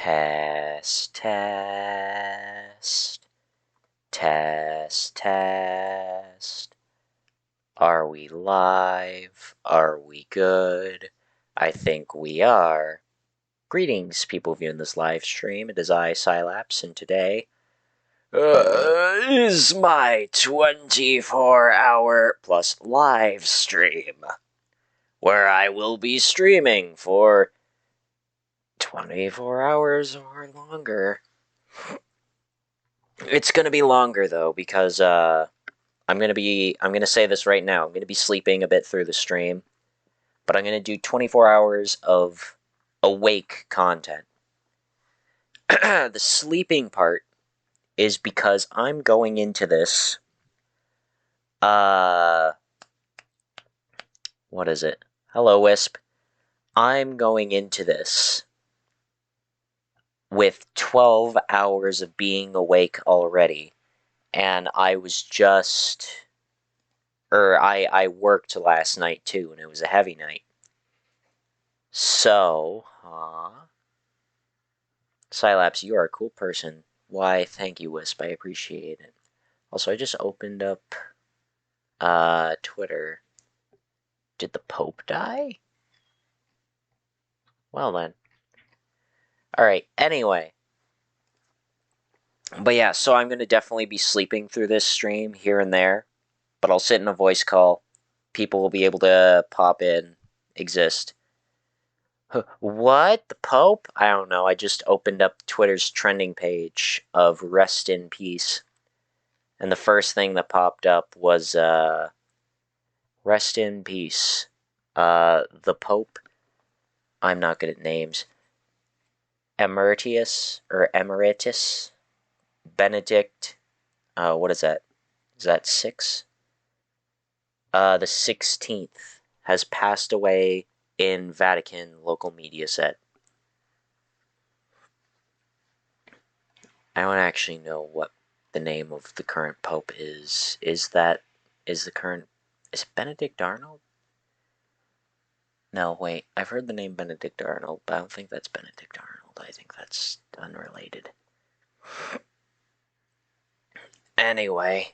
Test, test, test, test. Are we live? Are we good? I think we are. Greetings, people viewing this live stream. It is I, Cylapse, and today is my 24-hour plus live stream, where I will be streaming for 24 hours or longer. It's gonna be longer though, because I'm gonna say this right now. I'm gonna be sleeping a bit through the stream, but I'm gonna do 24 hours of awake content. The sleeping part is because I'm going into this. What is it? Hello, Wisp. I'm going into this with 12 hours of being awake already, and I was just. I worked last night too, and it was a heavy night. So, Cylapse, you are a cool person. Why, thank you, Wisp. I appreciate it. Also, I just opened up Twitter. Did the Pope die? Well then. Alright, anyway. But yeah, so I'm going to definitely be sleeping through this stream here and there. But I'll sit in a voice call. People will be able to pop in, exist. What? The Pope? I don't know. I just opened up Twitter's trending page of Rest in Peace. And the first thing that popped up was, Rest in Peace. The Pope. I'm not good at names. Emeritus, or Emeritus. Benedict. What is that? Is that 6? The 16th has passed away in Vatican local media set. I don't actually know what the name of the current pope is. Is Benedict Arnold? No, wait. I've heard the name Benedict Arnold, but I don't think that's Benedict Arnold. I think that's unrelated. Anyway.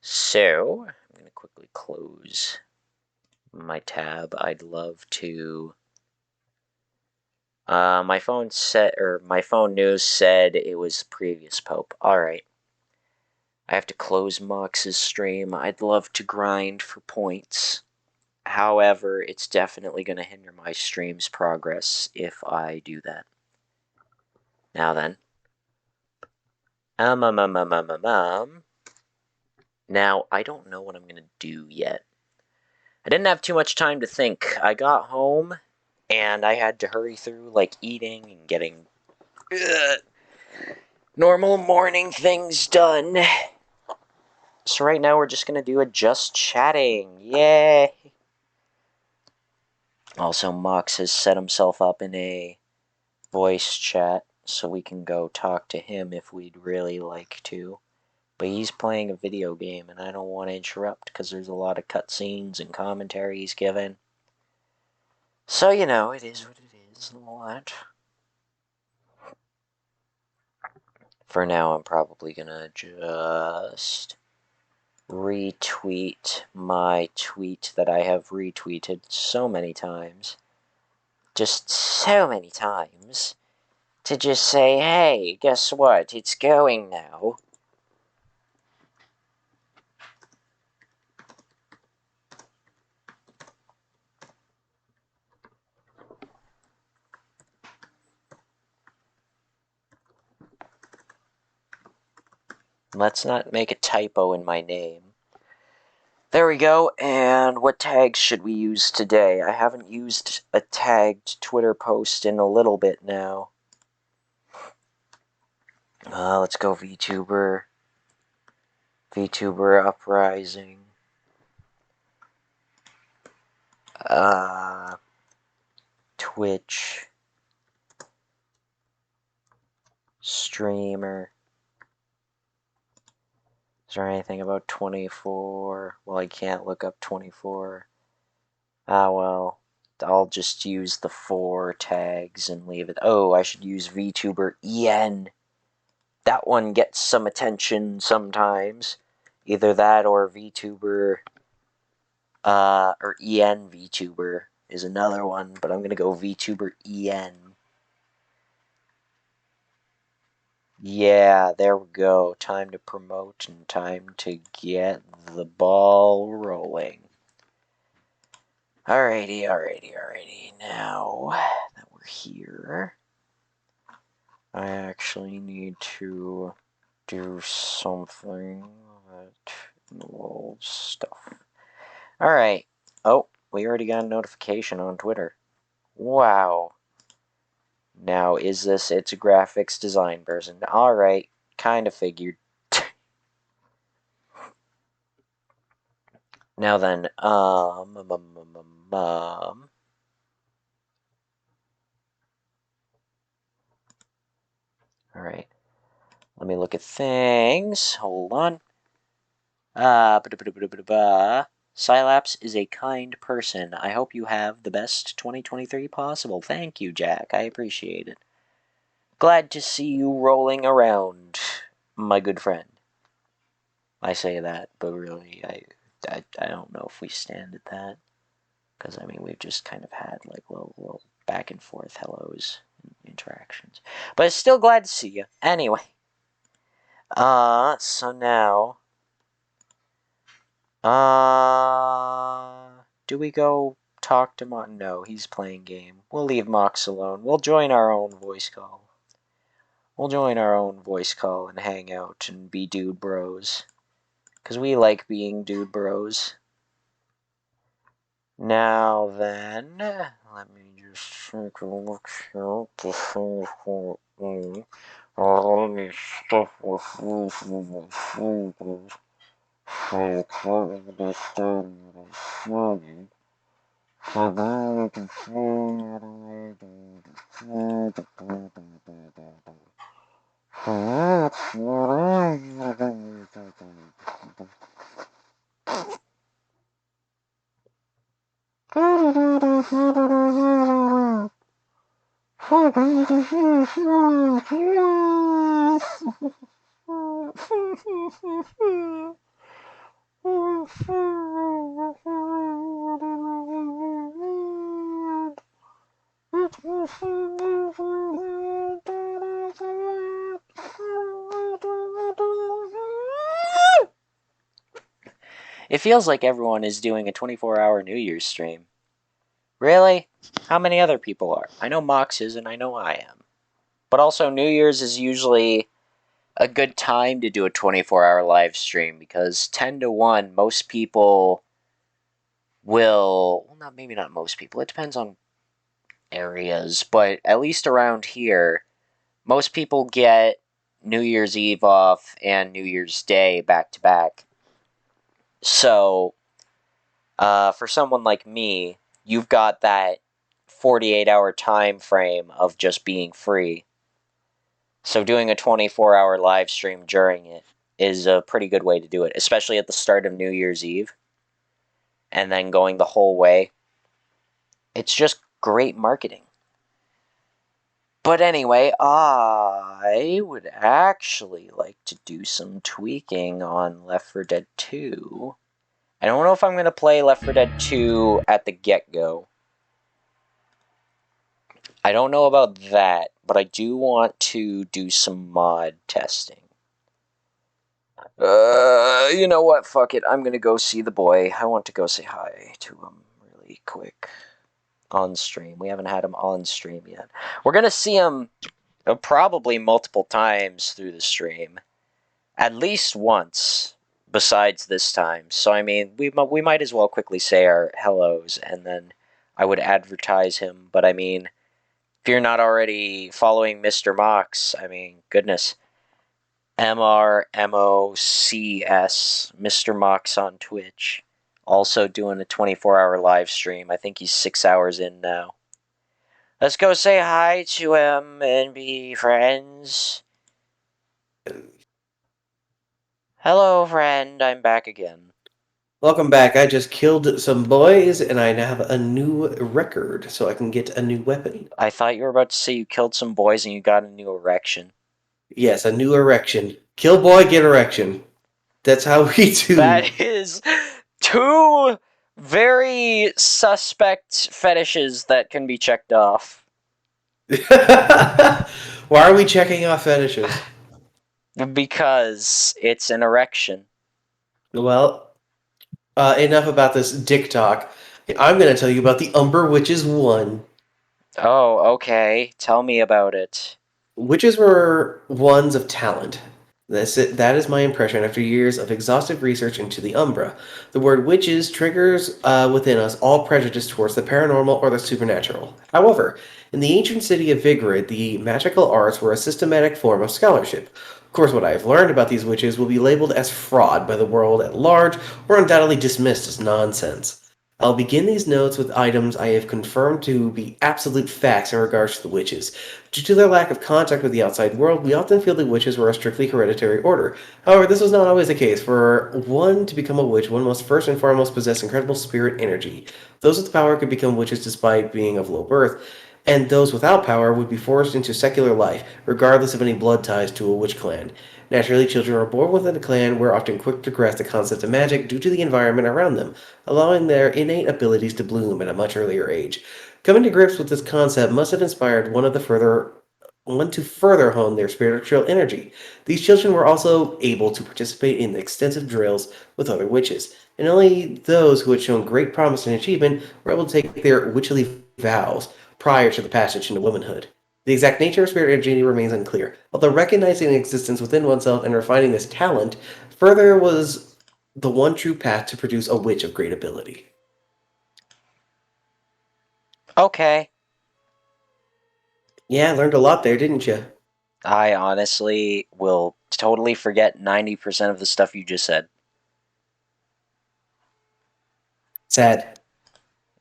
So, I'm going to quickly close my tab. I'd love to. My phone news said it was previous pope. Alright. I have to close Mox's stream. I'd love to grind for points. However, it's definitely going to hinder my stream's progress if I do that. Now then. Now, I don't know what I'm going to do yet. I didn't have too much time to think. I got home, and I had to hurry through, like, eating and getting normal morning things done. So right now we're just going to do a just chatting. Yay! Also, Mox has set himself up in a voice chat, so we can go talk to him if we'd really like to. But he's playing a video game, and I don't want to interrupt because there's a lot of cutscenes and commentary he's given. So, you know, it is what it is and all that. For now, I'm probably gonna just retweet my tweet that I have retweeted so many times. Just so many times. To just say, hey, guess what? It's going now. Let's not make a typo in my name. There we go, and what tags should we use today? I haven't used a tagged Twitter post in a little bit now. Let's go VTuber. VTuber Uprising. Twitch. Streamer. Is there anything about 24? Well, I can't look up 24. Ah, well. I'll just use the 4 tags and leave it. Oh, I should use VTuber EN. That one gets some attention sometimes. Either that or VTuber, or EN VTuber is another one, but I'm gonna go VTuber EN. Yeah, there we go. Time to promote and time to get the ball rolling. Alrighty. Now that we're here, I actually need to do something that involves stuff. Alright. Oh, we already got a notification on Twitter. Wow. Now, is this it's a graphics design person? Alright, kind of figured. Now then, alright. Let me look at things. Hold on. Cylapse is a kind person. I hope you have the best 2023 possible. Thank you, Jack. I appreciate it. Glad to see you rolling around, my good friend. I say that, but really, I don't know if we stand at that. Because, I mean, we've just kind of had, like, little back and forth hellos and interactions. But still glad to see you. Anyway. So now... do we go talk to Mox? No, he's playing game. We'll leave Mox alone. We'll join our own voice call. We'll join our own voice call and hang out and be dude bros. Because we like being dude bros. Now then, let me just take a look here at the things for me. Let me stuff with food. So close this down with food. So then we can It feels like everyone is doing a 24-hour New Year's stream. Really? How many other people are? I know Mox is and I know I am. But also New Year's is usually a good time to do a 24-hour live stream because 10 to 1, most people will... Well, maybe not most people. It depends on areas. But at least around here, most people get New Year's Eve off and New Year's Day back to back. So, for someone like me, you've got that 48-hour time frame of just being free. So doing a 24-hour live stream during it is a pretty good way to do it, especially at the start of New Year's Eve, and then going the whole way. It's just great marketing. But anyway, I would actually like to do some tweaking on Left 4 Dead 2. I don't know if I'm going to play Left 4 Dead 2 at the get-go. I don't know about that, but I do want to do some mod testing. You know what? Fuck it. I'm gonna go see the boy. I want to go say hi to him really quick. On stream. We haven't had him on stream yet. We're gonna see him probably multiple times through the stream. At least once, besides this time. So, I mean, we might as well quickly say our hellos, and then I would advertise him. But, I mean, if you're not already following Mr. Mox, I mean, goodness. MRMOCS, Mr. Mox on Twitch. Also doing a 24-hour live stream. I think he's 6 hours in now. Let's go say hi to him and be friends. Hello, friend. I'm back again. Welcome back. I just killed some boys, and I now have a new record, so I can get a new weapon. I thought you were about to say you killed some boys and you got a new erection. Yes, a new erection. Kill boy, get erection. That's how we do. That is two very suspect fetishes that can be checked off. Why are we checking off fetishes? Because it's an erection. Well, enough about this dick talk. I'm going to tell you about the Umber Witches 1. Oh, okay. Tell me about it. Witches were ones of talent. That is my impression after years of exhaustive research into the Umbra. The word witches triggers within us all prejudice towards the paranormal or the supernatural. However, in the ancient city of Vigrid, the magical arts were a systematic form of scholarship. Of course, what I have learned about these witches will be labeled as fraud by the world at large or undoubtedly dismissed as nonsense. I'll begin these notes with items I have confirmed to be absolute facts in regards to the witches. Due to their lack of contact with the outside world, we often feel the witches were a strictly hereditary order. However, this was not always the case. For one to become a witch, one must first and foremost possess incredible spirit energy. Those with power could become witches despite being of low birth, and those without power would be forced into secular life, regardless of any blood ties to a witch clan. Naturally, children are born within a clan were often quick to grasp the concept of magic due to the environment around them, allowing their innate abilities to bloom at a much earlier age. Coming to grips with this concept must have inspired one to further hone their spiritual energy. These children were also able to participate in extensive drills with other witches, and only those who had shown great promise and achievement were able to take their witchly vows prior to the passage into womanhood. The exact nature of spirit energy remains unclear, although recognizing its existence within oneself and refining this talent further was the one true path to produce a witch of great ability. Okay. Yeah, I learned a lot there, didn't you? I honestly will totally forget 90% of the stuff you just said. Sad.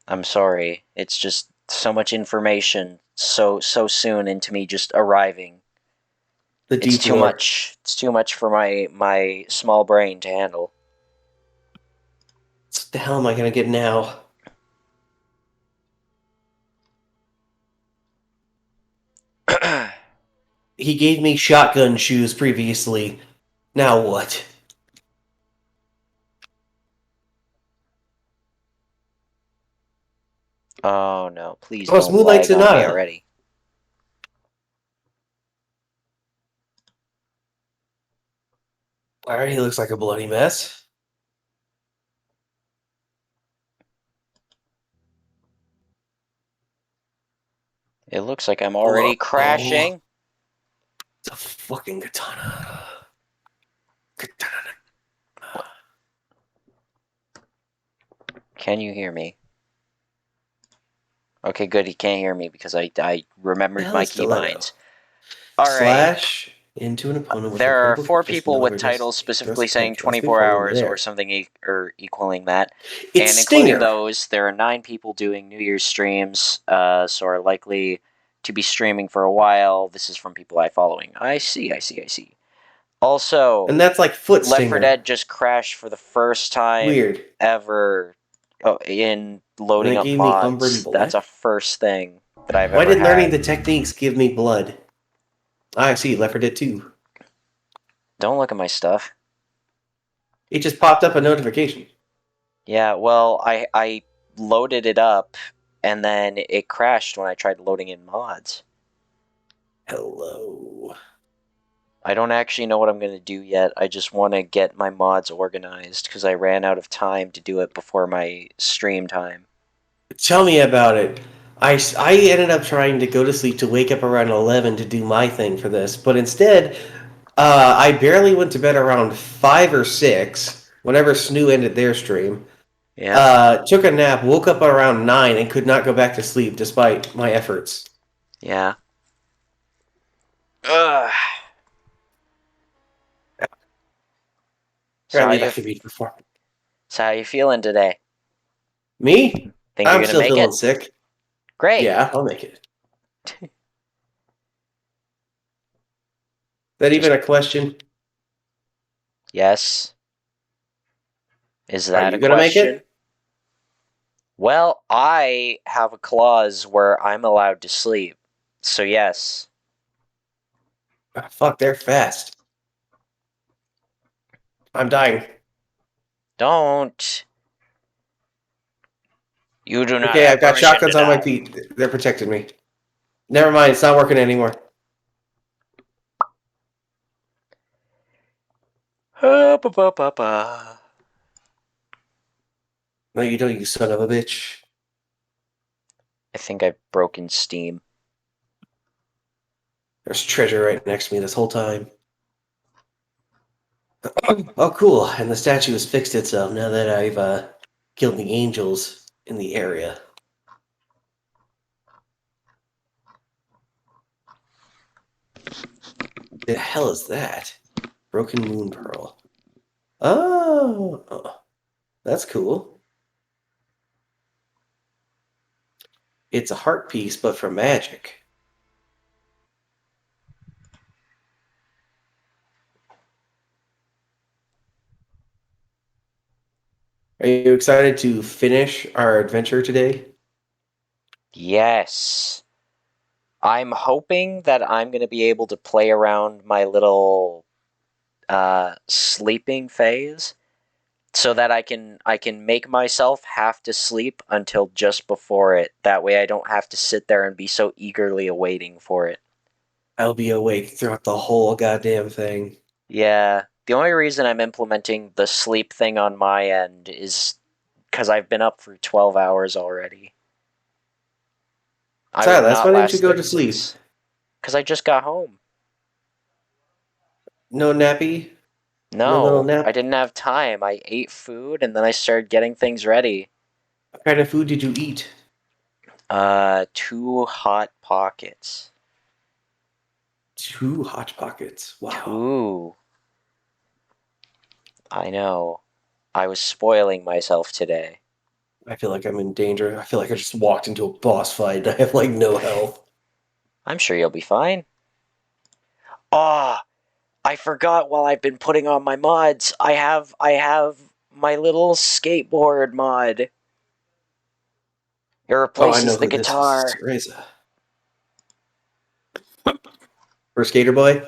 I'm sorry. It's just so much information so soon into me just arriving. The It's deep too lore. much. It's too much for my small brain to handle. What the hell am I gonna get now? He gave me shotgun shoes previously. Now what? Oh no, please Oh, it's don't Moonlight lag on me Sonata. already. Alright, he looks like a bloody mess. It looks like I'm Whoa. already crashing. It's a fucking katana. Katana. Can you hear me? Okay, good. He can't hear me because I The remembered hell my is keybinds. stiletto? All right. Slash into an opponent with There are incredible 4 quickness and people no with hesitation. titles Thrust specifically saying attack cannot be 24 from hours or there. something or equaling that. It's And including Stinger. those, there are 9 people doing New Year's streams, so are likely to be streaming for a while. This is from people I following. I see, I see, I see. Also, And that's like Foot Left 4 Stinger. Dead just crashed for the first time Weird. ever in And loading it up gave me Umbran mods. That's blood? a first thing that I've Why ever did learning had. the techniques give me blood? I see, Left 4 Dead 2. Don't look at my stuff. It just popped up a notification. Yeah, well, I loaded it up and then it crashed when I tried loading in mods. Hello. I don't actually know what I'm going to do yet. I just want to get my mods organized because I ran out of time to do it before my stream time. Tell me about it. I ended up trying to go to sleep to wake up around 11 to do my thing for this, but instead, I barely went to bed around 5 or 6, whenever Snoo ended their stream. Yeah? Took a nap, woke up around 9, and could not go back to sleep despite my efforts. Yeah. Ugh. So I how need you that to be before. so how you feeling today? Me? Think you're I'm going to still make feeling it? sick. Great. Yeah, I'll make it. That even Just a question? yes. Is Are that a you gonna make question? it? Well, I have a clause where I'm allowed to sleep. So, yes. Ah, fuck, they're fast. I'm dying. Don't. You do not Okay, have I've got permission to shotguns on my die. feet. They're protecting me. Never mind, it's not working anymore. I No, you don't, you son of a bitch. think I've broken Steam. There's treasure right next to me this whole time. Oh, cool. And the statue has fixed itself now that I've killed the angels in the area. The hell is that? Broken moon pearl. Oh, that's cool. It's a heart piece, but for magic. Are you excited to finish our adventure today? Yes. I'm hoping that I'm going to be able to play around my little sleeping phase so that I can make myself have to sleep until just before it. That way I don't have to sit there and be so eagerly awaiting for it. I'll be awake throughout the whole goddamn thing. Yeah, the only reason I'm implementing the sleep thing on my end is because I've been up for 12 hours already. I will Silas, not why didn't you last go to sleep? 36. Because I just got home. No nappy? No little No, I nap? didn't have time. I ate food and then I started getting things ready. What kind of food did you eat? 2 hot pockets. 2 Hot Pockets. Wow. 2. I know. I was spoiling myself today. I feel like I'm in danger. I feel like I just walked into a boss fight and I have like no health. I'm sure you'll be fine. Ah, I forgot while I've been putting on my mods. I have my little skateboard mod. It Oh, I know replaces the who this is. This is guitar. Reza. For Skater Boy?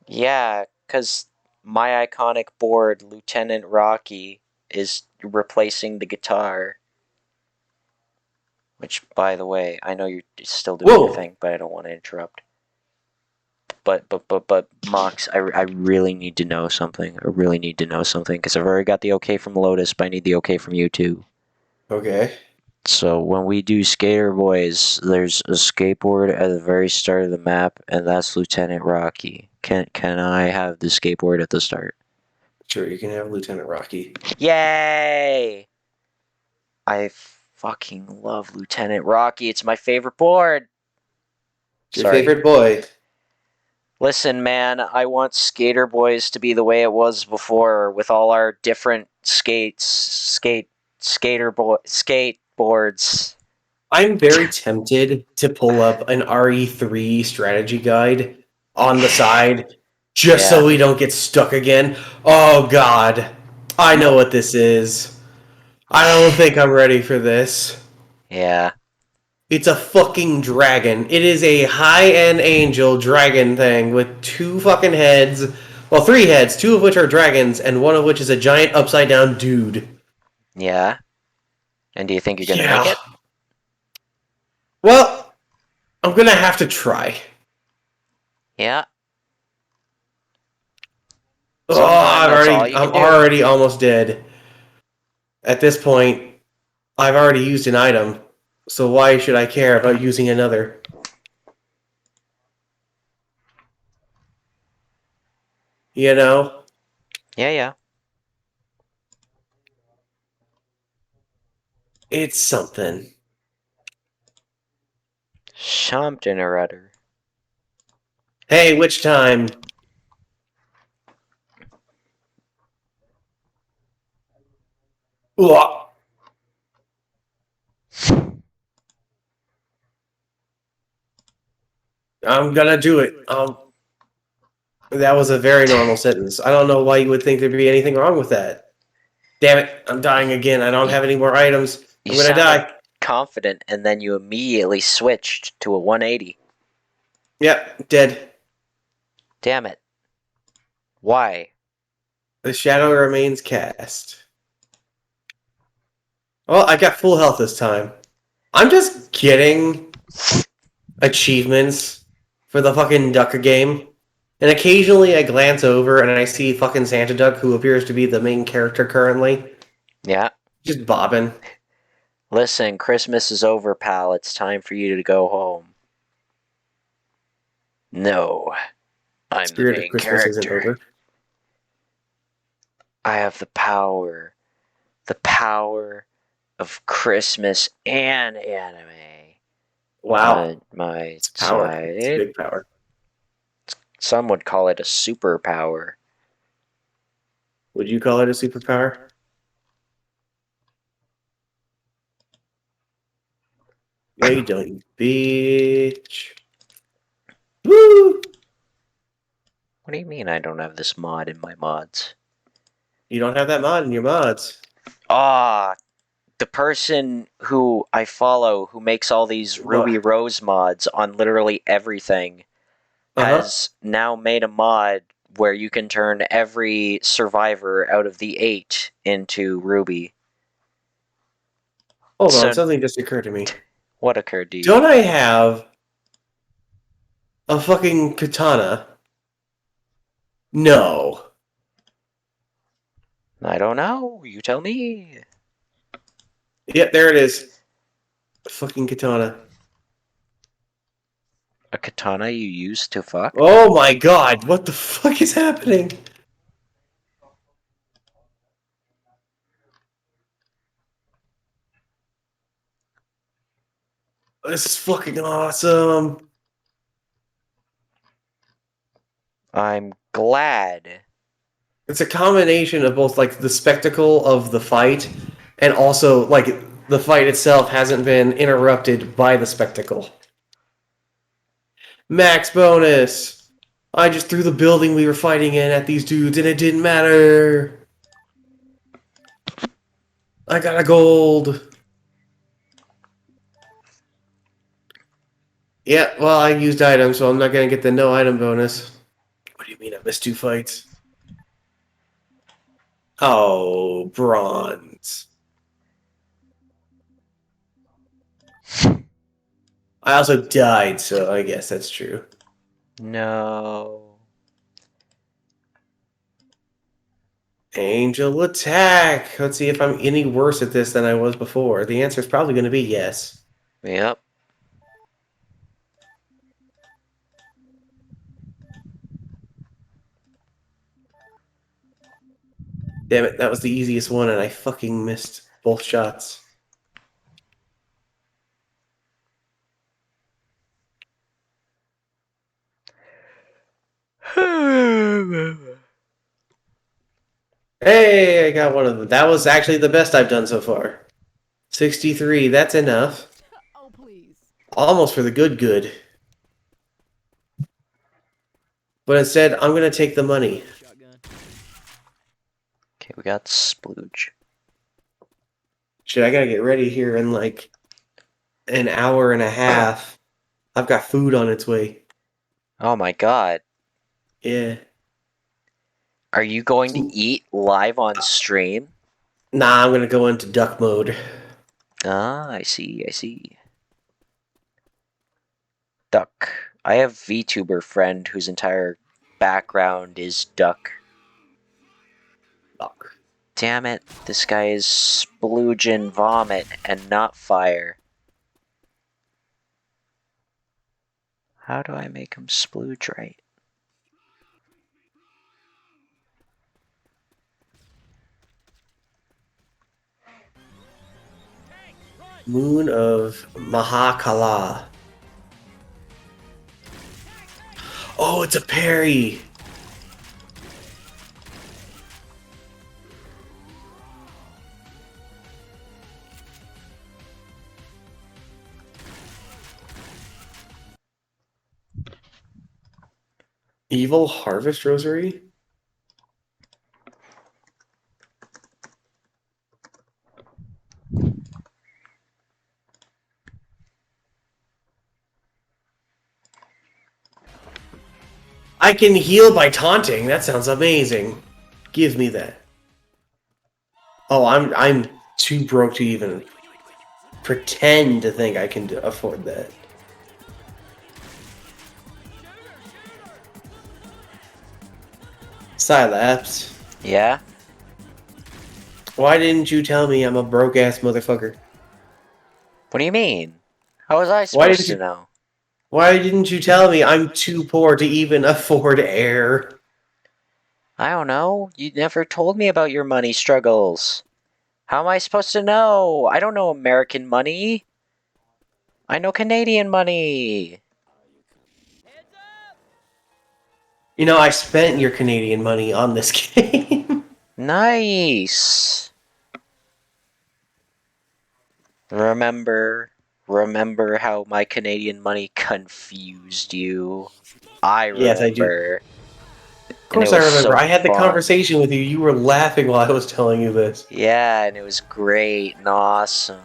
Yeah, cuz my iconic board, Lieutenant Rocky, is replacing the guitar. Which, by the way, I know you're still doing your Whoa! thing, but I don't want to interrupt. But, Mox, I really need to know something. I really need to know something because I've already got the okay from Lotus, but I need the okay from you too. Okay. So when we do Skater Boys, there's a skateboard at the very start of the map, and that's Lieutenant Rocky. Can I have the skateboard at the start? Sure, you can have Lieutenant Rocky. Yay! I fucking love Lieutenant Rocky. It's my favorite board. It's your Sorry. favorite boy. Listen, man, I want Skater Boys to be the way it was before, with all our different skateboards. I'm very tempted to pull up an RE3 strategy guide on the side just so Yeah, we don't get stuck again. Oh god. I know what this is. I don't think I'm ready for this. yeah, It's a fucking dragon. It is a high-end angel dragon thing with 2 fucking heads. Well, 3 heads, 2 of which are dragons, and 1 of which is a giant upside-down dude. yeah. And do you think you're gonna make Yeah. it? Well, I'm gonna have to try. Yeah. Oh, Sometime that's all you I'm can do. already almost dead. At this point, I've already used an item, so why should I care about using another? You know? Yeah, yeah. It's something. Something or other. Hey, which time? Ooh, I'm gonna do it. That was a very normal sentence. I don't know why you would think there'd be anything wrong with that. Damn it, I'm dying again. I don't You, have any more items. you I'm gonna sounded die. confident, and then you immediately switched to a 180. Yep, dead. Damn it. Why? The shadow remains cast. Well, I got full health this time. I'm just getting achievements for the fucking Duck game. And occasionally I glance over and I see fucking Santa Duck, who appears to be the main character currently, Yeah. just bobbing. Listen, Christmas is over, pal. It's time for you to go home. No, I'm the Spirit of main Christmas isn't character. over. I have the power. The power of Christmas and anime Wow. on my It's power. It's side. big power. Some would call it a superpower. Would you call it a superpower? No, you don't, you bitch. Woo! What do you mean I don't have this mod in my mods? You don't have that mod in your mods. Ah, the person who I follow who makes all these Ruby What? Rose mods on literally everything Uh-huh. has now made a mod where you can turn every survivor out of the 8 into Ruby. Hold on, So, something just occurred to me. what occurred to you? Don't I have a fucking katana? No. I don't know. You tell me. Yep, there it is. A fucking katana. A katana you use to fuck? Oh my god, what the fuck is happening? This is fucking awesome. I'm glad. It's a combination of both like the spectacle of the fight and also like the fight itself hasn't been interrupted by the spectacle. Max bonus. I just threw the building we were fighting in at these dudes and it didn't matter. I got a gold. Yeah, well, I used items, so I'm not gonna get the no item bonus. What do you mean I missed 2 fights? Oh, bronze. I also died, so I guess that's true. No. Angel attack. Let's see if I'm any worse at this than I was before. The answer is probably going to be yes. Yep. Damn it, that was the easiest one, and I fucking missed both shots. Hey, I got one of them. That was actually the best I've done so far. 63, that's enough. Oh, please. Almost for the good. But instead, I'm going to take the money. Shotgun. Okay, we got splooge. Shit, I gotta get ready here in like an hour and a half. I've got food on its way. Oh my god. Yeah. Are you going to eat live on stream? Nah, I'm gonna go into duck mode. Ah, I see. Duck. I have VTuber friend whose entire background is duck. Duck. Damn it, this guy is sploogin' vomit and not fire. How do I make him splooge right? Moon of Mahakala. Oh, it's a parry. Evil Harvest Rosary? I can heal by taunting. That sounds amazing. Give me that. Oh, I'm too broke to even pretend to think I can afford that. Cylapse. Yeah? Why didn't you tell me I'm a broke ass motherfucker? What do you mean? How was I Why supposed didn't to you? know? Why didn't you tell me I'm too poor to even afford air? I don't know. You never told me about your money struggles. How am I supposed to know? I don't know American money. I know Canadian money. You know, I spent your Canadian money on this game. Nice. Remember how my Canadian money confused you? I Yes, I do. remember. Of And it course I was remember. so I had the fun. conversation with you. You were laughing while I was telling you this. Yeah, and it was great and awesome.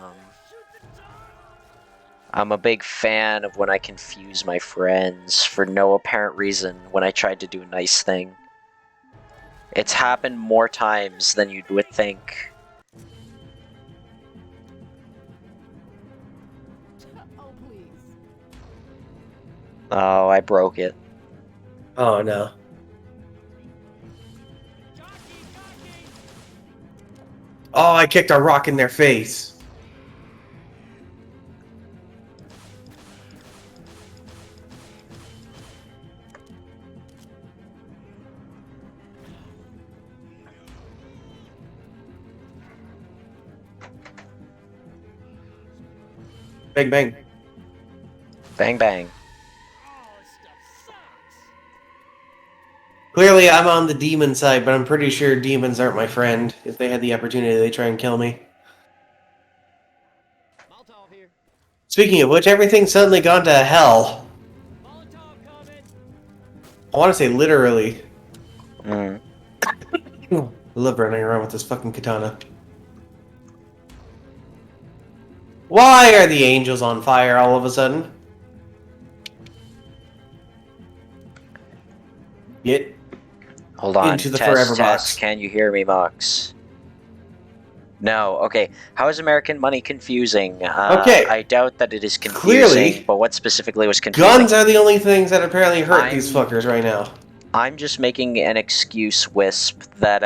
I'm a big fan of when I confuse my friends for no apparent reason when I tried to do a nice thing. It's happened more times than you would think. Oh, I broke it. Oh no. Oh, I kicked a rock in their face. Bang bang. Bang bang. Clearly, I'm on the demon side, but I'm pretty sure demons aren't my friend. If they had the opportunity, they try and kill me. Speaking of which, everything's suddenly gone to hell. I want to say literally. Mm. I love running around with this fucking katana. Why are the angels on fire all of a sudden? Get Hold on. into the Test, forever test. box. Can you hear me, Mox? No. Okay. How is American money confusing? Okay, I doubt that it is confusing, clearly, but what specifically was confusing? guns are the only things that apparently hurt these I'm fuckers right now. I'm just making an excuse, Wisp, that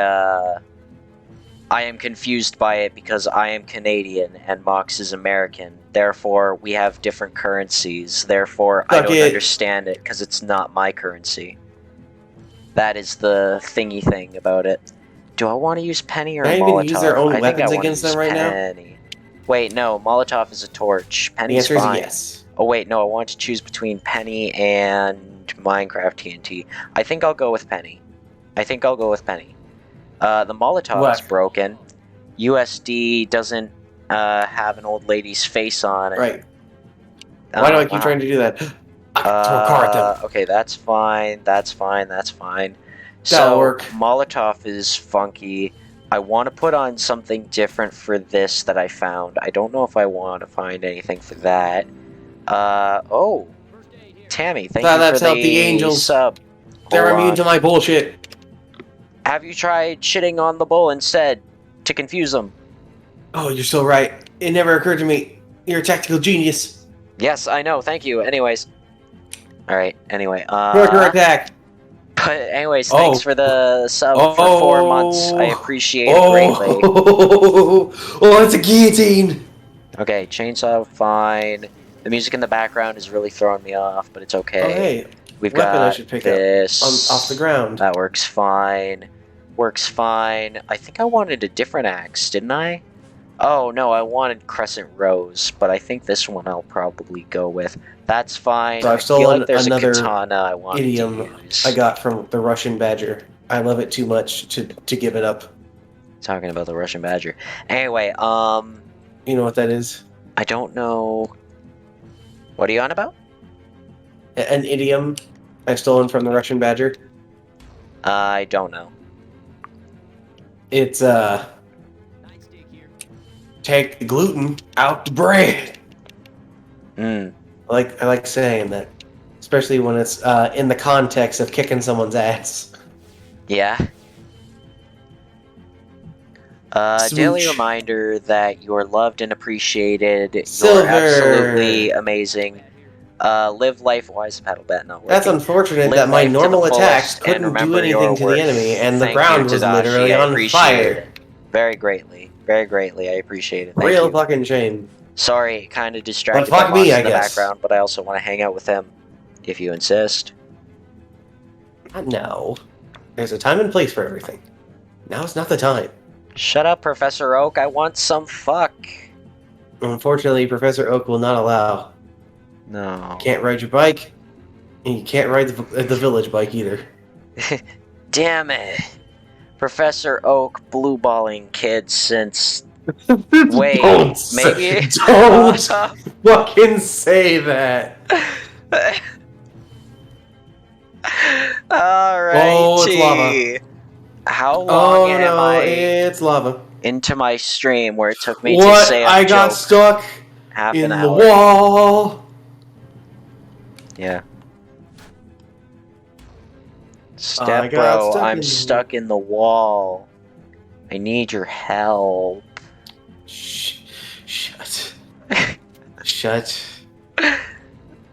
I am confused by it because I am Canadian and Mox is American. Therefore, we have different currencies. Therefore, I Suck don't it. understand it because it's not my currency. That is the thingy thing about it. Do I want to use Penny or Can I even use their Molotov? own I think I weapons want to against use them right now? Penny. Wait, no, Molotov is a torch. The Penny's answer is fine. yes. Oh wait, no, I want to choose between Penny and Minecraft TNT. I think I'll go with Penny. The Molotov is What? broken. USD doesn't have an old lady's face on it. Right. Why do I keep Wow. trying to do that? I can throw a car at them. Okay, that's fine. That's fine. That's fine. That'll So, work. Molotov is funky. I want to put on something different for this that I found. I don't know if I want to find anything for that. Oh. Tammy, thank you for That's help the the angels. sub. They're Hold immune on. to my bullshit. Have you tried shitting on the bull instead to confuse them? Oh, you're so right. It never occurred to me. You're a tactical genius. Yes, I know. Thank you. Anyways. Alright, anyway. Quicker attack. But anyways, thanks Oh. for the sub for 4 months. I Oh. appreciate it greatly. Oh. Oh, it's a guillotine. Okay, chainsaw, fine. The music in the background is really throwing me off, but it's Oh, okay. hey. We've Weapon I got should pick up. Off the this. ground. That works fine. Works fine. I think I wanted a different axe, didn't I? Oh, no, I wanted Crescent Rose, but I think this one I'll probably go with. That's fine. So I I've feel like stolen there's a another katana I want to idiom use. I got from the Russian Badger. I love it too much to give it up. Talking about the Russian Badger. Anyway, You know what that is? I don't know. What are you on about? An idiom I've stolen from the Russian Badger. I don't know. It's take the gluten out the bread. Hmm. I like saying that. especially when it's in the context of kicking someone's ass. Yeah. Daily Smooch. reminder that you're loved and appreciated. You're absolutely Silver. amazing. Live life wise. Paddle bat not That's working. unfortunate Live that my life to the normal attacks fullest and couldn't do remember anything your to the worth. enemy, and the Thank you, ground was Tadashi. literally I on appreciate fire. it very greatly. Very greatly. I appreciate it. Thank Real you. fucking shame. Sorry, it kind of But distracted by fuck me, monsters I in the guess. background, but I also want to hang out with them, if you insist. No. There's a time and place for everything. Now's not the time. Shut up, Professor Oak. I want some fuck. Unfortunately, Professor Oak will not allow. No. Can't ride your bike, and you can't ride the village bike either. Damn it. Professor Oak blueballing kids since. Wait, maybe. Don't fucking say that. Oh, it's lava. Alrighty. How long Oh am no, I it's lava. into my stream where it took me to What? say a I got joke? stuck Half an in the hour. wall. Yeah. I Step got bro, stuck I'm in the stuck in the wall. I need your help. Shut. Shut.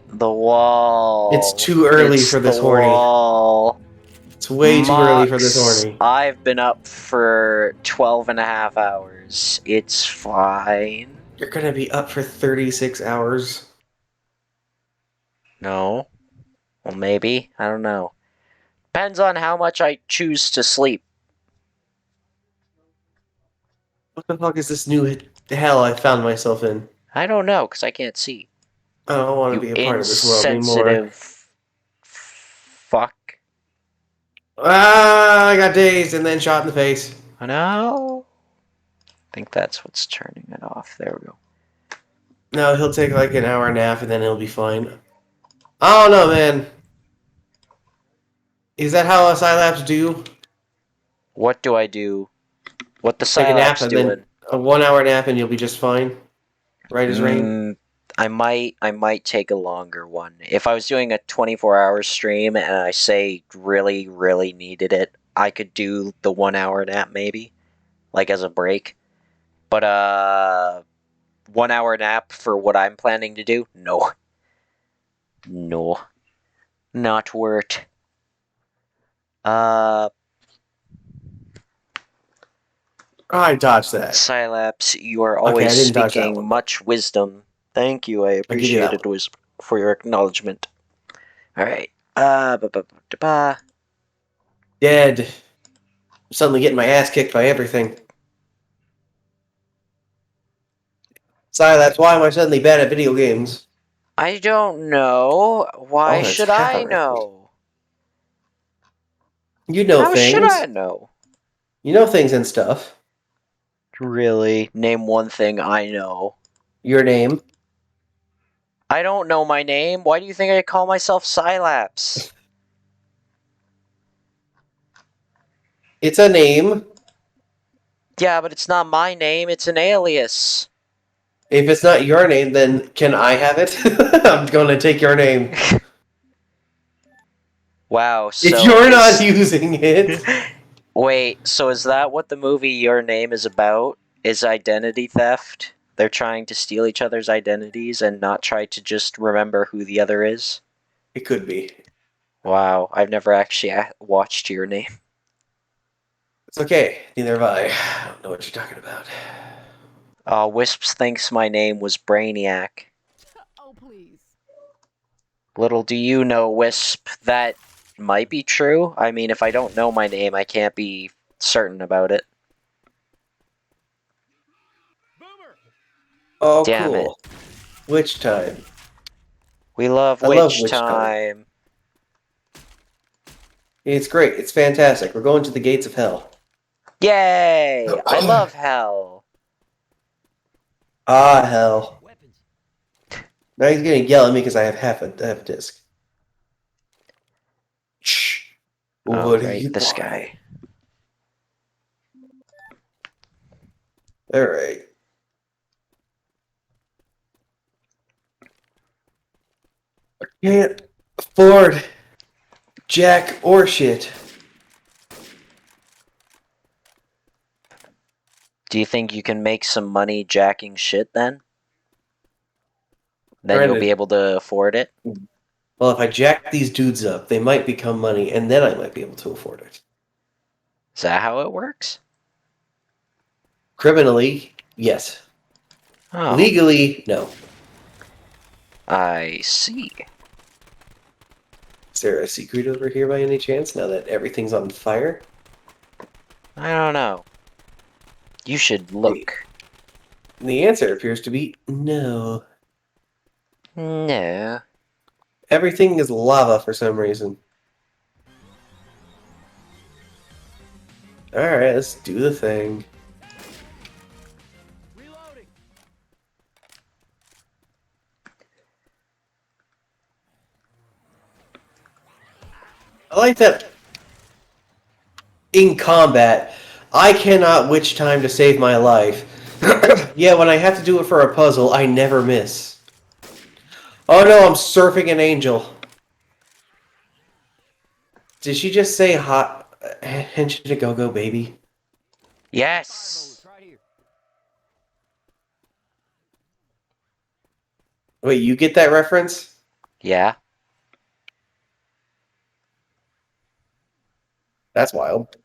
The wall. It's too early It's for this the horny. wall. It's way too early for this Mox, horny. I've been up for 12 and a half hours. It's fine. You're gonna be up for 36 hours. No. Well, maybe. I don't know. Depends on how much I choose to sleep. What the fuck is this new hell I found myself in? I don't know, because I can't see. I don't want to You be a part of this world anymore. insensitive fuck. Ah, I got dazed and then shot in the face. Oh no. I think that's what's turning it off. There we go. No, he'll take like an hour nap and then he'll be fine. I don't know, man. Is that how Cylapse do? What do I do? What the Take a nap Cylapse and then doing? a 1 hour nap and you'll be just fine. Right as rain. I might take a longer one. If I was doing a 24-hour stream and I say really, really needed it, I could do the 1 hour nap maybe, like as a break. But 1 hour nap for what I'm planning to do? No. No. Not worth. I dodged that. Cylapse, you are Okay, always I didn't dodge that speaking one, but much wisdom. Thank you, I I'll give you appreciate that it one. for your acknowledgement. Alright. Ba-ba-ba-ba-ba. Dead. I'm suddenly getting my ass kicked by everything. Cylapse, why am I suddenly bad at video games? I don't know. Why Oh, that's should half I already. know? You know How should I things. know? You know things and stuff. Really? Name one thing I know. Your name. I don't know my name. Why do you think I call myself Cylapse? It's a name. Yeah, but it's not my name. It's an alias. If it's not your name, then can I have it? I'm going to take your name. Wow, If so you're not using it. Wait, so is that what the movie Your Name is about? Is identity theft? They're trying to steal each other's identities and not try to just remember who the other is? It could be. Wow, I've never actually watched Your Name. It's okay. Neither have I. I don't know what you're talking about. Wisps thinks my name was Brainiac. Oh, please. Little do you know, Wisp, that might be true. I mean, if I don't know my name, I can't be certain about it. Oh, Damn it. cool. Witch time. We love I love Witch witch time. Time. It's great. It's fantastic. We're going to the gates of hell. Yay! I love hell. Ah, hell. Now he's gonna yell at me because I have half a disc. Shh. What do you This want? guy. All right. I can't Ford, Jack, or shit. Do you think you can make some money jacking shit then? Then you'll be Granted, able to afford it? well, if I jack these dudes up, they might become money, and then I might be able to afford it. Is that how it works? Criminally, yes. Oh, Legally, no. I see. Is there a secret over here by any chance, now that everything's on fire? I don't know. You should The, look. the answer appears to be no. No. Everything is lava for some reason. Alright, let's do the thing. Reloading. I like that in combat, I cannot which time to save my life. Yeah, when I have to do it for a puzzle, I never miss. Oh no, I'm surfing an angel. Did she just say hot henshin to go baby? Yes! Right here. Wait, you get that reference? Yeah? That's wild.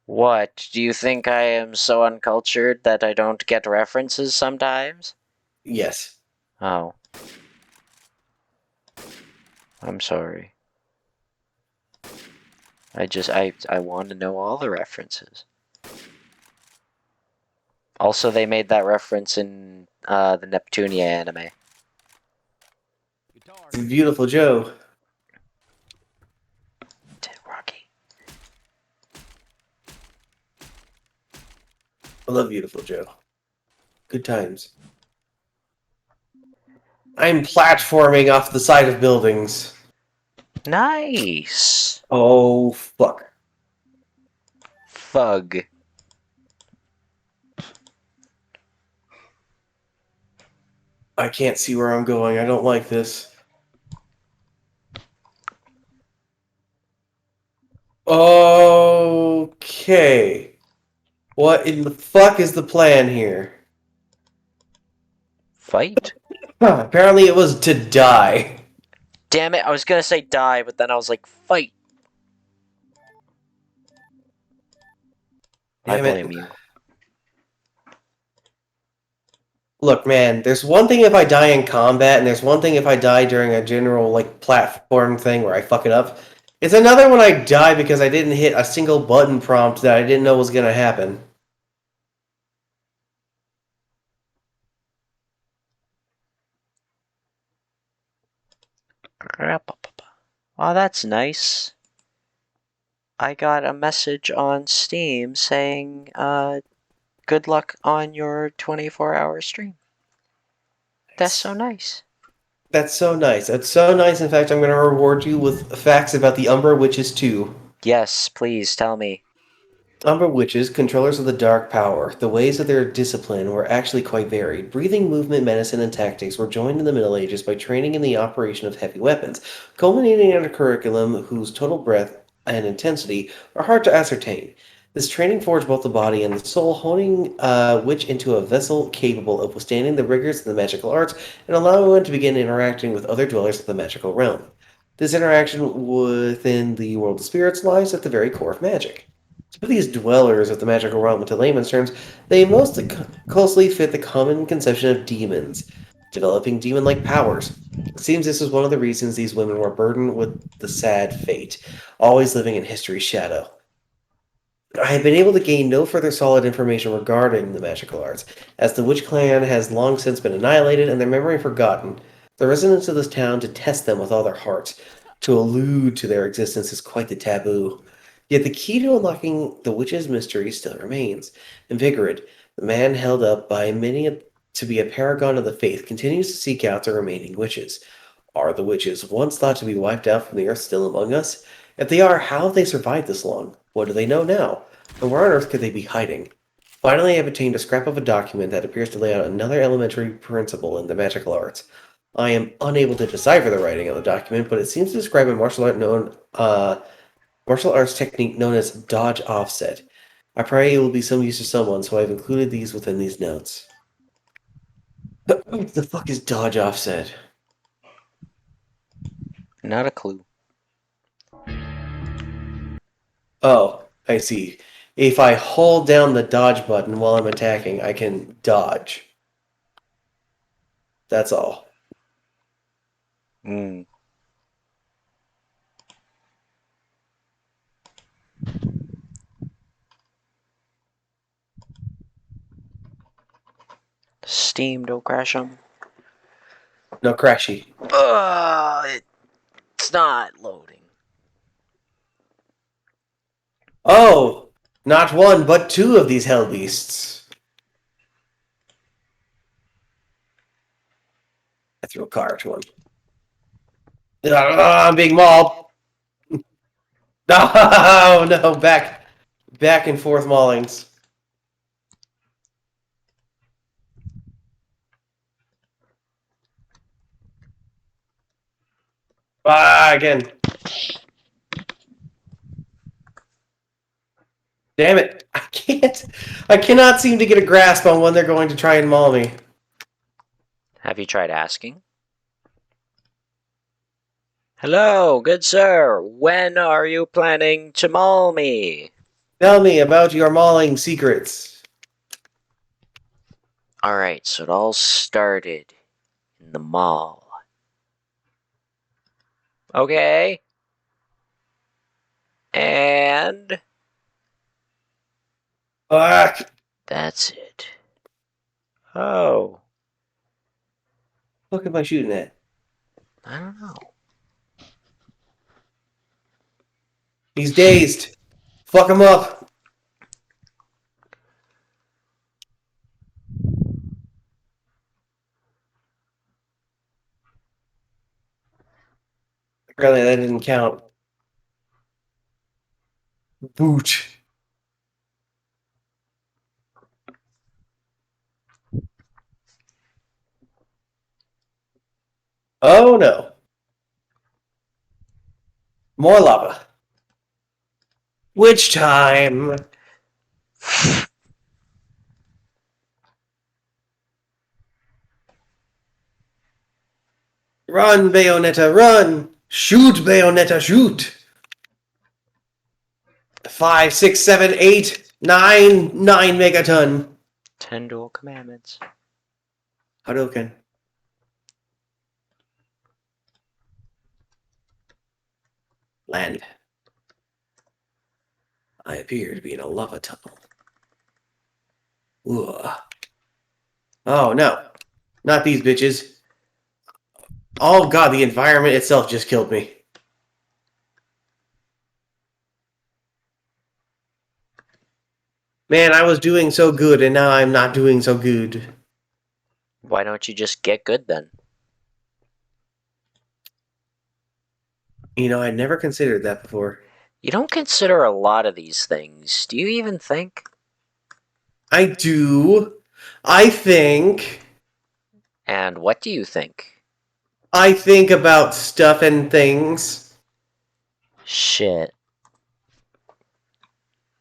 What? Do you think I am so uncultured that I don't get references sometimes? Yes. Oh. I'm sorry. I want to know all the references. Also, they made that reference in the Neptunia anime. Guitar. Beautiful Joe. Rocky. I love Beautiful Joe. Good times. I'm platforming off the side of buildings. Nice! Oh, fuck. Fug. I can't see where I'm going. I don't like this. Okay. What in the fuck is the plan here? Fight? Huh, apparently it was to die. Damn it, I was gonna say die, but then I was like, fight! I Damn it. blame you. Look, man, there's one thing if I die in combat, and there's one thing if I die during a general, like, platform thing where I fuck it up. It's another when I die because I didn't hit a single button prompt that I didn't know was gonna happen. Oh, that's nice. I got a message on Steam saying, good luck on your 24-hour stream. That's so nice. That's so nice. That's so nice. In fact, I'm going to reward you with facts about the Umbra Witches too. Yes, please tell me. Umbra Witches, controllers of the dark power, the ways of their discipline were actually quite varied. Breathing, movement, medicine, and tactics were joined in the Middle Ages by training in the operation of heavy weapons, culminating in a curriculum whose total breadth and intensity are hard to ascertain. This training forged both the body and the soul, honing witch into a vessel capable of withstanding the rigors of the magical arts and allowing one to begin interacting with other dwellers of the magical realm. This interaction within the world of spirits lies at the very core of magic. Of these dwellers of the magical realm, into layman's terms, they most closely fit the common conception of demons, developing demon like powers. It seems this is one of the reasons these women were burdened with the sad fate, always living in history's shadow. I have been able to gain no further solid information regarding the magical arts, as the witch clan has long since been annihilated and their memory forgotten. The residents of this town detest them with all their hearts. To allude to their existence is quite the taboo. Yet the key to unlocking the witch's mystery still remains. Invigorated, the man held up by many to be a paragon of the faith continues to seek out the remaining witches. Are the witches, once thought to be wiped out from the earth, still among us? If they are, how have they survived this long? What do they know now? And where on earth could they be hiding? Finally, I have obtained a scrap of a document that appears to lay out another elementary principle in the magical arts. I am unable to decipher the writing of the document, but it seems to describe a martial arts technique known as dodge offset. I pray it will be some use to someone, so I've included these within these notes. What the fuck is dodge offset? Not a clue. Oh, I see. If I hold down the dodge button while I'm attacking, I can dodge. That's all. Hmm. Steam, don't crash on me. No, crashy. It's not loading. Oh! Not one, but two of these hell beasts. I threw a car at one. I'm being mauled. No, no, back and forth maulings. Ah, again. Damn it. I can't. I cannot seem to get a grasp on when they're going to try and maul me. Have you tried asking? Hello, good sir. When are you planning to maul me? Tell me about your mauling secrets. Alright, so it all started in the mall. Okay. And Fuck. that's it. Oh, What am I shooting at? I don't know. He's dazed. Fuck him up. Apparently that didn't count. Boot. Oh no. More lava. Which time? Run, Bayonetta, run! Shoot, Bayonetta, shoot! 5, 6, 7, 8, 9, 9 megaton. 10 dual commandments. Hadouken. Land. I appear to be in a lava tunnel. Ugh. Oh no. Not these bitches. Oh god, the environment itself just killed me. Man, I was doing so good and now I'm not doing so good. Why don't you just get good then? You know, I'd never considered that before. You don't consider a lot of these things. Do you even think? I do. I think. And what do you think? I think about stuff and things. Shit.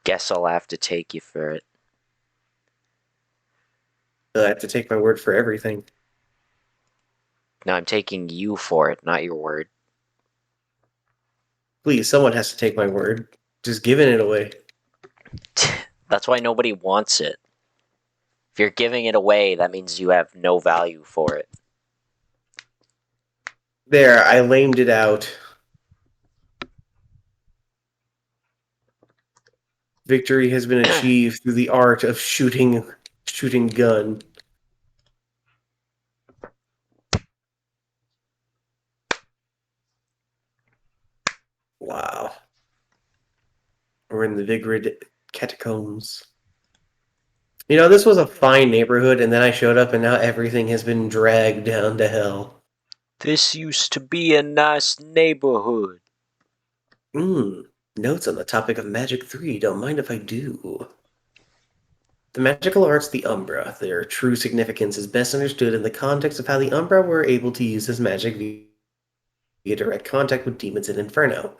Guess I'll have to take you for it. I have to take my word for everything. No, I'm taking you for it, not your word. Please, someone has to take my word. Just giving it away. That's why nobody wants it. If you're giving it away, that means you have no value for it. There, I lamed it out. Victory has been achieved through the art of shooting gun. Wow. We're in the Vigrid catacombs. You know, this was a fine neighborhood, and then I showed up, and now everything has been dragged down to hell. This used to be a nice neighborhood. Notes on the topic of Magic 3. Don't mind if I do. The magical arts, the Umbra. Their true significance is best understood in the context of how the Umbra were able to use this magic via direct contact with demons in Inferno.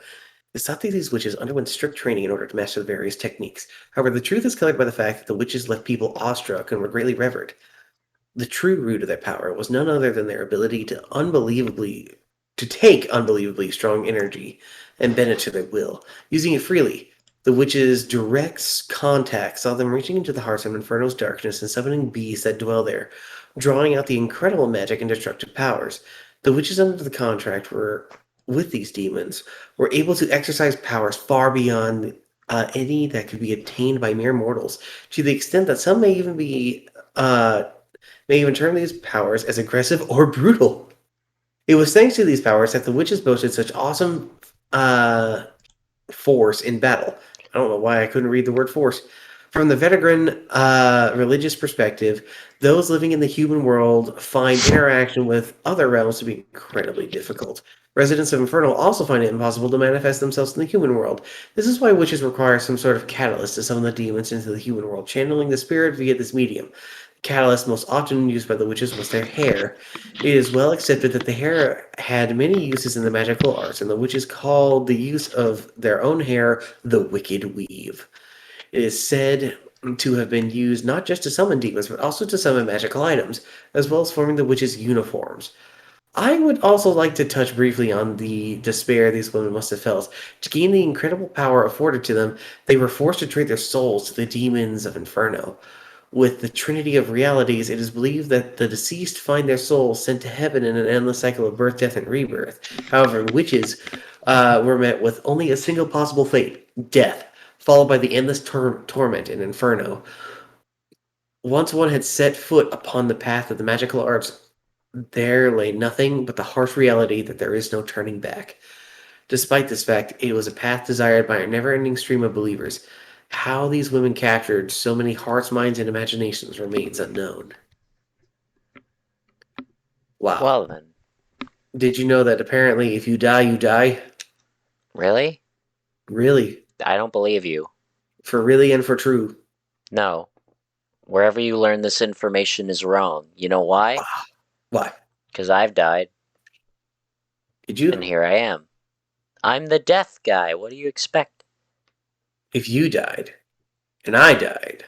It's thought that these witches underwent strict training in order to master the various techniques. However, the truth is colored by the fact that the witches left people awestruck and were greatly revered. The true root of their power was none other than their ability to take unbelievably strong energy and bend it to their will, using it freely. The witches' direct contact saw them reaching into the hearts of Inferno's darkness and summoning beasts that dwell there, drawing out the incredible magic and destructive powers. The witches under the contract were with these demons were able to exercise powers far beyond any that could be obtained by mere mortals, to the extent that some may even term these powers as aggressive or brutal. It was thanks to these powers that the witches boasted such awesome force in battle. I don't know why I couldn't read the word force. From the veteran religious perspective, those living in the human world find interaction with other realms to be incredibly difficult. Residents of Infernal also find it impossible to manifest themselves in the human world. This is why witches require some sort of catalyst to summon the demons into the human world, channeling the spirit via this medium. The catalyst most often used by the witches was their hair. It is well accepted that the hair had many uses in the magical arts, and the witches called the use of their own hair the wicked weave. It is said to have been used not just to summon demons, but also to summon magical items, as well as forming the witches' uniforms. I would also like to touch briefly on the despair these women must have felt. To gain the incredible power afforded to them, they were forced to trade their souls to the demons of Inferno. With the Trinity of Realities, it is believed that the deceased find their souls sent to heaven in an endless cycle of birth, death, and rebirth. However, witches were met with only a single possible fate death, followed by the endless torment in Inferno. Once one had set foot upon the path of the magical arts, there lay nothing but the harsh reality that there is no turning back. Despite this fact, it was a path desired by a never ending stream of believers. How these women captured so many hearts, minds, and imaginations remains unknown. Wow. Well then, Did you know that apparently if you die, you die? really? Really. I don't believe you. For really and for true. No. Wherever you learn this information is wrong. You know why? Wow. Why? Because I've died, Did and you? here I am. I'm the death guy. What do you expect? If you died, and I died,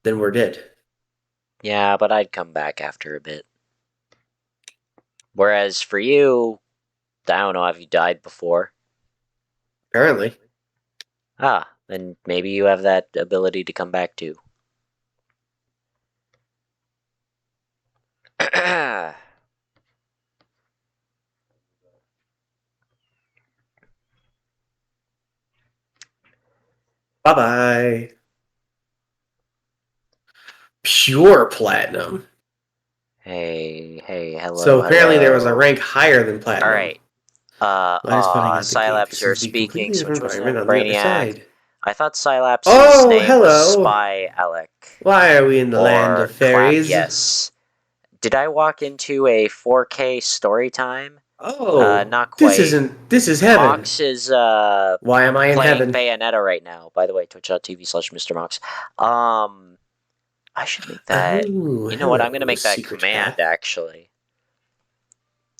then we're dead. Yeah, but I'd come back after a bit. Whereas for you, I don't know, have you died before? Apparently. Ah, then maybe you have that ability to come back too. Bye bye. Pure platinum. Hey, So hello, apparently there was a hello. rank higher than platinum. Alright. Why is spotting out the gate? There Cylapse, you're seems to be a speaking. completely different Switch what's environment name? on the other Brainiac. side. I thought Cylapse's Oh, name was hello! Spy Alec. Why are we in the land of Or Clap fairies? Yes. Did I walk into a 4K story time? Oh, Not quite. this is heaven. Mox is Why am I in playing heaven? Bayonetta right now. By the way, twitch.tv/Mr. Mox. I should make that. Oh, You know what? I'm gonna hello, make that secret command path. actually,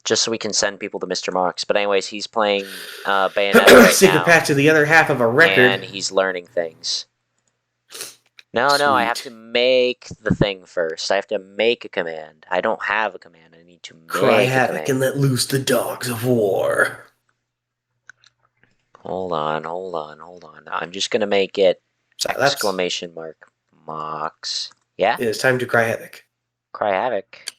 just so we can send people to Mr. Mox. But anyways, he's playing Bayonetta right Secret now, path to the other half of a record. and he's learning things. No, I have to Sweet. make the thing first. I have to make a command. I don't have a command. I need to Cry make a havoc and command. let loose the dogs of war. Hold on. I'm just gonna make it Cylapse, exclamation mark Mox. Yeah? it is time to cry havoc. Cry havoc.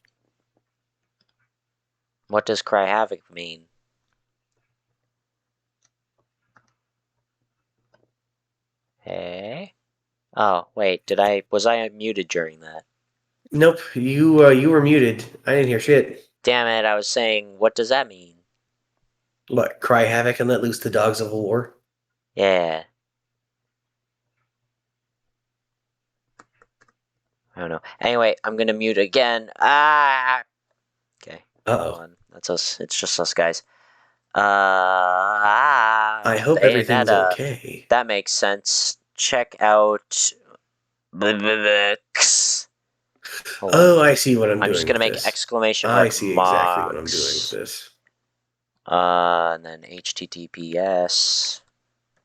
What does cry havoc mean? Hey? Oh, wait, was I muted during that? Nope, you were muted. I didn't hear shit. Damn it, I was saying, what does that mean? What? Cry havoc and let loose the dogs of war. Yeah. I don't know. Anyway, I'm gonna mute again. Ah! Okay, Uh hold oh. on. That's us. It's just us guys. I hope everything's Bayonetta. okay. That makes sense. Check out Hold on. Oh, I see what I'm I'm just doing gonna with make this. exclamation I mark see exactly what I'm doing with Mox. this. And then https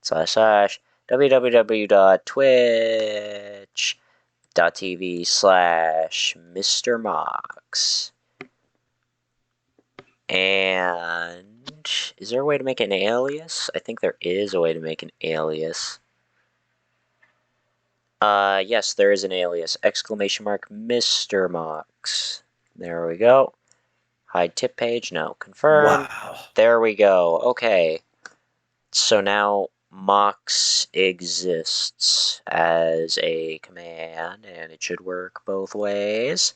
/ www.twitch.tv / Mox. And is there a way to make an alias? I think there is a way to make an alias. Yes, there is an alias. Exclamation mark Mr. Mox. There we go. Hide tip page. No. Confirm. Wow. There we go. Okay. So now Mox exists as a command, and it should work both ways.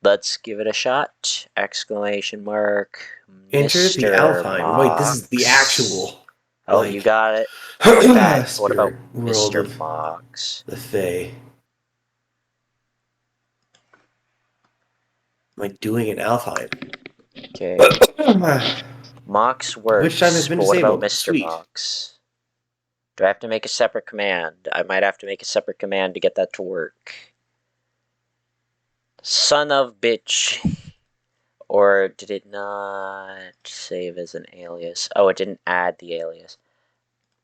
Let's give it a shot. Exclamation mark Enter the Mr. Alfheim. Wait, this is the Mox. actual, Oh, you like, got it. Not bad. What spirit about world Mr. of Mox? the Fae. I'm like doing an Alfheim. Okay. The Mox witch time has works, been but what about disabled. Mr. Sweet. Mox? Do I have to make a separate command? I might have to make a separate command to get that to work. Son of bitch. Or did it not save as an alias? Oh, it didn't add the alias.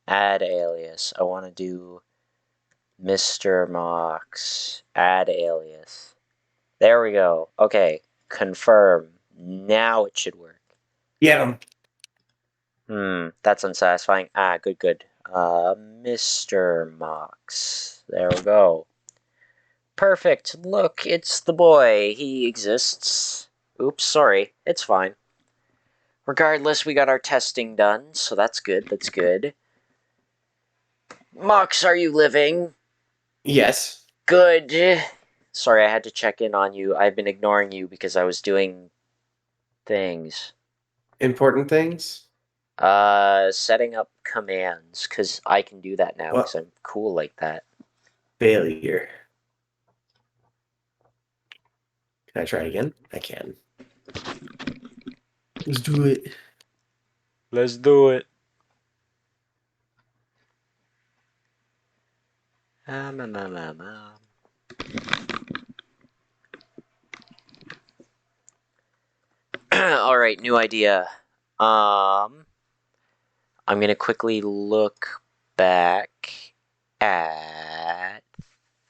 Add alias. I want to do Mr. Mox. Add alias. There we go. Okay. Confirm. Now it should work. Yeah. That's unsatisfying. Ah, good. Mr. Mox. There we go. Perfect. Look, it's the boy. He exists. Oops, sorry. It's fine. Regardless, we got our testing done, so that's good. Mox, are you living? Yes. Good. Sorry, I had to check in on you. I've been ignoring you because I was doing things. Important things. Setting up commands, because I can do that now, because I'm cool like that. Failure. Can I try it again? I can. Let's do it. Let's do it. Alright, new idea. I'm gonna quickly look back at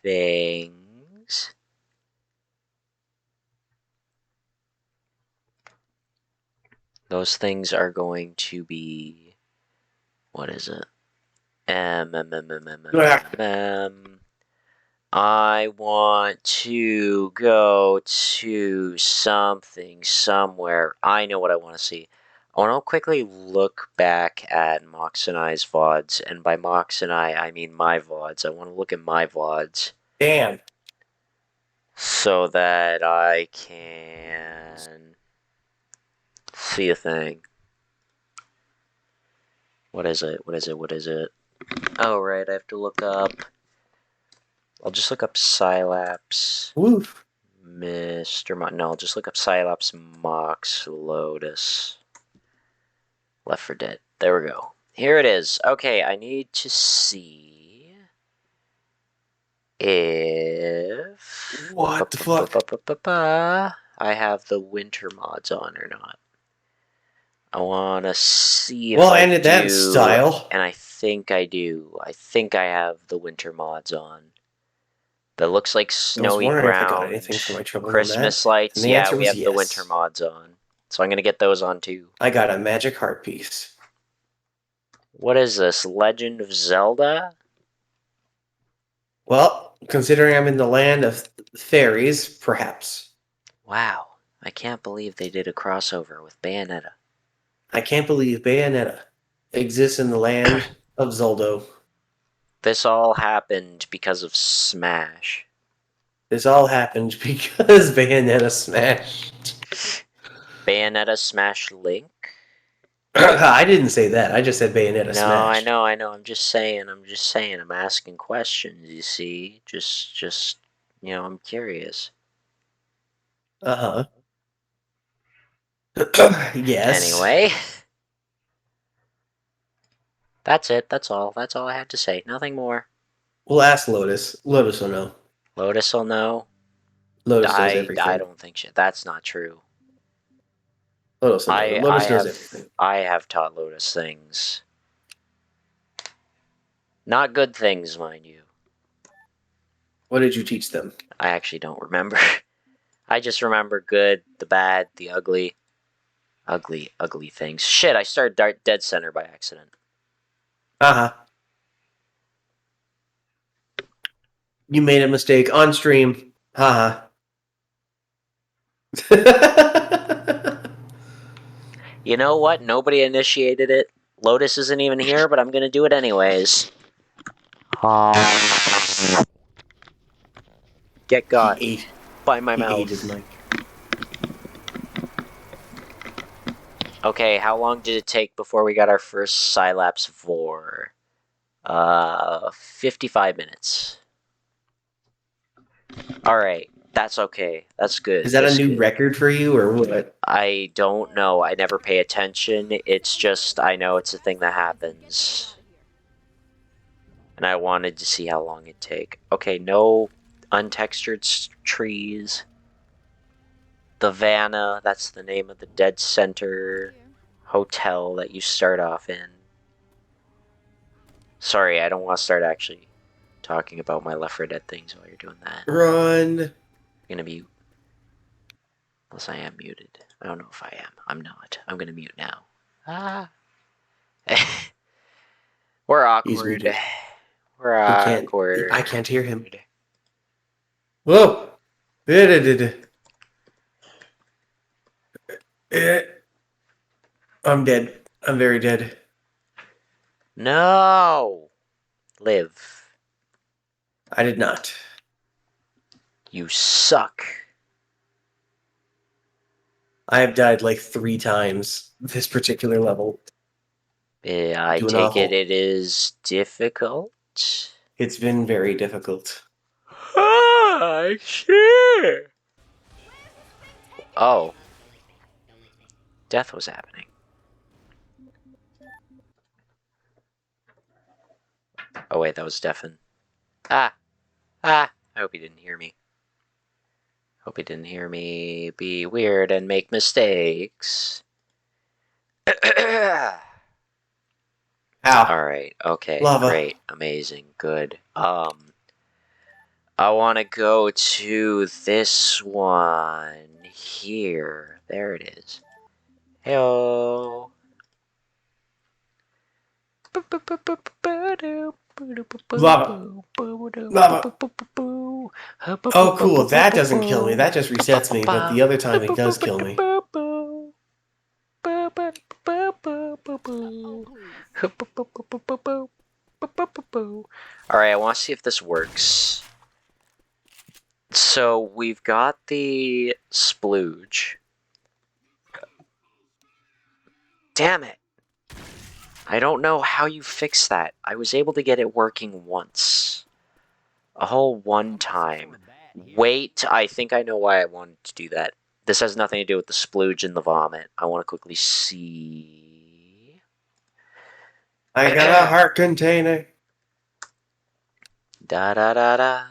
things. Those things are going to be, what is it? I want to go to something somewhere. I know what I want to see. I want to quickly look back at Mox and I's vods, and by Mox and I mean my vods. I want to look at my vods. Damn. So that I can see a thing. What is it? Oh, right, I have to look up. I'll just look up Cylapse. Woof. Mr. No, I'll just look up Cylapse Mox Lotus. Left 4 Dead. There we go. Here it is. Okay, I need to see if What the fuck? I have the winter mods on or not. I want to see if Well, I ended that in do, style. and I think I do. I think I have the winter mods on. That looks like I was snowy wondering if I got ground, anything for my trouble on that. Christmas And lights. the Yeah, answer we was have the winter yes. mods on. So I'm going to get those on too. I got a magic heart piece. What is this? Legend of Zelda? Well, considering I'm in the land of fairies, perhaps. Wow. I can't believe they did a crossover with Bayonetta. I can't believe Bayonetta exists in the land of Zoldo. This all happened because of Smash. This all happened because Bayonetta smashed. Bayonetta Smash Link? I didn't say that. I just said Bayonetta No, I smashed. know. I'm just saying. I'm asking questions, you see. I'm curious. Uh-huh. Yes. Anyway, that's it. That's all I had to say. Nothing more. We'll ask Lotus. Lotus will know. Lotus will know. Lotus knows I everything. don't think that's not true. Lotus will know. Lotus knows everything. I have taught Lotus things. Not good things, mind you. What did you teach them? I actually don't remember. I just remember good, the bad, the ugly. Ugly things. Shit, I started Dead Center by accident. Uh-huh. You made a mistake on stream. Haha. You know what? Nobody initiated it. Lotus isn't even here, but I'm gonna do it anyways. Get got He ate. by my He mouth. ate his mic. Okay, how long did it take before we got our first Cylapse vor? 55 minutes. Alright, that's okay. That's good. Is that That's a new good. record for you, or what? I don't know. I never pay attention. It's just, I know it's a thing that happens. And I wanted to see how long it'd take. Okay, no untextured trees. The Vanna, that's the name of the Dead Center hotel that you start off in. Sorry, I don't want to start actually talking about my Left 4 Dead things while you're doing that. Run. I'm gonna mute. Unless I am muted. I don't know if I am. I'm not. I'm gonna mute now. Ah. We're awkward. He's muted. We're awkward. I can't hear him. Whoa! I'm dead. I'm very dead. No! Live. I did not. You suck. I have died like 3 times this particular level. I take it is difficult. It's been very difficult. Ah, shit. Oh. Death was happening. Oh wait, that was deafen. Ah. I hope he didn't hear me. Hope he didn't hear me be weird and make mistakes. Ow. Alright, okay, Lava. great, amazing, good. I want to go to this one here. There it is. Hello. Lava. Lava. Oh, cool. That doesn't kill me. That just resets me, but the other time it does kill me. Alright, I want to see if this works. So, we've got the splooge. Damn it! I don't know how you fix that. I was able to get it working once. A whole one time. Wait, I think I know why I wanted to do that. This has nothing to do with the splooge and the vomit. I want to quickly see... I got a heart container. Da-da-da-da.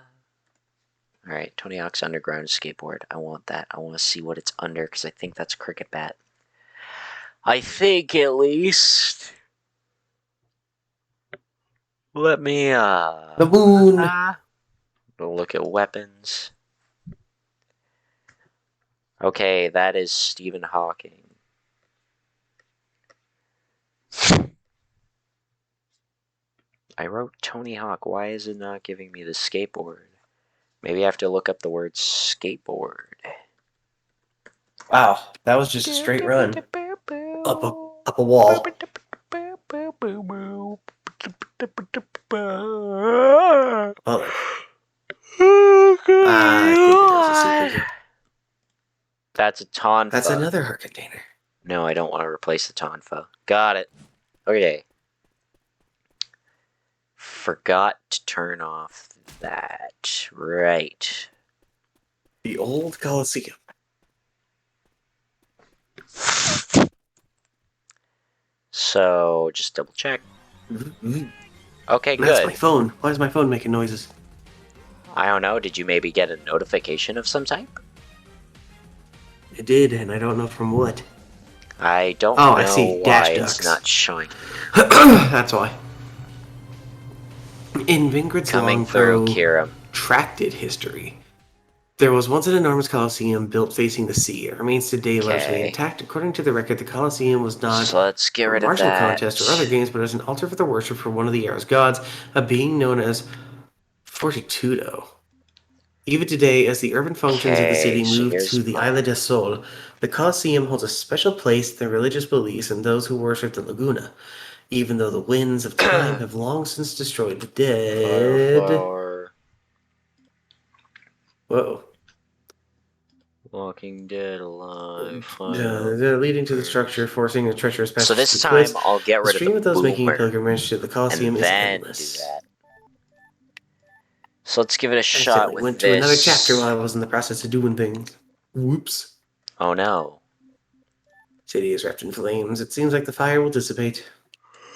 Alright, Tony Hawk's Underground skateboard. I want that. I want to see what it's under, because I think that's Cricket Bat. I think, at least. Let me, The moon. look at weapons. Okay, that is Stephen Hawking. I wrote Tony Hawk. Why is it not giving me the skateboard? Maybe I have to look up the word skateboard. Wow, that was just a straight run. Up a wall. Oh. I think there's a secret here. That's a tonfa. That's another heart container. No, I don't want to replace the tonfa. Got it. Okay. Forgot to turn off that. Right. The old Coliseum. So, just double check. Okay, That's my good. phone. Why is my phone making noises? I don't know, did you maybe get a notification of some type? It did, and I don't know from what. I don't Oh, I know see. why Dash it's ducks. not showing. That's why. In Vingrid's Coming long, through, Kira. protracted history, there was once an enormous Colosseum built facing the sea. It remains today largely Okay. intact. According to the record, the Colosseum was not So let's get for rid of martial that. contests or other games, but as an altar for the worship for one of the era's gods, a being known as Fortitudo. Even today, as the urban functions of the Okay, city so move here's to the my... Isla del Sol, the Colosseum holds a special place in the religious beliefs and those who worship the Laguna, even though the winds of time have long since destroyed the Fire dead. flower. Whoa. Walking Dead alive. Fire. They're leading to the structure, forcing a treacherous So passage this through time, cliffs. I'll get The rid of the stream of those making a boomer. pilgrimage to the And Colosseum is then do endless. that. So let's give it a I shot accidentally with went to another chapter this. while I was in the process of doing things. Whoops. Oh no. City is wrapped in flames. It seems like the fire will dissipate.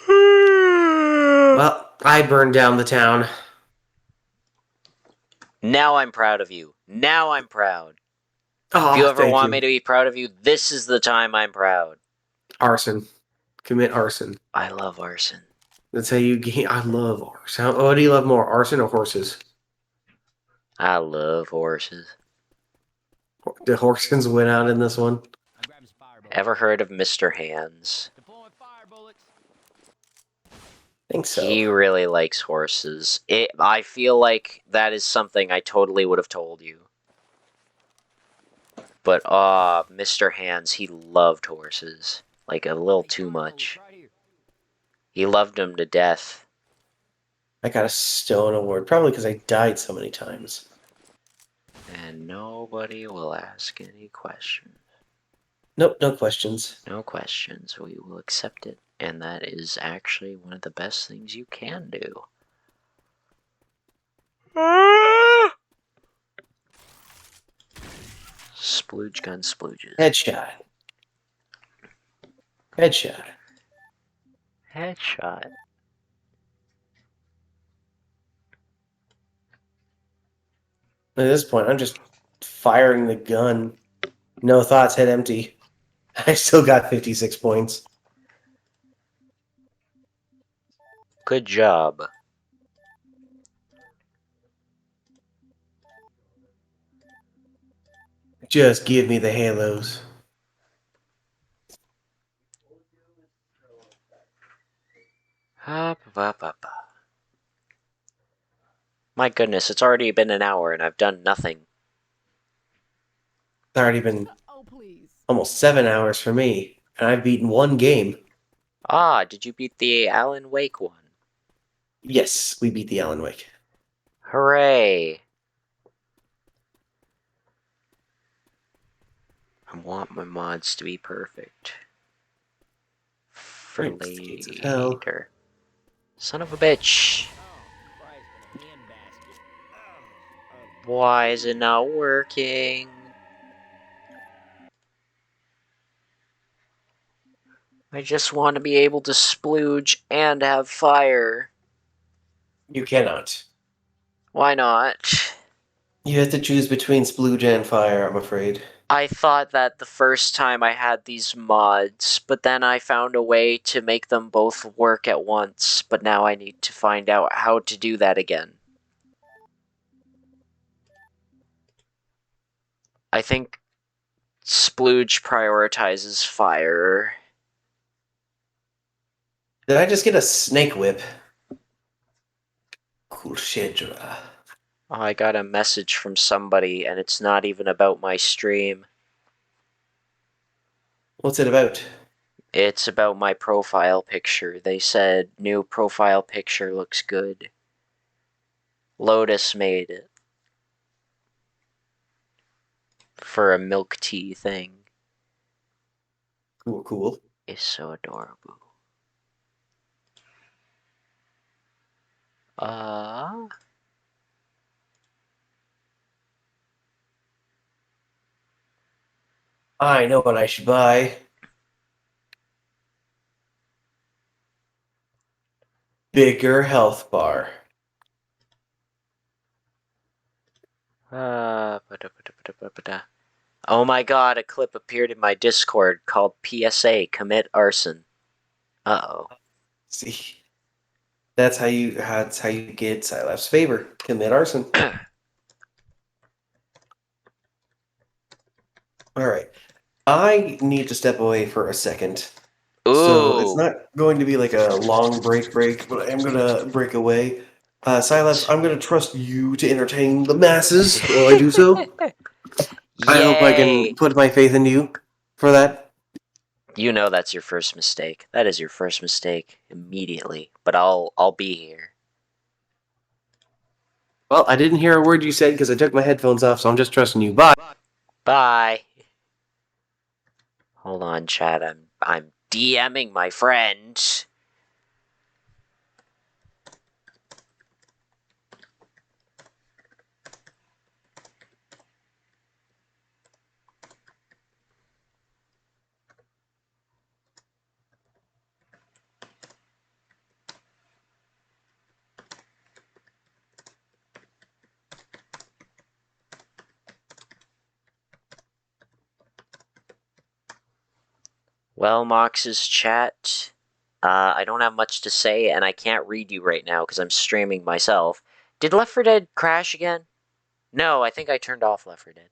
Well, I burned down the town. Now I'm proud of you. Now I'm proud. If you Oh, ever thank want me you. to be proud of you, this is the time I'm proud. Arson. Commit arson. I love arson. That's how you gain. I love arson. What do you love more, arson or horses? I love horses. The Horsons went out in this one. Ever heard of Mr. Hands? I think so. He really likes horses. I feel like that is something I totally would have told you. But, Mr. Hands, he loved horses. Like, a little too much. He loved them to death. I got a stone award, probably because I died so many times. And nobody will ask any questions. Nope, no questions. No questions. We will accept it. And that is actually one of the best things you can do. Splooge gun splooges. Headshot. Headshot. Headshot. At this point, I'm just firing the gun. No thoughts, head empty. I still got 56 points. Good job. Just give me the halos. Hop, hop, hop. My goodness, it's already been an hour and I've done nothing. It's already been almost 7 hours for me, and I've beaten one game. Ah, did you beat the Alan Wake one? Yes, we beat the Alan Wake. Hooray! I want my mods to be perfect. For later. Son of a bitch! Why is it not working? I just want to be able to splooge and have fire. You cannot. Why not? You have to choose between splooge and fire, I'm afraid. I thought that the first time I had these mods, but then I found a way to make them both work at once, but now I need to find out how to do that again. I think Splooge prioritizes fire. Did I just get a snake whip? Cool shit. Oh, I got a message from somebody, and it's not even about my stream. What's it about? It's about my profile picture. They said, new profile picture looks good. Lotus made it. For a milk tea thing. Cool, cool. It's so adorable. I know what I should buy. bigger health bar. Oh my god, a clip appeared in my Discord called PSA Commit Arson. Uh-oh. See, that's how you get Cylapse favor. Commit arson. All right. I need to step away for a second. So it's Ooh. not going to be like a long break, but I am gonna break away. Cylapse, I'm gonna trust you to entertain the masses while I do so. I hope I can Yay! put my faith in you for that. You know that's your first mistake. That is your first mistake immediately. But I'll be here. Well, I didn't hear a word you said because I took my headphones off, so I'm just trusting you. Bye. Bye. Hold on, chat. I'm DMing my friend. Well, Mox's chat. I don't have much to say, and I can't read you right now because I'm streaming myself. Did Left 4 Dead crash again? No, I think I turned off Left 4 Dead.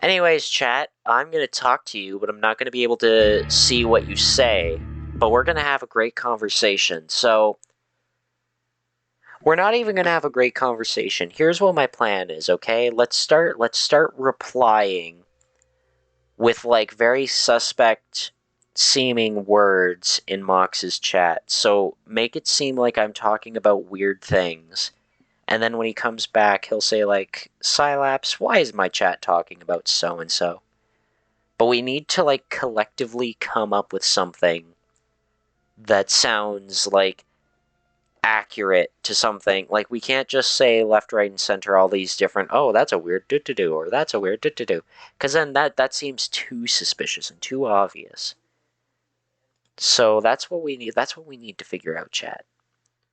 Anyways, chat, I'm going to talk to you, but I'm not going to be able to see what you say. But we're going to have a great conversation. So, we're not even going to have a great conversation. Here's what my plan is, okay? Let's start replying with like very suspect seeming words in Mox's chat. So, make it seem like I'm talking about weird things. And then when he comes back, he'll say like, "Cylapse, why is my chat talking about so and so?" But we need to like collectively come up with something that sounds like accurate to something. Like we can't just say left, right, and center all these different. Oh, that's a weird do to do, or that's a weird do to do, because then that seems too suspicious and too obvious. So that's what we need. That's what we need to figure out, chat.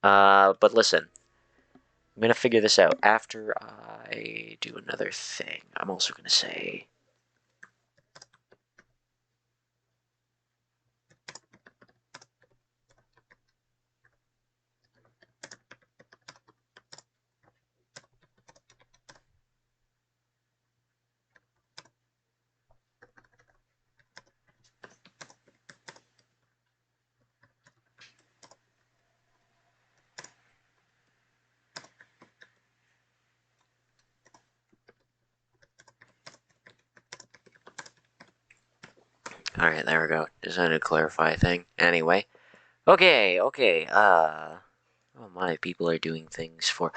But listen, I'm gonna figure this out after I do another thing. I'm also gonna say. Alright, there we go. Just had to clarify a thing. Anyway. Okay. Oh my, people are doing things for.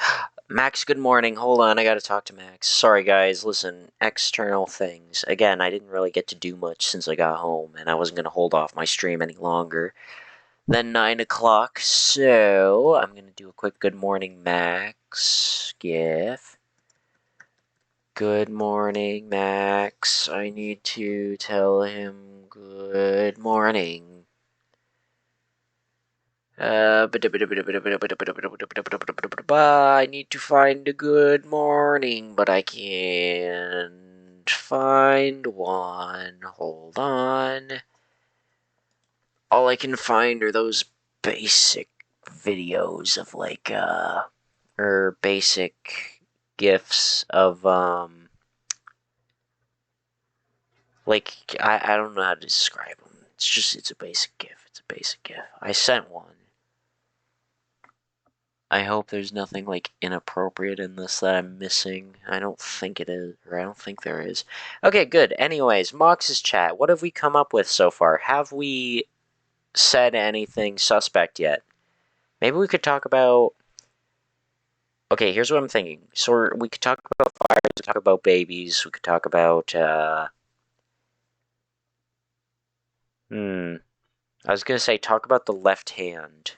Max, good morning. Hold on, I gotta talk to Max. Sorry, guys. Listen, external things. Again, I didn't really get to do much since I got home, and I wasn't gonna hold off my stream any longer than 9 o'clock, so I'm gonna do a quick good morning, Max gif. Good morning, Max. I need to tell him good morning. I need to find a good morning, but I can't find one. Hold on. All I can find are those basic videos of like, or basic gifs of, like, I don't know how to describe them. It's a basic gif. It's a basic gif. I sent one. I hope there's nothing like inappropriate in this that I'm missing. I don't think it is, or I don't think there is. Okay, good. Anyways, Mox's chat. What have we come up with so far? Have we said anything suspect yet? Maybe we could talk about. Okay, here's what I'm thinking. So we could talk about fires, we could talk about babies, we could talk about. I was gonna say talk about the left hand.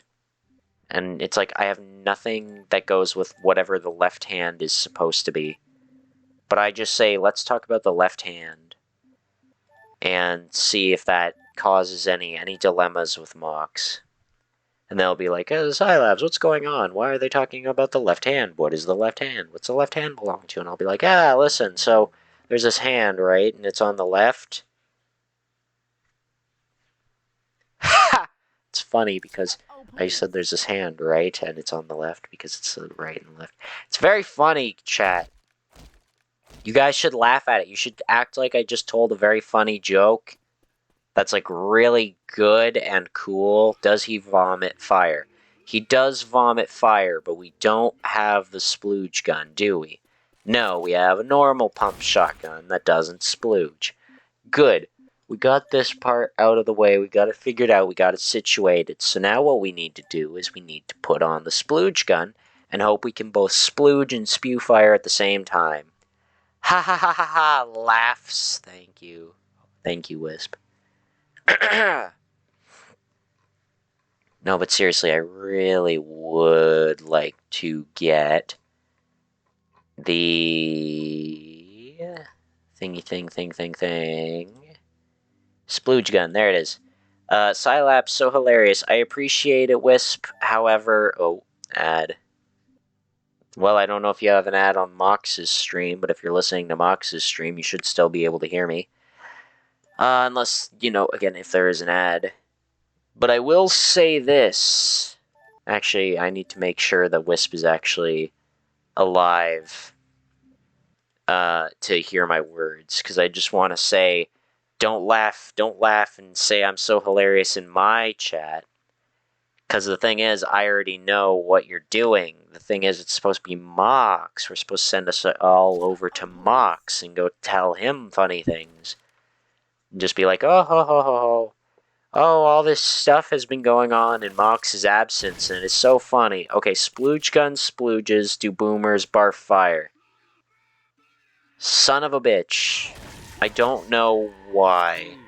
And it's like I have nothing that goes with whatever the left hand is supposed to be. But I just say, let's talk about the left hand and see if that causes any dilemmas with Mox. And they'll be like, Cylapse, what's going on? Why are they talking about the left hand? What is the left hand? What's the left hand belong to? And I'll be like, listen, so there's this hand, right? And it's on the left. Ha! It's funny because I said there's this hand, right? And it's on the left because it's the right and left. It's very funny, chat. You guys should laugh at it. You should act like I just told a very funny joke that's like really good and cool. Does he vomit fire? He does vomit fire, but we don't have the splooge gun, do we? No, we have a normal pump shotgun that doesn't splooge. Good. We got this part out of the way. We got it figured out. We got it situated. So now what we need to do is we need to put on the splooge gun and hope we can both splooge and spew fire at the same time. Ha ha ha ha ha! Laughs. Thank you. Thank you, Wisp. No, but seriously, I really would like to get the thingy thing. Splooge gun, there it is. Cylapse, so hilarious. I appreciate it, Wisp. However, ad. Well, I don't know if you have an ad on Mox's stream, but if you're listening to Mox's stream, you should still be able to hear me. Unless, again, if there is an ad. But I will say this. Actually, I need to make sure that Wisp is actually alive to hear my words, because I just want to say, don't laugh and say I'm so hilarious in my chat, because the thing is, I already know what you're doing. The thing is, it's supposed to be Mox. We're supposed to send us all over to Mox and go tell him funny things. And just be like, oh, ho, ho, ho, ho. Oh, all this stuff has been going on in Mox's absence, and it's so funny. Okay, splooge gun splooges, do boomers barf fire. Son of a bitch. I don't know why.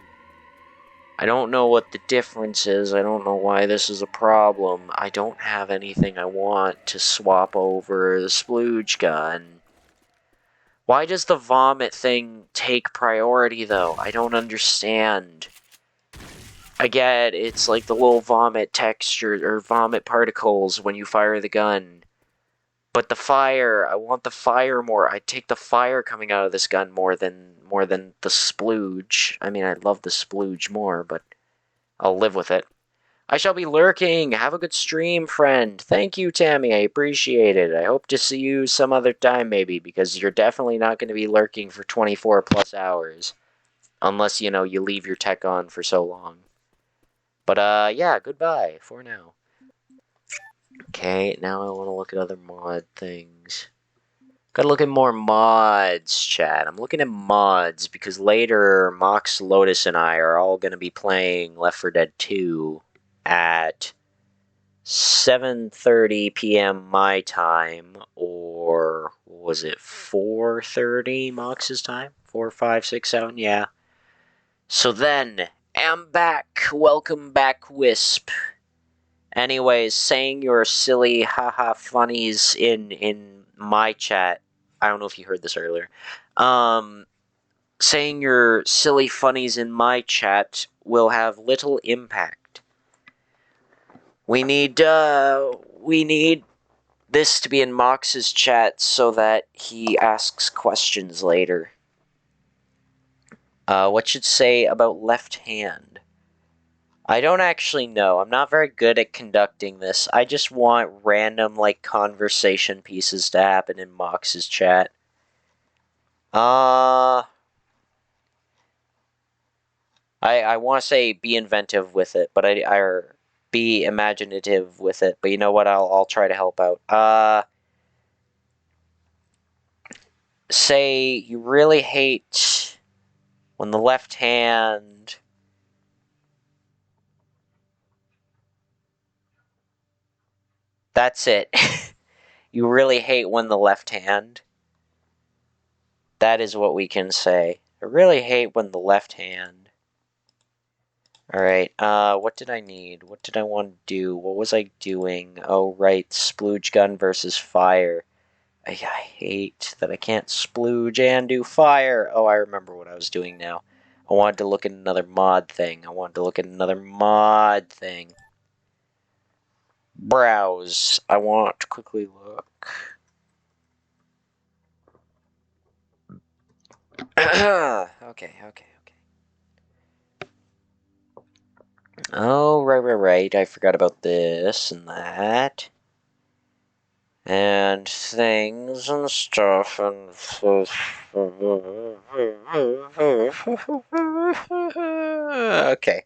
I don't know what the difference is. I don't know why this is a problem. I don't have anything I want to swap over the splooge gun. Why does the vomit thing take priority, though? I don't understand. I get it's like the little vomit texture or vomit particles when you fire the gun. But the fire, I want the fire more. I take the fire coming out of this gun more than the splooge. I mean, I love the splooge more, but I'll live with it. I shall be lurking. Have a good stream, friend. Thank you, Tammy. I appreciate it. I hope to see you some other time, maybe, because you're definitely not going to be lurking for 24 plus hours. Unless, you leave your tech on for so long. But, yeah, goodbye for now. Okay, now I want to look at other mod things. Gotta look at more mods, chat. I'm looking at mods because later Mox, Lotus, and I are all going to be playing Left 4 Dead 2 at 7:30 p.m. my time, or was it 4:30 Mox's time? 4, 5, 6, 7, yeah. So then, I'm back. Welcome back, Wisp. Anyways, saying your silly haha funnies in my chat. I don't know if you heard this earlier. Saying your silly funnies in my chat will have little impact. We need this to be in Mox's chat so that he asks questions later. What should say about left hand? I don't actually know. I'm not very good at conducting this. I just want random, conversation pieces to happen in Mox's chat. I want to say be inventive with it, but or be imaginative with it. But you know what? I'll try to help out. Say you really hate when the left hand... That's it. You really hate when the left hand... That is what we can say. I really hate when the left hand... Alright, what did I need? What did I want to do? What was I doing? Oh, right, splooge gun versus fire. I hate that I can't splooge and do fire. Oh, I remember what I was doing now. I wanted to look at another mod thing. Browse. I want to quickly look. Okay. Oh, right. I forgot about this and that. And things and stuff and... Okay.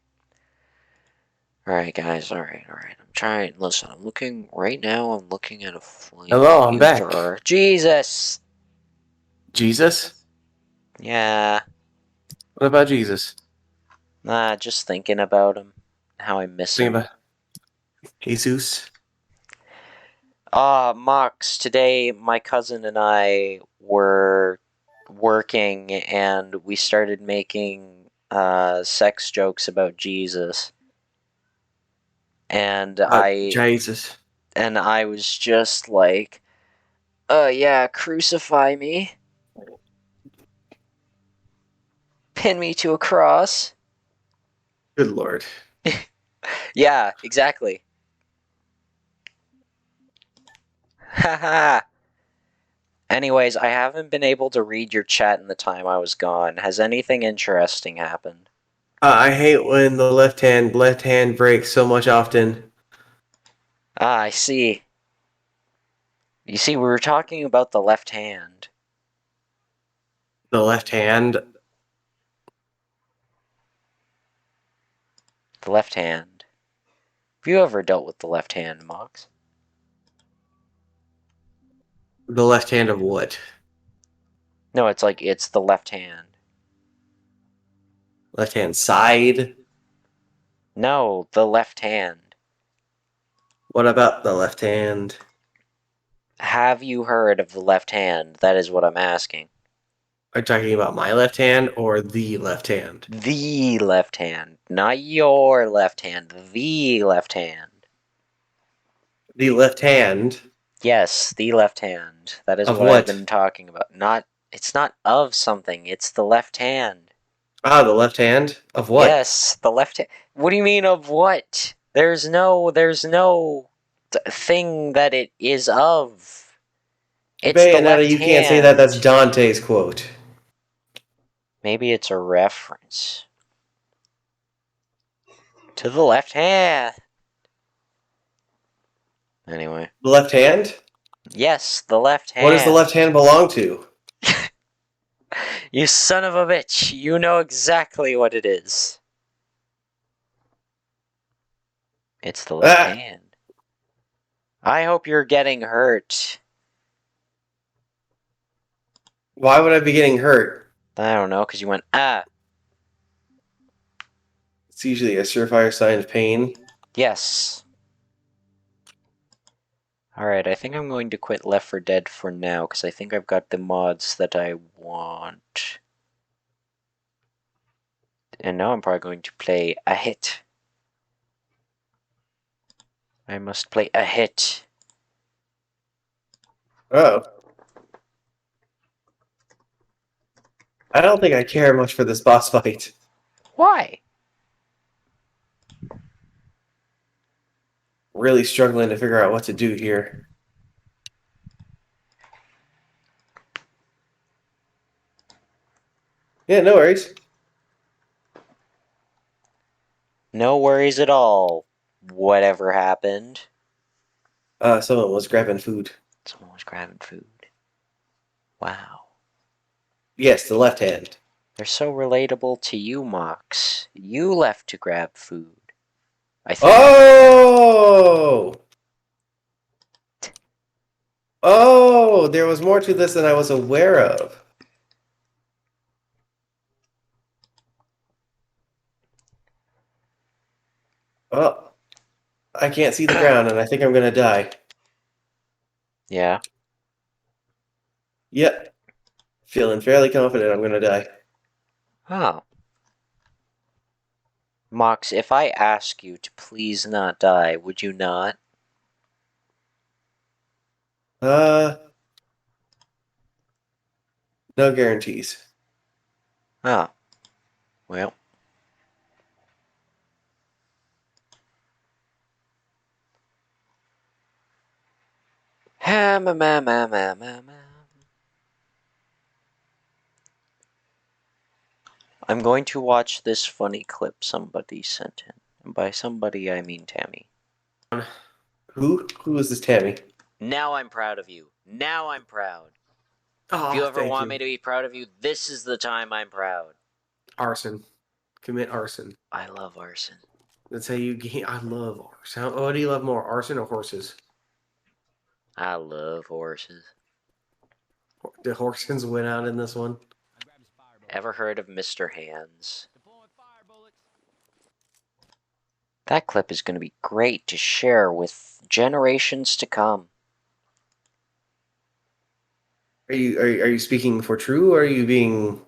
Alright, guys, alright. I'm trying. Listen, I'm looking... Right now, I'm looking at a Hello, I'm back. flamethrower. Jesus! Jesus? Yeah. What about Jesus? Nah, just thinking about him. How I miss Think him. about Jesus. Mox, today my cousin and I were working and we started making sex jokes about Jesus. And Jesus. I was just like, yeah, crucify me. Pin me to a cross. Good Lord. Yeah, exactly. Haha. Anyways, I haven't been able to read your chat in the time I was gone. Has anything interesting happened? I hate when the left hand breaks so much often. Ah, I see. You see, we were talking about the left hand. The left hand. The left hand. Have you ever dealt with the left hand, Mox? The left hand of what? No, it's the left hand. Left hand side. No, the left hand. What about the left hand? Have you heard of the left hand? That is what I'm asking. Are you talking about my left hand or the left hand? The left hand. Not your left hand. The left hand. The left hand Yes, the left hand. That is of what I've what? been talking about. It's not of something, it's the left hand. Ah, the left hand of what? Yes, the left hand. What do you mean of what? There's no thing that it is of. It's the Bayonetta, left you can't say that. That's hand. Dante's quote. Maybe it's a reference to the left hand. Anyway. The left hand? Yes, the left What does the hand. left hand belong to? You son of a bitch. You know exactly what it is. It's the left Ah! hand. I hope you're getting hurt. Why would I be getting hurt? I don't know, because you went, ah. It's usually a surefire sign of pain. Yes. Alright, I think I'm going to quit Left 4 Dead for now, because I think I've got the mods that I want. And now I'm probably going to play a hit. I must play a hit. Oh. I don't think I care much for this boss fight. Why? Really struggling to figure out what to do here. Yeah, no worries. No worries at all. Whatever happened. Someone was grabbing food. Someone was grabbing food. Wow. Yes, the left hand. They're so relatable to you, Mox. You left to grab food. I think. Oh! Oh, there was more to this than I was aware of. Well, I can't see the ground, and I think I'm gonna die. Yeah. Yep. Feeling fairly confident I'm gonna die. Oh. Mox, if I ask you to please not die, would you not? Uh, no guarantees. Oh. Well. I'm going to watch this funny clip somebody sent in. And by somebody, I mean Tammy. Who? Who is this Tammy? Now I'm proud of you. Now I'm proud. Oh, If you ever thank want you. me to be proud of you, this is the time I'm proud. Arson. Commit arson. I love arson. That's how you gain. I love arson. What do you love more, arson or horses? I love horses. Did Horsons win out in this one? Ever heard of Mr. Hands? That clip is going to be great to share with generations to come. Are you speaking for true, or are you being?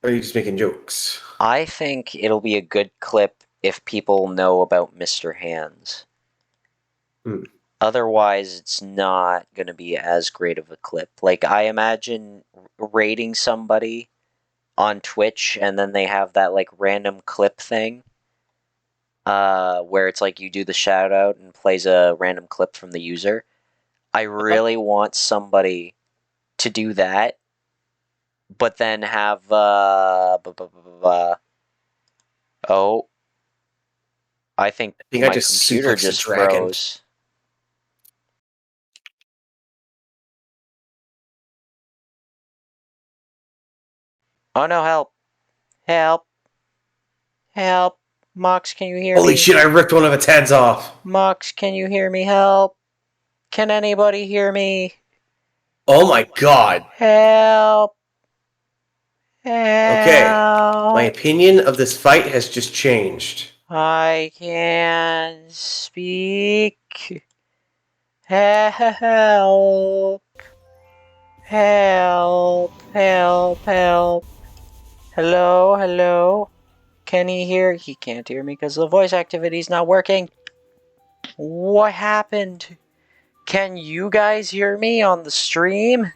Or are you just making jokes? I think it'll be a good clip if people know about Mr. Hands. Otherwise, it's not going to be as great of a clip. Like, I imagine rating somebody on Twitch and then they have that, like, random clip thing where it's like you do the shout out and plays a random clip from the user. I really want somebody to do that, but then have, oh, I think I my just computer suplexed a just dragon. froze. Oh no, help! Help! Help! Mox, can you hear Holy me? shit! I ripped one of its heads off. Mox, can you hear me? Help! Can anybody hear me? Oh my god. Help! Okay. My Help! opinion of this fight has just changed. I can't speak. Help! Help! Help! Help! Hello? Hello? Can he hear? He can't hear me because the voice activity is not working. What happened? Can you guys hear me on the stream?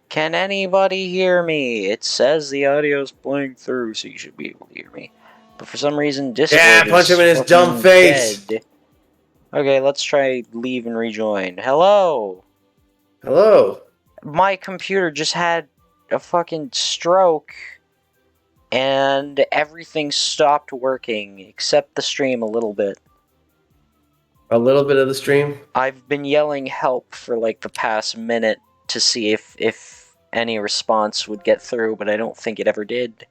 Can anybody hear me? It says the audio's playing through, so you should be able to hear me. But for some reason, Yeah, Discord punch him is in his dumb fucking face. dead. Okay, let's try leave and rejoin. Hello! Hello. My computer just had a fucking stroke, and everything stopped working, except the stream a little bit. A little bit of the stream. I've been yelling help for like the past minute to see if any response would get through, but I don't think it ever did.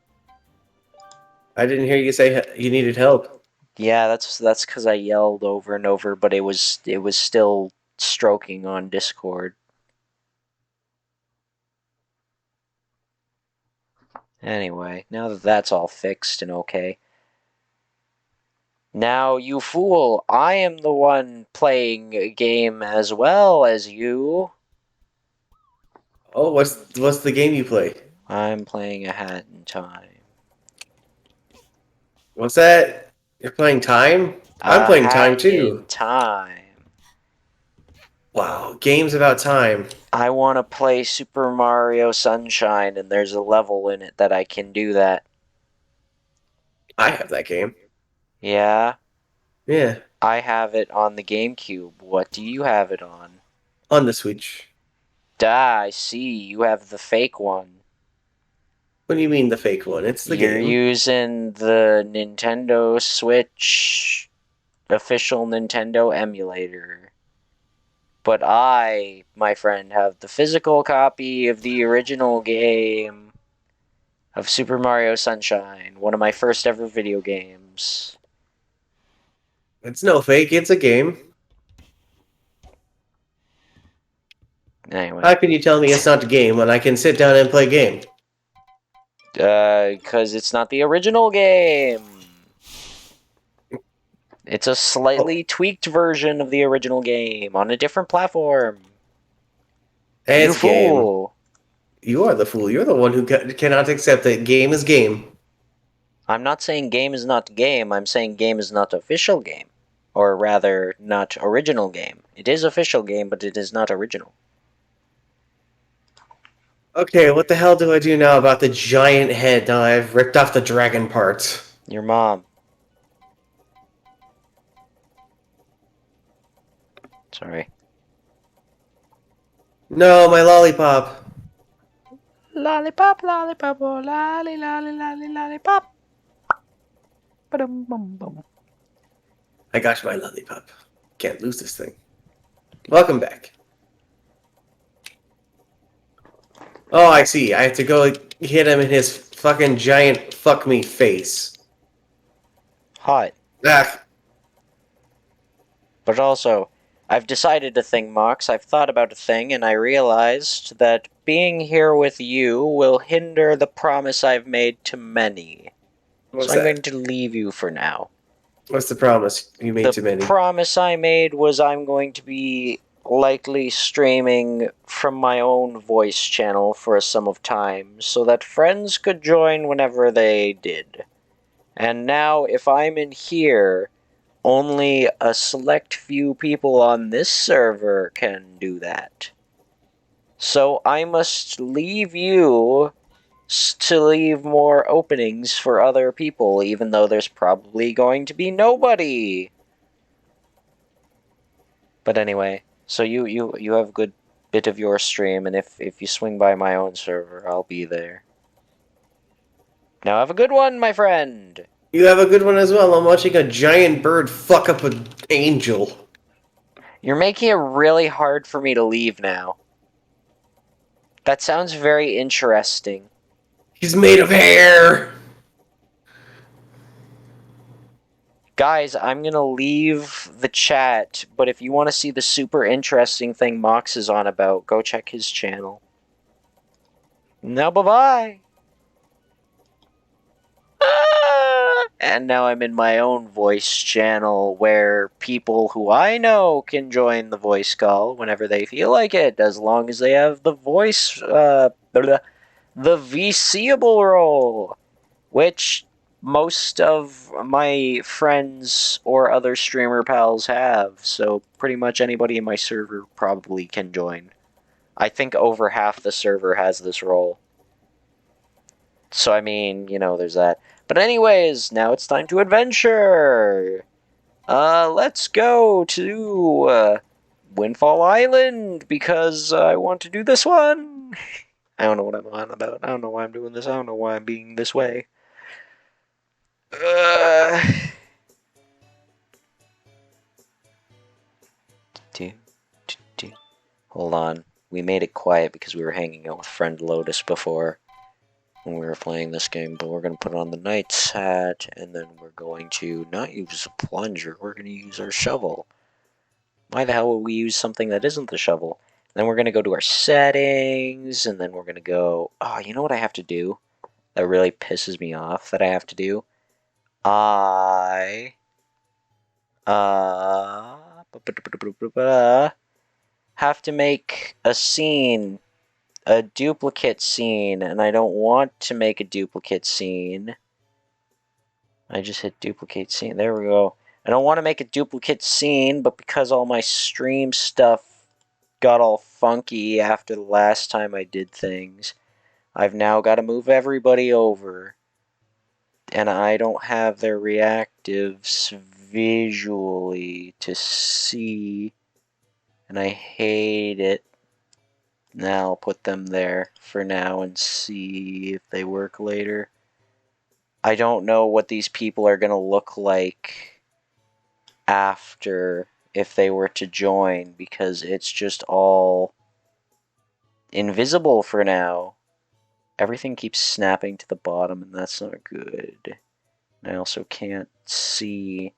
I didn't hear you say you needed help. Yeah, that's because I yelled over and over, but it was still stroking on Discord. Anyway, now that that's all fixed and okay. Now, you fool, I am the one playing a game as well as you. Oh, what's the game you play? I'm playing A Hat in Time. What's that? You're playing Time? I'm A playing Time Hat in too. Time. Wow, games about time. I want to play Super Mario Sunshine, and there's a level in it that I can do that. I have that game. Yeah? Yeah, I have it on the GameCube. What do you have it on? on the Switch. I see. You have the fake one. What do you mean the fake one? It's the You're game. using the Nintendo Switch official Nintendo emulator. But I, my friend, have the physical copy of the original game of Super Mario Sunshine, one of my first ever video games. It's no fake, it's a game. Anyway. How can you tell me it's not a game when I can sit down and play game? Because it's not the original game. It's a Oh, slightly tweaked version of the original game on a different platform. You it's game. fool. You are the fool. You're the one who cannot accept that game is game. I'm not saying game is not game, I'm saying game is not official game. Or rather, not original game. It is official game, but it is not original. Okay, what the hell do I do now about the giant head now I've ripped off the dragon parts? Your mom. Sorry. No, my lollipop. Lollipop, lollipop, oh, lolly, lolly, lolly, lollipop. Ba-dum, bum, bum. I got my lollipop. Can't lose this thing. Welcome back. Oh, I see. I have to go hit him in his fucking giant fuck me face. Hot. Ah, But also, I've decided a thing, Mox. I've thought about a thing, and I realized that being here with you will hinder the promise I've made to many. So what's I'm going that? to leave you for now. What's the promise you made The to many? promise I made was I'm going to be likely streaming from my own voice channel for a sum of time so that friends could join whenever they did. And now, if I'm in here, only a select few people on this server can do that. So I must leave you to leave more openings for other people, even though there's probably going to be nobody. But anyway, so you have a good bit of your stream, and if you swing by my own server, I'll be there. Now have a good one, my friend! You have a good one as well. I'm watching a giant bird fuck up an angel. You're making it really hard for me to leave now. That sounds very interesting. He's made of hair! Guys, I'm gonna leave the chat, but if you want to see the super interesting thing Mox is on about, go check his channel. Now, bye-bye! And now I'm in my own voice channel where people who I know can join the voice call whenever they feel like it, as long as they have the voice, the VCable role, which most of my friends or other streamer pals have, so pretty much anybody in my server probably can join. I think over half the server has this role. So, I mean, there's that. But anyways, now it's time to adventure! Let's go to, Windfall Island, because I want to do this one! I don't know what I'm on about. I don't know why I'm doing this. I don't know why I'm being this way. Uh... Hold on. We made it quiet because we were hanging out with friend Lotus before when we were playing this game, but we're going to put on the knight's hat, and then we're going to not use a plunger, we're going to use our shovel. Why the hell would we use something that isn't the shovel? And then we're going to go to our settings, and then we're going to go... Oh, you know what I have to do? That really pisses me off that I have to do? I... have to make a scene, a duplicate scene, and I don't want to make a duplicate scene. I just hit duplicate scene. There we go. I don't want to make a duplicate scene, but because all my stream stuff got all funky after the last time I did things, I've now got to move everybody over. And I don't have their reactives visually to see. And I hate it. Now I'll put them there for now and see if they work later. I don't know what these people are going to look like after if they were to join, because it's just all invisible for now. Everything keeps snapping to the bottom, and that's not good. And I also can't see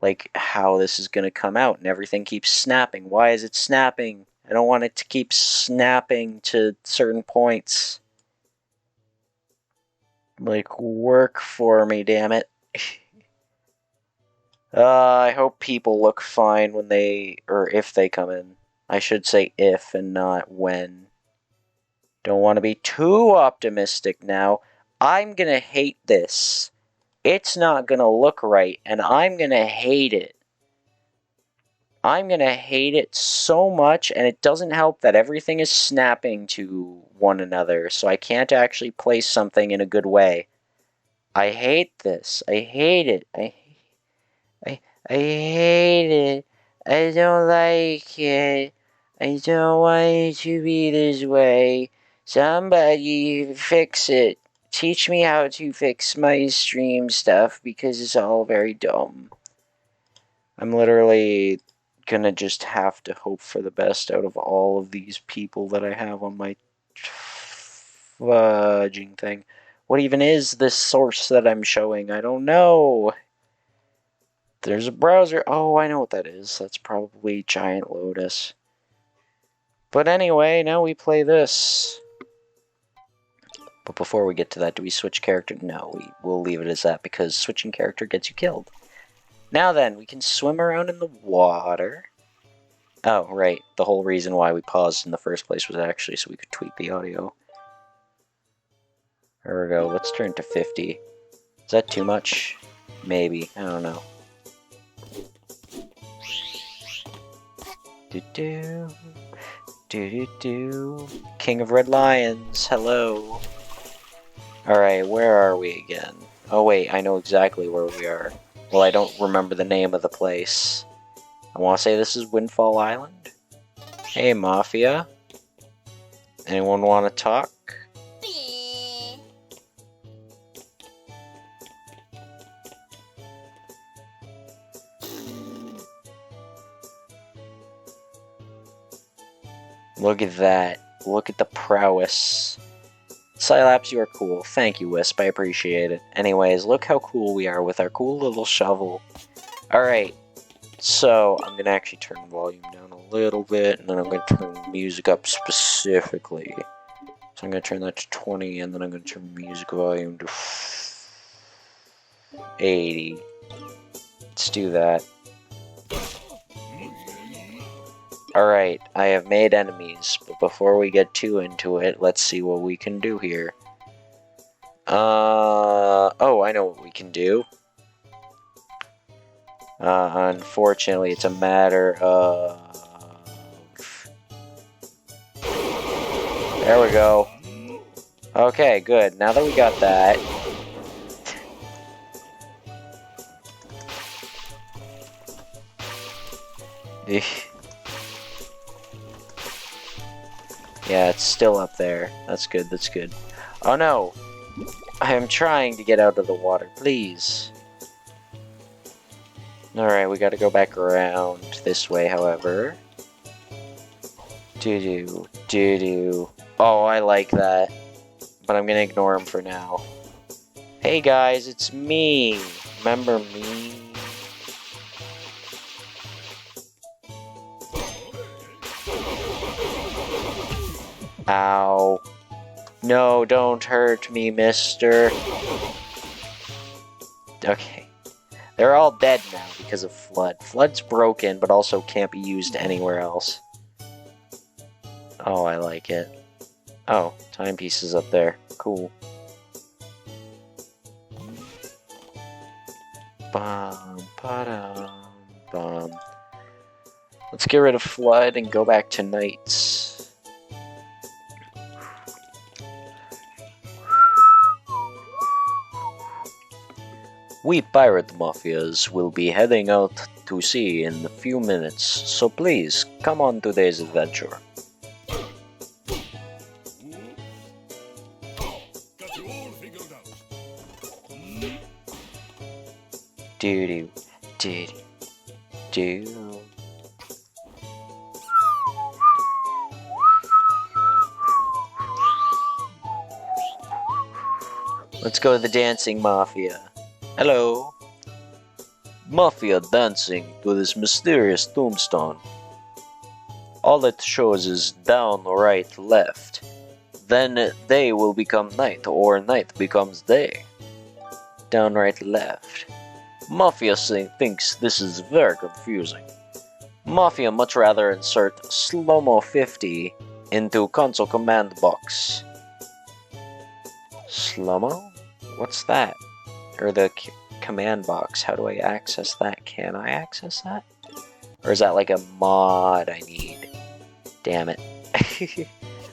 like how this is going to come out, and everything keeps snapping. Why is it snapping? I don't want it to keep snapping to certain points. Like, work for me, damn it. I hope people look fine when they, or if they come in. I should say if and not when. Don't want to be too optimistic now. I'm gonna hate this. It's not gonna look right, and I'm gonna hate it. I'm gonna hate it so much, and it doesn't help that everything is snapping to one another, so I can't actually place something in a good way. I hate this. I hate it. I hate it. I don't like it. I don't want it to be this way. Somebody fix it. Teach me how to fix my stream stuff because it's all very dumb. I'm literally gonna just have to hope for the best out of all of these people that I have on my fudging thing. What even is this source that I'm showing? I don't know. There's a browser. Oh, I know what that is. That's probably Giant Lotus. But anyway, now we play this. But before we get to that, do we switch character? No, we'll leave it as that because switching character gets you killed. Now then, we can swim around in the water. Oh, right. The whole reason why we paused in the first place was actually so we could tweak the audio. There we go. Let's turn to 50. Is that too much? Maybe. I don't know. Do-do. Do-do-do. King of Red Lions. Hello. Alright, where are we again? Oh wait, I know exactly where we are. Well, I don't remember the name of the place. I want to say this is Windfall Island. Hey, Mafia. Anyone want to talk? Look at that. Look at the prowess. Cylapse, you are cool. Thank you, Wisp. I appreciate it. Anyways, look how cool we are with our cool little shovel. Alright. So, I'm going to actually turn the volume down a little bit, and then I'm going to turn the music up specifically. So I'm going to turn that to 20, and then I'm going to turn music volume to 80. Let's do that. Alright, I have made enemies, but before we get too into it, let's see what we can do here. Oh, I know what we can do. Unfortunately, it's a matter of... There we go. Okay, good. Now that we got that... Yeah, it's still up there. That's good, that's good. Oh no! I am trying to get out of the water, please. Alright, we gotta go back around this way, however. Doo-doo, doo-doo. Oh, I like that. But I'm gonna ignore him for now. Hey guys, it's me! Remember me? Ow. No, don't hurt me, mister. Okay. They're all dead now because of Flood. Flood's broken, but also can't be used anywhere else. Oh, I like it. Oh, timepiece is up there. Cool. Bum, ba-dum, bum. Let's get rid of Flood and go back to Knights. We pirate mafias will be heading out to sea in a few minutes, so please, come on today's adventure. Doo-doo, doo-doo, doo. Let's go to the dancing mafia. Hello. Mafia dancing to this mysterious tombstone. All it shows is down, right, left. Then day will become night, or night becomes day. Down, right, left. Mafia thinks this is very confusing. Mafia much rather insert slow-mo 50 into console command box. Slow-mo? What's that? Or the command box. How do I access that? Can I access that? Or is that like a mod I need? Damn it.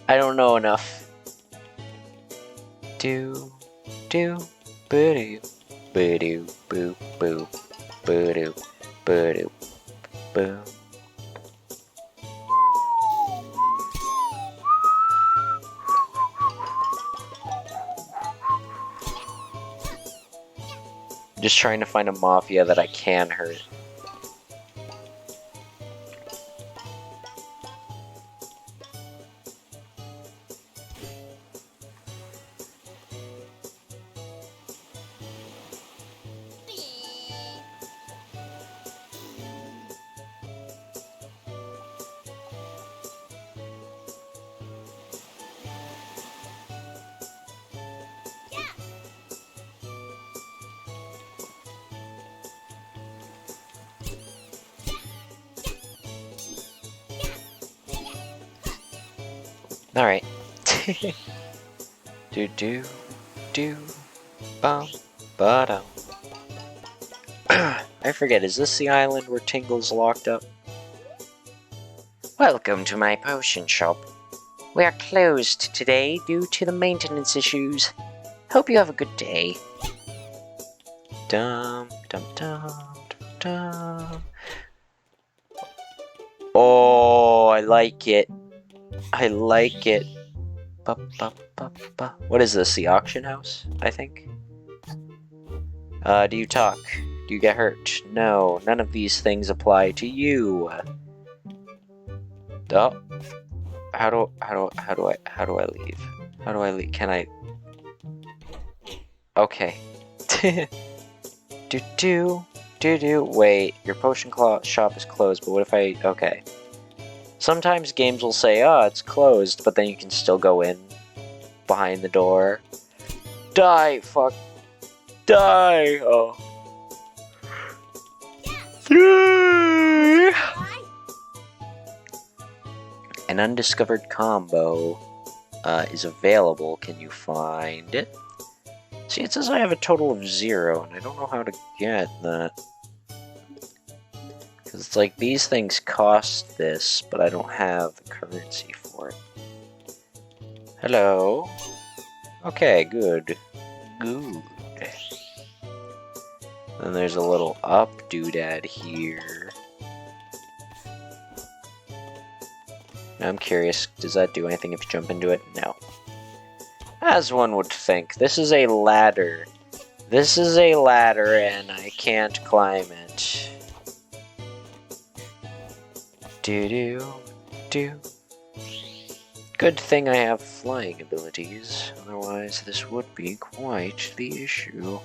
I don't know enough. Do, do, boo-doo, boo-doo, boo, boo, boo-doo, boo-doo, boo. Just trying to find a mafia that I can hurt. Alright. Do, bum, ba-dum. I forget, is this the island where Tingle's locked up? Welcome to my potion shop. We are closed today due to the maintenance issues. Hope you have a good day. Dum, dum, dum, dum, dum. Oh, I like it. I like it. Ba, ba, ba, ba. What is this, the auction house, I think? Do you talk? Do you get hurt? No, none of these things apply to you. Oh. How do I leave? How do I leave? Can I? Okay. do. Wait, your potion shop is closed, but what if I? Okay. Sometimes games will say, "Oh, it's closed," but then you can still go in behind the door. Die! Fuck! Die! Oh. An undiscovered combo is available. Can you find it? See, it says I have a total of 0, and I don't know how to get that. Because it's like, these things cost this, but I don't have the currency for it. Hello? Okay, good. Good. Then there's a little up doodad here. I'm curious, does that do anything if you jump into it? No. As one would think, this is a ladder. This is a ladder and I can't climb it. Do. Good thing I have flying abilities, otherwise this would be quite the issue.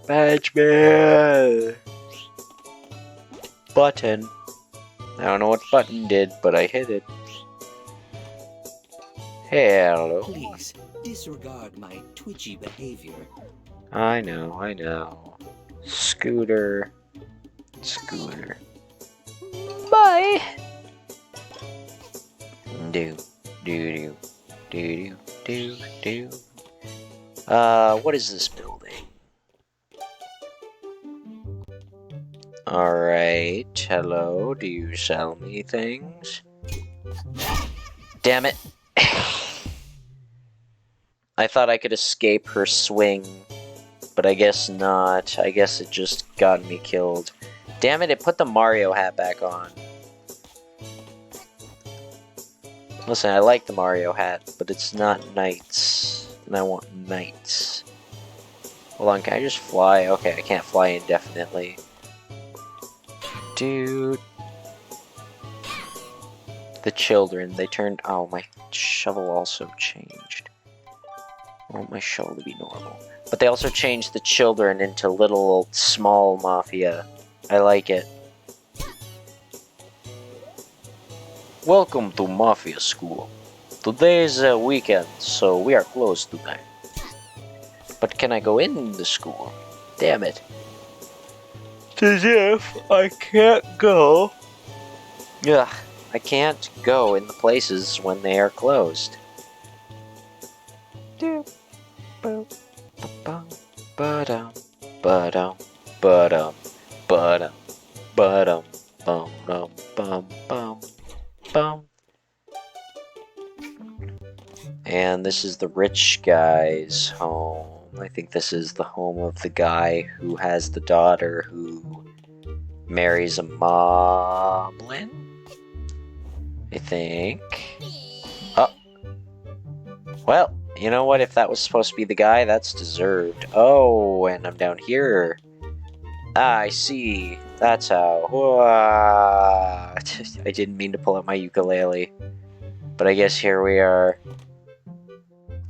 Badge man! Button. I don't know what button did, but I hit it. Hello. Please, disregard my twitchy behavior. I know. Scooter. Bye! Do. What is this building? Alright, hello, do you sell me things? Damn it. I thought I could escape her swing, but I guess not. I guess it just got me killed. Damn it, it put the Mario hat back on. Listen, I like the Mario hat, but it's not knights. And I want knights. Hold on, can I just fly? Okay, I can't fly indefinitely. Dude. The children, they turned... Oh, my shovel also changed. I want my shovel to be normal. But they also changed the children into little, small mafia. I like it. Welcome to Mafia School. Today is a weekend, so we are closed today. But can I go in the school? Damn it. As if I can't go. Ugh, I can't go in the places when they are closed. And this is the rich guy's home. I think this is the home of the guy who has the daughter who marries a moblin. I think. Oh. Well, You know what? If that was supposed to be the guy, that's deserved. Oh, and I'm down here. Ah, I see. That's how. I didn't mean to pull out my ukulele. But I guess here we are.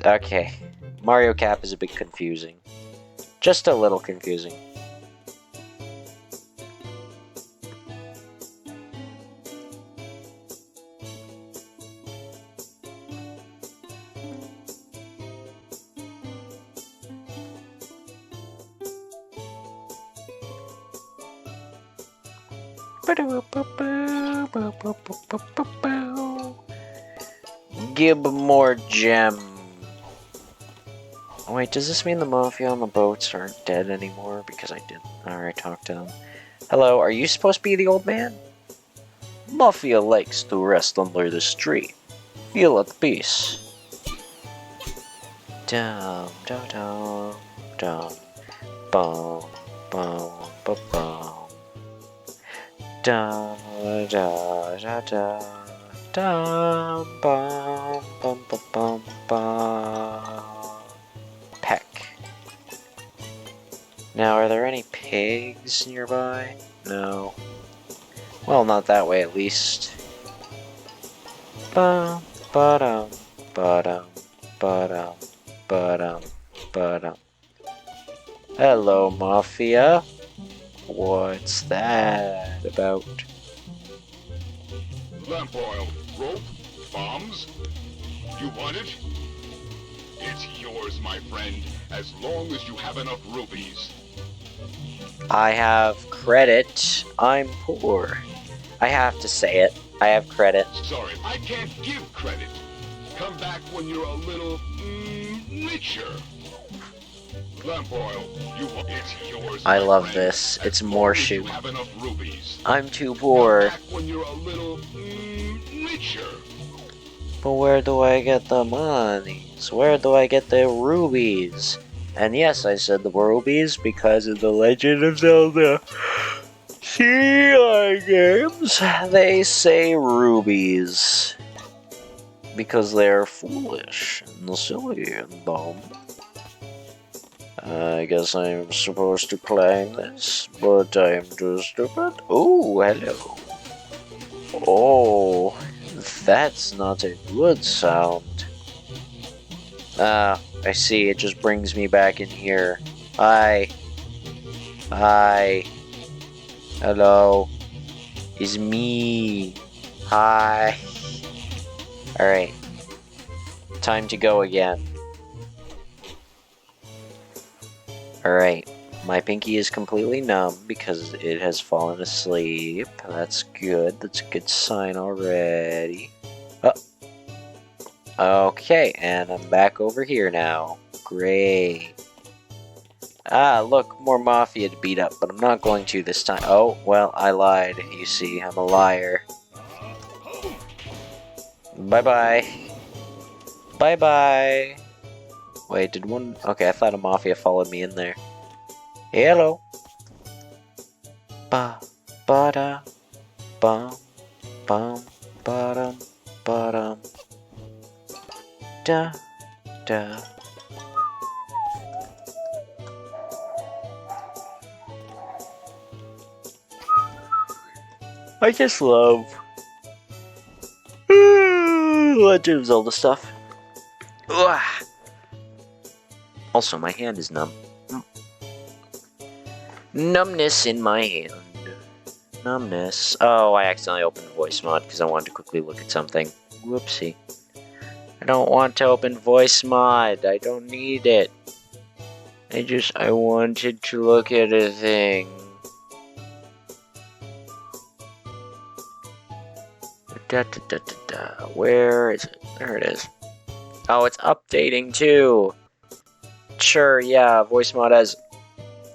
Okay. Mario Cap is a bit confusing. Just a little confusing. Give more gem. Wait, does this mean the Mafia on the boats aren't dead anymore? Because I didn't. Alright, talk to them. Hello, are you supposed to be the old man? Mafia likes to rest under this tree. Feel at peace. Dum dum dum dum. Bum bum bum bum. Da da da da. Dum bum bum bum bum bum. Peck. Now, are there any pigs nearby? No. Well, not that way, at least. Bum, ba-dum, ba-dum, ba-dum, ba-dum, ba-dum. Hello, Mafia. What's that about? Lamp oil, rope, bombs. You want it? It's yours, my friend, as long as you have enough rubies. I have credit. I'm poor. I have to say it. I have credit. Sorry, I can't give credit. Come back when you're a little, richer. Lamp oil, it's yours, I my love friend, this. as It's long more as you shoot. have enough rubies. I'm too poor. Come back when you're a little, richer. But where do I get the monies? Where do I get the rubies? And yes, I said the rubies because of the Legend of Zelda CI games. They say rubies. Because they're foolish and silly and dumb. I guess I'm supposed to climb this, but I'm too stupid. Oh, hello. Oh, that's not a good sound. Ah, I see, it just brings me back in here. Hi. Hi. Hello. It's me. Hi. Alright. Time to go again. Alright. My pinky is completely numb because it has fallen asleep. That's good. That's a good sign already. Oh. Okay, and I'm back over here now. Great. Ah, look, more Mafia to beat up, but I'm not going to this time. Oh, well, I lied. You see, I'm a liar. Bye-bye. Bye-bye. Wait, did one... Okay, I thought a Mafia followed me in there. Hello. Ba, ba-da, bum, bum, ba-dum, ba-dum. Da, da. I just love Legend of Zelda stuff. Ugh. Also, my hand is numb. Numbness in my hand. Numbness. Oh, I accidentally opened voice mod because I wanted to quickly look at something. Whoopsie. I don't want to open voice mod. I don't need it. I wanted to look at a thing. Da, da, da, da, da. Where is it? There it is. Oh, it's updating too. Sure, yeah, voice mod has,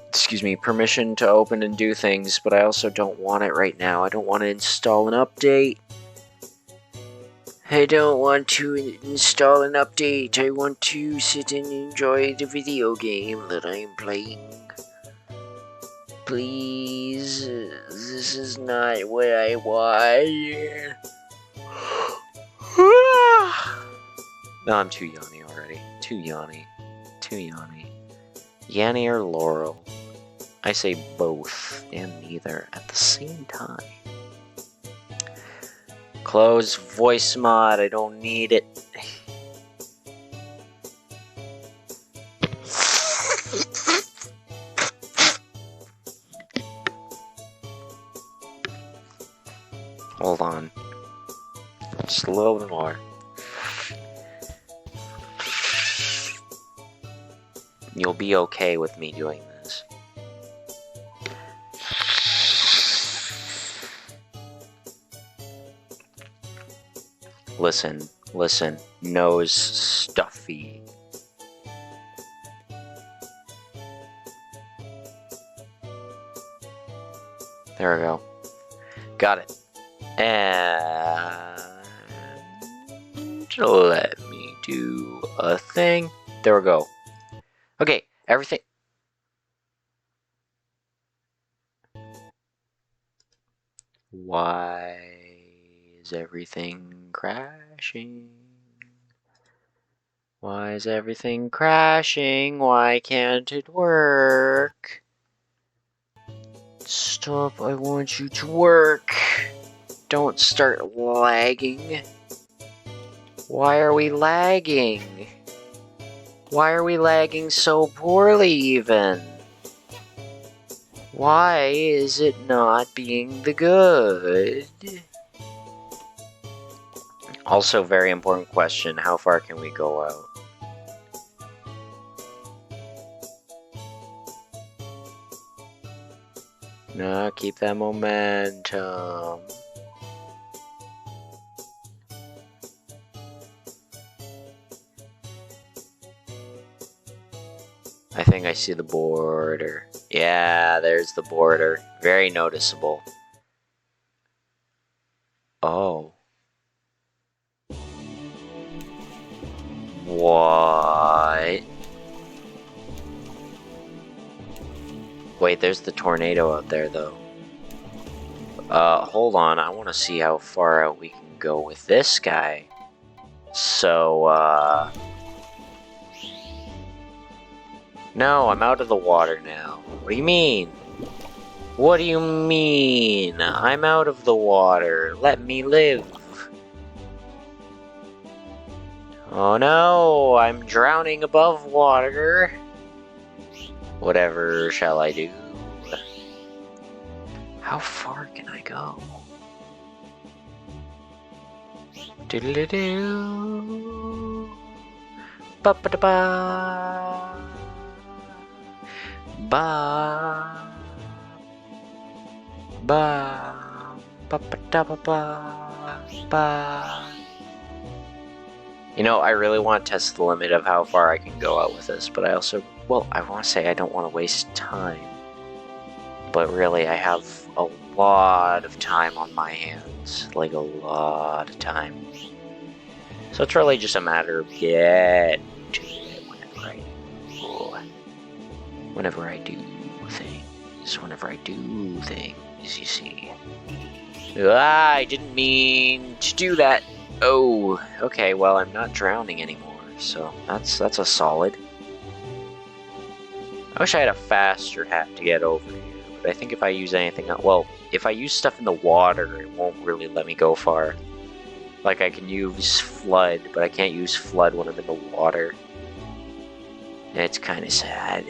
excuse me, permission to open and do things, but I also don't want it right now. I don't want to install an update. I don't want to install an update. I want to sit and enjoy the video game that I am playing. Please, this is not what I want. No, I'm too yawny already. already. Too Yanni. Too Yanni. Yanni or Laurel? I say both and neither at the same time. Close voice mod. I don't need it. Hold on. Just a little bit more. You'll be okay with me doing this. Listen, listen. Nose stuffy. There we go. Got it. And let me do a thing. There we go. Okay, everything. Why is everything crashing? Why is everything crashing? Why can't it work? Stop, I want you to work. Don't start lagging. Why are we lagging? Why are we lagging so poorly even? Why is it not being the good? Also, very important question, how far can we go out? No, keep that momentum. I think I see the border. Yeah, there's the border. Very noticeable. Oh. What? Wait, there's the tornado out there, though. Hold on. I want to see how far out we can go with this guy. So, no, I'm out of the water now. What do you mean? What do you mean? I'm out of the water. Let me live. Oh no, I'm drowning above water. Whatever shall I do? How far can I go? Doodle-doo. Ba-ba-da-ba. Ba. Ba. Ba-ba-da-ba-ba. Ba. You know, I really want to test the limit of how far I can go out with this, but I also, well, I want to say I don't want to waste time. But really, I have a lot of time on my hands. Like, a lot of time. So it's really just a matter of getting to it whenever I do things, you see. Ah, I didn't mean to do that. Oh, okay, well, I'm not drowning anymore, so that's a solid. I wish I had a faster hat to get over here, but I think if I use anything else, well, if I use stuff in the water, it won't really let me go far. Like, I can use flood, but I can't use flood when I'm in the water. It's kind of sad.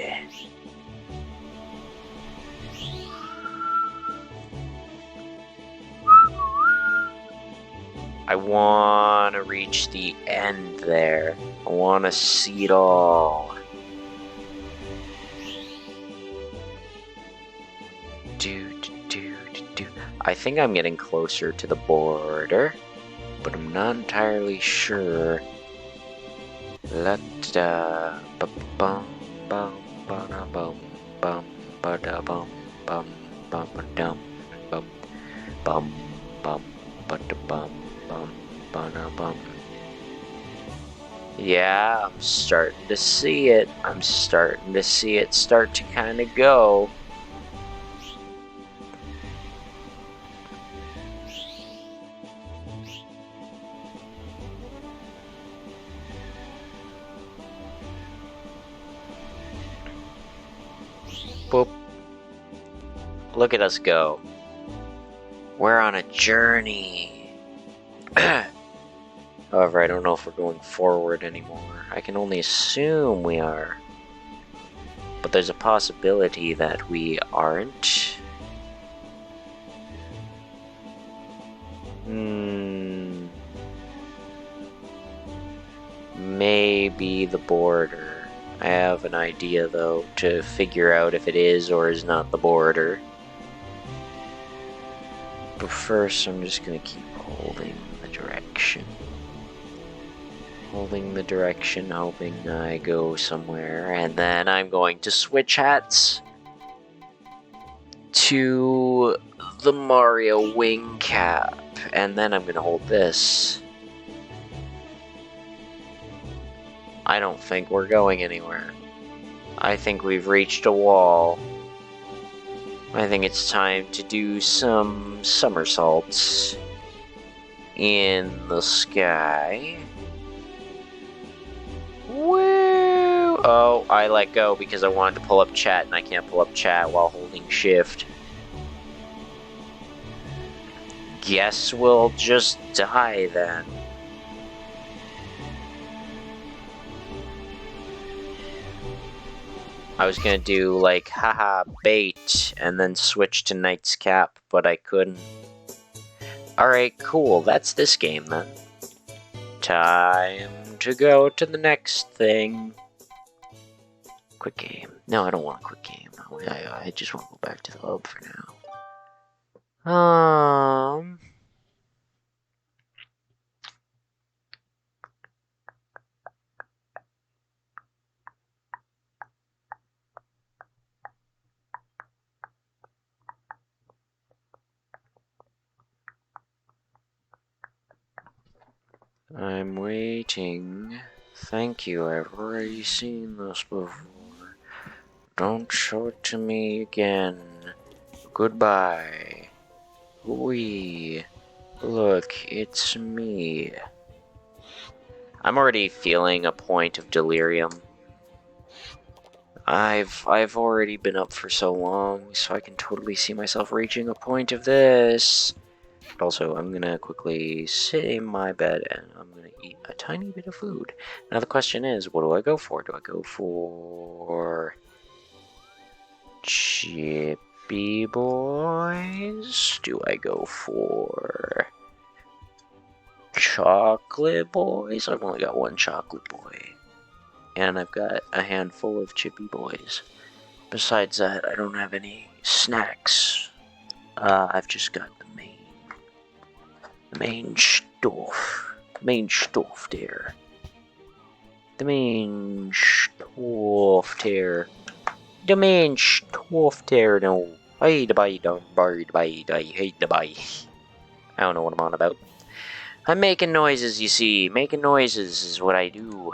I want to reach the end there. I want to see it all. I think I'm getting closer to the border, but I'm not entirely sure. Bum bum bum bum bum bum bum bum bum bum bum bum. Bum. Yeah, I'm starting to see it. I'm starting to see it start to kind of go. Look at us go. We're on a journey. However, I don't know if we're going forward anymore. I can only assume we are. But there's a possibility that we aren't. Maybe the border. I have an idea, though, to figure out if it is or is not the border. But first, I'm just gonna keep holding the direction. Holding the direction, hoping I go somewhere, and then I'm going to switch hats to the Mario wing cap, and then I'm gonna hold this. I don't think we're going anywhere. I think we've reached a wall. I think it's time to do some somersaults in the sky. Woo! Oh, I let go because I wanted to pull up chat, and I can't pull up chat while holding shift. Guess we'll just die then. I was gonna do like haha bait and then switch to Knight's Cap, but I couldn't. Alright, cool, that's this game then. Time to go to the next thing. Quick game. No, I don't want a quick game. I just want to go back to the hub for now. I'm waiting. Thank you, I've already seen this before. Don't show it to me again. Goodbye. Wee. Look, it's me. I'm already feeling a point of delirium. I've already been up for so long, so I can totally see myself reaching a point of this. But also, I'm gonna quickly sit in my bed and I'm gonna eat a tiny bit of food. Now the question is, what do I go for? Do I go for Chippy Boys? Do I go for Chocolate Boys? I've only got one Chocolate Boy. And I've got a handful of Chippy Boys. Besides that, I don't have any snacks. I've just got the main stuff. Main stuff there. The main stuff there. The main stuff there, no. Hey, the bye, don't bird, bye, I hate the bye. I don't know what I'm on about. I'm making noises, you see. Making noises is what I do.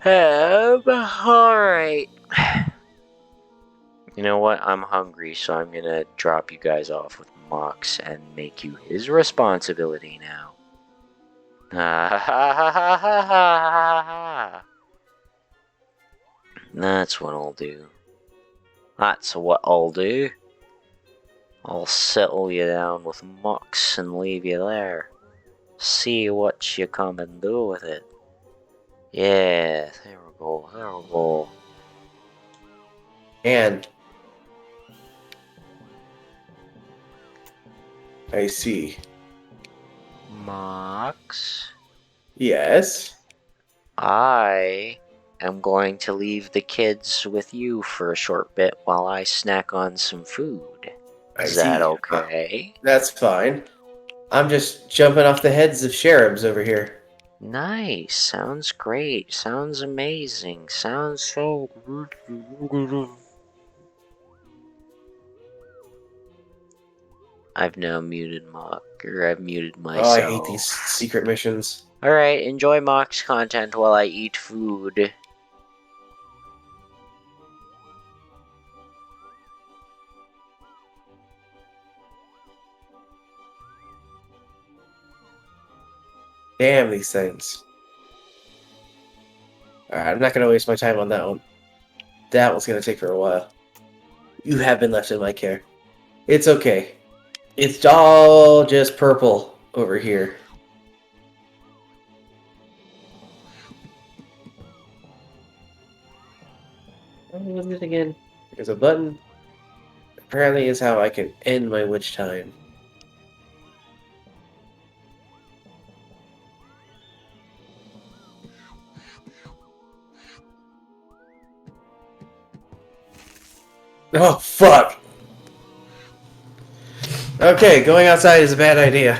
Alright. You know what? I'm hungry, so I'm gonna drop you guys off with Mox and make you his responsibility now. That's what I'll do. That's what I'll do. I'll settle you down with Mox and leave you there. See what you come and do with it. Yeah, there we go, there we go. And I see. Mox? Yes. I am going to leave the kids with you for a short bit while I snack on some food. Is that okay? That's fine. I'm just jumping off the heads of cherubs over here. Nice. Sounds great. Sounds amazing. Sounds so good. I've now muted Mock, or I've muted myself. Oh, I hate these secret missions. Alright, enjoy Mock's content while I eat food. Damn these things. Alright, I'm not going to waste my time on that one. That one's going to take for a while. You have been left in my care. It's okay. It's all just purple over here. What was it again? There's a button. Apparently is how I can end my witch time. Oh, fuck! Okay, going outside is a bad idea.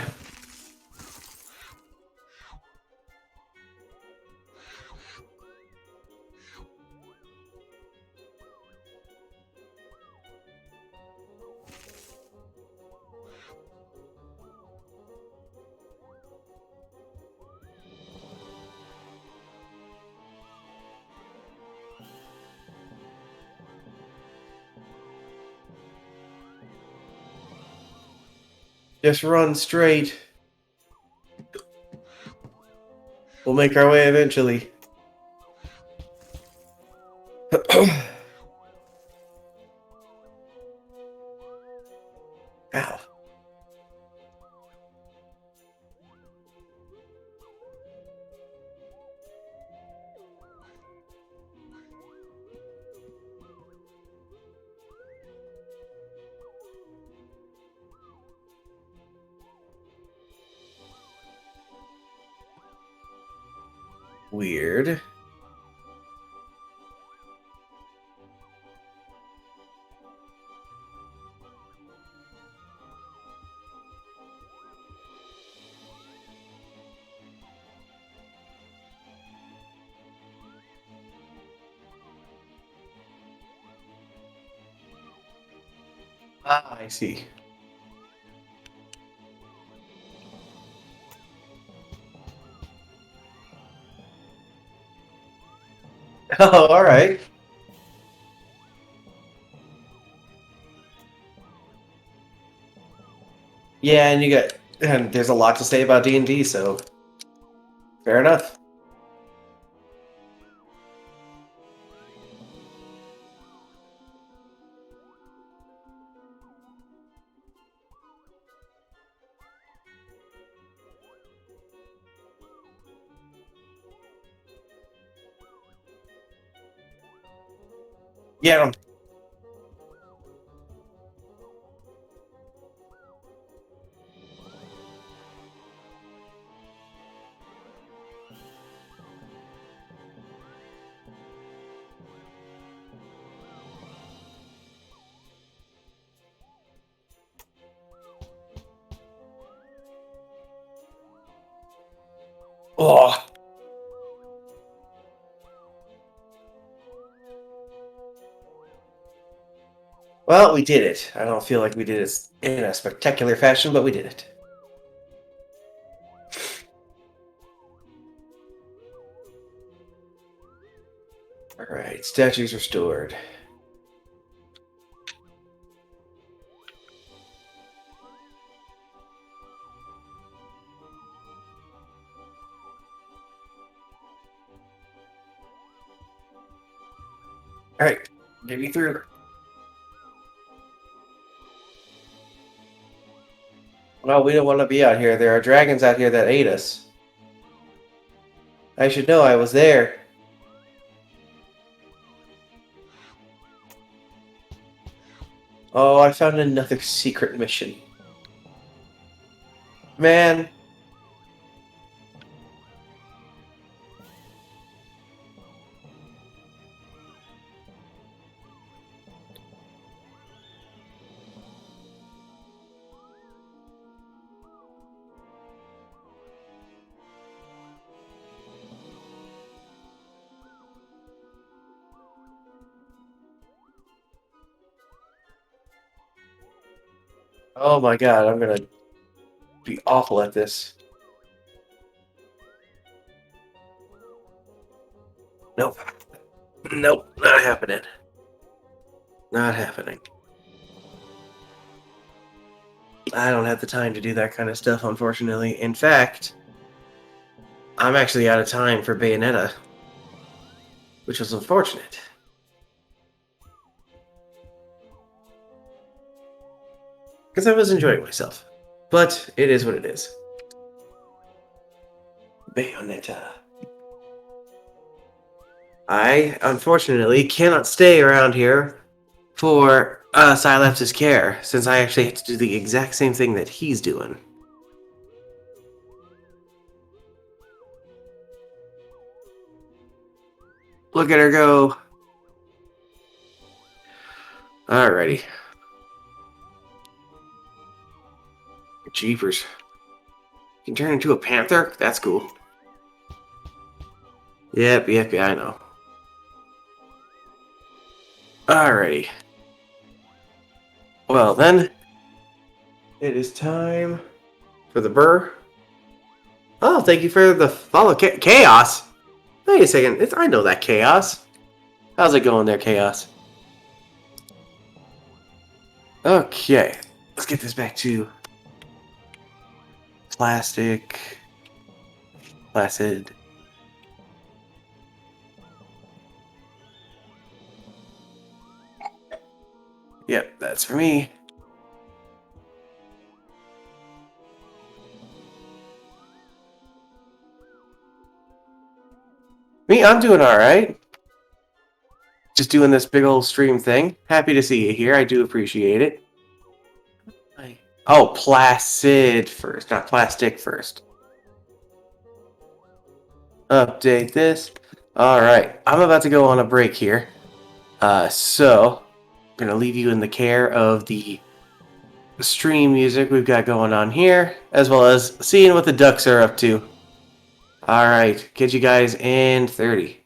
Just run straight. We'll make our way eventually. Ow. Weird. Ah, I see. Oh, alright. Yeah, and there's a lot to say about D&D, so fair enough. Get 'em. Oh. Well, we did it. I don't feel like we did it in a spectacular fashion, but we did it. Alright, statues restored. Alright, get me through. Well, we don't want to be out here. There are dragons out here that ate us. I should know I was there. Oh, I found another secret mission. Man. Oh my god, I'm gonna be awful at this. Nope. Nope, not happening. Not happening. I don't have the time to do that kind of stuff, unfortunately. In fact, I'm actually out of time for Bayonetta, which was unfortunate. because I was enjoying myself. But it is what it is. Bayonetta. I, unfortunately, cannot stay around here for Cylapse's care, since I actually have to do the exact same thing that he's doing. Look at her go. Alrighty. Jeepers. You can turn into a panther? That's cool. Yep, yeah, I know. Alrighty. Well, then, it is time for the burr. Oh, thank you for the follow. Chaos? Wait a second. I know that Chaos. How's it going there, Chaos? Okay. Let's get this back to plastic. Placid. Yep, that's for me. I'm doing alright. Just doing this big old stream thing. Happy to see you here. I do appreciate it. Oh, placid first, not plastic first. Update this. Alright, I'm about to go on a break here. So, I'm going to leave you in the care of the stream music we've got going on here, as well as seeing what the ducks are up to. Alright, catch you guys in 30.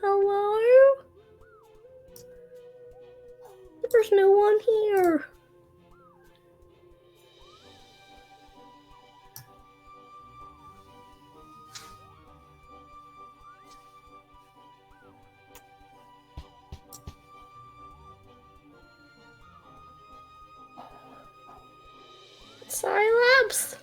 Hello? There's no one here. Cylapse?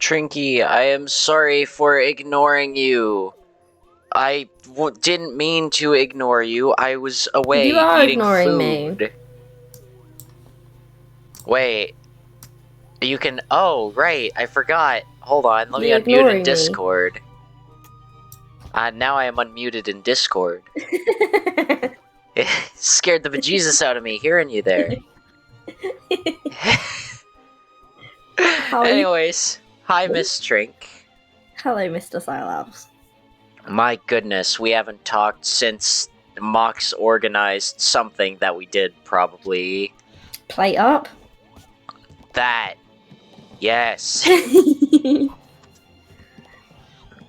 Trinky, I am sorry for ignoring you. I didn't mean to ignore you. I was away You are eating ignoring me. food. Wait. You can... Oh, right. I forgot. Hold on. Let me You're unmute in ignoring me. Discord. Now I am unmuted in Discord. It scared the bejesus out of me hearing you there. Anyways, hi, Miss Trink. Hello, Mr. Cylapse. My goodness, we haven't talked since Mox organized something that we did, probably. Plate up. That. Yes.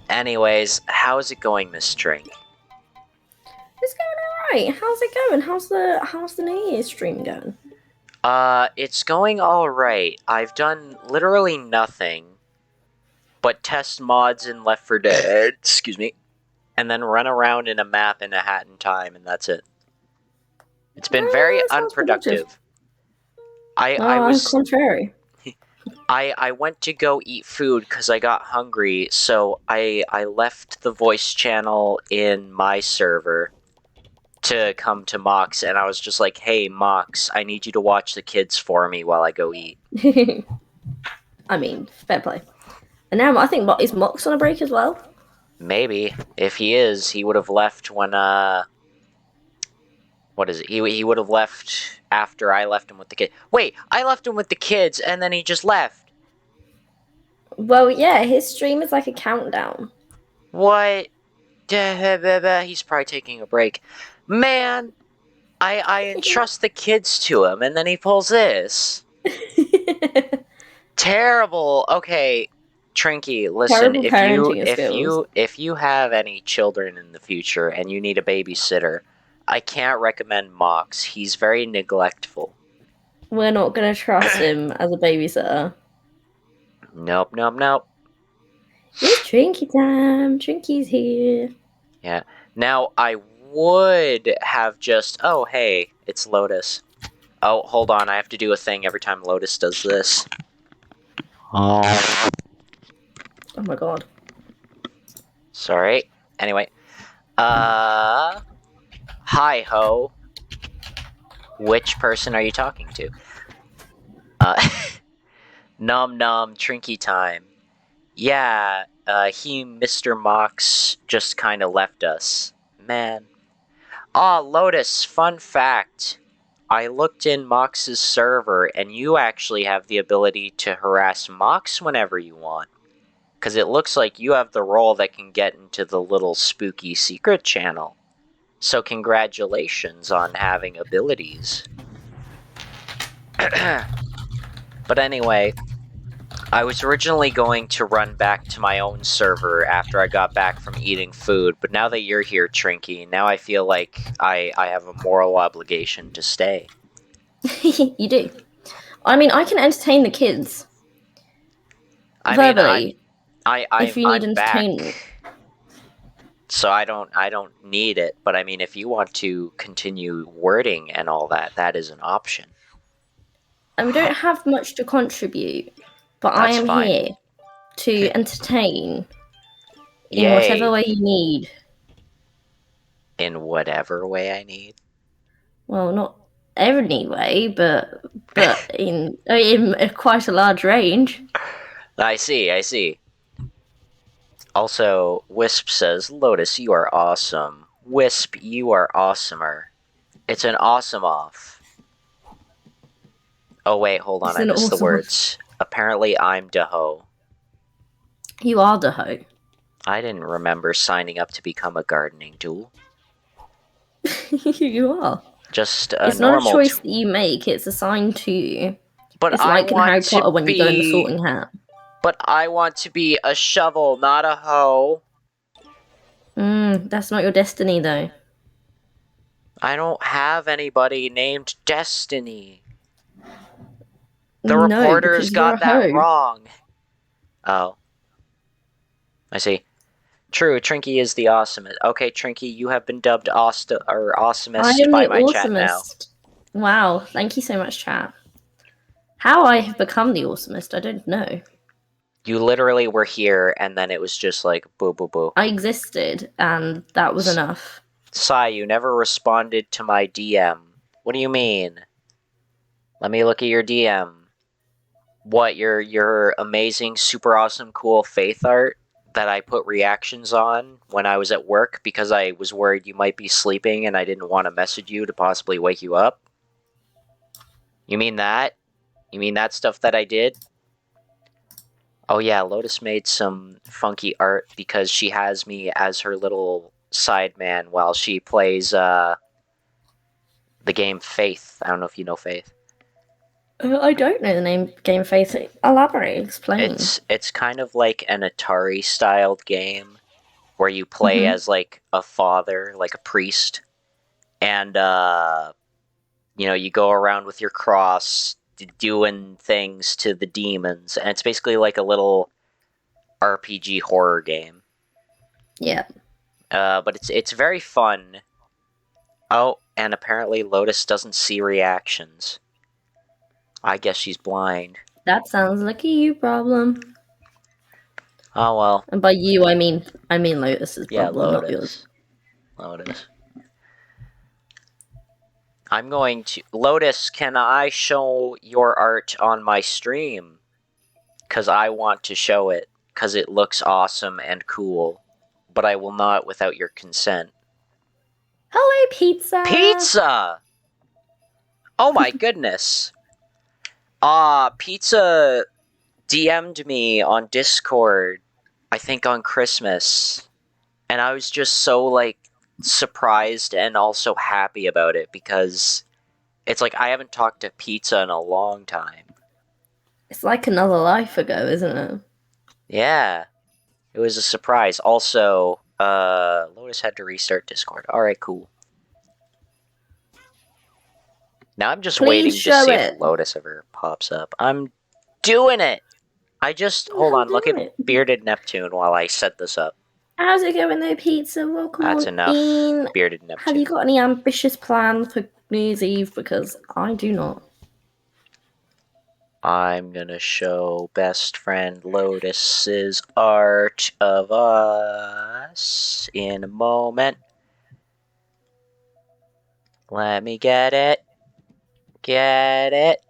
Anyways, how's it going, Miss Trink? It's going alright. How's it going? How's the New Year's stream going? It's going alright. I've done literally nothing but test mods in Left 4 Dead, excuse me, and then run around in a map in a hat in time, and that's it. It's been very unproductive. I was contrary. I went to go eat food because I got hungry, so I left the voice channel in my server to come to Mox, and I was just like, hey, Mox, I need you to watch the kids for me while I go eat. I mean, fair play. And now I think, is Mox on a break as well? Maybe. If he is, he would have left when, what is it? He would have left after I left him with the kid. Wait, I left him with the kids, and then he just left. Well, yeah, his stream is like a countdown. What? He's probably taking a break. Man, I entrust the kids to him, and then he pulls this. Terrible. Okay, Trinky, listen. If you have any children in the future and you need a babysitter, I can't recommend Mox. He's very neglectful. We're not gonna trust him as a babysitter. Nope, nope, nope. It's Trinky time. Trinky's here. Yeah. Now, I would have just... Oh, hey, it's Lotus. Oh, hold on. I have to do a thing every time Lotus does this. Oh my god. Sorry. Anyway. Hi-ho. Which person are you talking to? Nom nom, Trinky time. Yeah, Mr. Mox just kinda left us. Man. Ah, Lotus, fun fact. I looked in Mox's server, and you actually have the ability to harass Mox whenever you want. Because it looks like you have the role that can get into the little spooky secret channel. So congratulations on having abilities. But anyway, I was originally going to run back to my own server after I got back from eating food, but now that you're here, Trinky, now I feel like I have a moral obligation to stay. You do. I mean, I can entertain the kids. Verbally. If you need entertainment. So I don't need it, but I mean, if you want to continue wording and all that, that is an option. And we don't have much to contribute, but That's I am fine. here to entertain in whatever way you need. In whatever way I need? Well, not every way, but in quite a large range. I see. Also, Wisp says, Lotus, you are awesome. Wisp, you are awesomer. It's an awesome off. Oh wait, hold on, I missed the words. Apparently I'm Daho. You are Daho. I didn't remember signing up to become a gardening tool. You are. Just a It's normal not a choice that you make, it's assigned to you. But it's like in Harry Potter when you go in the sorting hat. But I want to be a shovel, not a hoe. That's not your destiny, though. I don't have anybody named Destiny. The reporters got that wrong. Oh. I see. True, Trinky is the awesomest. Okay, Trinky, you have been dubbed awesomest by my chat now. Wow, thank you so much, chat. How I have become the awesomest, I don't know. You literally were here, and then it was just like, boo, boo, boo. I existed, and that was enough. Sai, you never responded to my DM. What do you mean? Let me look at your DM. What, your amazing, super awesome, cool faith art that I put reactions on when I was at work because I was worried you might be sleeping and I didn't want to message you to possibly wake you up? You mean that? You mean that stuff that I did? Oh yeah, Lotus made some funky art because she has me as her little sideman while she plays the game Faith. I don't know if you know Faith. I don't know the name Game Face. Elaborate, explain. It's kind of like an Atari-styled game where you play as like a father, like a priest, and you go around with your cross doing things to the demons, and it's basically like a little RPG horror game. Yeah. But it's very fun. Oh, and apparently Lotus doesn't see reactions. I guess she's blind. That sounds like a you problem. Oh well. And by you, I mean Lotus's Yeah, problem, not yours. Lotus. I'm going to... Lotus, can I show your art on my stream? Because I want to show it. Because it looks awesome and cool. But I will not without your consent. Hello, pizza! Pizza! Oh my goodness. Pizza DM'd me on Discord, I think on Christmas. And I was just so, like, surprised and also happy about it because it's like I haven't talked to Pizza in a long time. It's like another life ago, isn't it? Yeah. It was a surprise. Also, Lotus had to restart Discord. Alright, cool. Now I'm just waiting to see if Lotus ever pops up. I'm doing it! Hold on, look at Bearded Neptune while I set this up. How's it going there, Pizza? Welcome That's on enough, in. Bearded Neptune. Have you got any ambitious plans for New Year's Eve? Because I do not. I'm gonna show best friend Lotus's art of us in a moment. Let me get it. Get it.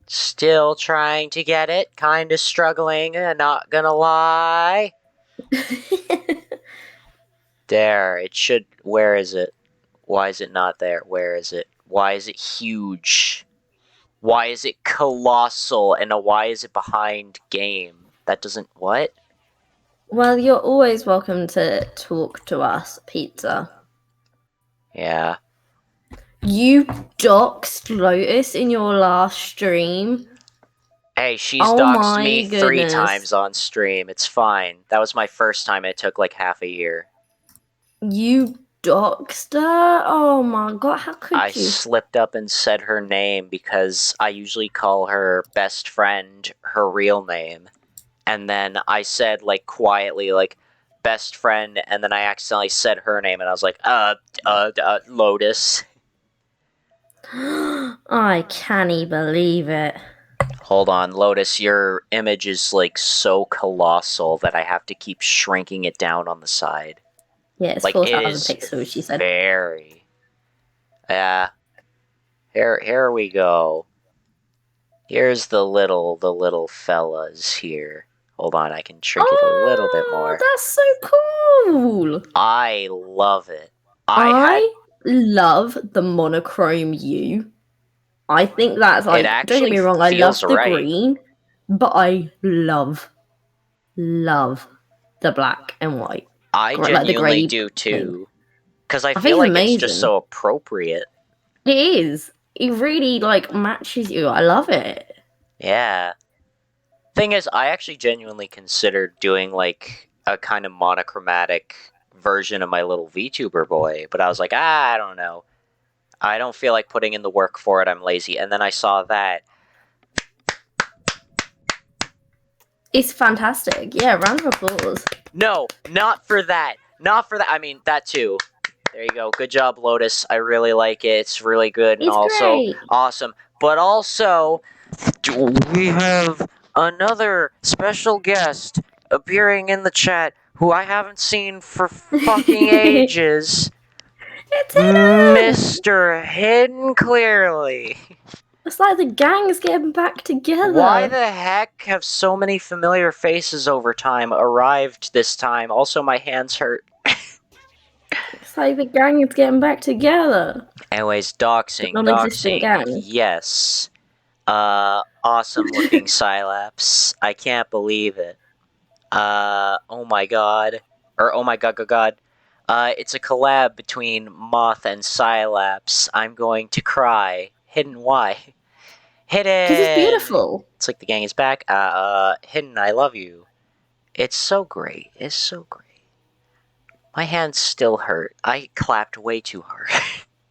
Still trying to get it. Kinda struggling, not gonna lie. There, it should... Where is it? Why is it not there? Where is it? Why is it huge? Why is it colossal? And why is it behind game? That doesn't... What? Well, you're always welcome to talk to us, Pizza. Yeah. You doxed Lotus in your last stream. Hey, she's doxed me 3 times on stream. It's fine. That was my first time. It took like half a year. You doxed her? Oh my god, how could you? I slipped up and said her name because I usually call her best friend her real name. And then I said, like, quietly, like, best friend, and then I accidentally said her name, and I was like, Lotus. I can't believe it. Hold on, Lotus, your image is, like, so colossal that I have to keep shrinking it down on the side. Yeah, it's like, 4,000 pixels, she said. Very. Yeah. Here we go. Here's the little fellas here. Hold on, I can shrink it a little bit more. That's so cool! I love it. I love the monochrome you. I think that's like, don't get me wrong, I love the green, but I love the black and white. I genuinely do too. Because I feel like it's just so appropriate. It is. It really, like, matches you. I love it. Yeah. Thing is, I actually genuinely considered doing, like, a kind of monochromatic version of my little VTuber boy, but I was like, I don't know. I don't feel like putting in the work for it, I'm lazy. And then I saw that. It's fantastic. Yeah, round of applause. No, not for that. Not for that. I mean, that too. There you go. Good job, Lotus. I really like it. It's really good and also awesome. But also, we have another special guest appearing in the chat who I haven't seen for fucking ages. It's Hidden! Mr. Hidden Clearly. It's like the gang's getting back together. Why the heck have so many familiar faces over time arrived this time? Also, my hands hurt. It's like the gang is getting back together. Anyways, doxing. Gang. Yes. Awesome looking Cylapse. I can't believe it. Oh my god. Or oh my god. It's a collab between Moth and Cylapse. I'm going to cry. Hidden, why? Hidden! Because it's beautiful. It's like the gang is back. Hidden, I love you. It's so great. It's so great. My hands still hurt. I clapped way too hard.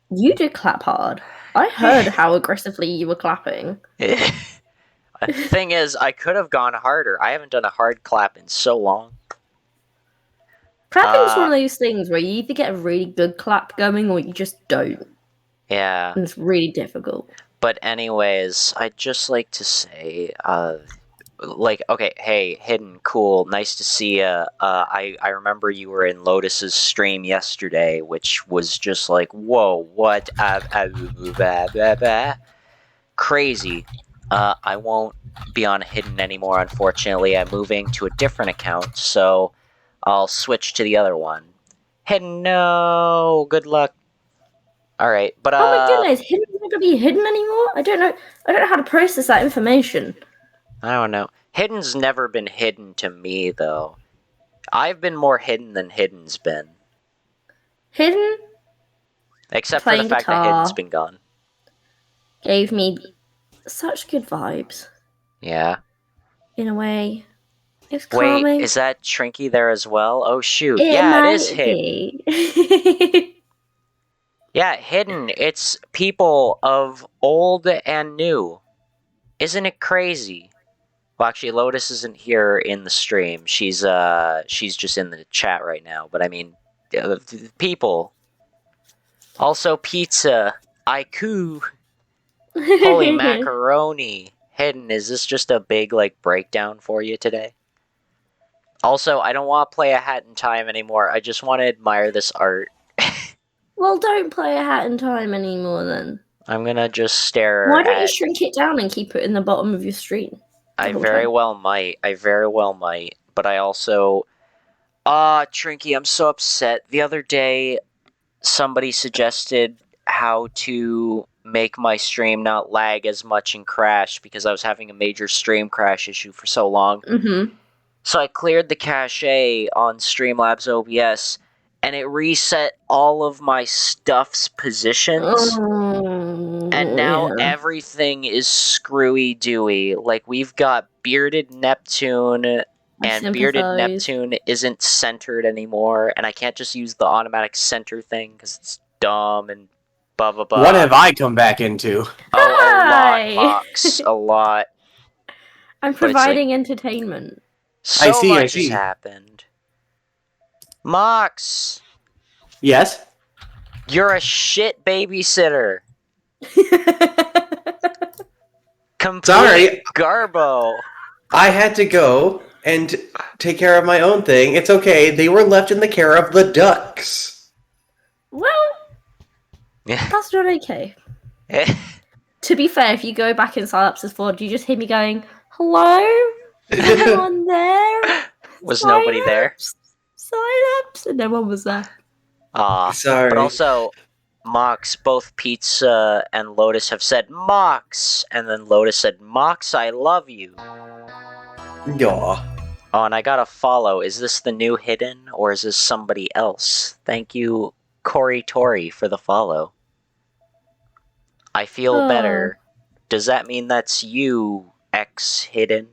You did clap hard. I heard how aggressively you were clapping. The thing is, I could have gone harder. I haven't done a hard clap in so long. Clapping's one of those things where you either get a really good clap going or you just don't. Yeah. And it's really difficult. But anyways, I'd just like to say, okay, hey, Hidden, cool, nice to see ya. I remember you were in Lotus's stream yesterday, which was just like, whoa, what? Crazy. I won't be on Hidden anymore, unfortunately. I'm moving to a different account, so I'll switch to the other one. Hidden, no! Good luck. Alright, but oh my goodness, Hidden's not gonna be hidden anymore? I don't know how to process that information. I don't know. Hidden's never been hidden to me, though. I've been more hidden than Hidden's been. Hidden? Except for the fact that Hidden's been gone. Gave me such good vibes. Yeah. In a way. It's calming. Wait, is that Trinky there as well? Oh shoot, yeah, it is Hidden. Yeah, Hidden, it's people of old and new. Isn't it crazy? Well, actually, Lotus isn't here in the stream. She's just in the chat right now. But I mean, people. Also, pizza. Aiku. Holy macaroni. Hidden, is this just a big, like, breakdown for you today? Also, I don't want to play a Hat in Time anymore. I just want to admire this art. Well, don't play a Hat in Time anymore, then. I'm gonna just stare Why don't you shrink it down and keep it in the bottom of your stream? I very well might. But I also... Trinky, I'm so upset. The other day, somebody suggested how to make my stream not lag as much and crash because I was having a major stream crash issue for so long. Mm-hmm. So I cleared the cache on Streamlabs OBS, and it reset all of my stuff's positions. And now everything is screwy-dewy. Like, we've got Bearded Neptune, and Bearded Neptune isn't centered anymore, and I can't just use the automatic center thing because it's dumb and blah blah blah. What have I come back into? Oh, a lot, Mox. A lot. I'm providing entertainment. So much has happened. Mox! Yes? You're a shit babysitter. Complete garbo. I had to go and take care of my own thing. It's okay. They were left in the care of the ducks. Well, that's not okay. To be fair, if you go back in Cylapse's VOD, you just hear me going, hello? Is anyone there? Was nobody there? Cylapse? And no one was there. Sorry. But also, Mox, both Pizza and Lotus have said, Mox! And then Lotus said, Mox, I love you. Yaw. Oh, and I got a follow. Is this the new Hidden, or is this somebody else? Thank you, Corey Tori, for the follow. I feel better. Does that mean that's you, ex-Hidden?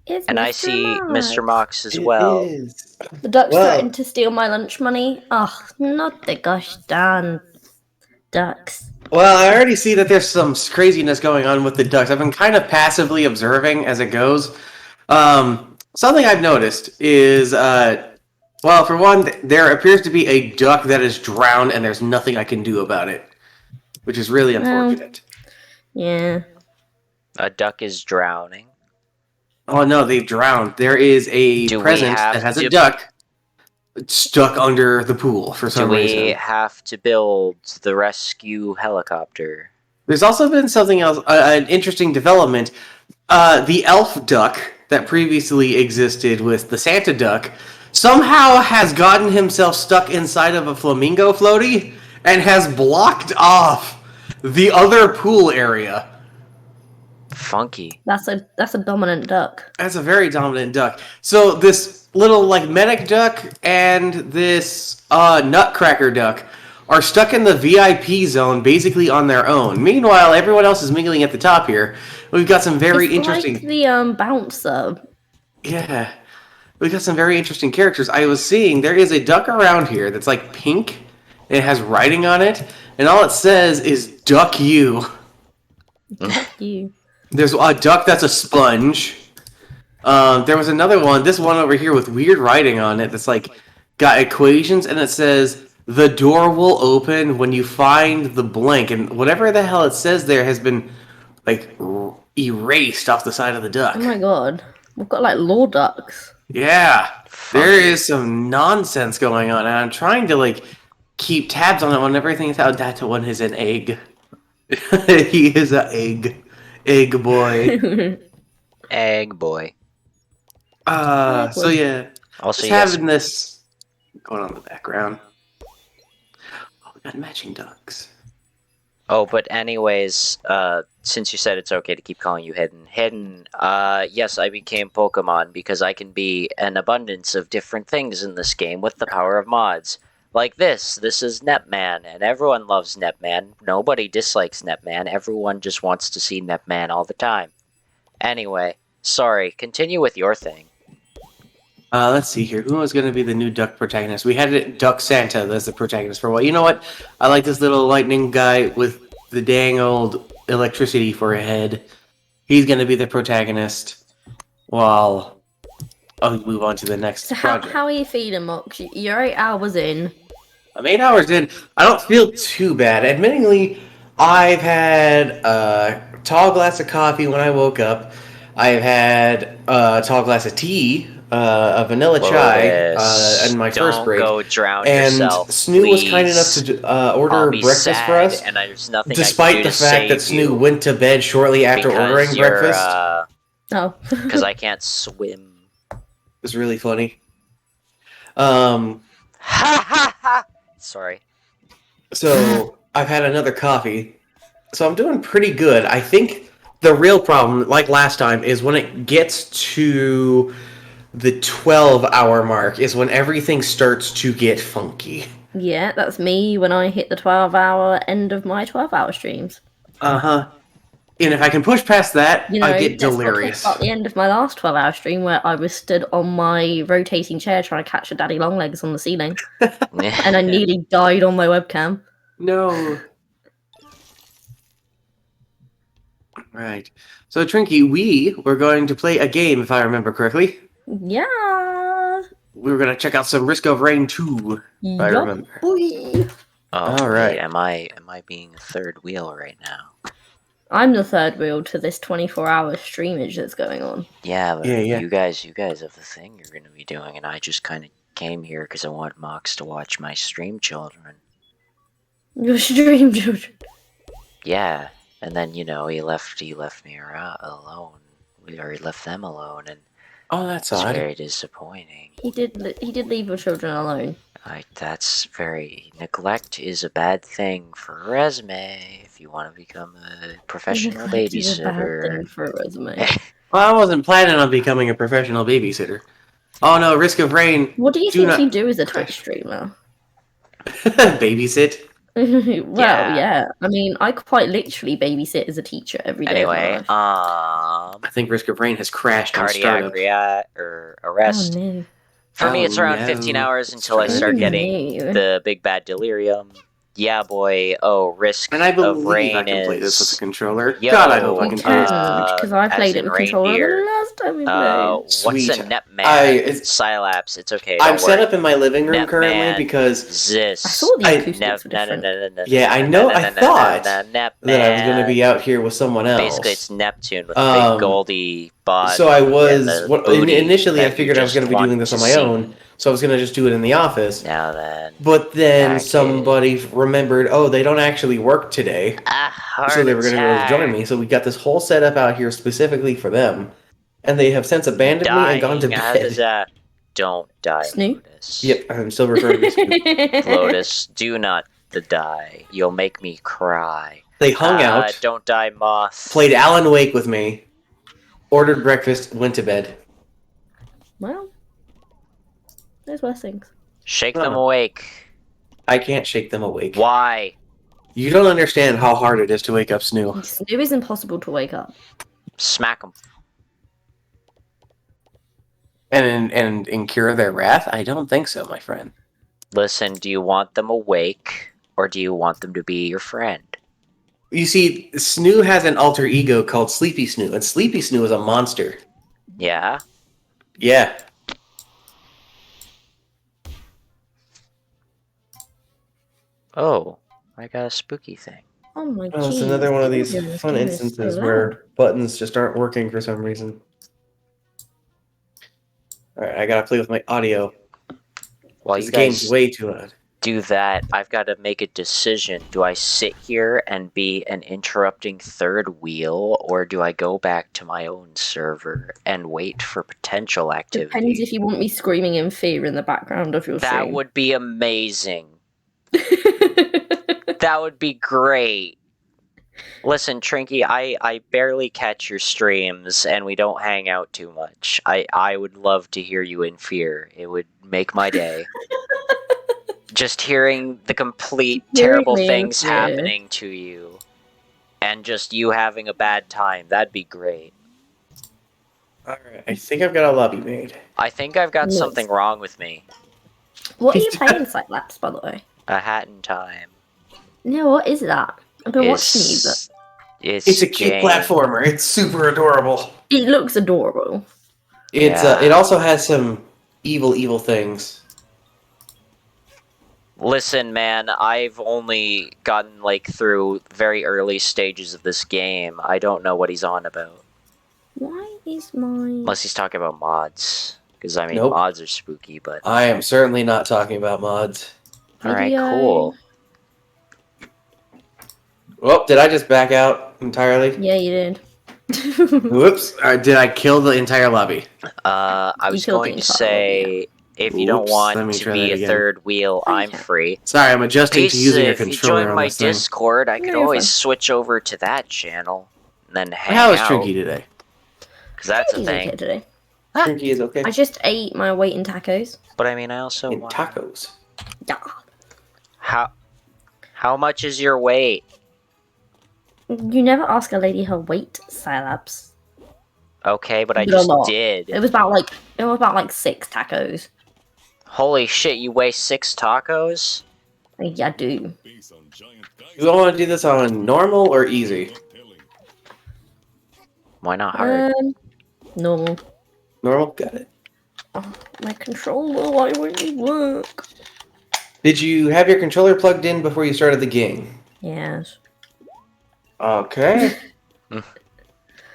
It's and Mr. I see Mox. Mr. Mox as well. Is. The duck's threatened to steal my lunch money. Oh, not the gosh darn ducks. Well, I already see that there's some craziness going on with the ducks. I've been kind of passively observing as it goes. Something I've noticed is, well, for one, there appears to be a duck that is drowned, and there's nothing I can do about it, which is really unfortunate. Yeah. A duck is drowning. Oh no, they've drowned. There is a present that has a duck stuck under the pool for some reason. Do we have to build the rescue helicopter? There's also been something else, an interesting development. The elf duck that previously existed with the Santa duck somehow has gotten himself stuck inside of a flamingo floaty and has blocked off the other pool area. Funky. That's a dominant duck. That's a very dominant duck. So this little like medic duck and this nutcracker duck are stuck in the VIP zone basically on their own. Meanwhile, everyone else is mingling at the top here. We've got some very interesting... like the bouncer. Yeah. We've got some very interesting characters. I was seeing there is a duck around here that's like pink. And it has writing on it. And all it says is, duck you. Duck you. There's a duck that's a sponge. There was another one, this one over here with weird writing on it that's like got equations, and it says the door will open when you find the blank, and whatever the hell it says there has been like erased off the side of the duck. Oh my god, we've got like law ducks. Yeah, there is some nonsense going on, and I'm trying to like keep tabs on it when everything's out. That one is an egg. He is an egg. Egg boy. Egg boy. So yeah. Also, just having this going on in the background. Oh, we got matching ducks. Oh, but anyways, since you said it's okay to keep calling you Hidden, yes, I became Pokemon because I can be an abundance of different things in this game with the power of mods. Like this is Nepman, and everyone loves Nepman. Nobody dislikes Nepman, everyone just wants to see Nepman all the time. Anyway, sorry, continue with your thing. Let's see here. Who was going to be the new duck protagonist? We had Duck Santa as the protagonist for a while. You know what? I like this little lightning guy with the dang old electricity for a head. He's going to be the protagonist. While I'll move on to the next project. How are you feeling, Mox? You're 8 hours in. I'm 8 hours in. I don't feel too bad. Admittingly, I've had a tall glass of coffee when I woke up. I've had a tall glass of tea, a vanilla chai, in my first break. Don't go drown and yourself, Snoo please. was kind enough to order breakfast for us, and there's nothing despite the fact that Snoo went to bed shortly after ordering breakfast. Oh. Because I can't swim. It was really funny. Ha ha ha! Sorry. So, I've had another coffee. So I'm doing pretty good. I think the real problem, like last time, is when it gets to the 12-hour mark is when everything starts to get funky. Yeah, that's me when I hit the 12-hour end of my 12-hour streams. Uh-huh. And if I can push past that, I get delirious. At the end of my last 12-hour stream where I was stood on my rotating chair trying to catch a daddy long legs on the ceiling. And I nearly died on my webcam. No. Right. So, Trinky, we were going to play a game, if I remember correctly. Yeah. We were going to check out some Risk of Rain 2, if I remember. Boy. Oh, all right. Wait, am I being a third wheel right now? I'm the third wheel to this 24-hour streamage that's going on. Yeah, but Yeah. you guys have the thing you're going to be doing, and I just kind of came here because I want Mox to watch my stream children. Your stream children? Yeah, and then, you know, he left me alone. He left them alone, and Oh, that's it's odd. very disappointing. He did leave your children alone. That's very... Neglect is a bad thing for a resume if you want to become a professional Neglect is a bad babysitter. thing for a resume. Well, I wasn't planning on becoming a professional babysitter. Oh no, Risk of Rain. What do you think you do as a Twitch streamer? Babysit. Well, yeah. I mean, I quite literally babysit as a teacher every day. Anyway, I think Risk of Rain has crashed on startup. cardiac arrest. Oh, no. For me, it's around no. 15 hours until I start getting the big bad delirium. Yeah, boy. Oh, risk And I of believe I rain can play this with a is... controller. Yo, God, I hope I You can play can, this. because I as played it in with controller the reindeer. last time we played. What's Sweet. a Nep It's Cylapse. It's okay. I'm Don't set worry. up in my living room Nep currently because I Zis. saw the I- acoustics were different. yeah, I know. I thought that I was going to be out here with someone else. Basically, it's Neptune with Um, big goldy bod. So I and was the booty initially I that you figured I was just going to be want doing this to on my see. own, so I was going to just do it in the office. Now then, But then package. somebody remembered, oh, they don't actually work today, Heart so they were going to be able to join attack. me. So we got this whole setup out here specifically for them, and they have since abandoned me and gone to Dying. How does bed. that? Don't die, Snoop? Lotus. Yep, I'm still referring to Snoop. Lotus, do not die. You'll make me cry. They hung out, Don't die, Moth. played Alan Wake with me, ordered breakfast, went to bed. Well, there's worse things. Shake them awake. I can't shake them awake. Why? You don't understand how hard it is to wake up Snoo. Snoop is impossible to wake up. Smack them. And incur their wrath? I don't think so, my friend. Listen, do you want them awake, or do you want them to be your friend? You see, Snoo has an alter ego called Sleepy Snoo, and Sleepy Snoo is a monster. Yeah? Yeah. Oh, I got a spooky thing. Oh my god. Well, it's another one of these fun instances where buttons just aren't working for some reason. Alright, I gotta play with my audio. While This you game's guys way too loud. do that, I've got to make a decision. Do I sit here and be an interrupting third wheel, or do I go back to my own server and wait for potential activity? Depends if you want me screaming in fear in the background of your That stream. would be amazing. That would be great. Listen, Trinky, I barely catch your streams, and we don't hang out too much. I would love to hear you in fear. It would make my day. Just hearing the complete terrible things happening to you, and just you having a bad time, that'd be great. Alright, I think I've got a lobby made. I think I've got something wrong with me. What are you playing, Cylapse, by the way? A Hat in Time. No, what is that? I've been watching you, but It's a cute platformer. It's super adorable. it looks adorable. It's it also has some evil things. Listen, man, I've only gotten, like, through very early stages of this game. I don't know what he's on about. Why is my... Unless he's talking about mods. Because, I mean, Nope. mods are spooky, but... I am certainly not talking about mods. Alright, cool. Oh, did I just back out entirely? Yeah, you did. Whoops. Did I kill the entire lobby? I was going to say, if you don't Oops, let want me to try be that a again. third wheel, I'm free. Sorry, I'm adjusting to using a If you controller join on my this thing. Discord, I could No, you're always fine. switch over to that channel. And then hang How is out. Trinky today? Because that's a He's thing. okay today. Trinky is okay. I just ate my weight in tacos. But I mean, I also In want... tacos. Yeah. How much is your weight? You never ask a lady her weight, Cylapse. Okay, but I But a just lot. did. It was about like 6 tacos. Holy shit, you weigh 6 tacos? Yeah, I do. You want to do this on normal or easy? Why not hard? Normal. Normal? Got it. Oh, my controller, why won't it work? Did you have your controller plugged in before you started the game? Yes. Okay.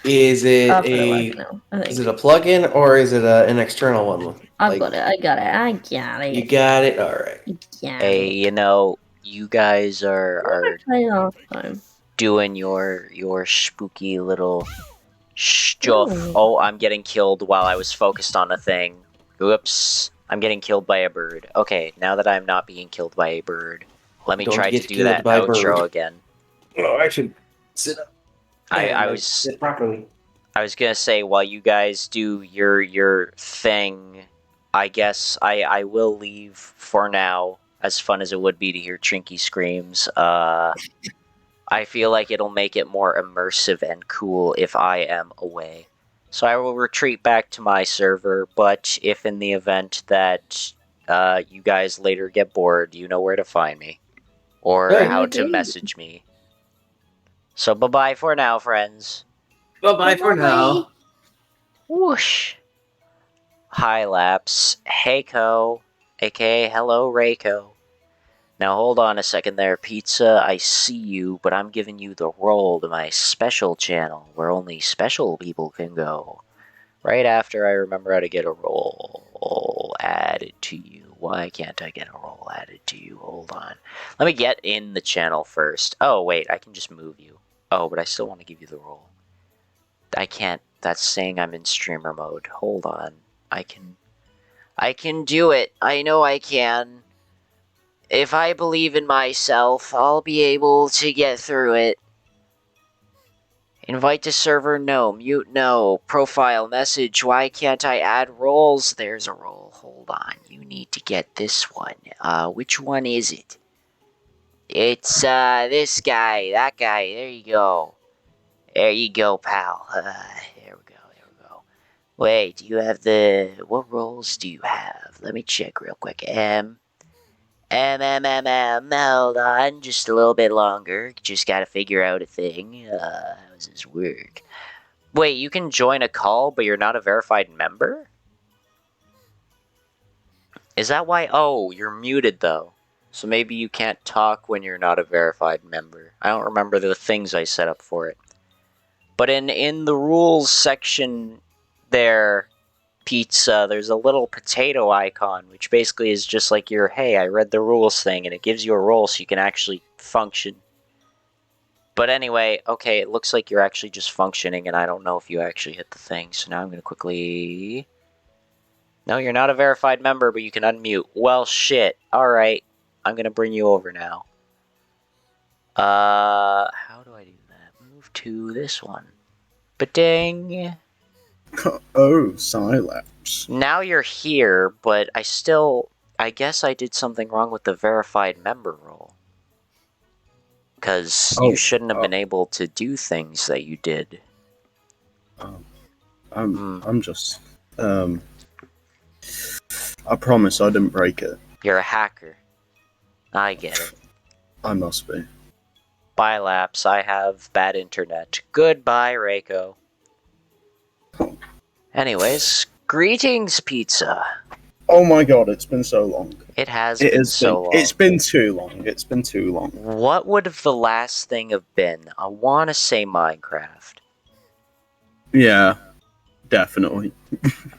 Is it I've got it a working now, I think. is it a plug-in or is it an external one? I've got it. I got it. You got it. All right. Yeah. Hey, you know, you guys are Play last time. doing your spooky little stuff. Ooh. Oh, I'm getting killed while I was focused on a thing. Whoops. I'm getting killed by a bird. Okay, now that I'm not being killed by a bird, let me Don't try to get do killed that by a outro bird. again. Oh, I should sit up. I was sit properly. I was gonna say, while you guys do your thing, I guess I will leave for now, as fun as it would be to hear Trinky screams. I feel like it'll make it more immersive and cool if I am away. So I will retreat back to my server, but if in the event that you guys later get bored, you know where to find me. or Hey. how to message me. So bye-bye for now, friends. Bye-bye for now. Whoosh. Cylapse, Heiko, aka Hello Reiko. Now hold on a second there, Pizza. I see you, but I'm giving you the role to my special channel, where only special people can go. Right after I remember how to get a role added to you. Why can't I get a role added to you? Hold on. Let me get in the channel first. Oh, wait, I can just move you. Oh, but I still want to give you the role. I can't. That's saying I'm in streamer mode. Hold on. I can do it. I know I can. If I believe in myself, I'll be able to get through it. Invite to server, no. Mute, no. Profile message, why can't I add roles? There's a role. Hold on. You need to get this one. Which one is it? It's, this guy. That guy. There you go. There you go, pal. There we go. Wait, do you have what roles do you have? Let me check real quick. Hold on, just a little bit longer. Just gotta figure out a thing. How does this work? Wait, you can join a call, but you're not a verified member? Is that why? Oh, you're muted, though. So maybe you can't talk when you're not a verified member. I don't remember the things I set up for it. But in the rules section there, Pizza, there's a little potato icon, which basically is just like your, hey, I read the rules thing, and it gives you a role so you can actually function. But anyway, okay, it looks like you're actually just functioning, and I don't know if you actually hit the thing, so now I'm going to quickly... No, you're not a verified member, but you can unmute. Well, shit. Alright, I'm going to bring you over now. How do I do that? Move to this one. Ba-ding! Oh, Cylapse. Now you're here, but I guess I did something wrong with the verified member role. Because you shouldn't have been able to do things that you did. I'm just, I promise I didn't break it. You're a hacker. I get it. I must be. Bye, Lapse. I have bad internet. Goodbye, Reiko. Anyways, greetings, Pizza. Oh my god, it's been so long. It has been so long. It's been too long. It's been too long. What would have the last thing have been? I want to say Minecraft. Yeah, definitely.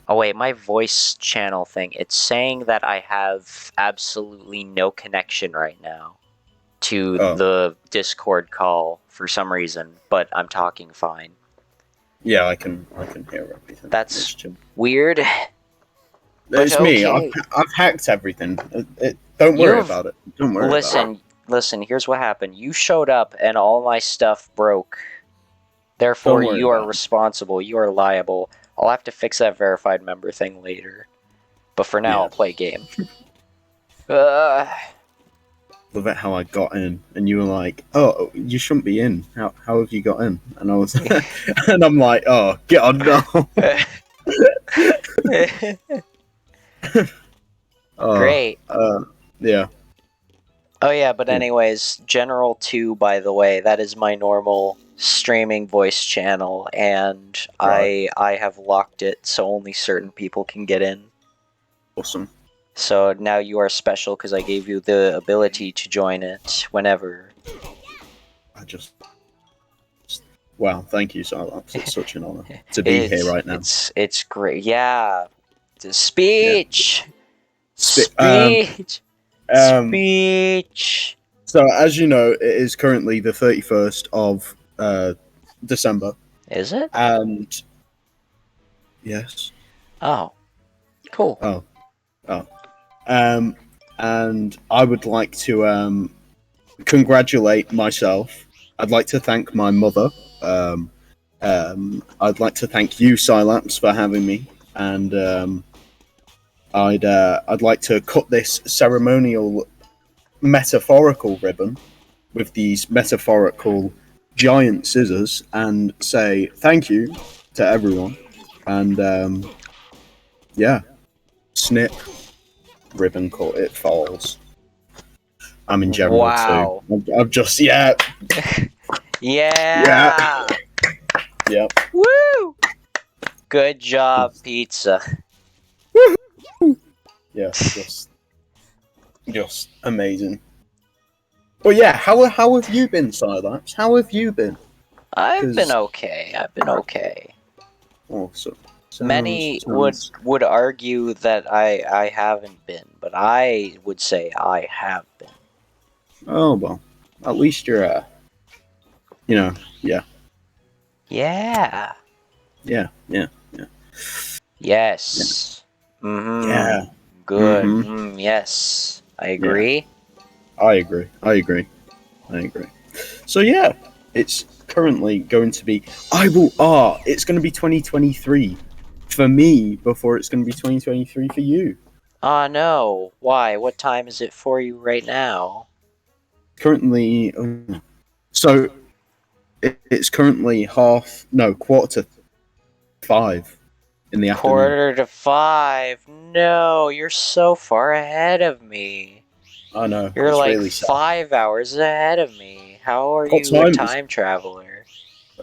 Oh wait, my voice channel thing, it's saying that I have absolutely no connection right now to the Discord call for some reason, but I'm talking fine. Yeah, I can hear everything. That's weird. It's me. I've hacked everything. Don't worry about it. Don't worry about it. Listen, here's what happened. You showed up and all my stuff broke. Therefore, you are responsible. You are liable. I'll have to fix that verified member thing later. But for now, I'll play a game. Love it how I got in, and you were like, "Oh, you shouldn't be in. How have you got in?" And I was, and I'm like, "Oh, get on now." Great. Yeah. Oh yeah, but anyways, General 2, by the way, that is my normal streaming voice channel, and I have locked it so only certain people can get in. Awesome. So now you are special because I gave you the ability to join it whenever. Wow, thank you, Cylapse. It's such an honor to be here right now. It's great. Yeah. Speech! Yeah. Speech! Speech! So, as you know, it is currently the 31st of December. Is it? And... Yes. Oh. Cool. Oh. And I would like to congratulate myself. I'd like to thank my mother. I'd like to thank you, Cylapse, for having me. And I'd like to cut this ceremonial metaphorical ribbon with these metaphorical giant scissors and say thank you to everyone. And yeah, snip. Ribbon cut, it falls. I'm in general Wow. too. I'm just yeah. Yeah. Yeah. Woo! Good job, pizza. Yeah, just amazing. But yeah, how have you been, Cylapse? How have you been? I've been 'Cause- okay. I've been okay. Awesome. Many Sounds- would argue that I haven't been, but I would say I have been. Oh well, at least you're yeah, Yeah. yeah. Yes. Mm-hmm. Yeah. Good. Mhm. Yes. I agree. I agree. So yeah, it's currently going to be. It's going to be 2023 for me before it's going to be 2023 for you. No. Why? What time is it for you right now? Currently, so it's currently quarter to 5 in the afternoon. 4:45. No, you're so far ahead of me. I know. You're It's like really sad. 5 hours ahead of me. How are What you a time is- time traveler?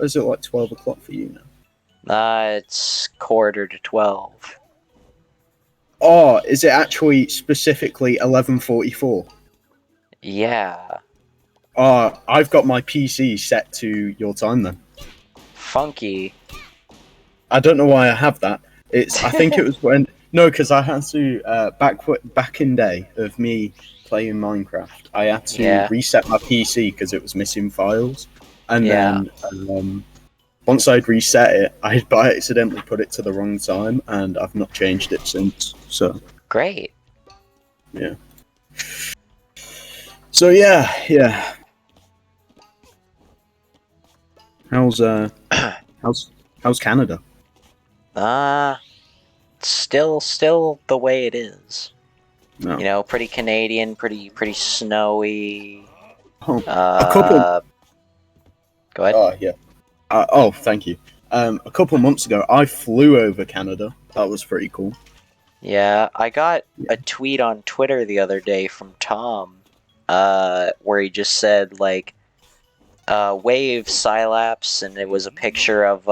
Is it like 12 o'clock for you now? It's 11:45. Oh, is it actually specifically 11:44? Yeah. I've got my PC set to your time then. Funky. I don't know why I have that. I think it was because I had to back in day of me playing Minecraft. I had to reset my PC because it was missing files, and then once I'd reset it, I by accidentally put it to the wrong time, and I've not changed it since. So Great. yeah. So yeah. How's Canada? Still the way it is. No. You know, pretty Canadian, pretty snowy. A couple. Go ahead. Oh yeah. Thank you. A couple months ago, I flew over Canada. That was pretty cool. Yeah, I got a tweet on Twitter the other day from Tom, where he just said like, "Wave Cylapse," and it was a picture of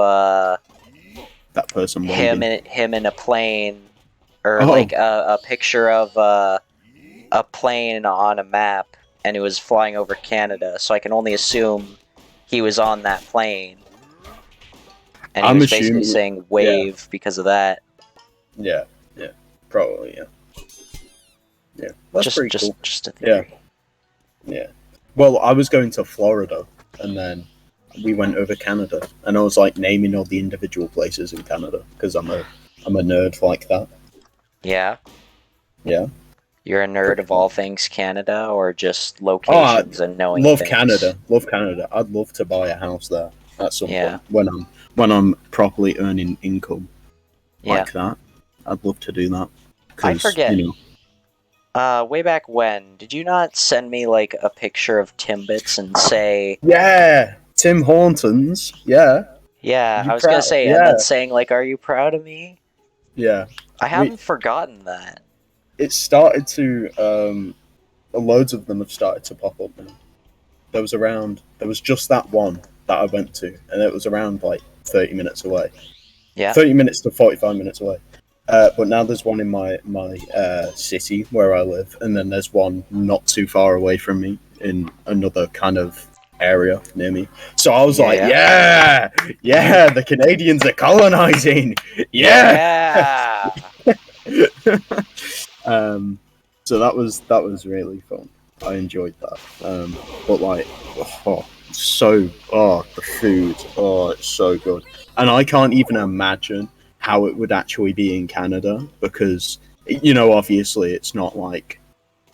that person him waving. in a plane, or like a picture of a plane on a map, and it was flying over Canada. So I can only assume he was on that plane, and he was basically saying "wave" because of that. Yeah, probably, yeah. That's pretty cool. Just a theory. Yeah. Well, I was going to Florida, and then we went over Canada, and I was like naming all the individual places in Canada because I'm a nerd like that. Yeah. Yeah. You're a nerd of all things Canada, or just locations and knowing things? Love Canada. I'd love to buy a house there at some point when I'm properly earning income like that. I'd love to do that. I forget. You know, way back when, did you not send me like a picture of Timbits and say? Yeah, Tim Hortons. Yeah. Yeah, I was gonna say, and then saying like, "Are you proud of me?" Yeah. I haven't forgotten that. It started to. Loads of them have started to pop up now. There was just that one that I went to, and it was around like 30 minutes away. Yeah. 30 minutes to 45 minutes away. But now there's one in my city where I live, and then there's one not too far away from me in another kind of area near me. So I was like, yeah, the Canadians are colonizing. Yeah. So that was really fun. I enjoyed that. But like, the food, it's so good. And I can't even imagine how it would actually be in Canada because, you know, obviously it's not like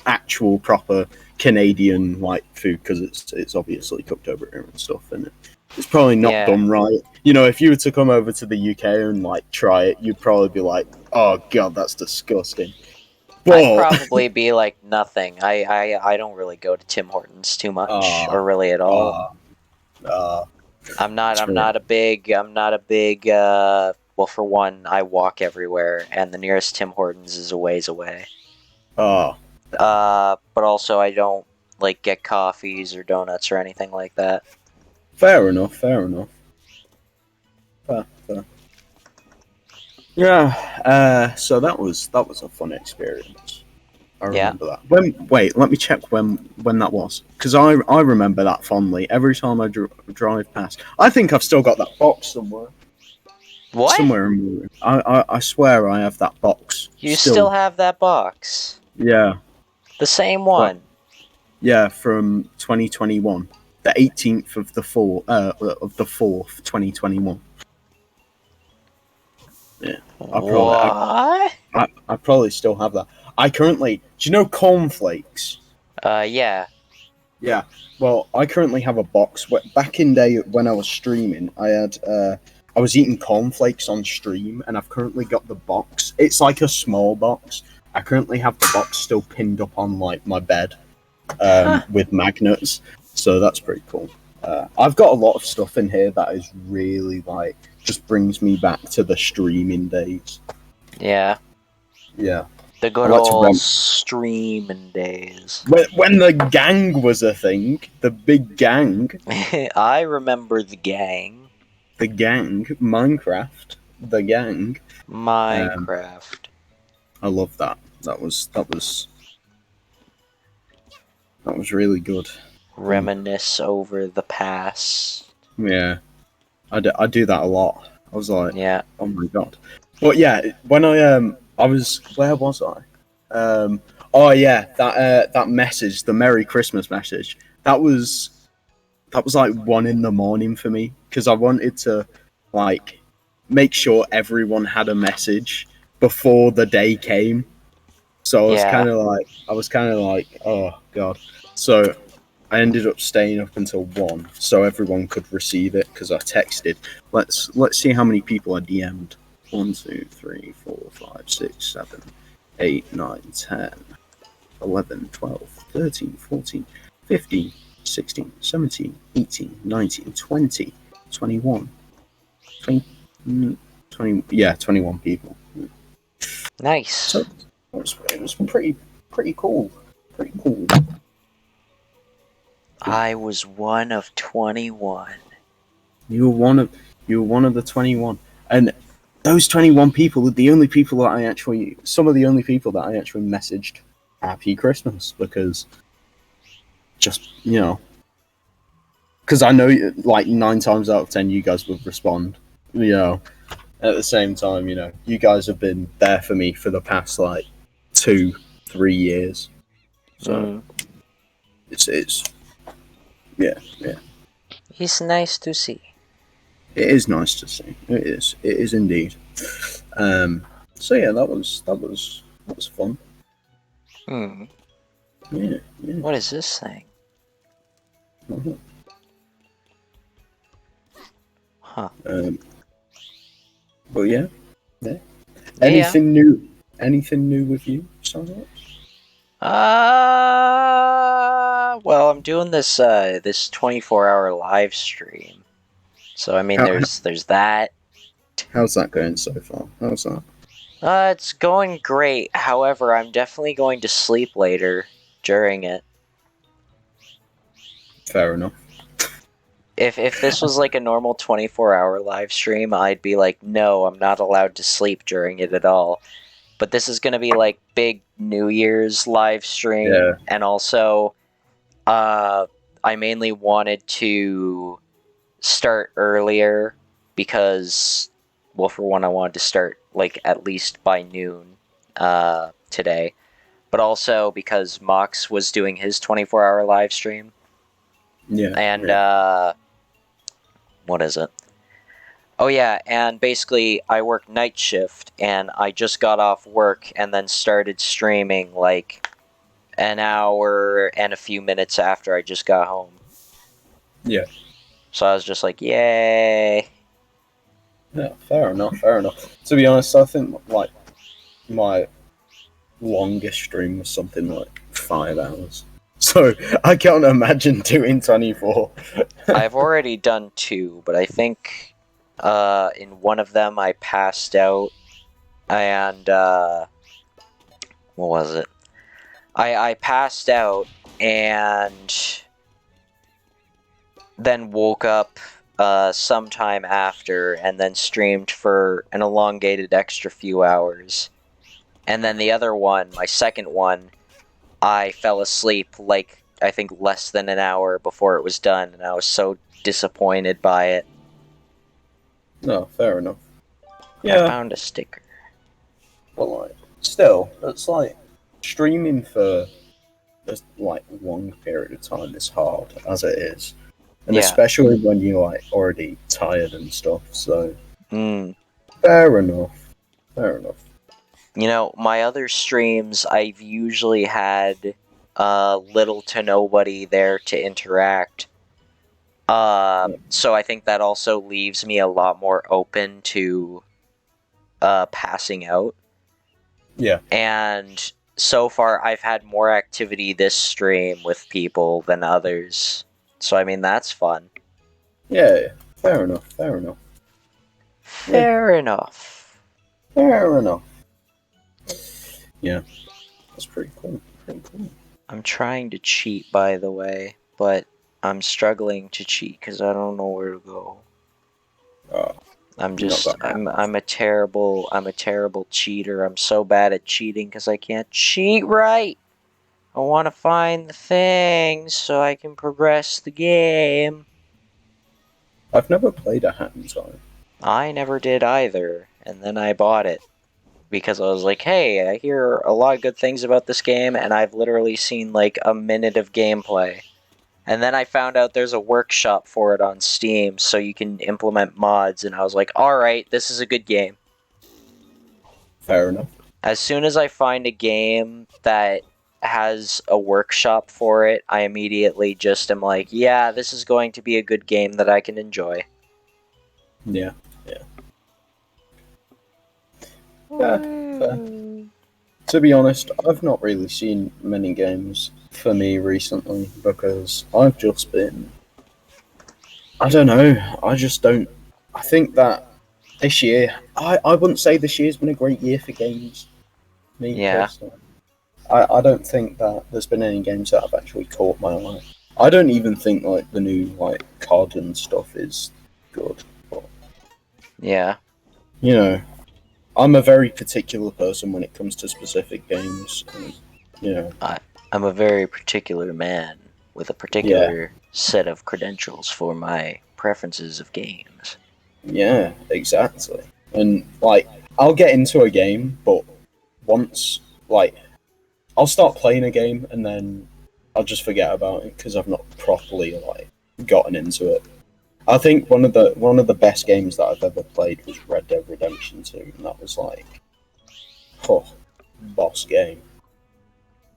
actual proper Canadian like food because it's obviously cooked over here and stuff, and it's probably not done right. You know, if you were to come over to the UK and like try it, you'd probably be like, "Oh God, that's disgusting." I'd probably be like nothing. I don't really go to Tim Hortons too much, or really at all. I'm not a big. Well, for one, I walk everywhere, and the nearest Tim Hortons is a ways away. But also, I don't like get coffees or donuts or anything like that. Fair enough. Fair. Yeah. So that was a fun experience. I remember that. Wait, let me check when that was, because I remember that fondly. Every time I drive past, I think I've still got that box somewhere. What? Somewhere in my room. I swear I have that box. You still have that box? Yeah. The same one? What? Yeah, from 2021, the 18th of the 4th, 2021. Yeah, What? I probably still have that. I currently, do you know cornflakes? Yeah. Yeah. Well, I currently have a box. Back in day when I was streaming, I was eating cornflakes on stream, and I've currently got the box. It's like a small box. I currently have the box still pinned up on like my bed, with magnets. So that's pretty cool. I've got a lot of stuff in here that is really like just brings me back to the streaming days. Yeah. Yeah. The good old streaming days. When the gang was a thing, the big gang. I remember the gang. The gang, Minecraft, the gang. Minecraft. I love that. That was really good. Reminisce over the past. Yeah, I do that a lot. I was like, yeah, oh my god. But yeah, when I was, where was I? Oh yeah, that message, the Merry Christmas message. That was like 1 a.m. for me, because I wanted to like make sure everyone had a message before the day came. So I was kind of like, oh god. So I ended up staying up until 1, so everyone could receive it, because I texted. Let's see how many people I DM'd. 1, 2, 3, 4, 5, 6, 7, 8, 9, 10, 11, 12, 13, 14, 15, 16, 17, 18, 19, 20, 21, 20, yeah, 21 people. Nice. So it was pretty cool. Pretty cool. I was one of 21. You were one of the 21, and those 21 people are the only people that some of the only people that I actually messaged Happy Christmas, because just, because I know like 9 times out of 10 you guys would respond, at the same time, you guys have been there for me for the past like 2-3 years, so it's yeah. It's nice to see. It is nice to see. It is indeed. So yeah, that was fun. Yeah. What is this thing? Mm-hmm. Huh. But yeah. Anything new? Anything new with you, Cylapse? Well, I'm doing this 24-hour live stream. So I mean, there's that. How's that going so far? How's that? It's going great. However, I'm definitely going to sleep later during it. Fair enough. If this was like a normal 24-hour live stream, I'd be like, no, I'm not allowed to sleep during it at all. But this is going to be like big New Year's live stream, and also, I mainly wanted to start earlier because, well, for one, I wanted to start like at least by noon today, but also because Mox was doing his 24-hour live stream. Yeah. And what is it? Oh yeah, and basically I work night shift, and I just got off work and then started streaming like an hour and a few minutes after I just got home. Yeah. So I was just like, yay. Yeah, fair enough. To be honest, I think like my longest stream was something like 5 hours. So I can't imagine doing 24. I've already done 2, but I think in one of them I passed out, and what was it? I passed out, and then woke up sometime after, and then streamed for an elongated extra few hours. And then the other one, my second one, I fell asleep like I think less than an hour before it was done, and I was so disappointed by it. No, fair enough. I Yeah, found a sticker. but like, still, it's like streaming for just like a long period of time is hard as it is, and Yeah. especially when you're like already tired and stuff. So fair enough. Fair enough. You know, my other streams, I've usually had little to nobody there to interact. So I think that also leaves me a lot more open to passing out. Yeah. And so far, I've had more activity this stream with people than others. So, I mean, that's fun. Yeah, fair enough. Fair enough. Fair enough. Fair enough. Yeah, that's pretty cool. Pretty cool. I'm trying to cheat, by the way, but I'm struggling to cheat because I don't know where to go. I'm a terrible cheater. I'm so bad at cheating because I can't cheat right. I want to find the things so I can progress the game. I've never played a Hat in Time. I never did either, and then I bought it. Because I was like, hey, I hear a lot of good things about this game, and I've literally seen like a minute of gameplay. And then I found out there's a workshop for it on Steam, so you can implement mods, and I was like, alright, this is a good game. Fair enough. As soon as I find a game that has a workshop for it, I immediately just am like, yeah, this is going to be a good game that I can enjoy. Yeah, yeah. Yeah, fair. To be honest, I've not really seen many games for me recently because I've just been. I don't know. I just don't. I think that this year, I wouldn't say this year's been a great year for games. Me personally. I don't think that there's been any games that have actually caught my eye. I don't even think like the new like COD and stuff is good. But, yeah. You know, I'm a very particular person when it comes to specific games. And, you know, I'm a very particular man with a particular set of credentials for my preferences of games. Yeah, exactly. And like, I'll get into a game, but once like, I'll start playing a game and then I'll just forget about it because I've not properly like gotten into it. I think one of the best games that I've ever played was Red Dead Redemption 2, and that was like, boss game.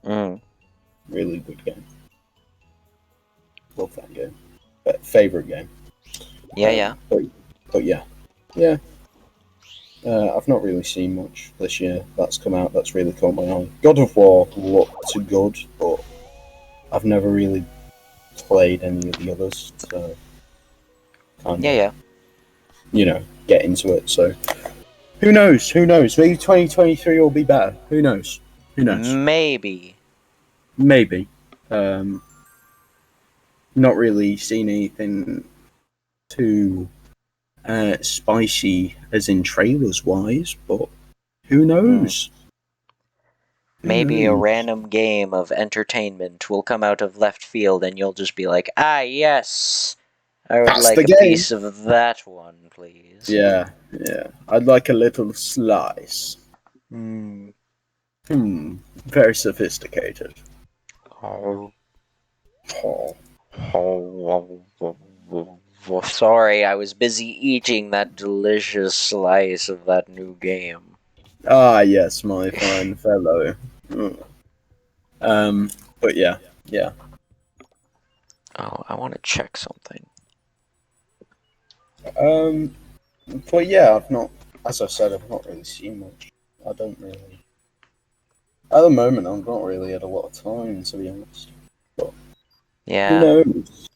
Really good game. Love that game. Favorite game. Yeah. But yeah. I've not really seen much this year that's come out that's really caught my eye. God of War looked good, but I've never really played any of the others, so yeah. You know, get into it. So who knows? Maybe 2023 will be better. Who knows? Maybe. Not really seen anything too spicy as in trailers wise, but who knows? Maybe a random game of entertainment will come out of left field and you'll just be like, yes, I would That's like the a game. piece of that one, please. Yeah. I'd like a little slice. Very sophisticated. Sorry, I was busy eating that delicious slice of that new game. Ah, yes, my fine fellow. But yeah. Oh, I want to check something. But yeah, as I said, I've not really seen much. I don't really. At the moment, I've not really had a lot of time, to be honest. But yeah. Who knows?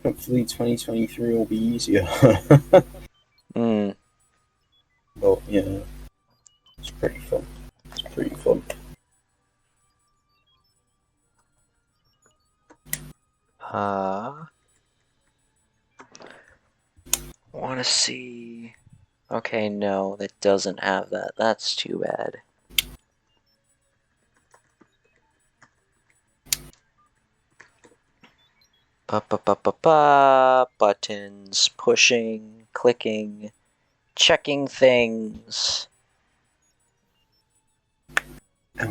Hopefully 2023 will be easier. But yeah, it's pretty fun. see. Okay, no, that doesn't have that. That's too bad. Buttons, pushing, clicking, checking things.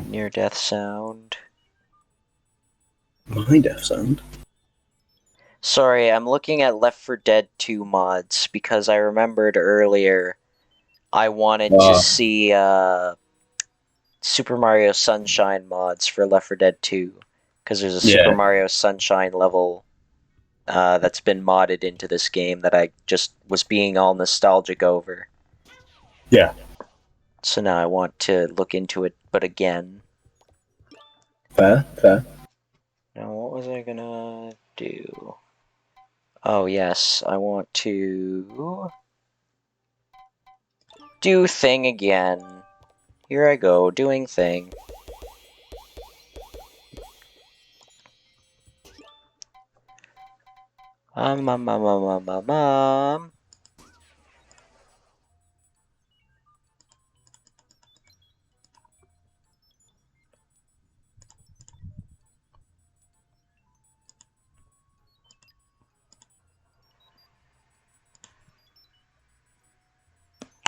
Near death sound. My death sound. Sorry, I'm looking at Left 4 Dead 2 mods because I remembered earlier I wanted to see Super Mario Sunshine mods for Left 4 Dead 2 because there's a Super Mario Sunshine level that's been modded into this game that I just was being all nostalgic over. Yeah. So now I want to look into it, but again. Fair. Now, what was I gonna do? Oh, yes, I want to do thing again. Here I go, doing thing. Mom.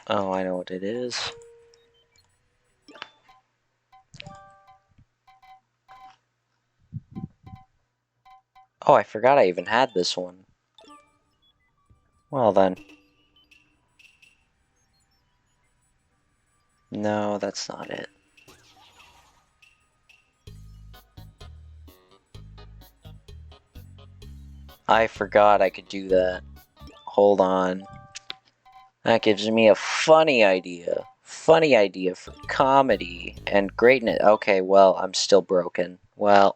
Oh, I know what it is. Oh, I forgot I even had this one. Well then. No, that's not it. I forgot I could do that. Hold on. That gives me a funny idea. Funny idea for comedy and greatness. Okay, well, I'm still broken. Well.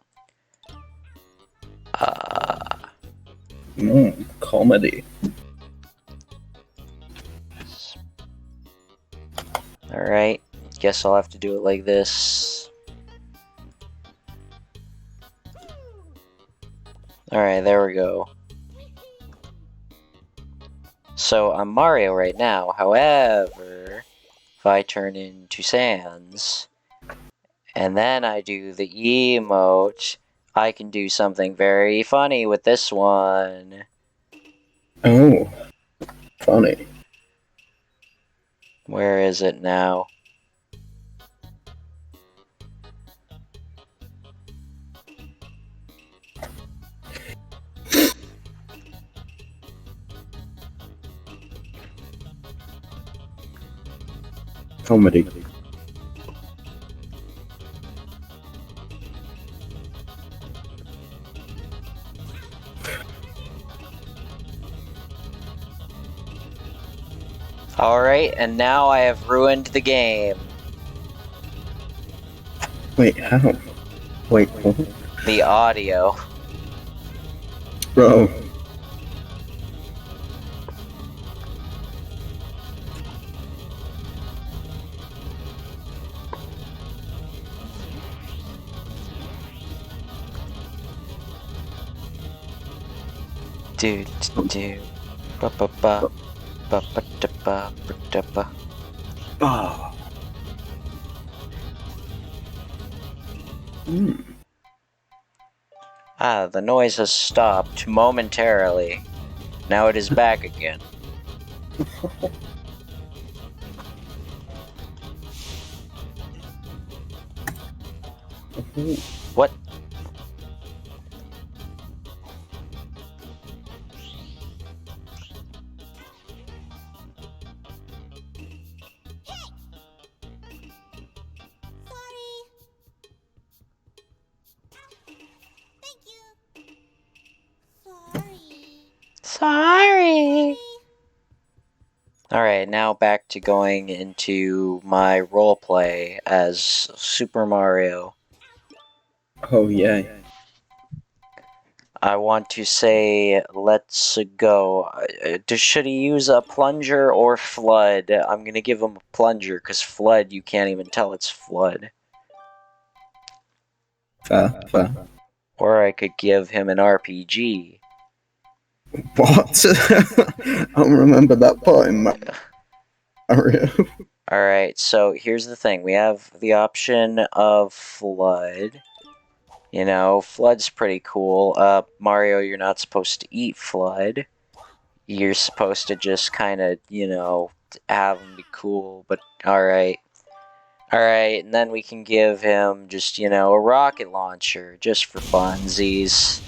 Comedy. Alright. Guess I'll have to do it like this. Alright, there we go. So I'm Mario right now, however, if I turn into Sans, and then I do the emote, I can do something very funny with this one. Oh, funny. Where is it now? Comedy. Alright, and now I have ruined the game. Wait, how? Wait, what? The audio. Bro. Do. Ba ba ba. Ba ba da ba da ba. Ah. Ah, the noise has stopped momentarily. Now it is back again. What? Sorry. Alright, now back to going into my roleplay as Super Mario. Oh, yeah. I want to say, let's go. Should he use a plunger or flood? I'm gonna give him a plunger, because flood, you can't even tell it's flood. Fair. Or I could give him an RPG. What? I don't remember that part in Mario. Alright, so here's the thing. We have the option of Flood. You know, Flood's pretty cool. Mario, you're not supposed to eat Flood. You're supposed to just kind of, you know, have him be cool, but alright. Alright, and then we can give him just, you know, a rocket launcher, just for funsies.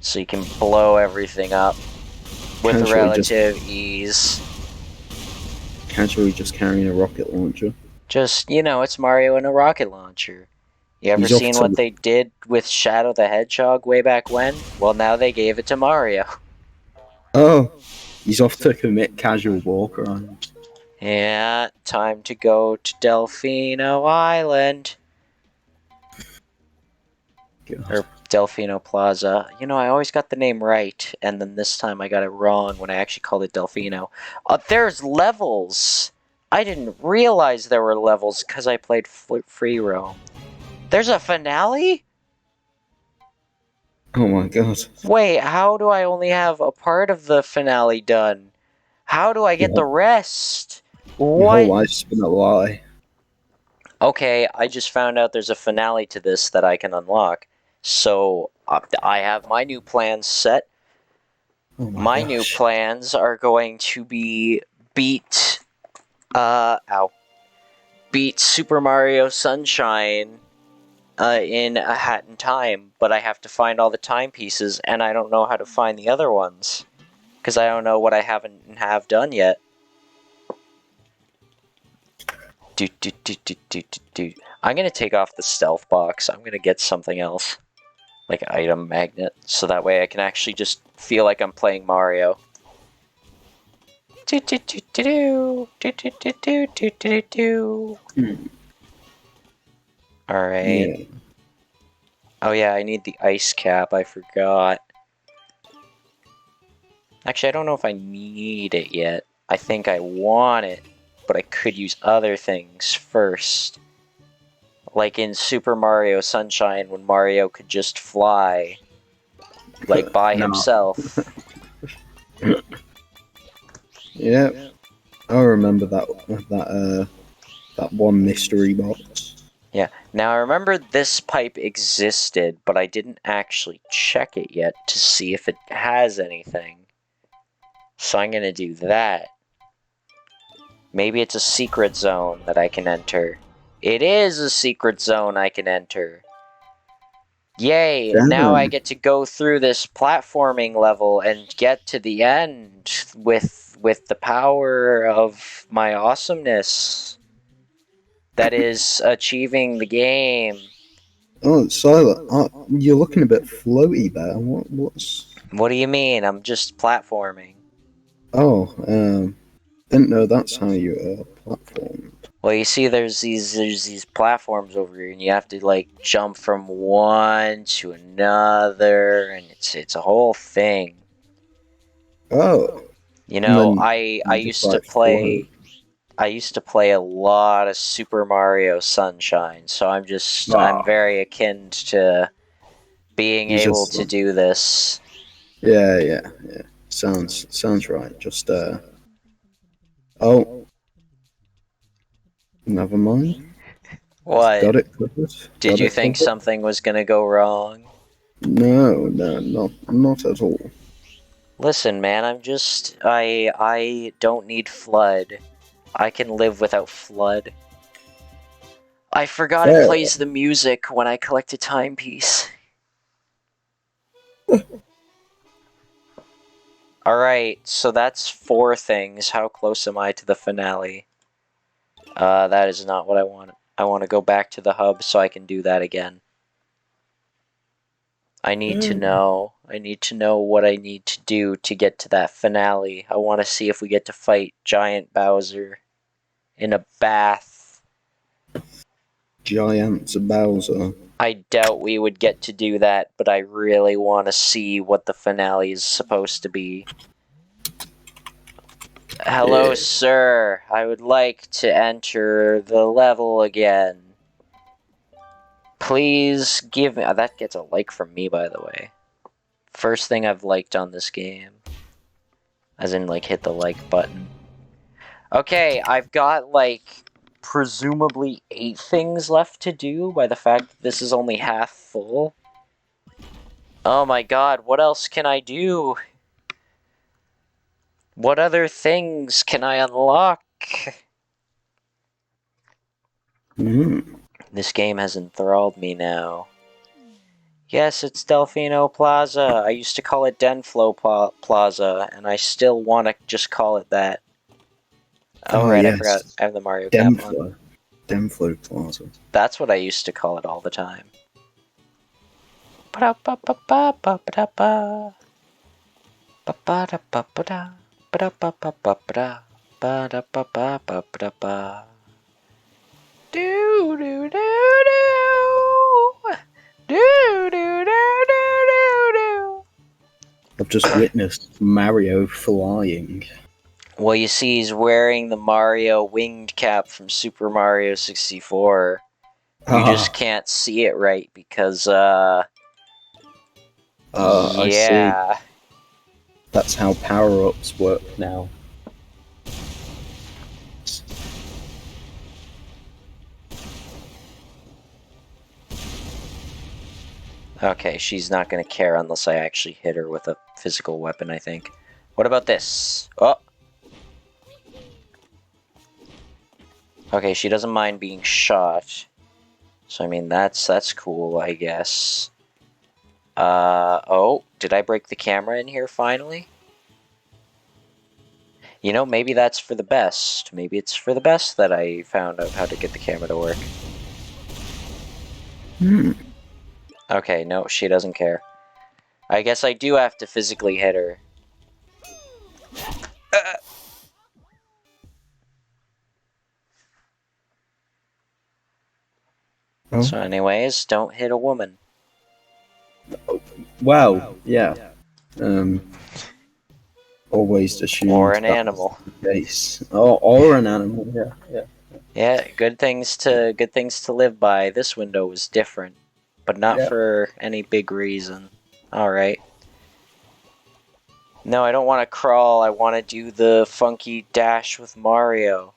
So you can blow everything up with relative ease. Casually just carrying a rocket launcher. Just, you know, it's Mario and a rocket launcher. You ever seen what they did with Shadow the Hedgehog way back when? Well, now they gave it to Mario. Oh, he's off to commit casual war crimes. Yeah, time to go to Delfino Island. God. Or Delfino Plaza. You know, I always got the name right, and then this time I got it wrong when I actually called it Delfino. There's levels! I didn't realize there were levels because I played free roam. There's a finale? Oh my god. Wait, how do I only have a part of the finale done? How do I get the rest? Your whole What? life's been a lie. Okay, I just found out there's a finale to this that I can unlock. So, I have my new plans set. Oh My gosh. new plans are going to be beat Super Mario Sunshine in a hat in time, but I have to find all the timepieces, and I don't know how to find the other ones. Because I don't know what I have done yet. I'm gonna take off the stealth box. I'm gonna get something else. Like an item magnet, so that way I can actually just feel like I'm playing Mario. Alright. Yeah. Oh yeah, I need the ice cap, I forgot. Actually, I don't know if I need it yet. I think I want it, but I could use other things first. Like in Super Mario Sunshine, when Mario could just fly. Like, by himself. Yeah. I remember that one mystery box. Yeah. Now, I remember this pipe existed, but I didn't actually check it yet to see if it has anything. So I'm gonna do that. Maybe it's a secret zone that I can enter. It is a secret zone I can enter. Yay! Damn. Now I get to go through this platforming level and get to the end with the power of my awesomeness. That is achieving the game. Oh, Silent, you're looking a bit floaty there. What's... What do you mean? I'm just platforming. Oh, didn't know that's how you platform. Well, you see, there's these platforms over here, and you have to like jump from one to another, and it's a whole thing. Oh. You know, And then I you used just, to like, play. I used to play a lot of Super Mario Sunshine, so I'm very akin to being You able just- to do this. Yeah. Sounds right. Just Oh. Never mind. What? Got it covered. Did you think something was gonna go wrong? No, not at all. Listen, man, I don't need Flood. I can live without Flood. I forgot it plays the music when I collect a timepiece. Alright, so that's 4 things. How close am I to the finale? That is not what I want. I want to go back to the hub so I can do that again. I need to know. I need to know what I need to do to get to that finale. I want to see if we get to fight Giant Bowser in a bath. Giant Bowser. I doubt we would get to do that, but I really want to see what the finale is supposed to be. Hello, sir. I would like to enter the level again. Please give me... that gets a like from me, by the way. First thing I've liked on this game. As in, like, hit the like button. Okay, I've got, like, presumably 8 things left to do by the fact that this is only half full. Oh my god, what else can I do? What other things can I unlock? This game has enthralled me now. Yes, it's Delfino Plaza. I used to call it Denflo Plaza, and I still want to just call it that. Oh, right, yes. I forgot. I have the Mario cap on. Denflo Plaza. That's what I used to call it all the time. I've just witnessed Mario flying. Well, you see, he's wearing the Mario winged cap from Super Mario 64. You just can't see it right because, I see. yeah. That's how power-ups work now. Okay, she's not gonna care unless I actually hit her with a physical weapon, I think. What about this? Oh! Okay, she doesn't mind being shot. So, I mean, that's cool, I guess. Oh, did I break the camera in here finally? You know, maybe that's for the best. Maybe it's for the best that I found out how to get the camera to work. Okay, no, she doesn't care. I guess I do have to physically hit her. Oh. So anyways, don't hit a woman. Well, yeah. Always assumed Or an that was animal. the case. Or an animal, yeah. Yeah, good things to live by. This window was different, but not for any big reason. Alright. No, I don't want to crawl. I want to do the funky dash with Mario.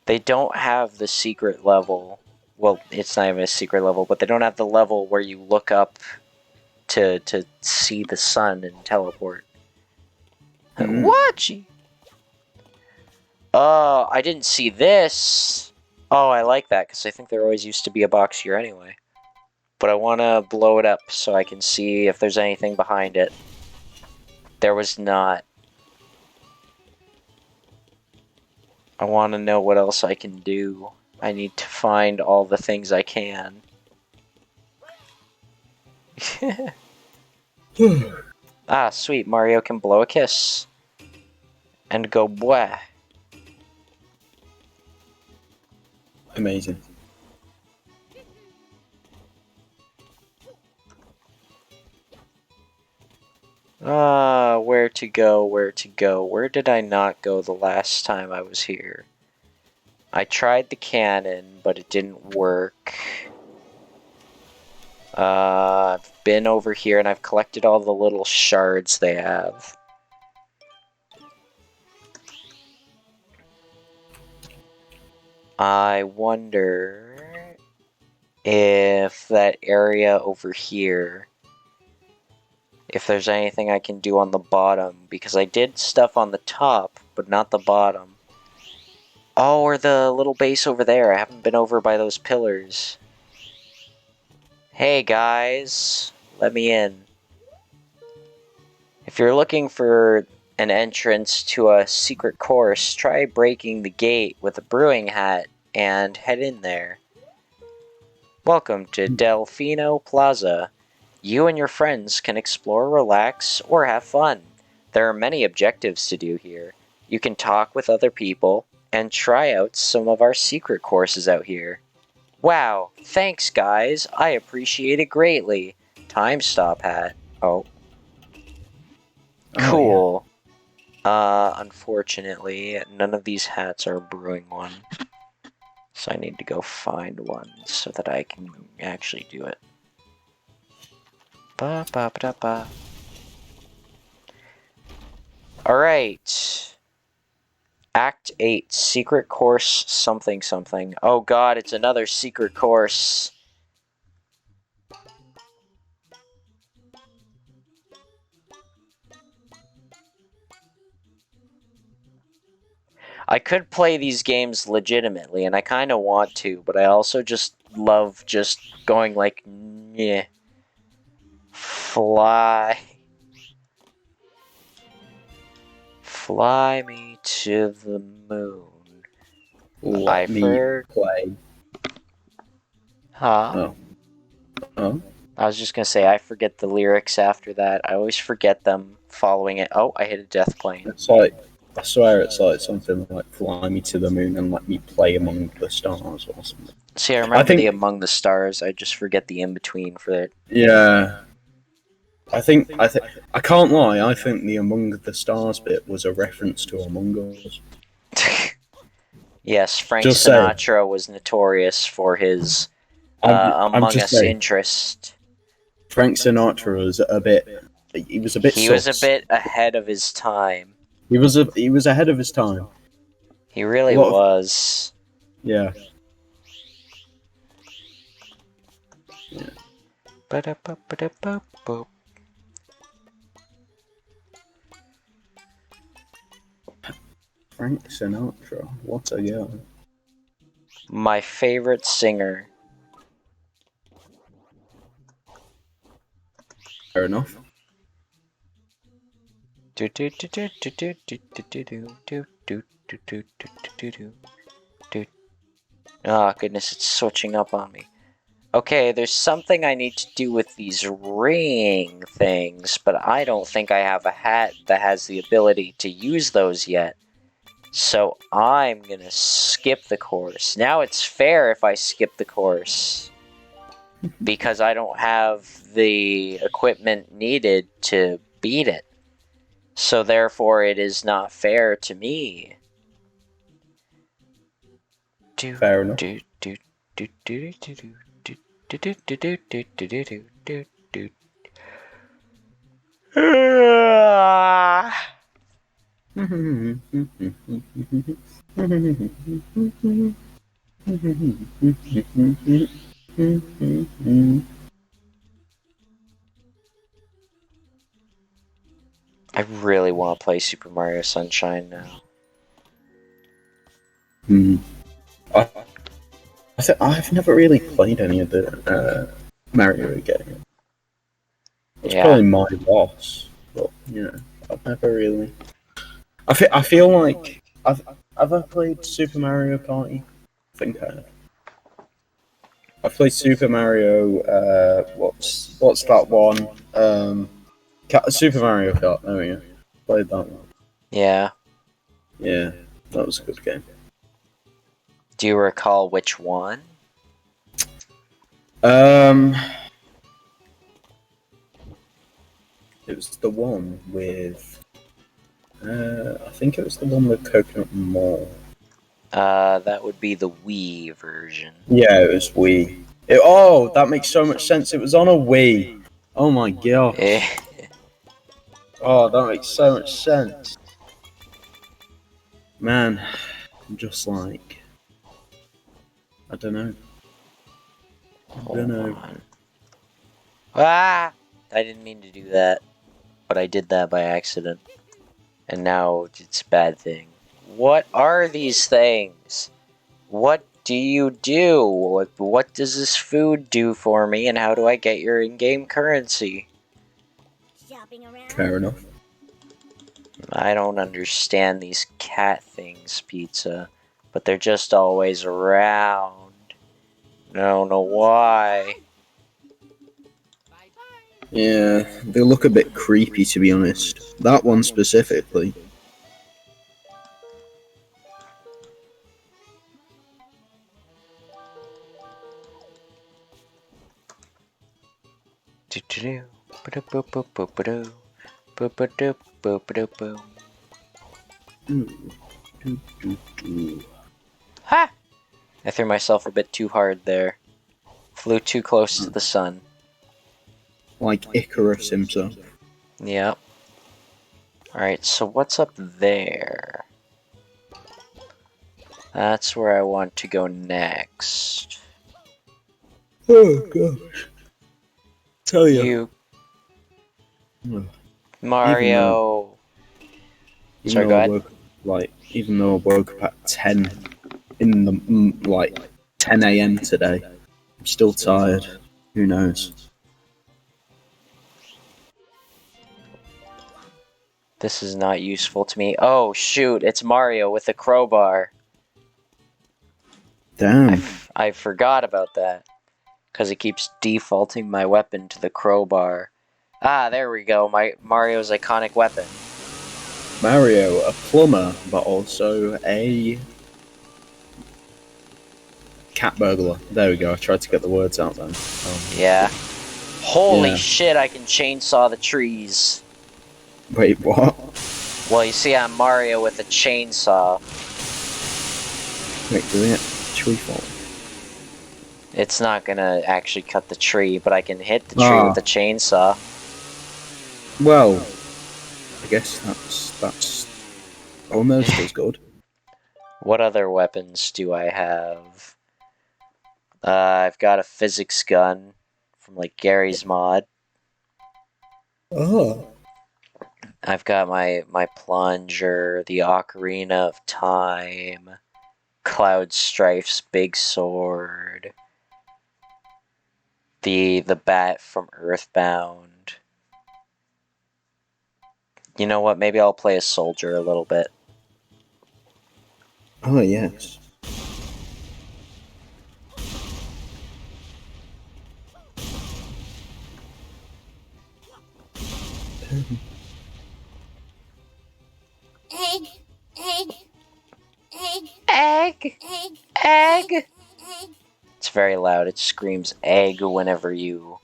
They don't have the secret level. Well, it's not even a secret level, but they don't have the level where you look up to see the sun and teleport. Watchy! Oh, I didn't see this. Oh, I like that, because I think there always used to be a box here anyway. But I want to blow it up so I can see if there's anything behind it. There was not. I want to know what else I can do. I need to find all the things I can. Ah, sweet. Mario can blow a kiss. And go bwah. Amazing. Ah, where to go, where to go. Where did I not go the last time I was here? I tried the cannon, but it didn't work. I've been over here and I've collected all the little shards they have. I wonder if that area over here, if there's anything I can do on the bottom, because I did stuff on the top, but not the bottom. Oh, or the little base over there. I haven't been over by those pillars. Hey guys, let me in. If you're looking for an entrance to a secret course, try breaking the gate with a brewing hat and head in there. Welcome to Delfino Plaza. You and your friends can explore, relax, or have fun. There are many objectives to do here. You can talk with other people and try out some of our secret courses out here. Wow, thanks guys, I appreciate it greatly. Time stop hat. Oh. Cool. Unfortunately, none of these hats are a brewing one. So I need to go find one so that I can actually do it. Alright, Alright. Act 8, secret course something something. Oh god, it's another secret course. I could play these games legitimately, and I kind of want to, but I also just love just going like, yeah. Fly. Fly me to the moon. Let me play. Huh? Oh. I was just gonna say, I forget the lyrics after that. I always forget them following it. Oh, I hit a death plane. It's like, I swear it's like something like fly me to the moon and let me play among the stars or something. See, I remember the Among the Stars. I just forget the in-between for it. Yeah. I can't lie, I think the Among the Stars bit was a reference to Among Us. Yes, Frank Just Sinatra was notorious for his Among Us interest. Frank Sinatra was a bit. He was a bit. He was a bit ahead of his time. He was ahead of his time. He really was. Yeah. Frank Sinatra, what a guy. My favorite singer. Fair enough. Oh goodness, it's switching up on me. Okay, there's something I need to do with these ring things, but I don't think I have a hat that has the ability to use those yet. So I'm gonna skip the course. Now it's fair if I skip the course, because I don't have the equipment needed to beat it. So therefore it is not fair to me. Fair enough. I really want to play Super Mario Sunshine now. I've never really played any of the Mario games. It's Yeah. probably my loss, but I've never really. I feel like have I played Super Mario Party? I think I have. I've played Super Mario. What's that one? Super Mario Kart. There we go. Played that one. Yeah. Yeah, that was a good game. Do you recall which one? It was the one with. I think it was the one with Coconut Mall. That would be the Wii version. Yeah, it was Wii. That makes so much sense. It was on a Wii. Oh my god. Oh, that makes so much sense. Man, I'm just like, I don't know. Hold on. Ah! I didn't mean to do that, but I did that by accident. And now it's a bad thing. What are these things? What do you do? What does this food do for me, and how do I get your in-game currency? Fair enough. I don't understand these cat things, Pizza, but they're just always around. I don't know why. Yeah, they look a bit creepy, to be honest. That one specifically. Ha! I threw myself a bit too hard there. Flew too close to the sun. Like Icarus himself. Yep. Alright, so what's up there? That's where I want to go next. Oh gosh. Tell you. Mario. Sorry, go ahead. Even though I woke up at 10 in the 10 a.m. today, I'm still tired. Who knows? This is not useful to me. Oh shoot, it's Mario with a crowbar. Damn. I forgot about that. Because it keeps defaulting my weapon to the crowbar. Ah, there we go, Mario's iconic weapon. Mario, a plumber, but also a cat burglar. There we go, I tried to get the words out then. Yeah. Holy shit, I can chainsaw the trees. Wait, what? Well, you see, I'm Mario with a chainsaw. Wait, doing it? Tree fall. It's not gonna actually cut the tree, but I can hit the tree with the chainsaw. Well, I guess that's almost as good. What other weapons do I have? I've got a physics gun from like Gary's mod. Oh. I've got my plunger, the Ocarina of Time, Cloud Strife's big sword, the bat from Earthbound. You know what? Maybe I'll play a soldier a little bit. Oh yes. Egg, egg, egg, Egg! egg, Egg! egg. It's very loud. It screams egg whenever you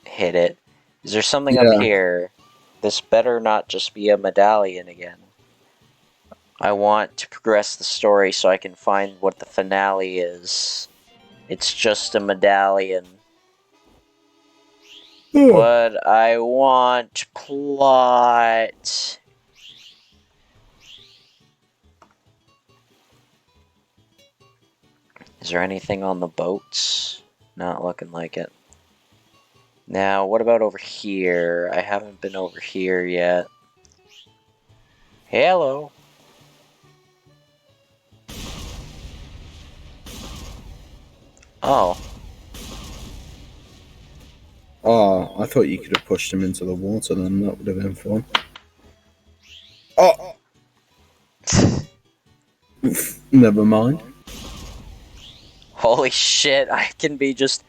hit it. Is there something up here? This better not just be a medallion again. I want to progress the story so I can find what the finale is. It's just a medallion. What I want plot. Is there anything on the boats? Not looking like it. Now, what about over here? I haven't been over here yet. Hello. Oh. Oh, I thought you could have pushed him into the water then, that would have been fun. Oh! Never mind. Holy shit, I can be just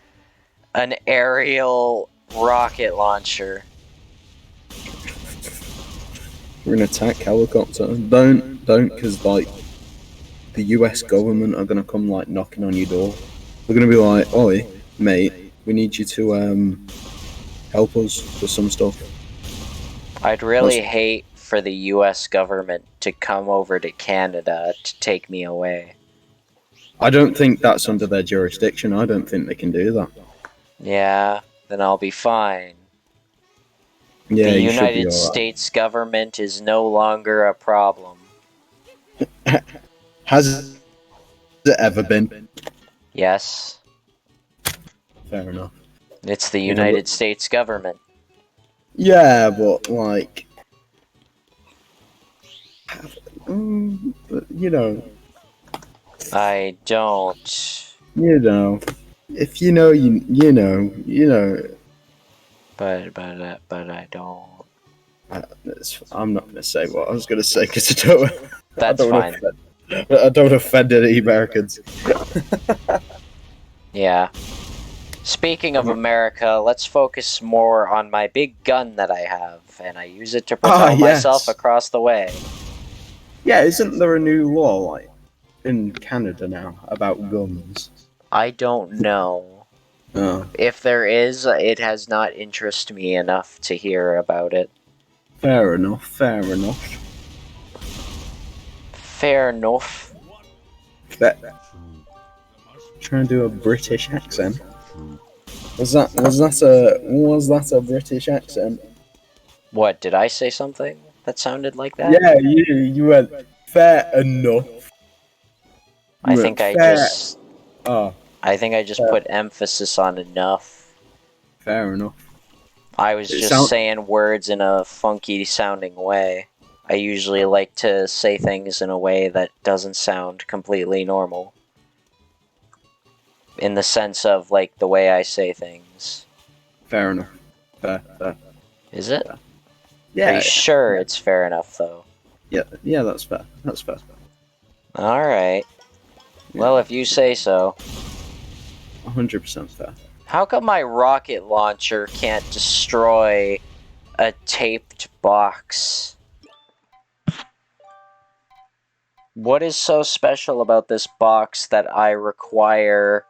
an aerial rocket launcher. We're an attack helicopter. Don't, because, like, the US government are gonna come, like, knocking on your door. They're gonna be like, oi, mate, we need you to, help us with some stuff. I'd really hate for the US government to come over to Canada to take me away. I don't think that's under their jurisdiction. I don't think they can do that. Yeah, then I'll be fine. Yeah, the you should be United all right. States government is no longer a problem. Has it ever been? Yes. Fair enough. It's the United States government. Yeah, but like, you know. I don't. You know, if you know, you know. But I don't. I'm not gonna say what I was gonna say because I don't. That's fine. I don't offend any Americans. Yeah. Speaking of America, let's focus more on my big gun that I have, and I use it to propel myself across the way. Yeah, isn't there a new law like in Canada now about guns? I don't know. Oh. If there is, it has not interested me enough to hear about it. Fair enough, fair enough. Fair enough. Trying to do a British accent. Was that a British accent? What, did I say something that sounded like that? Yeah, you went fair enough. I You think went I fair. just Oh, fair, put emphasis on enough. fair enough. I was It just sound saying words in a funky sounding way. I usually like to say things in a way that doesn't sound completely normal. In the sense of, like, the way I say things. fair enough. Fair. Is it? Fair. Are Yeah, you sure it's fair enough, though? yeah. That's fair. That's fair. Alright. Yeah. Well, if you say so. 100% fair. How come my rocket launcher can't destroy a taped box? What is so special about this box that I require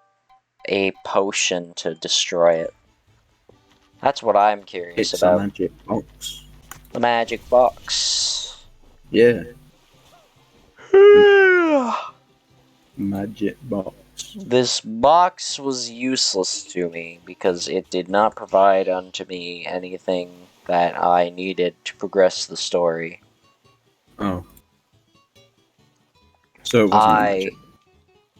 a potion to destroy it? That's what I'm curious It's about. a magic box. The magic box. Yeah. Magic box. This box was useless to me because it did not provide unto me anything that I needed to progress the story. Oh. So it wasn't a magic.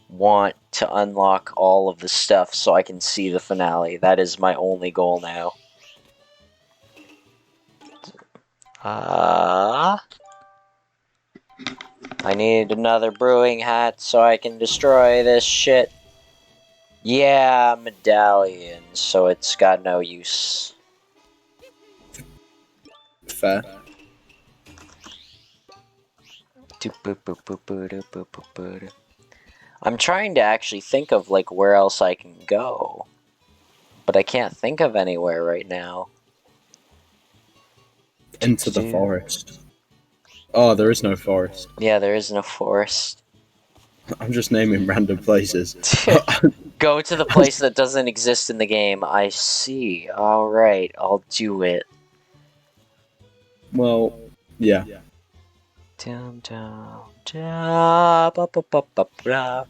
Want to unlock all of the stuff so I can see the finale. That is my only goal now. I need another brewing hat so I can destroy this shit. Yeah, medallion, so it's got no use. Fair. I'm trying to actually think of, like, where else I can go. But I can't think of anywhere right now. Into the forest. Oh, there is no forest. Yeah, there is no forest. I'm just naming random places. Go to the place that doesn't exist in the game. I see. Alright, I'll do it. Well, yeah. Dum dum da ba ba ba ba ba.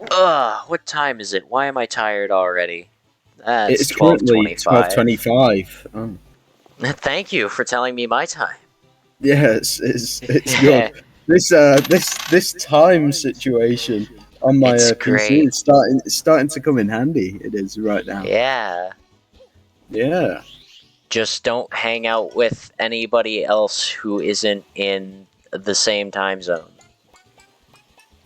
Ugh, what time is it? Why am I tired already? It's It's currently 12:25. 12:25. Oh. Thank you for telling me my time. Yeah, it's good. This time situation on my It's PC great. is starting to come in handy. It is right now. Yeah. Yeah. Just don't hang out with anybody else who isn't in the same time zone.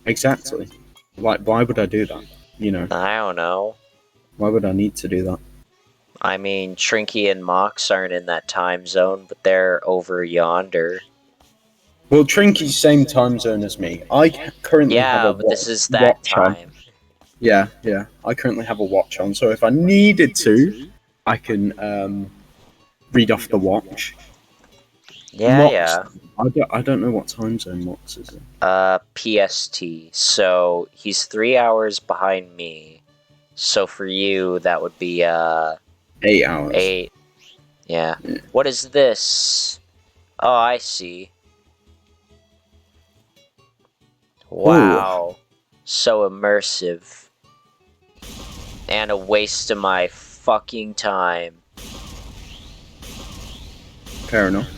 Exactly. Why would I do that? You know, I don't know. why would I need to do that? I mean, Trinky and Mox aren't in that time zone, but they're over yonder. Well, Trinky's same time zone as me. I currently have a but this is that watch on. time. Yeah. I currently have a watch on, so if I needed to, I can read off the watch. Yeah. I don't know what time zone Mox is in. PST. So he's 3 hours behind me. So for you, that would be 8 hours. 8. Yeah. What is this? Oh, I see. Wow. Ooh. So immersive. And a waste of my fucking time. Fair enough.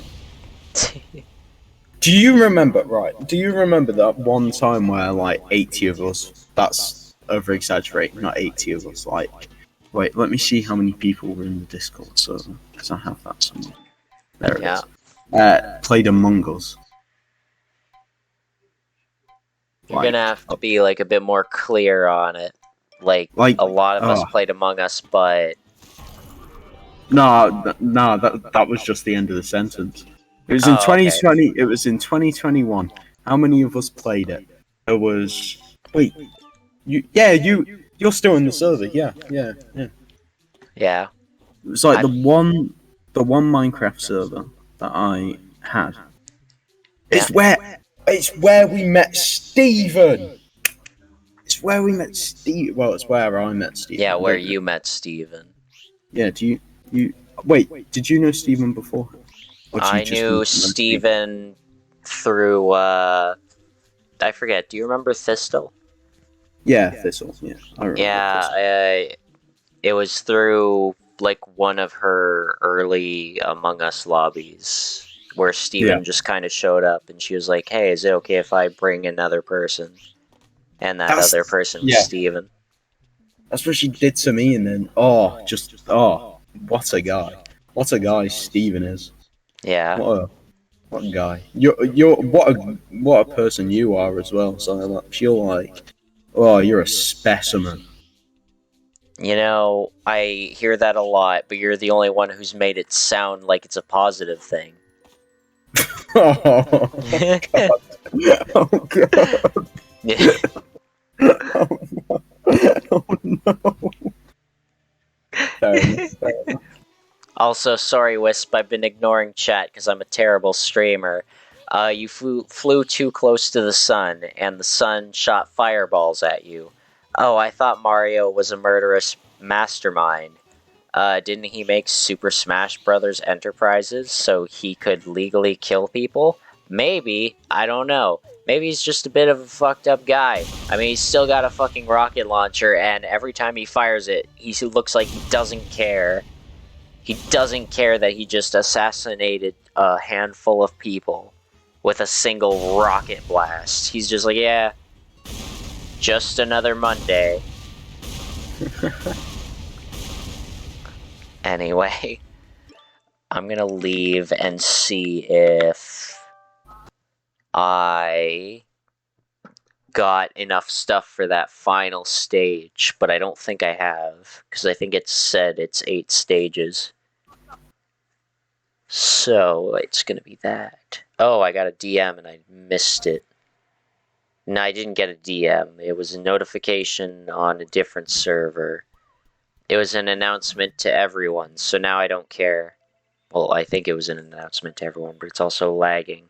Do you remember that one time where, like, 80 of us, that's over-exaggerating, not 80 of us, like, wait, let me see how many people were in the Discord server, because I have that somewhere. There it is. Played Among Us. You're gonna have to be, like, a bit more clear on it. Like a lot of us played Among Us, but... No, that was just the end of the sentence. It was in 2020. Okay. It was in 2021. How many of us played it? There was. Wait, you're still in the server. Yeah. Yeah. It was like the one Minecraft server that I had. It's where we met Steven. It's where we met Steve. Well, it's where I met Steven. Yeah, where you met Steven. Yeah. Do you wait? Did you know Steven before? I knew Steven through, I forget, do you remember Thistle? Yeah, Thistle, yeah. I remember Thistle. It was through like one of her early Among Us lobbies where Steven just kind of showed up and she was like, hey, is it okay if I bring another person? And that other person was Steven. That's what she did to me, and then what a guy! What a guy Steven is. Yeah. What a guy. You're what a person you are as well. So you're like, oh, you're a specimen. You know, I hear that a lot, but you're the only one who's made it sound like it's a positive thing. Oh god! Oh god! Oh no! Fair enough. Also, sorry, Wisp, I've been ignoring chat because I'm a terrible streamer. You flew too close to the sun, and the sun shot fireballs at you. Oh, I thought Mario was a murderous mastermind. Didn't he make Super Smash Bros. Enterprises so he could legally kill people? Maybe. I don't know. Maybe he's just a bit of a fucked up guy. I mean, he's still got a fucking rocket launcher, and every time he fires it, he looks like he doesn't care. He doesn't care that he just assassinated a handful of people with a single rocket blast. He's just like, yeah, just another Monday. Anyway, I'm gonna leave and see if I got enough stuff for that final stage, but I don't think I have, because I think it said it's 8 stages. So, it's gonna be that. Oh, I got a DM and I missed it. No, I didn't get a DM. It was a notification on a different server. It was an announcement to everyone, so now I don't care. Well, I think it was an announcement to everyone, but it's also lagging.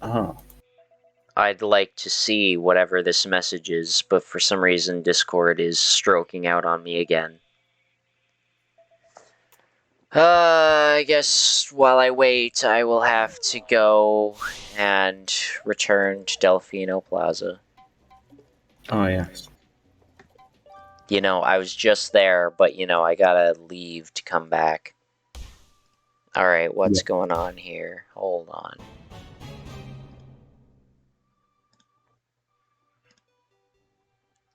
Oh. I'd like to see whatever this message is, but for some reason Discord is stroking out on me again. I guess while I wait, I will have to go and return to Delfino Plaza. Oh, yes. You know, I was just there, but, you know, I gotta leave to come back. Alright, what's going on here? Hold on.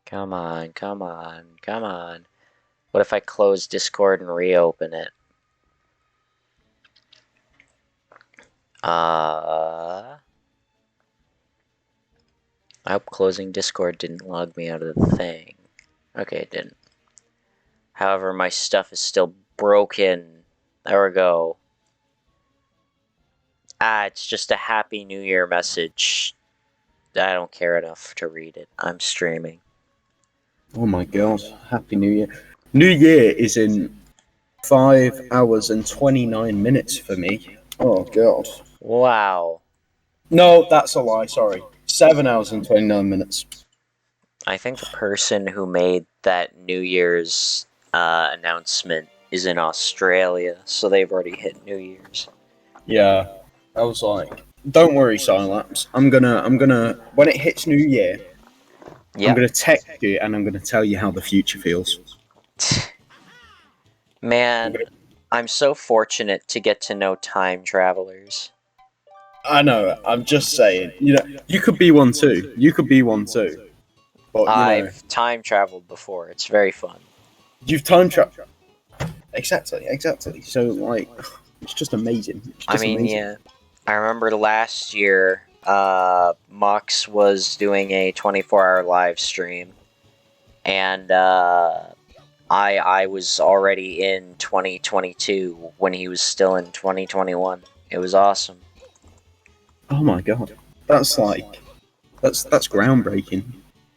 Come on, come on, come on. What if I close Discord and reopen it? I hope closing Discord didn't log me out of the thing. Okay, it didn't. However, my stuff is still broken. There we go. It's just a Happy New Year message. I don't care enough to read it. I'm streaming. Oh my god. Happy New Year. New Year is in 5 hours and 29 minutes for me. Oh god. Wow. No, that's a lie, sorry. 7 hours and 29 minutes. I think the person who made that New Year's announcement is in Australia, so they've already hit New Year's. Yeah. I was like, don't worry, Cylapse. I'm gonna when it hits New Year, I'm gonna text you and I'm gonna tell you how the future feels. Man, I'm so fortunate to get to know time travelers. I know, I'm just saying. You know, you could be one too. You could be one too. But, I've time traveled before. It's very fun. You've time traveled. Exactly. So, like, it's just amazing. Amazing. Yeah. I remember last year, Mox was doing a 24-hour live stream, and I was already in 2022 when he was still in 2021. It was awesome. Oh my god, that's groundbreaking.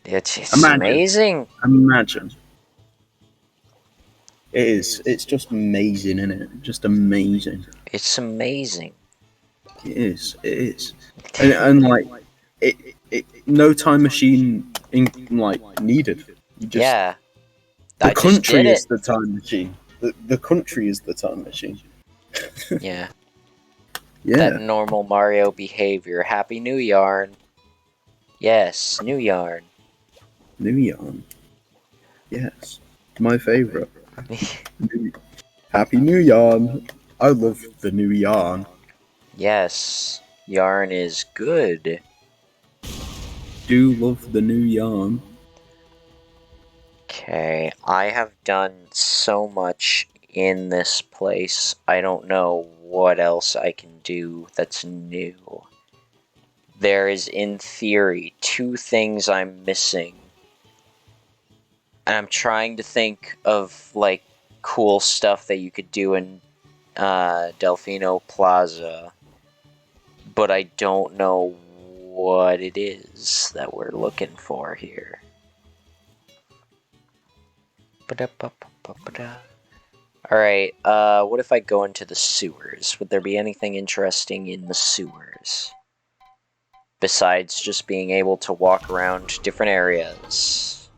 It's amazing. Imagine. It is. It's just amazing, isn't it? Just amazing. It's amazing. It is. And like, no time machine needed. Yeah. The country is the time machine. The country is the time machine. Yeah. Yeah. That normal Mario behavior. Happy New Yarn. Yes, New Yarn. New Yarn. Yes. My favorite. Happy New Yarn. I love the new yarn. Yes, yarn is good. Do love the new yarn. Okay, I have done so much in this place. I don't know what else I can do that's new. There is, in theory, 2 things I'm missing. And I'm trying to think of, like, cool stuff that you could do in Delfino Plaza. But I don't know what it is that we're looking for here. Alright, what if I go into the sewers? Would there be anything interesting in the sewers? Besides just being able to walk around different areas.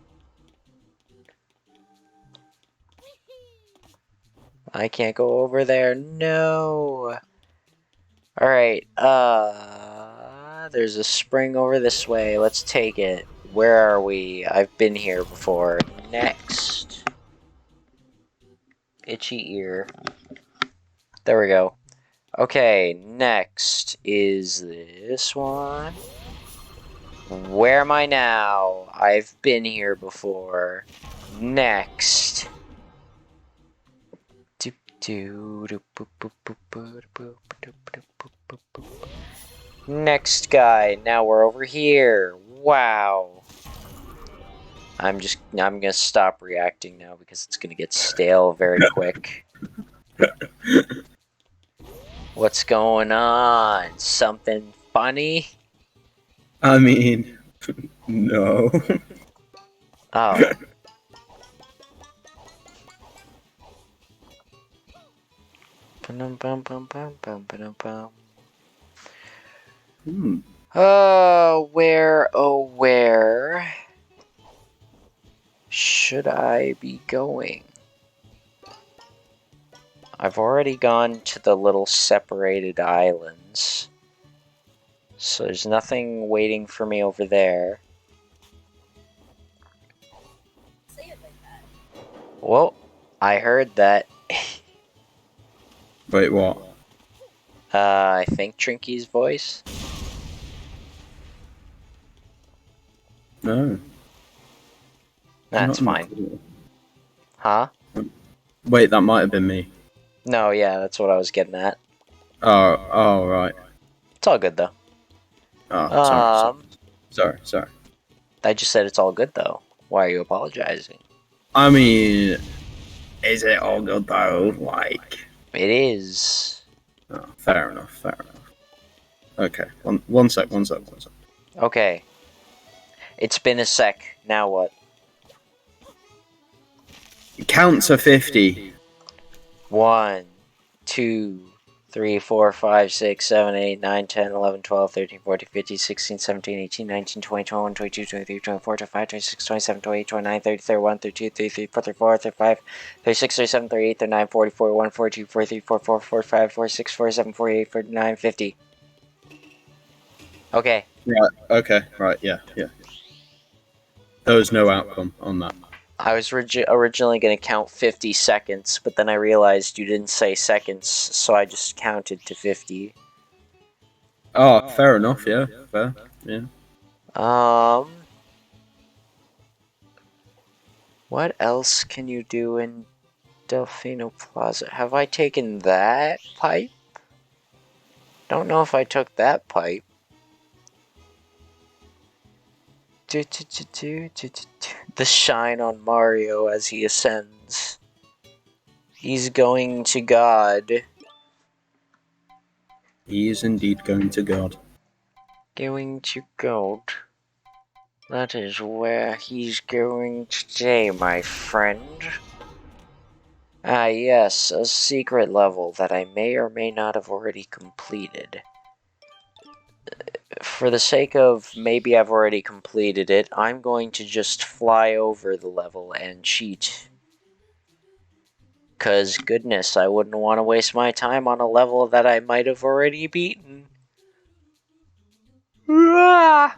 I can't go over there, no! Alright, there's a spring over this way, let's take it. Where are we? I've been here before. Next. Itchy ear. There we go. Okay, next is this one. Where am I now? I've been here before. Next. Next guy. Now we're over here. Wow. I'm gonna stop reacting now because it's gonna get stale very quick. What's going on? Something funny? I mean, no. Oh. Where should I be going? I've already gone to the little separated islands. So there's nothing waiting for me over there. Well, I heard that. Wait, what? I think Trinky's voice. No. That's fine. Cool. Huh? Wait, that might have been me. No, yeah, that's what I was getting at. Oh, right. It's all good though. Oh, sorry. I just said it's all good though. Why are you apologizing? I mean, is it all good though? Like, it is. Oh, fair enough. Okay, one sec. Okay. It's been a sec. Now what? Count to 50. 1, 2, 3, 4, 5, 6, 7, 8, 9, 10, 11, 12, 13, 14, 15, 16, 17, 18, 19, 20, 21, 22, 23, 24, 25, 26, 27, 28, 29, 30, 31, 32, 33, 34, 35, 36, 37, 38, 39, 40, 41, 42, 43, 44, 45, 46, 47, 48, 49, 50. Okay. Right, okay, right, yeah. There was no outcome on that. I was originally going to count 50 seconds, but then I realized you didn't say seconds, so I just counted to 50. Oh, fair enough, yeah. Fair, yeah. What else can you do in Delfino Plaza? Have I taken that pipe? Don't know if I took that pipe. The shine on Mario as he ascends. He's going to God. He is indeed going to God. Going to God. That is where he's going today, my friend. Ah, yes, a secret level that I may or may not have already completed. For the sake of maybe I've already completed it, I'm going to just fly over the level and cheat. 'Cause goodness, I wouldn't want to waste my time on a level that I might have already beaten. A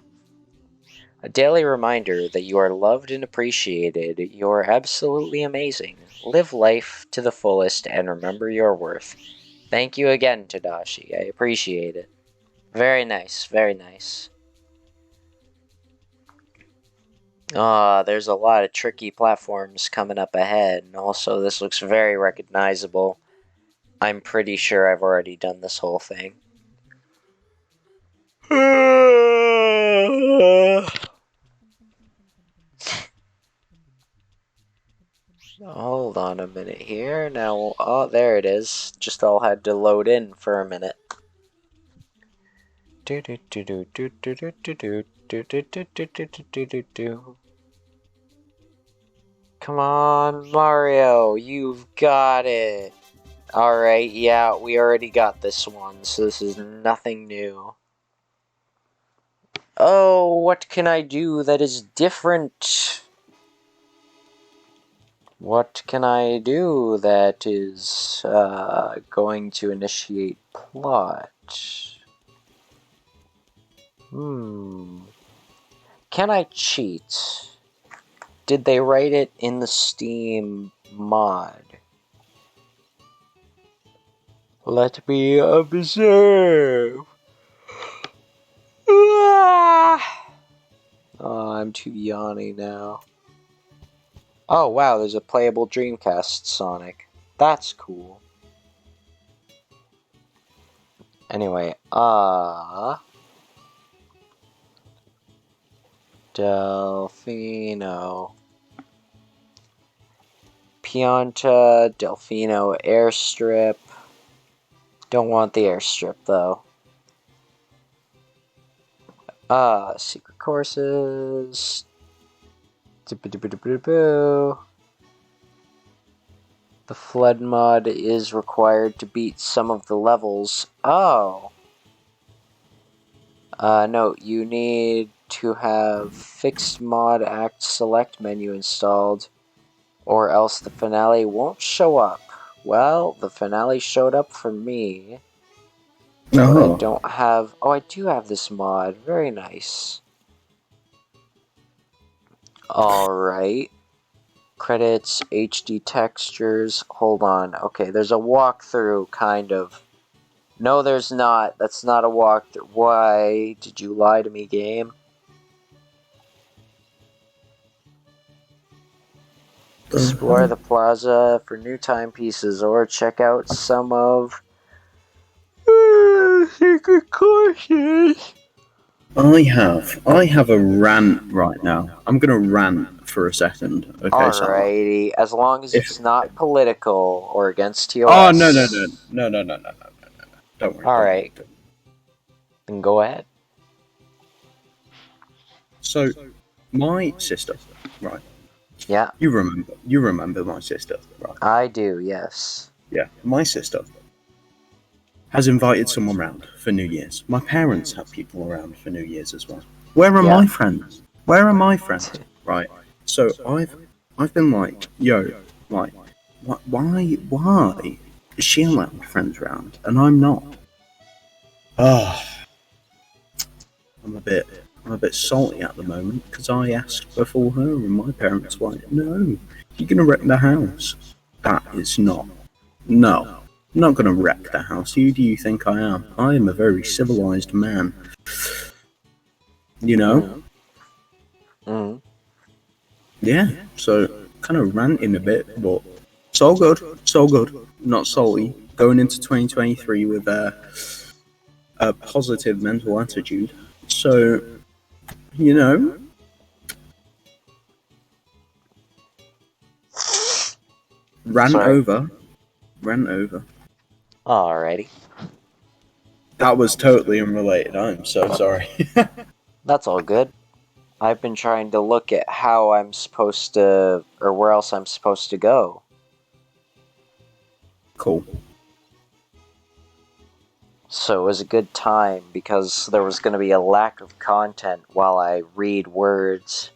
daily reminder that you are loved and appreciated. You're absolutely amazing. Live life to the fullest and remember your worth. Thank you again, Tadashi. I appreciate it. Very nice, very nice. There's a lot of tricky platforms coming up ahead, and also this looks very recognizable. I'm pretty sure I've already done this whole thing. Hold on a minute here. Now, oh, there it is. Just all had to load in for a minute. Come on, Mario, you've got it. Alright, yeah, we already got this one, so this is nothing new. Oh, what can I do that is different? What can I do that is going to initiate plot? Can I cheat? Did they write it in the Steam mod? Let me observe. Oh, I'm too yawny now. Oh wow, there's a playable Dreamcast Sonic. That's cool. Anyway, Delfino. Pianta, Delfino Airstrip. Don't want the airstrip though. Secret courses. The flood mod is required to beat some of the levels. Oh. No, you need to have fixed mod act select menu installed, or else the finale won't show up. Well, the finale showed up for me. But I don't have... Oh, I do have this mod. Very nice. Alright. Credits, HD textures. Hold on. Okay, there's a walkthrough, kind of. No, there's not. That's not a walkthrough. Why did you lie to me, game? Explore the plaza for new timepieces, or check out some of... secret courses. I have a rant right now. I'm gonna rant for a second. Okay, Alrighty, as long as it's not political or against TOS. Oh no. Don't worry. Alright. Then go ahead. So, my sister, right? Yeah. You remember my sister, right? I do, yes. Yeah, my sister has invited someone round for New Year's. My parents have people around for New Year's as well. Where are my friends? Where are my friends? Right. So I've been like, yo, like, why is she allowed friends round and I'm not? I'm a bit salty at the moment because I asked before her and my parents were like, no, you're gonna wreck the house. That is not. No. I'm not gonna wreck the house. Who do you think I am? I am a very civilized man. You know? Yeah, so kind of ranting a bit, but it's all good. It's all good. Not salty. Going into 2023 with a positive mental attitude. So, you know. Ran over. Alrighty. That was totally unrelated. I'm so sorry. That's all good. I've been trying to look at how I'm supposed to, or where else I'm supposed to go. Cool. So it was a good time because there was going to be a lack of content while I read words.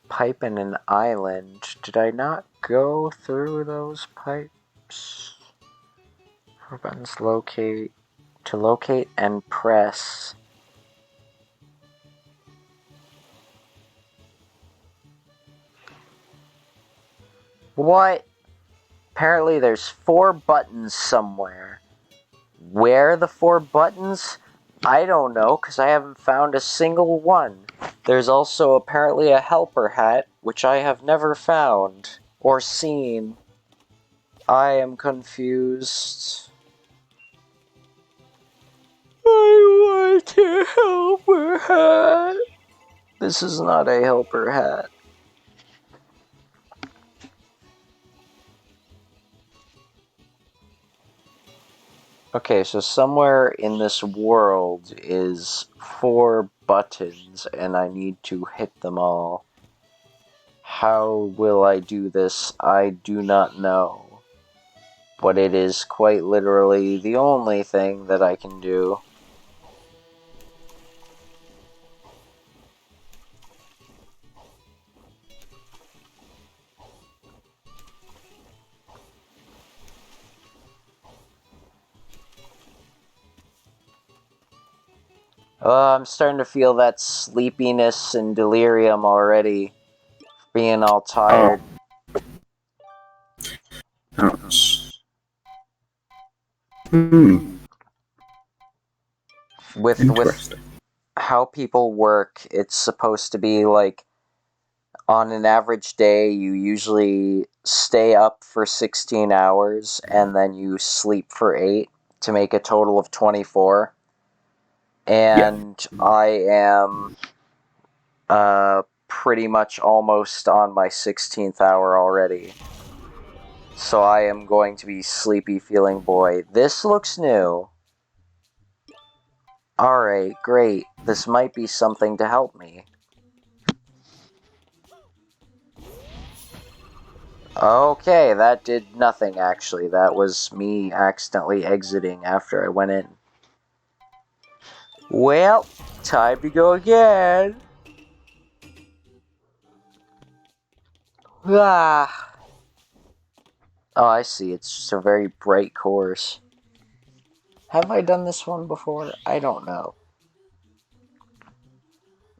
pipe in an island. Did I not go through those pipes? 4 buttons locate. To locate and press. What? Apparently there's 4 buttons somewhere. Where are the 4 buttons? I don't know, because I haven't found a single one. There's also apparently a helper hat, which I have never found or seen. I am confused. I want a helper hat. This is not a helper hat. Okay, so somewhere in this world is 4 buttons, and I need to hit them all. How will I do this? I do not know. But it is quite literally the only thing that I can do. I'm starting to feel that sleepiness and delirium already. Being all tired. That's... With how people work, it's supposed to be like, on an average day, you usually stay up for 16 hours, and then you sleep for 8, to make a total of 24. And yeah. I am pretty much almost on my 16th hour already. So I am going to be sleepy feeling boy. This looks new. Alright, great. This might be something to help me. Okay, that did nothing actually. That was me accidentally exiting after I went in. Well, time to go again. Ah. Oh, I see. It's just a very bright course. Have I done this one before? I don't know.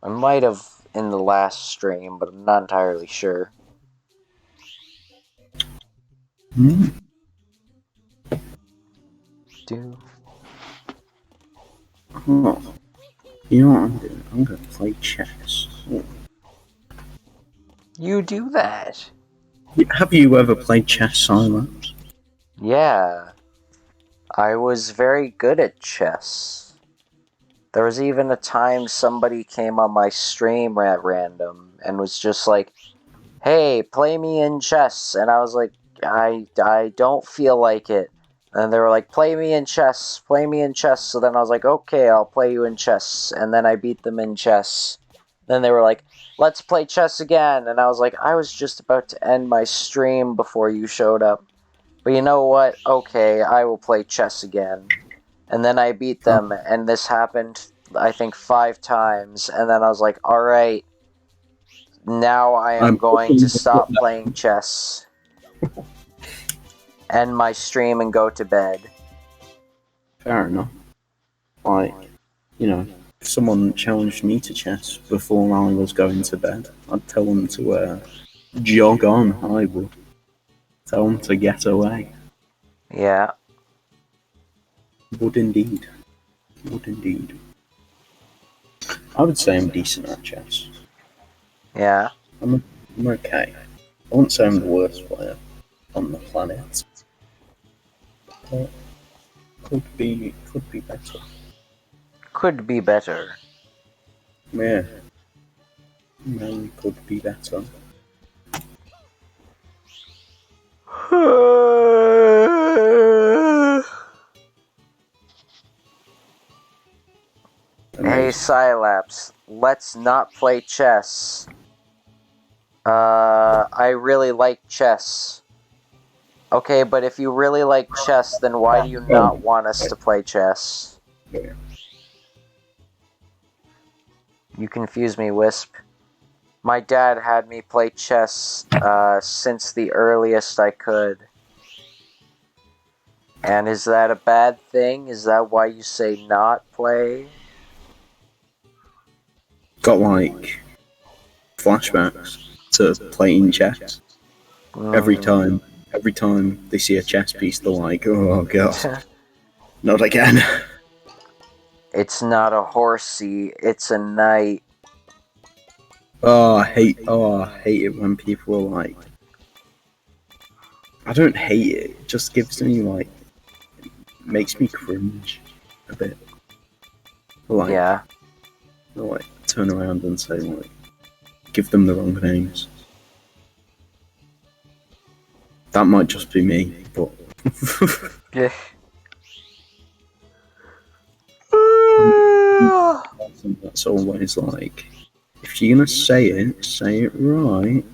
I might have in the last stream, but I'm not entirely sure. Do. Oh. You know what I'm doing? I'm going to play chess. Oh. You do that? Have you ever played chess, Cylapse? Yeah. I was very good at chess. There was even a time somebody came on my stream at random and was just like, hey, play me in chess. And I was like, I don't feel like it. And they were like, play me in chess, play me in chess. So then I was like, okay, I'll play you in chess. And then I beat them in chess. Then they were like, let's play chess again. And I was like, I was just about to end my stream before you showed up. But you know what? Okay, I will play chess again. And then I beat them, and this happened, I think, 5 times. And then I was like, alright, now I am going to stop playing chess. End my stream and go to bed. Fair enough. Like, you know, if someone challenged me to chess before I was going to bed, I'd tell them to jog on, I would. Tell them to get away. Yeah. Would indeed. Would indeed. I would say I'm decent at chess. Yeah. I'm okay. I wouldn't say I'm the worst player on the planet. But could be better. Could be better. Yeah. Maybe could be better. Hey, Cylapse, let's not play chess. I really like chess. Okay, but if you really like chess, then why do you not want us to play chess? You confuse me, Wisp. My dad had me play chess since the earliest I could. And is that a bad thing? Is that why you say not play? Got like flashbacks to playing chess. Every time they see a chess piece, they're like, "Oh god, not again." It's not a horsey, it's a knight. I hate it when people are like, I don't hate it. It just gives me like, makes me cringe a bit. Like, Yeah. they'll, like turn around and say like, give them the wrong names. That might just be me, but Yeah. that's always like, if you're gonna say it right.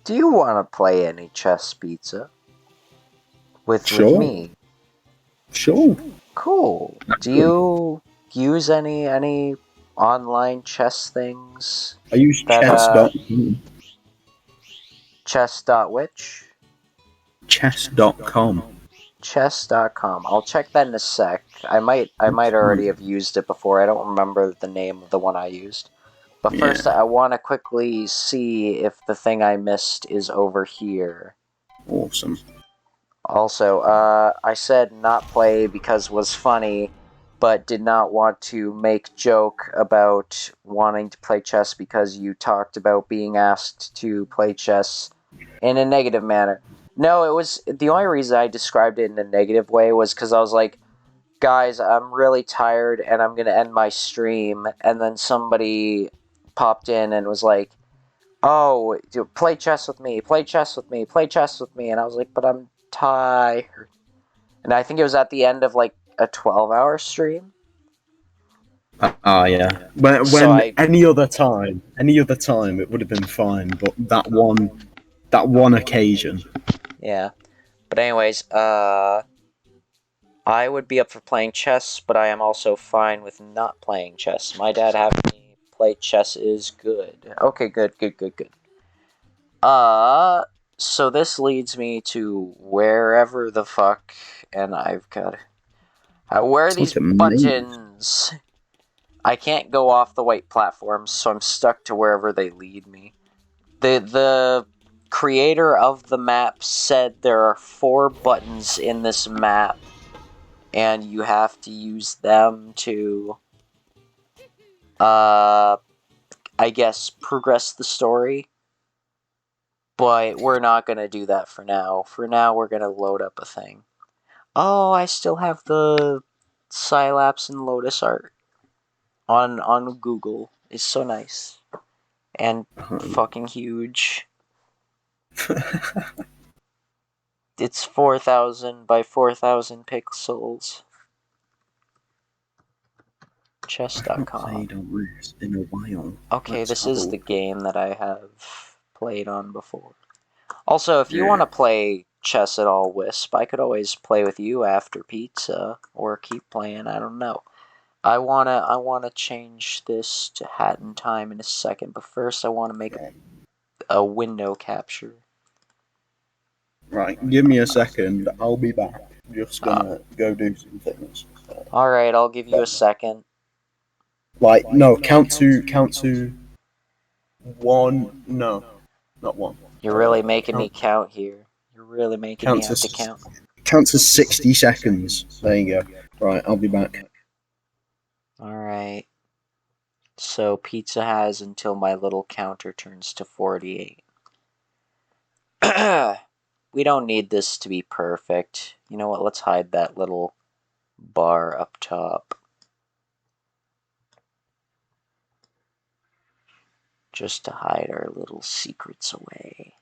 Do you want to play any chess pizza? With Sure. me? Sure. Cool. Do you use any online chess things? I use that, chess.com. Chess.which? Chess.com. Chess.com. I'll check that in a sec. I might already have used it before. I don't remember the name of the one I used. But first, I want to quickly see if the thing I missed is over here. Awesome. Also, I said not play because was funny, but did not want to make joke about wanting to play chess because you talked about being asked to play chess in a negative manner. No, it was the only reason I described it in a negative way was because I was like, guys, I'm really tired and I'm gonna end my stream, and then somebody popped in and was like, oh, play chess with me, play chess with me, play chess with me, and I was like, but I'm tired. And I think it was at the end of like a 12-hour stream. Yeah. When So any other time, it would have been fine. But that one occasion. Yeah. But anyways, I would be up for playing chess, but I am also fine with not playing chess. My dad having me play chess is good. Okay, good. So this leads me to wherever the fuck, and I've got where are these buttons? I can't go off the white platforms, so I'm stuck to wherever they lead me. The creator of the map said there are 4 buttons in this map, and you have to use them to, I guess, progress the story. But we're not gonna do that for now. For now, we're gonna load up a thing. Oh, I still have the Cylapse and Lotus art on Google. It's so nice. And fucking huge. It's 4,000 by 4,000 pixels. Chess.com. Played on this in a while. Okay, this is the game that I have played on before. Also, if you want to play chess at all, Wisp, I could always play with you after pizza, or keep playing, I don't know. I wanna change this to Hat in Time in a second, but first I wanna make a window capture. Right, give me a second. I'll be back. Just gonna go do some things. Alright, I'll give you a second. Like, no, count to 1. No, not 1. You're really making me count here. You're really making me have to count. Count to 60 seconds. There you go. Right, I'll be back. Alright. So pizza has until my little counter turns to 48. We don't need this to be perfect. You know what? Let's hide that little bar up top. Just to hide our little secrets away.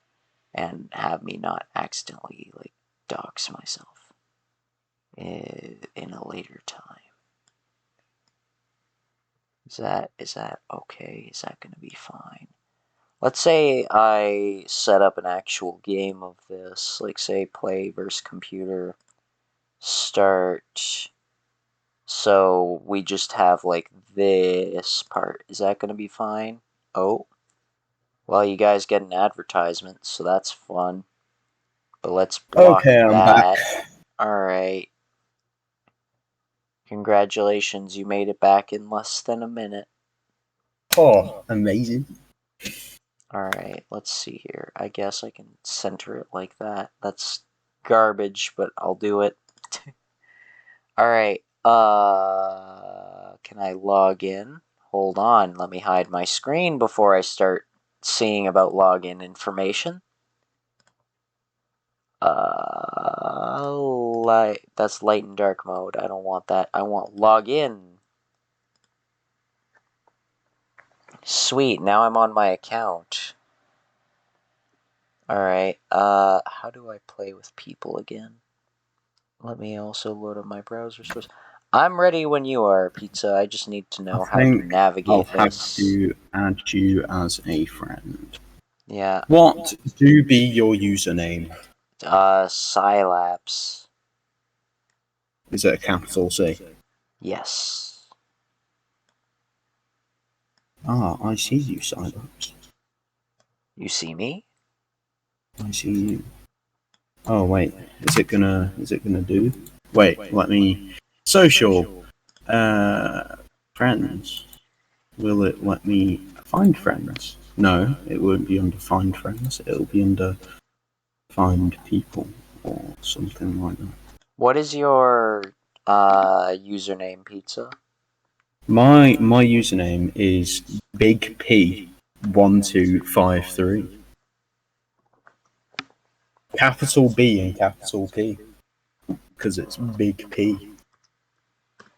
And have me not accidentally, like, dox myself. In a later time. Is that okay? Is that gonna be fine? Let's say I set up an actual game of this, like say play versus computer, start So we just have like this part. Is that going to be fine? Oh. Well, you guys get an advertisement, so that's fun. But let's block Okay, I'm back. that. Alright. Congratulations, you made it back in less than a minute. Oh, amazing. Alright, let's see here. I guess I can center it like that. That's garbage, but I'll do it. Alright, can I log in? Hold on, let me hide my screen before I start seeing about login information. That's light and dark mode. I don't want that. I want login. Sweet, now I'm on my account. Alright, how do I play with people again? Let me also load up my browser source. I'm ready when you are, Pizza. I just need to know how to navigate I'll have this. to add you as a friend. Yeah. What do be your username? Cylapse. Is it a capital C? Yes. Ah, I see you, Cylapse. You see me? I see you. Oh wait, is it gonna do? Wait, let me social friends. Will it let me find friends? No, it won't be under find friends. It'll be under find people or something like that. What is your username, Pizza? My username is Big P1253. Capital B and capital P. Because it's Big P.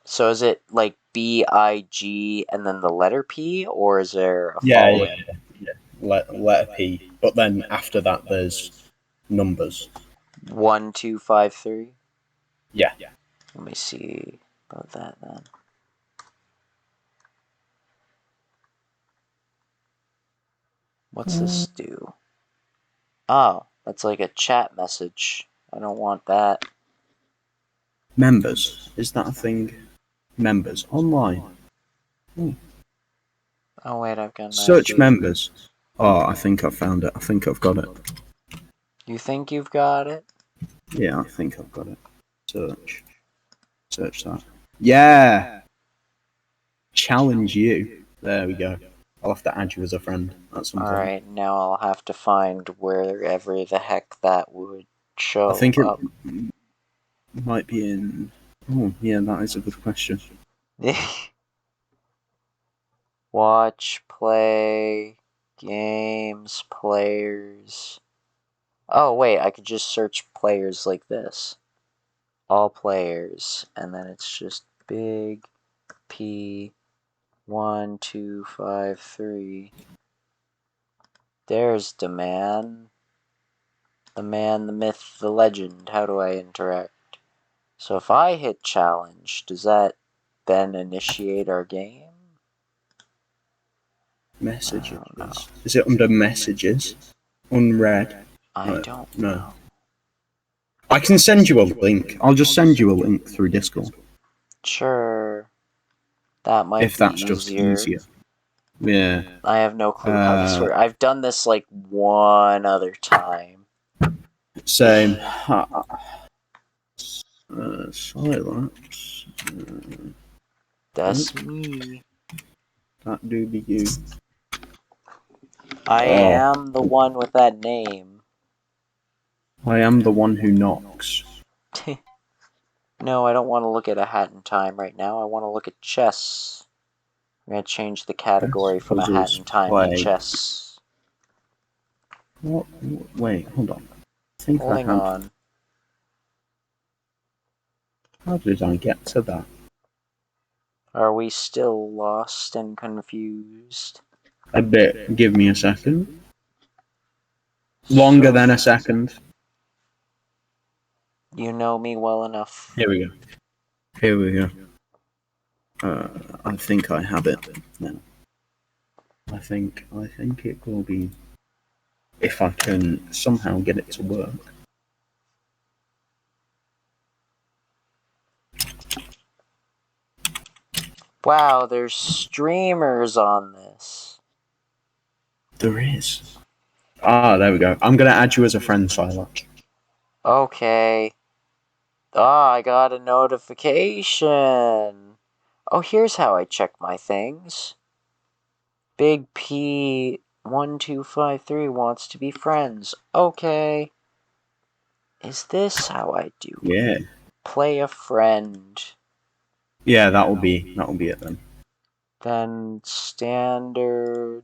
So is it like BIG and then the letter P, or is there a Yeah. following? Letter P. But then after that there's numbers. 1, 2, 5, 3? Yeah. Let me see about that then. What's this do? Oh, that's like a chat message. I don't want that. Members. Is that a thing? Members. Online. Oh wait, I've got an Search idea. members. Oh, I think I've found it. I think I've got it. You think you've got it? Yeah, I think I've got it. Search. Search that. Yeah! Challenge you. There we go. I'll have to add you as a friend at some point. Alright, now I'll have to find wherever the heck that would show I think it up. might be in... Oh, yeah, that is a good question. Watch, play, games, players. Oh wait, I could just search players like this. All players, and then it's just Big P 1, 2, 5, 3. There's the man. The man, the myth, the legend. How do I interact? So if I hit challenge, does that then initiate our game? Messages. I don't know. Is it under messages? Unread? I don't know. I can send you a link. I'll just send you a link through Discord. Sure. That might if that's just easier. Yeah. I have no clue how this works. I've done this like one other time. Same. Cylapse. That's me. That do be you. I am the one with that name. I am the one who knocks. No, I don't want to look at a hat in time right now. I want to look at chess. I'm going to change the category from a hat in time to chess. What? Wait, hold on. I think Holding on. How did I get to that? Are we still lost and confused? A bit. Give me a second. Longer than a second. You know me well enough. Here we go. Here we go. I think I have it now. I think it will be, if I can somehow get it to work. Wow, there's streamers on this. There is. Ah, there we go. I'm gonna add you as a friend, Cylapse. Okay. Ah, I got a notification. Oh, here's how I check my things. Big P1253 wants to be friends. Okay. Is this how I do? Yeah. Play a friend. Yeah, that'll be it then. Then standard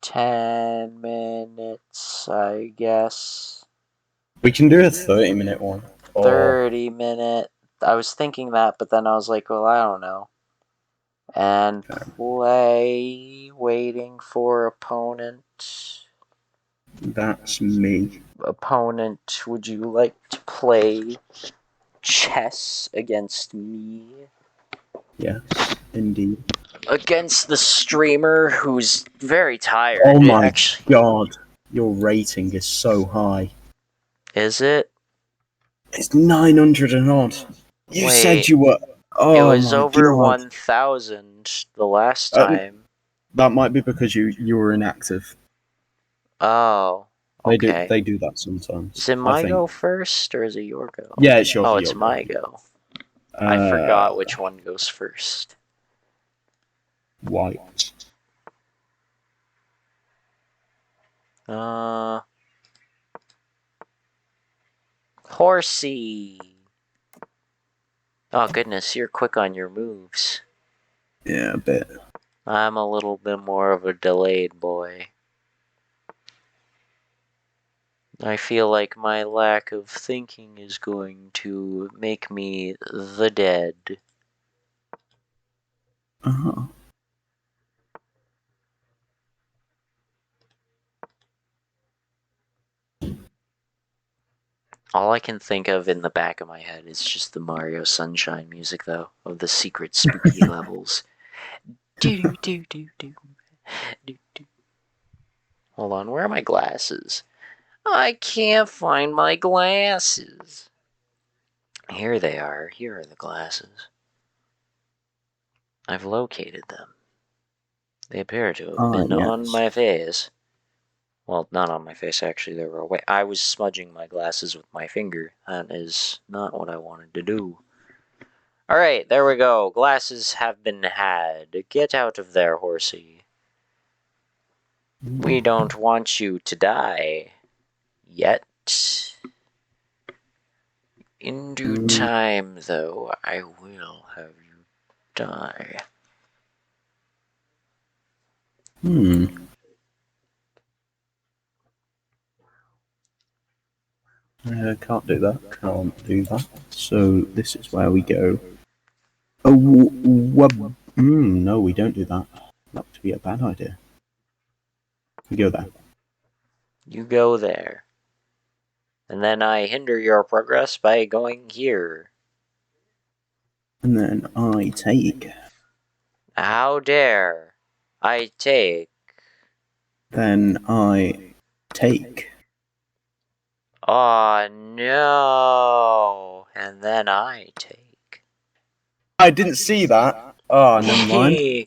10 minutes, I guess. We can do a 30-minute one. 30-minute. I was thinking that, but then I was like, well, I don't know. And play waiting for opponent. That's me. Opponent, would you like to play chess against me? Yes, indeed. Against the streamer who's very tired. Oh my god, your rating is so high. Is it? It's 900 and odd. You said you were. Oh, it was my over god. 1,000 the last time. That might be because you were inactive. Oh, okay. They do that sometimes. Is it my go first or is it your go? Yeah, it's your. Oh, it's my go. I forgot which one goes first. White. Horsey. Oh goodness, you're quick on your moves. Yeah, a bit. I'm a little bit more of a delayed boy. I feel like my lack of thinking is going to make me the dead. Uh-huh. All I can think of in the back of my head is just the Mario Sunshine music, though, of the secret spooky levels. Do do do do do do. Hold on, where are my glasses? I can't find my glasses. Here they are. Here are the glasses. I've located them. They appear to have been on my face. Well, not on my face, actually. They were away. I was smudging my glasses with my finger. That is not what I wanted to do. Alright, there we go. Glasses have been had. Get out of there, horsey. We don't want you to die. Yet. In due time, though, I will have you die. Can't do that. Can't do that. So this is where we go. Oh, no, we don't do that. That would be a bad idea. We go there. You go there. And then I hinder your progress by going here. And then I take. How dare I take? Then I take. Oh no! And then I take. I didn't see that. Oh, never mind.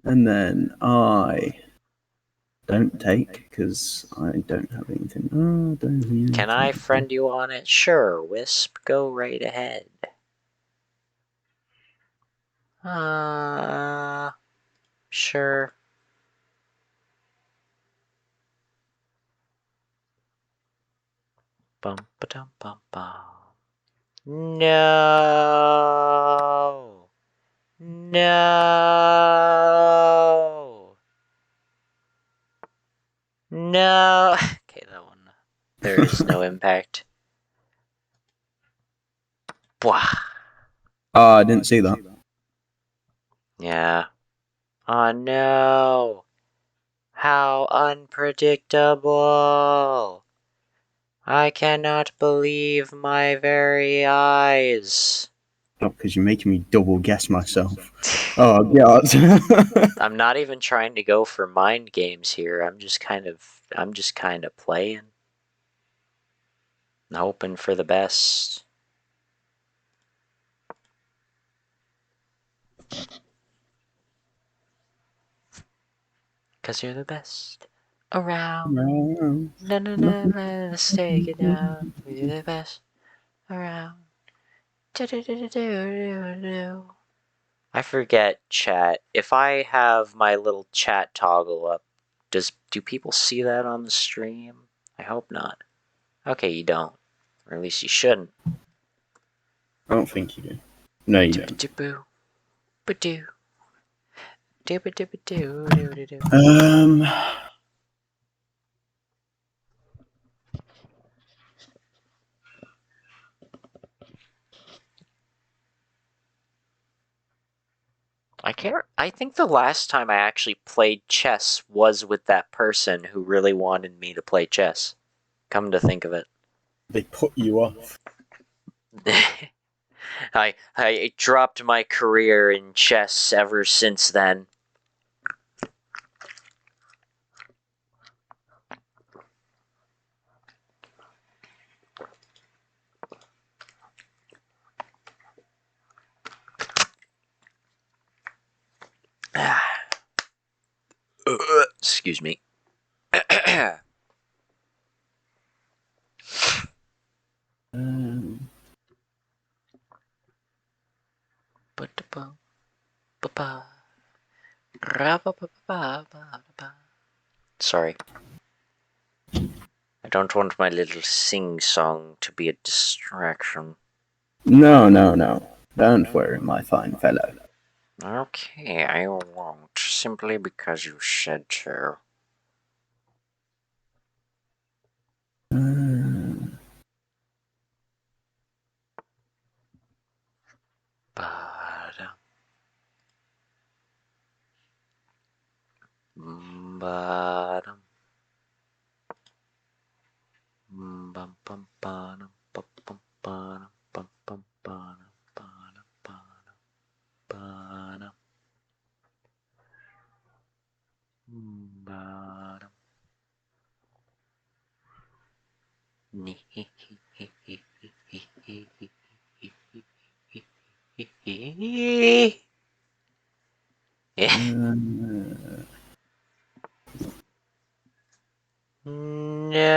And then I don't take because I don't have anything. Oh, don't have anything. Can I friend you on it? Sure, Wisp, go right ahead. Sure. Bum ba dum bum bum. No. No. No. Okay, that one. There is no impact. Bwah. I didn't see that. Yeah. Oh no. How unpredictable. I cannot believe my very eyes. Oh, because you're making me double guess myself. Oh, God. I'm not even trying to go for mind games here. I'm just kind of playing. Hoping for the best. 'Cause you're the best around. No. No, no, no, let's take it down. You're the best around. Do-do-do-do-do-do-do. I forget chat. If I have my little chat toggle up, do people see that on the stream? I hope not. Okay, you don't. Or at least you shouldn't. I don't think you do. No, you don't. Doo-ba-doo-boo. Ba-doo. Do-ba-doo-ba-doo-doo-doo-doo. I think the last time I actually played chess was with that person who really wanted me to play chess. Come to think of it. They put you off. I dropped my career in chess ever since then. Excuse me. Sorry. I don't want my little sing-song to be a distraction. No. Don't worry, my fine fellow. Okay, I won't. Simply because you said so. Ba-dum. Ba-dum. Bum-bum-ba-dum, bum-bum-ba-dum, bum-bum-ba-dum, ba-dum, ba-dum, ba-dum. No.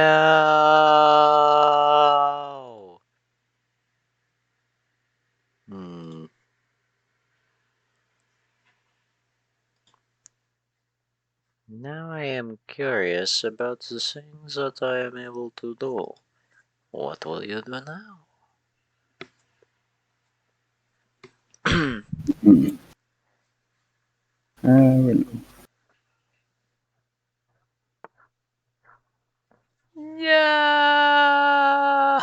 Now I am curious about the things that I am able to do. What will you do now? Yeah.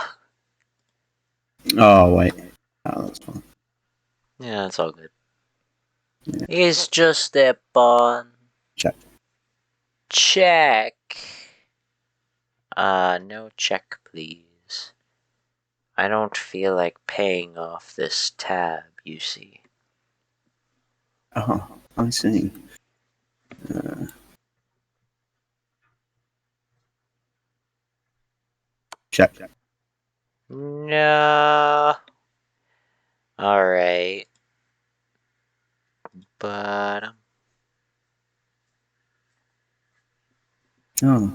Oh, wait. Oh, that's fine. Yeah, it's all good. Yeah. It's just a pawn. Check. No check, please. I don't feel like paying off this tab, you see. Oh, I see. Check. No. Alright. But Oh,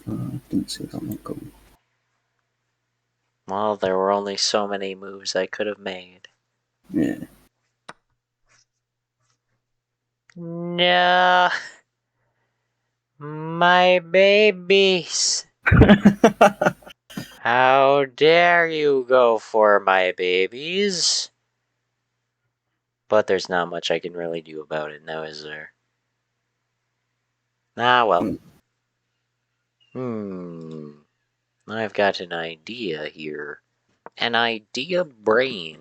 I didn't see that one coming. well, there were only so many moves I could have made. Yeah. No. My babies. How dare you go for my babies? But there's not much I can really do about it now, is there? Ah, well. I've got an idea here. An idea brain.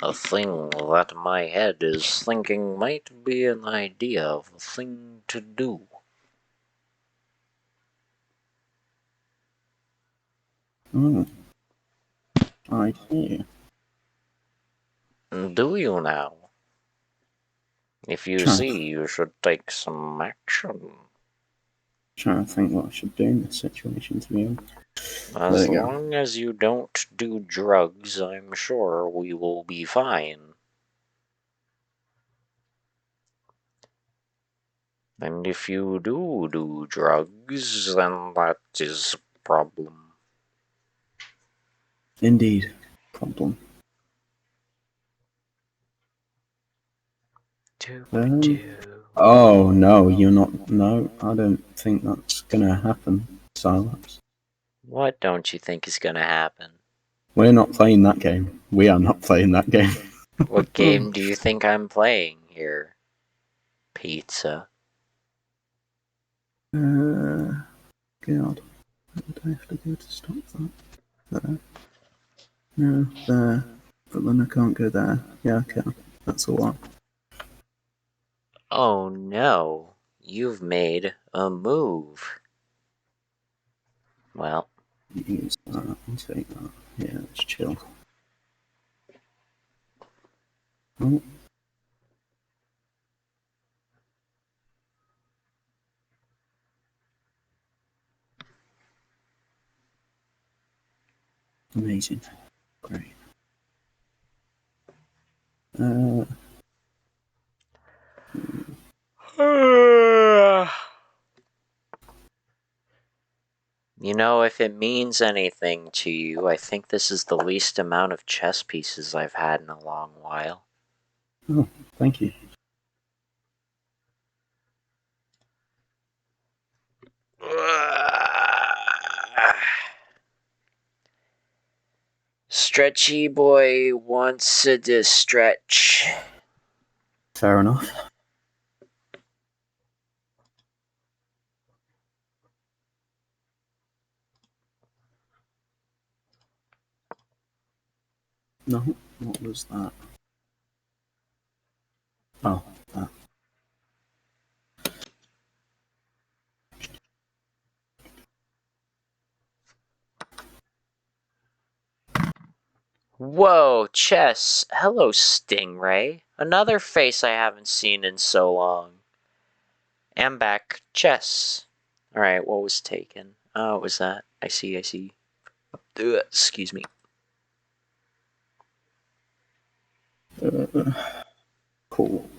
A thing that my head is thinking might be an idea of a thing to do. I see. Do you now? If you see, you should take some action. Trying to think what I should do in this situation, to be honest. As long as you don't do drugs, I'm sure we will be fine. And if you do drugs, then that is a problem. Indeed. Problem. Oh, no, you're not. No, I don't think that's gonna happen, Cylapse. What don't you think is gonna happen? We're not playing that game. We are not playing that game. What game do you think I'm playing here? Pizza. God. Where would I have to go to stop that? There. No, there. But then I can't go there. Yeah, I can. That's a lot. Oh no, you've made a move. Well. Use that. I'll take that. Yeah, let's chill. Oh. Amazing. Great. You know, if it means anything to you, I think this is the least amount of chess pieces I've had in a long while. Oh, thank you. Stretchy boy wants to stretch. Fair enough. No, what was that? Oh, that. Whoa, chess. Hello, Stingray. Another face I haven't seen in so long. Am back. Chess. Alright, what was taken? Oh, what was that? I see. Excuse me. Cool.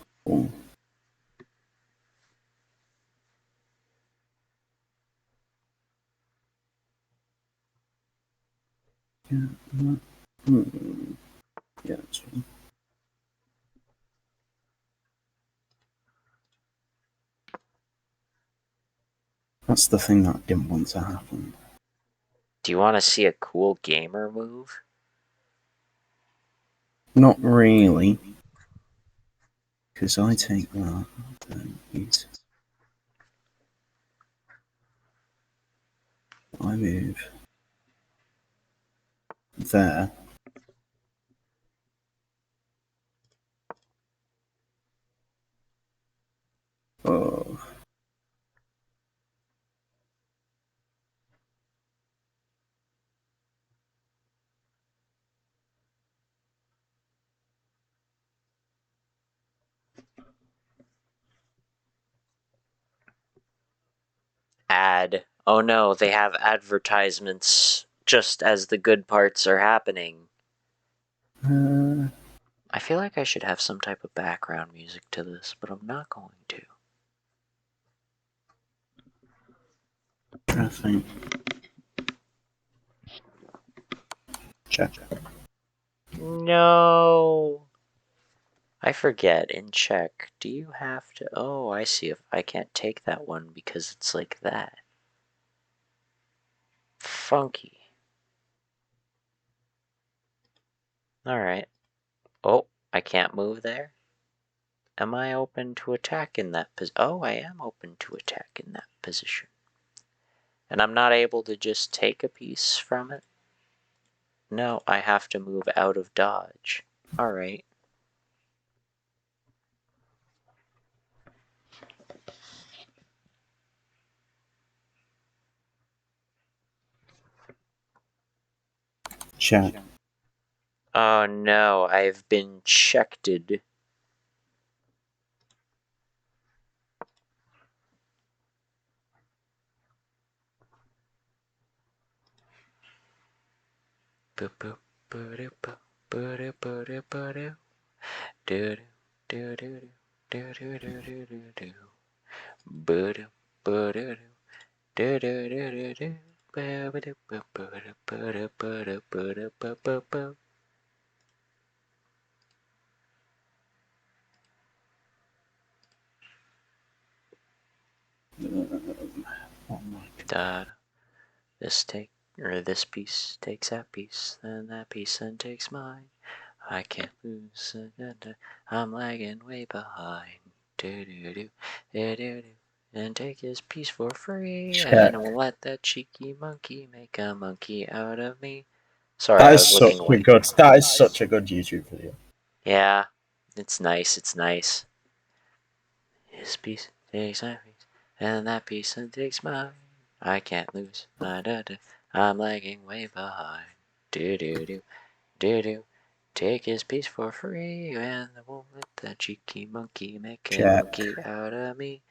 Yeah, yeah, that's fine. That's the thing that I didn't want to happen. Do you want to see a cool gamer move? Not really. Because I take that and use. I move there. Oh. Ad. Oh no, they have advertisements just as the good parts are happening. I feel like I should have some type of background music to this, but I'm not going to. I think. Check. No. I forget, in check, do you have to... Oh, I see. If I can't take that one because it's like that. Funky. Alright. Oh, I can't move there? Am I open to attack in that position? Oh, I am open to attack in that position. And I'm not able to just take a piece from it? No, I have to move out of dodge. Alright. Check. Oh no, I've been checked. This piece takes that piece, then that piece then takes mine. I can't lose. I'm lagging way behind. And take his piece for free, Check. and won't let that cheeky monkey make a monkey out of me. Sorry, That I is was such looking a away. good. That is such a good YouTube video. Yeah, it's nice. It's nice. His piece takes that piece, and that piece then takes mine. I can't lose. I'm lagging way behind. Do. Take his piece for free, and I won't let that cheeky monkey make a monkey out of me.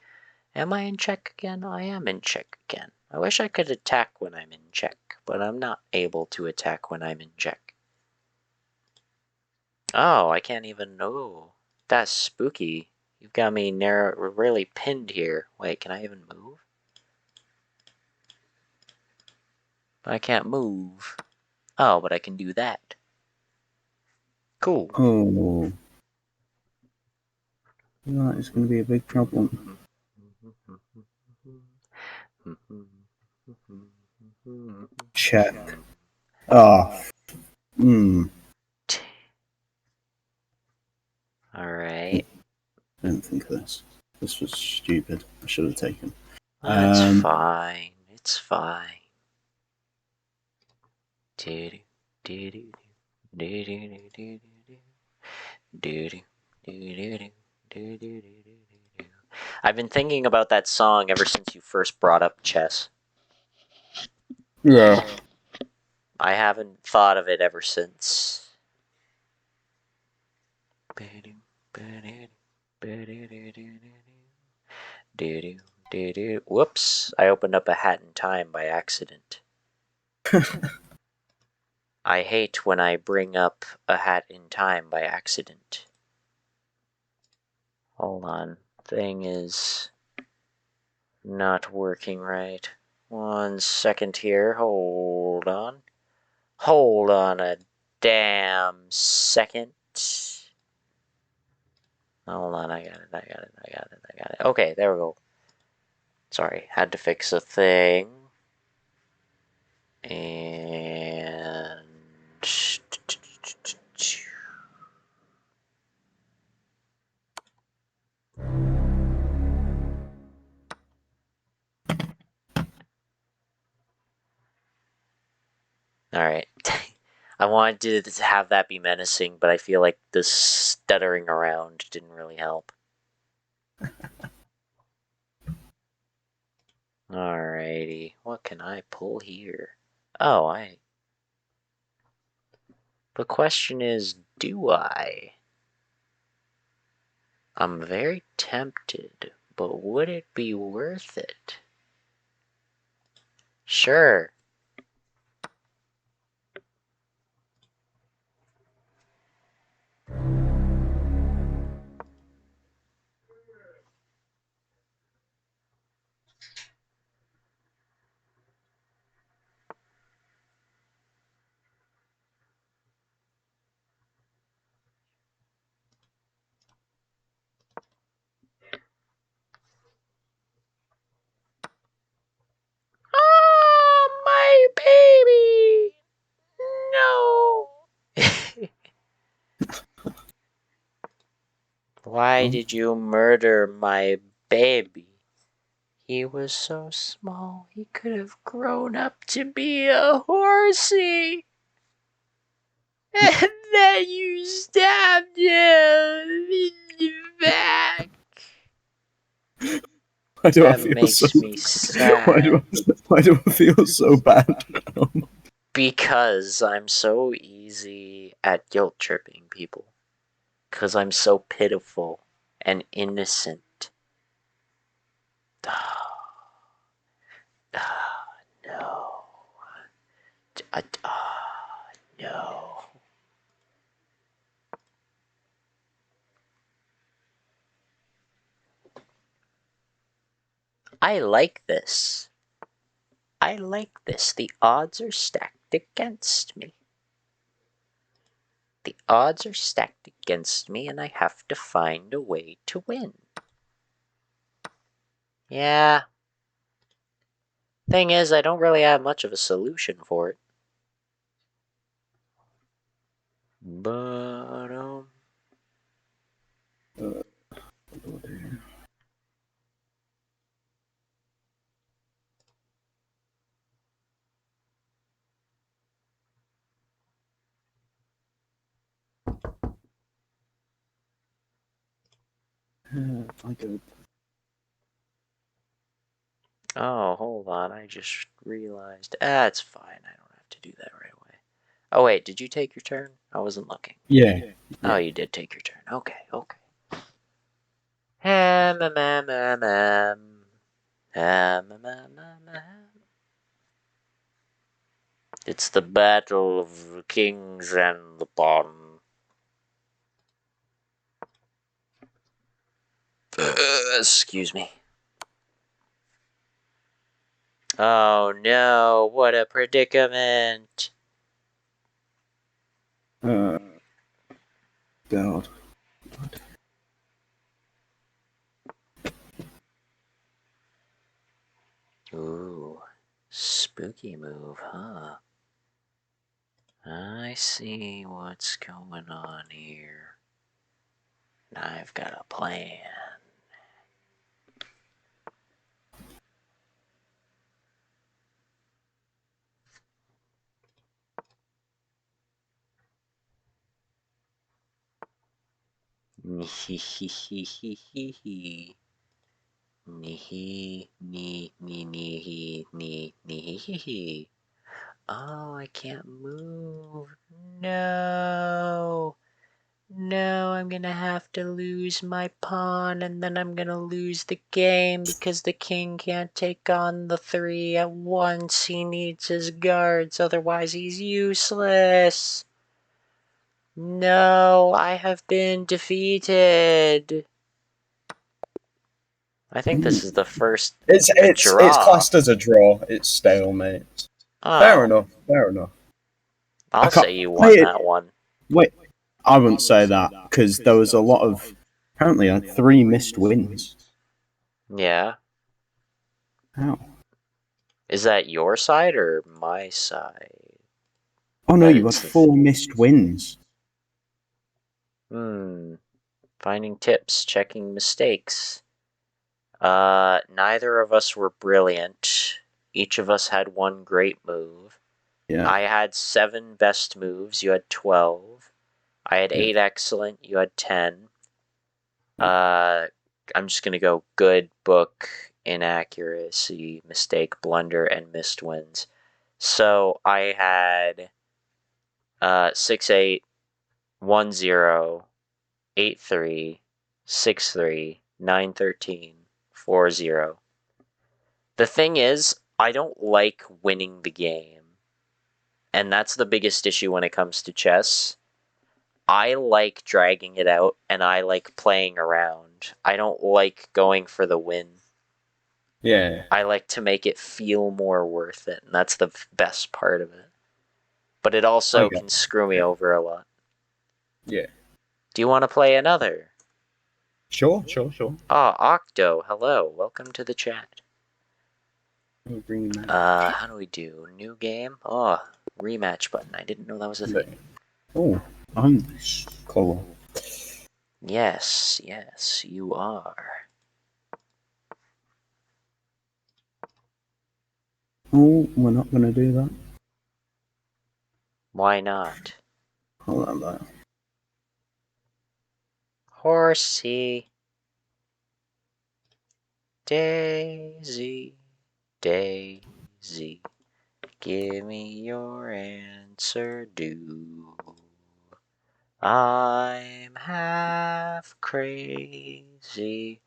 Am I in check again? I am in check again. I wish I could attack when I'm in check, but I'm not able to attack when I'm in check. Oh, I can't even know. That's spooky. You've got me really pinned here. Wait, can I even move? I can't move. Oh, but I can do that. Cool. Oh. That is going to be a big problem. Check. Ah. Alright. I didn't think of this. This was stupid. I should have taken. That's fine. It's fine. I've been thinking about that song ever since you first brought up chess. Yeah. I haven't thought of it ever since. Whoops, I opened up A Hat in Time by accident. I hate when I bring up A Hat in Time by accident. Hold on. Thing is not working right. 1 second here. Hold on. Hold on a damn second. Hold on, I got it. Okay, there we go. Sorry, had to fix a thing. And... Alright. I wanted to have that be menacing, but I feel like the stuttering around didn't really help. Alrighty. What can I pull here? Oh, The question is, do I? I'm very tempted, but would it be worth it? Sure. Oh, my baby! No! Why did you murder my baby? He was so small, he could have grown up to be a horsey. And then you stabbed him in the back. Why do I That feel so? makes me sad. Why do I feel so bad? Because I'm so easy at guilt tripping people. Because I'm so pitiful and innocent. No. No. I like this. I like this. The odds are stacked against me. The odds are stacked against me, and I have to find a way to win. Yeah. Thing is, I don't really have much of a solution for it. But, I go. oh, hold on. I just realized. It's fine. I don't have to do that right away. Oh, wait. Did you take your turn? I wasn't looking. Yeah. Oh, you did take your turn. Okay, okay. Ham, ham, ham, ham, ham. Ham, ham, ham, ham, ham. It's the battle of the kings and the pawn. Excuse me. Oh no, what a predicament. God. Ooh, spooky move, huh? I see what's going on here. I've got a plan. Nihihihihihi. Nihihihihihi. Oh, I can't move. No. No, I'm gonna have to lose my pawn, and then I'm gonna lose the game because the king can't take on the 3 at once. He needs his guards, otherwise he's useless. No, I have been defeated. I think this is the first It's draw. classed as a draw. It's stalemate. Oh, Fair enough. Fair enough. I'll say you won that one. Wait, I wouldn't say that because there was a lot of apparently like 3 missed wins. Yeah. How? Is that your side or my side? Oh no, That you had it's 4 missed wins. Finding tips, checking mistakes. Neither of us were brilliant. Each of us had one great move. Yeah. I had 7 best moves, you had 12. I had 8 excellent, you had 10. I'm just gonna go good, book, inaccuracy, mistake, blunder, and missed wins. So I had 6-8, 1-0, 8-3, 6-3, 9-13, 4-0. The thing is, I don't like winning the game. And that's the biggest issue when it comes to chess. I like dragging it out, and I like playing around. I don't like going for the win. Yeah. I like to make it feel more worth it, and that's the best part of it. But it also can screw me over a lot. Yeah. Do you want to play another? Sure. Ah, Octo, hello. Welcome to the chat. How do we do? New game? Oh, rematch button. I didn't know that was a thing. Oh, I'm this colour. Yes, you are. Oh, we're not going to do that. Why not? Hold on there. Horsey. Daisy. Daisy. Give me your answer due. I'm half crazy.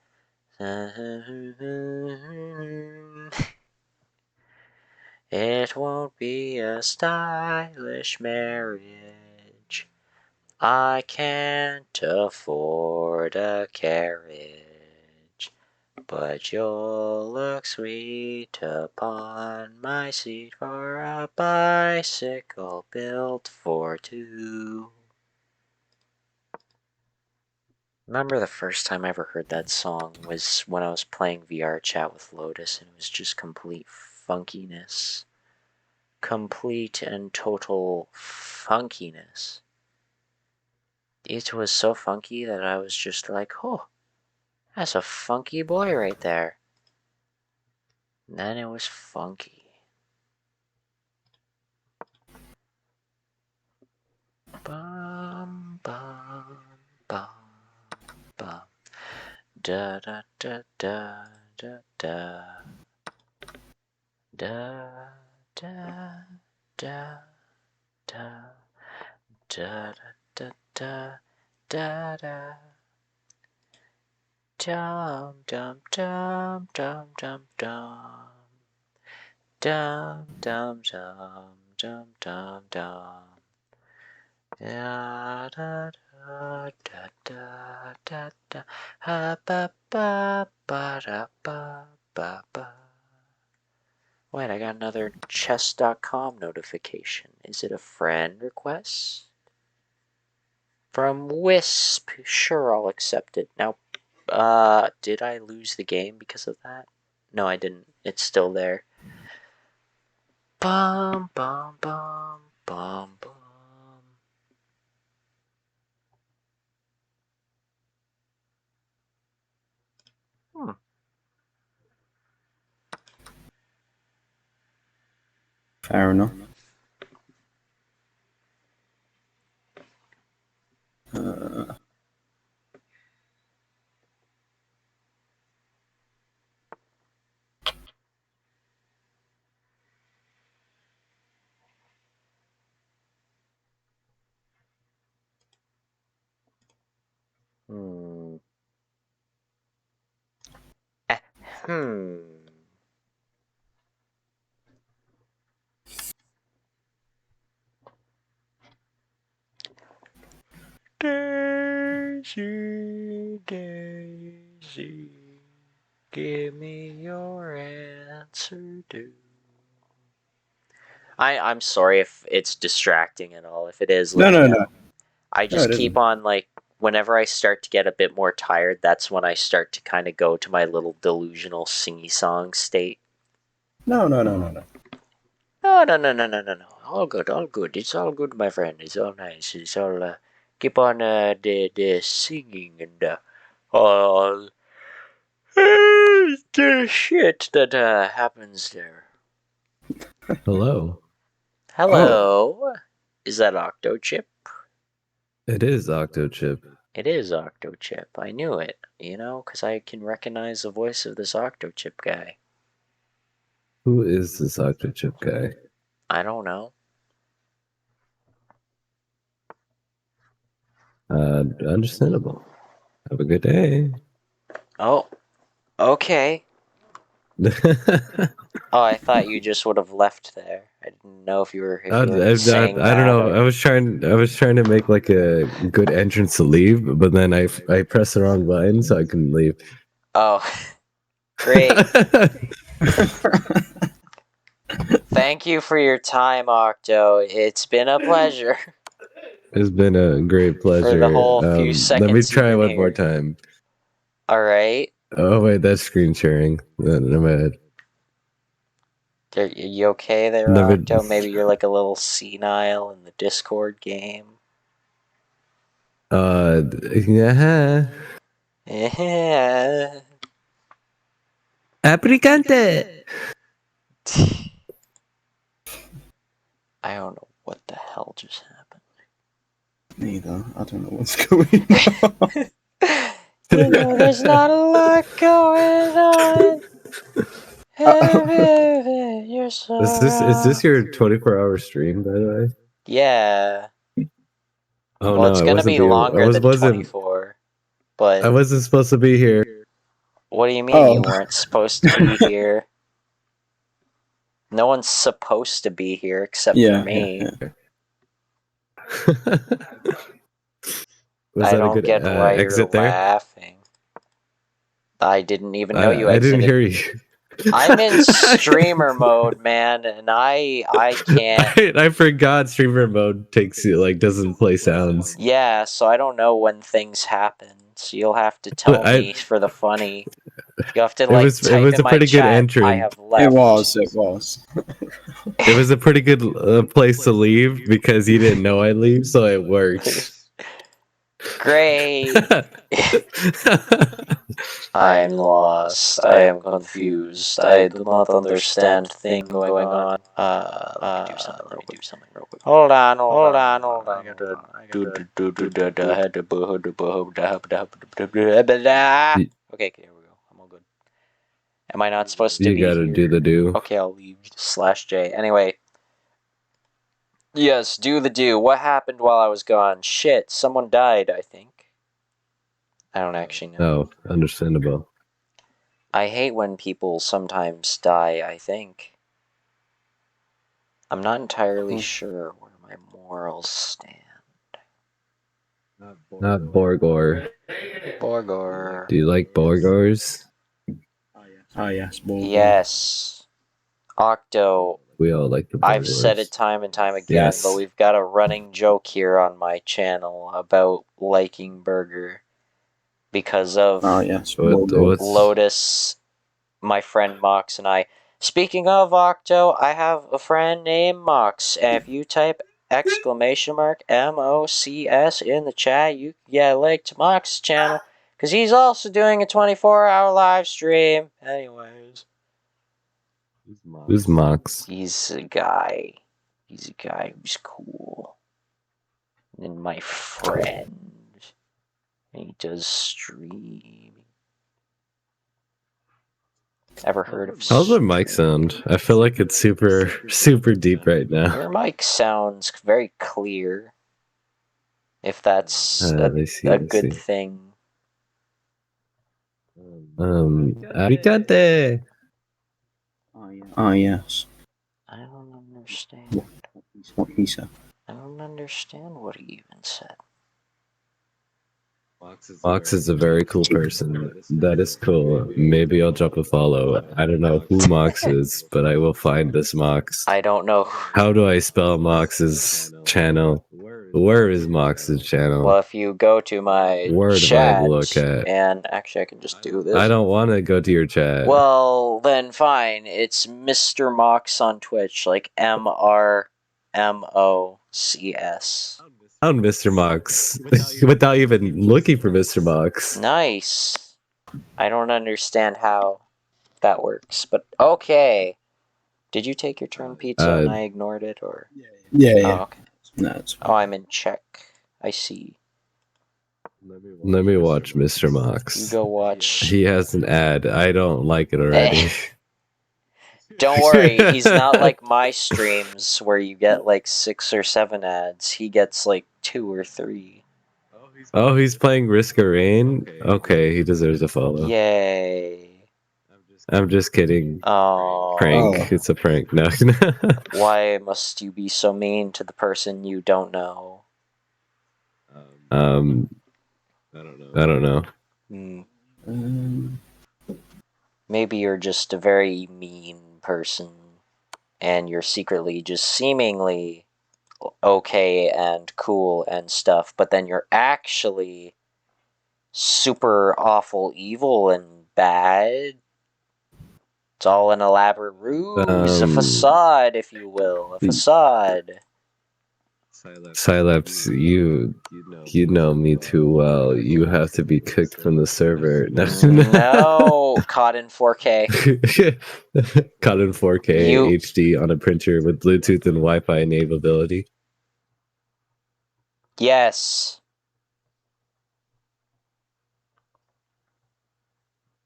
It won't be a stylish marriage. I can't afford a carriage. But you'll look sweet upon my seat for a bicycle built for two. Remember the first time I ever heard that song was when I was playing VR chat with Lotus, and it was just complete funkiness. Complete and total funkiness. It was so funky that I was just like, oh, that's a funky boy right there. And then it was funky. Bum, bum, bum, bum. Da da da da da da. Da da da da da da da da da. Dum dum dum dum dum dum. Dum dum dum dum dum dum. Da da da da da da da. Ha ba ba ba da ba ba ba. Wait, I got another chess.com notification. Is it a friend request? From Wisp. Sure, I'll accept it. Now, did I lose the game because of that? No, I didn't. It's still there. Bum, bum, bum, bum, bum. Fair enough. Hmm. Hmm. Daisy, Daisy, give me your answer, do. I'm sorry if it's distracting and all. If it is, let me know. I No, just it keep isn't. on, like, whenever I start to get a bit more tired, that's when I start to kind of go to my little delusional singy-song state. No. No. All good. It's all good, my friend. It's all nice. It's all, keep on, the singing and, all the shit that, happens there. Hello. Hello. Is that Octochip? It is Octochip. It is Octochip. I knew it, because I can recognize the voice of this Octochip guy. Who is this Octochip guy? I don't know. Understandable. Have a good day. Oh, okay. Oh, I thought you just would have left there. I didn't know if you were saying I don't know. that. I was trying to make like a good entrance to leave, but then I pressed the wrong button, so I couldn't leave. Oh, great. Thank you for your time, Octo. It's been a pleasure. It's been a great pleasure. For the whole few seconds. Let me try you've been one more here. time. All right. Oh wait, that's screen sharing. No, bad. You okay there, Never- Octo? Maybe you're like a little senile in the Discord game. Yeah. Yeah. Apricante. I don't know what the hell just happened. Neither. I don't know what's going on. There's not a lot going on. You're so Is this your 24-hour stream, by the way? Yeah. Oh Well, no, it's I gonna wasn't be longer than 24. But I wasn't supposed to be here. what do you mean you weren't supposed to be here? No one's supposed to be here except for me. Was I that a don't good get why you're exit there? laughing. I didn't even know you I exited. didn't hear you. I'm in streamer mode, man, and I can't. I forgot streamer mode takes you doesn't play sounds. Yeah, so I don't know when things happen. So you'll have to tell me for the funny. You have to it was type a in my pretty good chat. entrance. I have left. It was. It was a pretty good place to leave because you didn't know I'd leave, so it worked. Great. I'm lost. I am confused. I do not understand thing going on. Let me do something real quick. Hold on. I gotta Okay, here we go. I'm all good. Am I not supposed to You be gotta here? do the do. Okay, I'll leave /J. Anyway. Yes, do the do. What happened while I was gone? Shit, someone died, I think. I don't actually know. Oh, understandable. I hate when people sometimes die, I think. I'm not entirely sure where my morals stand. Not Borgor. Borgor. Do you like Borgors? Ah, yes. Borgor. Yes. Octo. We all like the Borgors. I've said it time and time again, Yes. but we've got a running joke here on my channel about liking Burger. Because of yes. Lotus, my friend Mox, and I. Speaking of Octo, I have a friend named Mox, and if you type !MOCS in the chat, you can get a link to Mox's channel, because he's also doing a 24-hour live stream. Anyways. Who's Mox? He's a guy. He's a guy who's cool. And my friend. And he does stream. Ever heard of How's my mic sound? I feel like it's super deep right now. Your mic sounds very clear. If that's a good thing. Aricate! Ah, yes. I don't understand. What he said. I don't understand what he even said. Mox is a very cool person. That is cool. Maybe I'll drop a follow. I don't know who Mox is, but I will find this Mox. I don't know. How do I spell Mox's channel? Where is Mox's channel? Well, if you go to my chat, look at? and actually I can just do this. I don't want to go to your chat. Well, then fine. It's Mr. Mox on Twitch, like MRMOCS. Found Mr. Mox without even looking for Mr. Mox. Nice. I don't understand how that works, but okay. Did you take your turn, Pizza, and I ignored it, or? Yeah. Oh, okay. No, it's fine. Oh, I'm in check. I see. Let me watch Mr. Mox. You go watch. He has an ad. I don't like it already. Don't worry, he's not like my streams where you get like 6 or 7 ads. He gets like 2 or 3. Oh, he's playing Risk of Rain? Okay, he deserves a follow. Yay. I'm just kidding. Oh. Prank. It's a prank. No. Why must you be so mean to the person you don't know? I don't know. Maybe you're just a very mean person, and you're secretly just seemingly okay and cool and stuff, but then you're actually super awful, evil, and bad. It's all an elaborate ruse, a facade, if you will, a facade. Cylapse, you know me too well. You have to be kicked from the server. No, caught in 4K. Caught in 4K HD on a printer with Bluetooth and Wi-Fi enableability. Yes.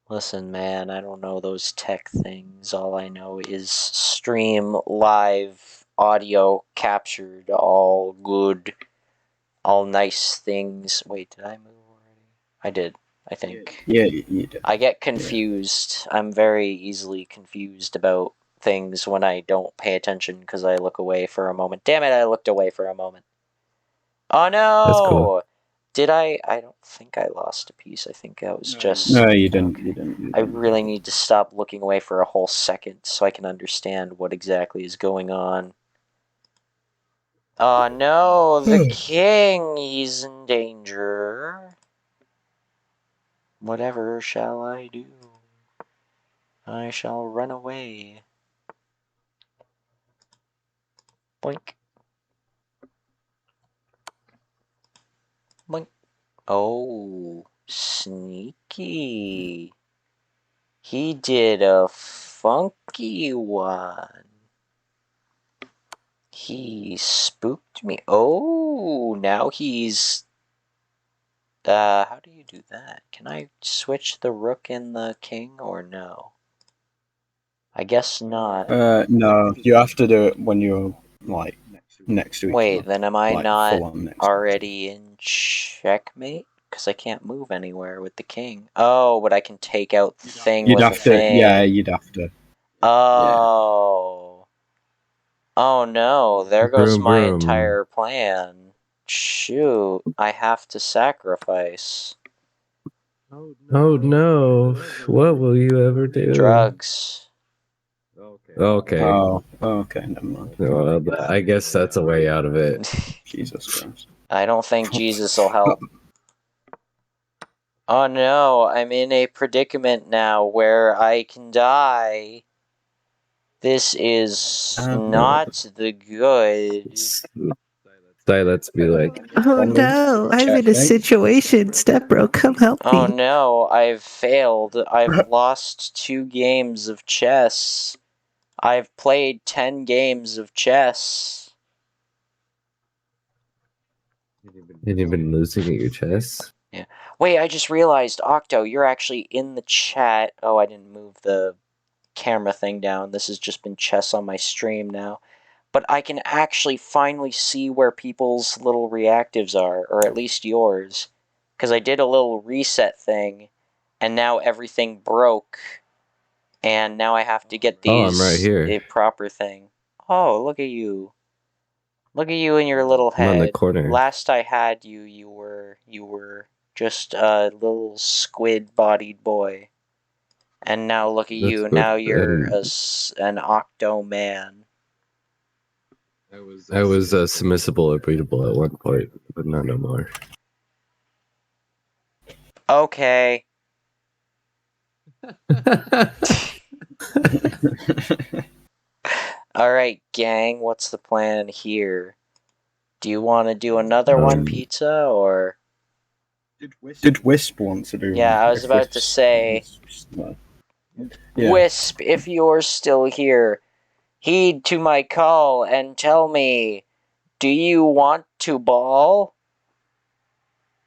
Listen, man, I don't know those tech things. All I know is stream live audio captured, all good, all nice things. Wait, did I move already? I did, I think. Yeah, you did. I get confused. I'm very easily confused about things when I don't pay attention because I look away for a moment. Damn it, I looked away for a moment. Oh no! That's cool. Did I? I don't think I lost a piece. I think that was just... No, you didn't. You didn't. I really need to stop looking away for a whole second so I can understand what exactly is going on. Oh no, the king, he's in danger. Whatever shall I do? I shall run away. Blink. Blink. Oh, sneaky. He did a funky one. He spooked me. Oh, now he's... how do you do that? Can I switch the rook and the king, or no? I guess not. No, you have to do it when you're, like, next to each other. Wait, then am I like, not next already in checkmate? Because I can't move anywhere with the king. Oh, but I can take out the thing You'd with have the to, thing. yeah, you'd have to. Oh. Oh no, there goes Broom, my broom. entire plan. Shoot, I have to sacrifice. Oh no! What will you ever do? Drugs. Okay. Oh, okay, never mind. Well, I guess that's a way out of it. Jesus Christ. I don't think Jesus will help. Oh no, I'm in a predicament now where I can die. This is not the good. Let's be like, oh no, I'm in a situation. Step bro, come help me. Oh no, I've failed. I've lost 2 games of chess. I've played 10 games of chess. and you've been losing at your chess? Yeah. Wait, I just realized, Octo, you're actually in the chat. Oh, I didn't move the camera thing down. This has just been chess on my stream now. But I can actually finally see where people's little reactives are, or at least yours. Because I did a little reset thing, and now everything broke. And now I have to get these... Oh, I'm right here. A proper thing. Oh, look at you. Look at you in your little head. I'm on the corner. Last I had you, you were just a little squid-bodied boy. And now look at you. Now you're an octo man. I was submissible or breedable at one point, but not no more. Okay. Alright, gang, what's the plan here? Do you want to do another one, Pizza, or... Did Wisp want to do one? Yeah, I was about to say... Yeah. Wisp, if you're still here, heed to my call and tell me, do you want to ball?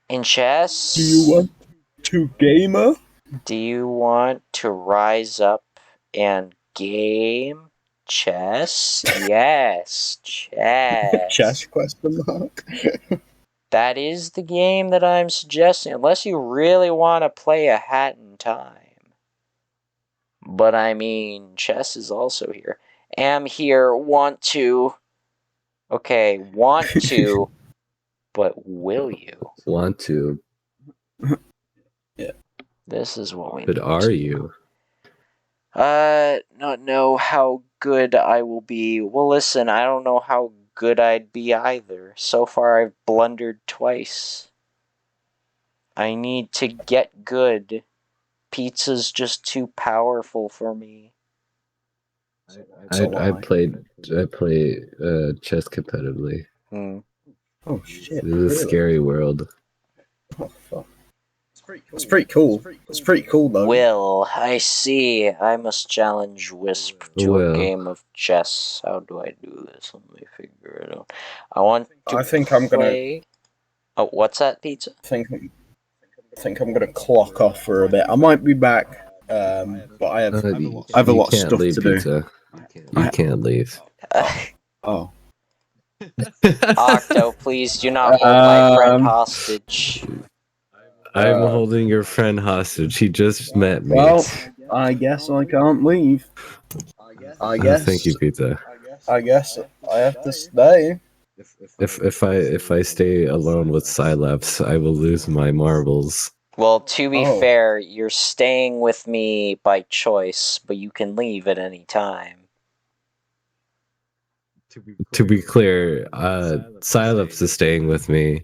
In chess? Do you want to gamer? Do you want to rise up and game? Chess? Yes, chess. Chess question mark. That is the game that I'm suggesting, unless you really want to play a hat in time. But I mean, chess is also here. Am here, want to. Okay, want to, but will you? Want to. Yeah. This is what we But need. are you? Not know how good I will be. Well, listen, I don't know how good I'd be either. So far, I've blundered twice. I need to get good. Pizza's just too powerful for me. I play chess competitively. Oh shit! This is a scary world. Oh fuck! It's pretty cool. It's pretty cool though. Will, I see. I must challenge Wisp to a game of chess. How do I do this? Let me figure it out. I think I'm gonna. Oh, what's that, Pizza? I think I'm gonna clock off for a bit. I might be back, but I have a lot of stuff to do. You can't leave. Oh. Octo, please do not hold my friend hostage. I'm holding your friend hostage. He just met me. Well, I guess I can't leave. I guess. Thank you, Pizza. I guess I have to stay. If I stay alone with Cylapse, I will lose my marbles. Well, to be Oh. fair, you're staying with me by choice, but you can leave at any time. To be clear, Cylapse is staying with me,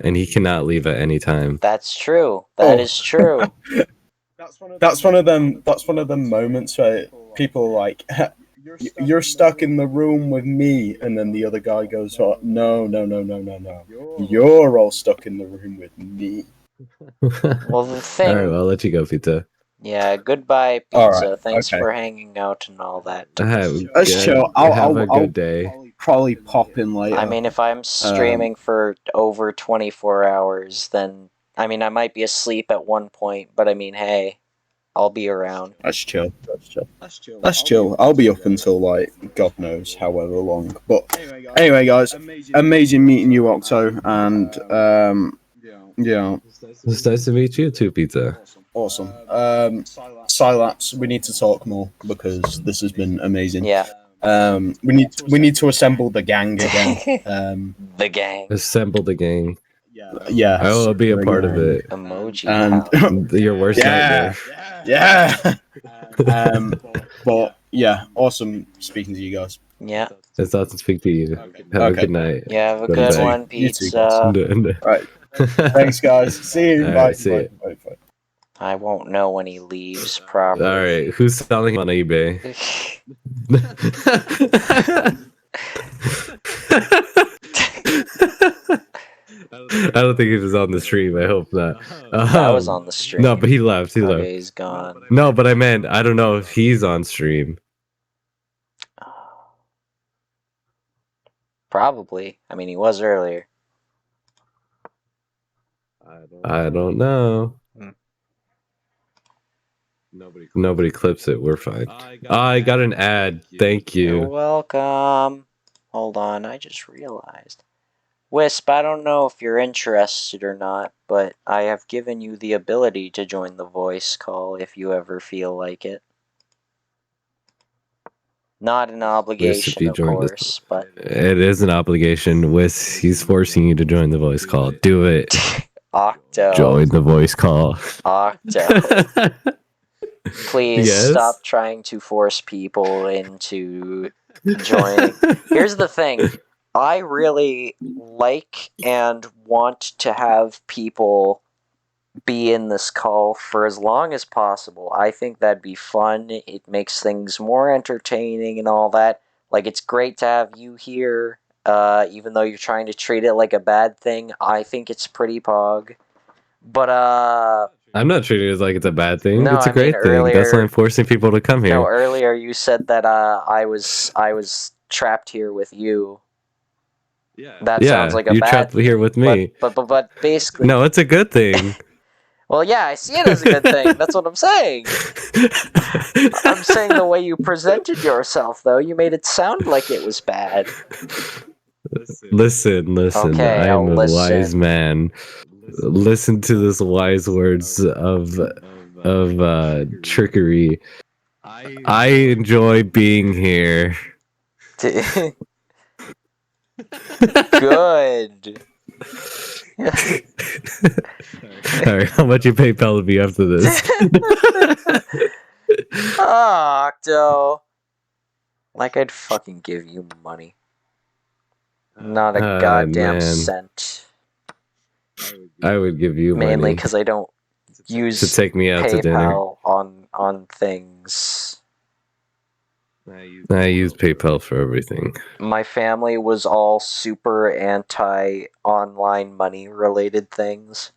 and he cannot leave at any time. That's true. That is true. That's one of them. That's one of them moments where people are like, "You're stuck in the room with me," and then the other guy goes, "Oh, no. You're all stuck in the room with me." Well, the thing. All right, well, I'll let you go, Pizza. Yeah, goodbye, Pizza. All right, Thanks okay. for hanging out and all that. That's chill. Have a good day. Probably pop in later. I mean, if I'm streaming for over 24 hours, then I mean, I might be asleep at one point, but I mean, hey, I'll be around. That's chill. That's chill. I'll be up until like God knows however long. But anyway, guys, amazing meeting you, Octo, and yeah, It's nice to meet you too, Pizza. awesome. Cylapse, we need to talk more because this has been amazing. Yeah. We need to assemble the gang again. The gang. Assemble the gang. Yeah, I will be a part of it. Emoji. And Your worst nightmare. yeah. But yeah, awesome speaking to you guys. Yeah. It's awesome to speak to you. Have a good night. Yeah, have a Good good night. one, You too, Pizza. Right. Thanks, guys. See you. All Bye. right, see ya. Bye. I won't know when he leaves properly. All right, who's selling on eBay? I don't think he was on the stream. I hope not. I was on the stream. No, but he left. He left. Okay, he's gone. No, but I meant I don't know if he's on stream. Probably. I mean, he was earlier. I don't know. Nobody clips it. We're fine. I got an ad. Thank You're you. welcome. Hold on, I just realized. Wisp, I don't know if you're interested or not, but I have given you the ability to join the voice call if you ever feel like it. Not an obligation, of course, but... It is an obligation. He's forcing you to join the voice call. Do it. Octo. Join the voice call. Octo. Please Yes? stop trying to force people into joining. Here's the thing. I really like and want to have people be in this call for as long as possible. I think that'd be fun. It makes things more entertaining and all that. Like, it's great to have you here, even though you're trying to treat it like a bad thing. I think it's pretty pog. But, I'm not treating it like it's a bad thing. No, It's a I mean, great thing. That's why I'm forcing people to come here. No, earlier you said that I was trapped here with you. That sounds like a you bad trapped here with me. But basically... No, it's a good thing. Well, yeah, I see it as a good thing. That's what I'm saying. I'm saying the way you presented yourself, though, you made it sound like it was bad. Listen. Okay, I am I'll a listen. wise man. Listen to this wise words of trickery. I enjoy being here. Good. Alright, how much you PayPal me after this? Oh, Octo. Like I'd fucking give you money. Not a goddamn man. cent. I would give you Mainly money because I don't use to take me out to dinner. PayPal on things. I use PayPal for everything. My family was all super anti-online money-related things,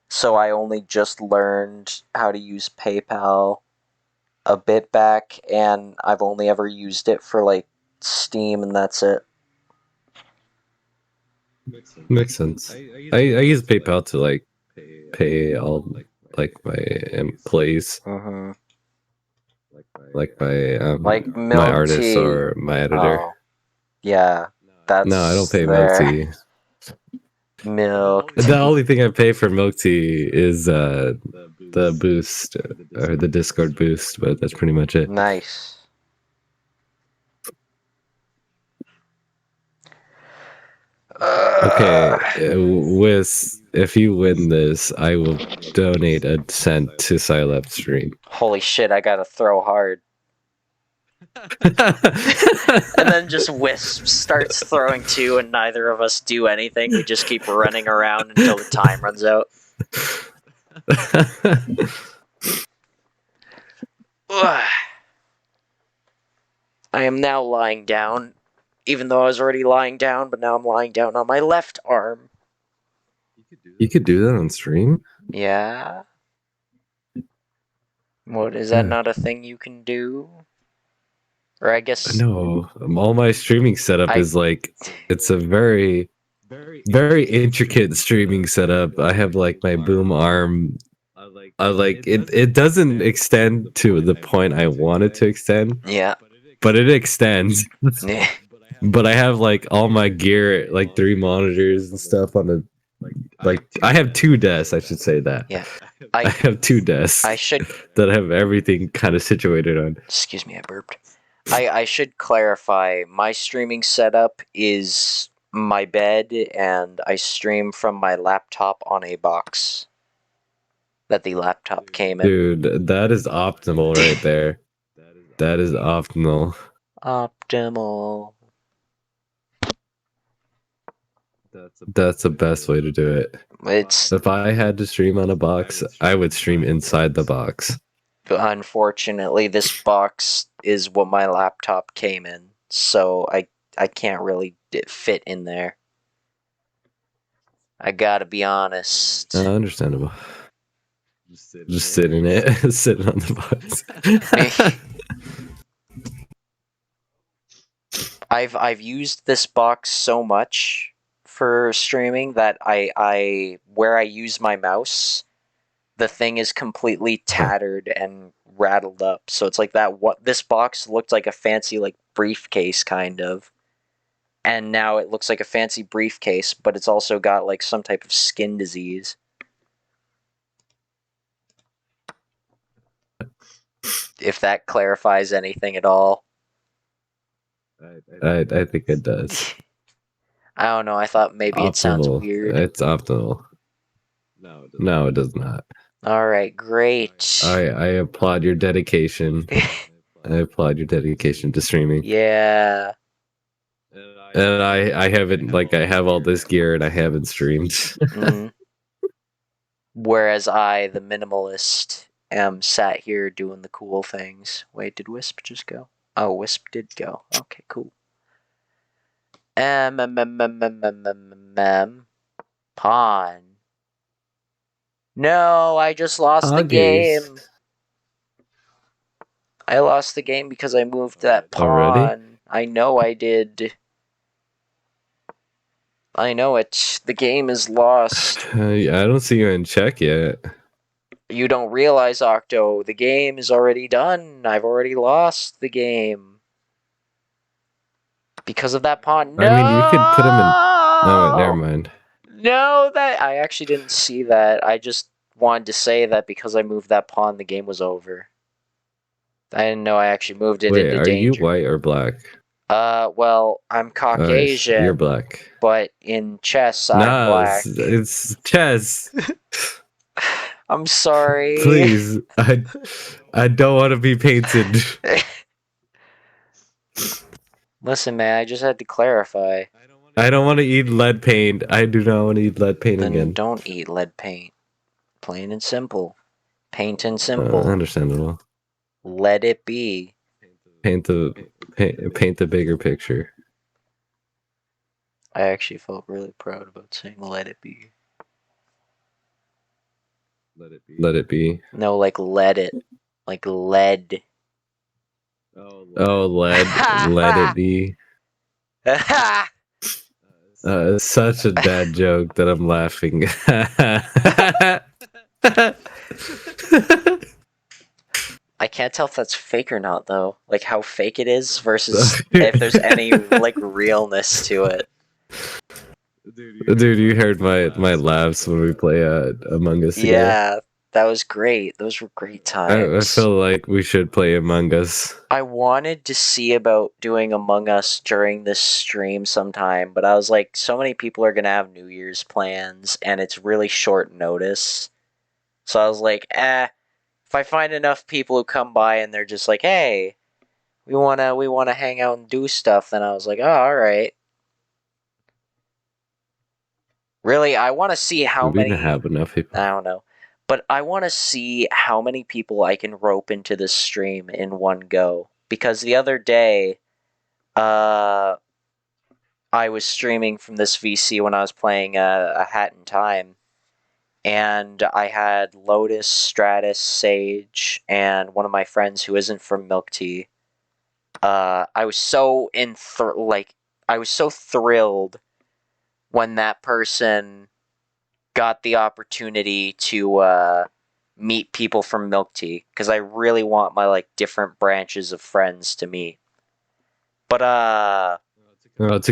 so I only just learned how to use PayPal a bit back, and I've only ever used it for, like, Steam, and that's it. Makes sense. I use PayPal to like pay all like my employees, Mm-hmm. like my Like my milk artist tea. or my editor. Oh. Yeah, that's No, I don't pay there. milk tea. Milk. The only thing I pay for milk tea is the boost or the Discord boost, but that's pretty much it. Nice. Okay, Wiz, if you win this, I will donate a cent to Cylapse stream. Holy shit, I gotta throw hard. And then just Wisp starts throwing too, and neither of us do anything. We just keep running around until the time runs out. I am now lying down, even though I was already lying down, but now I'm lying down on my left arm. You could do that on stream? Yeah? What, is that not a thing you can do? Or I guess... No, all my streaming setup is like, it's a very, very intricate streaming setup. I have like my boom arm. It doesn't extend to the point I want it to extend. Yeah. But it extends. Yeah. But I have like all my gear, like 3 monitors and stuff on the, like I have 2 desks. I should say that. Yeah. I have 2 desks. I should that have everything kind of situated on. Excuse me, I burped. I should clarify. My streaming setup is my bed, and I stream from my laptop on a box that the laptop came in. Dude, that is optimal right there. That is optimal. Optimal. That's the best way to do it. It's If I had to stream on a box, I would stream inside the box. Unfortunately, this box is what my laptop came in, so I can't really fit in there. I gotta be honest. Understandable. Just sit in it, sitting on the box. I've used this box so much for streaming that I where I use my mouse, the thing is completely tattered and rattled up. So it's like that. What this box looked like a fancy like briefcase kind of, and now it looks like a fancy briefcase, but it's also got like some type of skin disease. If that clarifies anything at all. I think it does. I don't know. I thought maybe it sounds weird. It's optimal. No, it does not. All right, great. I applaud your dedication. I applaud your dedication to streaming. Yeah. And I haven't, like, I have all this gear and I haven't streamed. Mm-hmm. Whereas I, the minimalist, am sat here doing the cool things. Wait, did Wisp just go? Oh, Wisp did go. Okay, cool. Pawn. No, I just lost the game. I lost the game because I moved that pawn. Already? I know I did. I know it. The game is lost. I don't see you in check yet. You don't realize, Octo, the game is already done. I've already lost the game. Because of that pawn. No! I mean, you could put him in... No, never mind. No, that... I actually didn't see that. I just wanted to say that because I moved that pawn, the game was over. I didn't know I actually moved it into danger. Are you white or black? Well, I'm Caucasian. You're black. But in chess, I'm black. It's chess. I'm sorry. Please, I don't want to be painted. Listen, man, I just had to clarify. I don't want to eat lead paint. I do not want to eat lead paint Then again. don't eat lead paint. Plain and simple. Paint and simple. Understandable. Let it be. Paint the bigger picture. I actually felt really proud about saying let it be. Let it be. No, like let it. Like lead. Oh, lead. Let it be. Such a bad joke that I'm laughing. I can't tell if that's fake or not, though. Like how fake it is versus if there's any like realness to it. Dude, you heard my laughs when we play Among Us together. Yeah, That was great. Those were great I times. feel like we should play Among Us. I wanted to see about doing Among Us during this stream sometime, but I was like, so many people are gonna have New Year's plans, and it's really short notice. So I was like, if I find enough people who come by and they're just like, hey, we wanna hang out and do stuff, then I was like, oh, alright. Really, I wanna see how We many didn't have enough people. I don't know. But I want to see how many people I can rope into this stream in one go. Because the other day, I was streaming from this VC when I was playing a Hat in Time. And I had Lotus, Stratus, Sage, and one of my friends who isn't from Milk Tea. I was so I was so thrilled when that person got the opportunity to meet people from Milk Tea, because I really want my like different branches of friends to meet. But to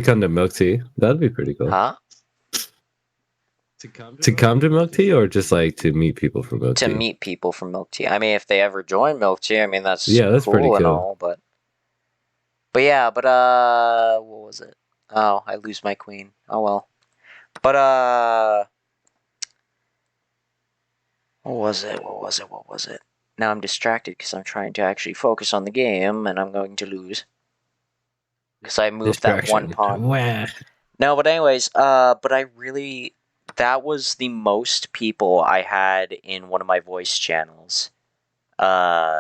come to Milk Tea, that'd be pretty cool. huh? To come to Milk Tea, or just like to meet people from Milk To Tea? meet people from Milk Tea. I mean, if they ever join Milk Tea, I mean that's that's cool pretty and cool. all, but yeah, but what was it? Oh, I lose my queen. Oh well. But what was it? Now I'm distracted because I'm trying to actually focus on the game, and I'm going to lose. Because I moved that one pawn. Wah. No, but anyways, but I really... That was the most people I had in one of my voice channels.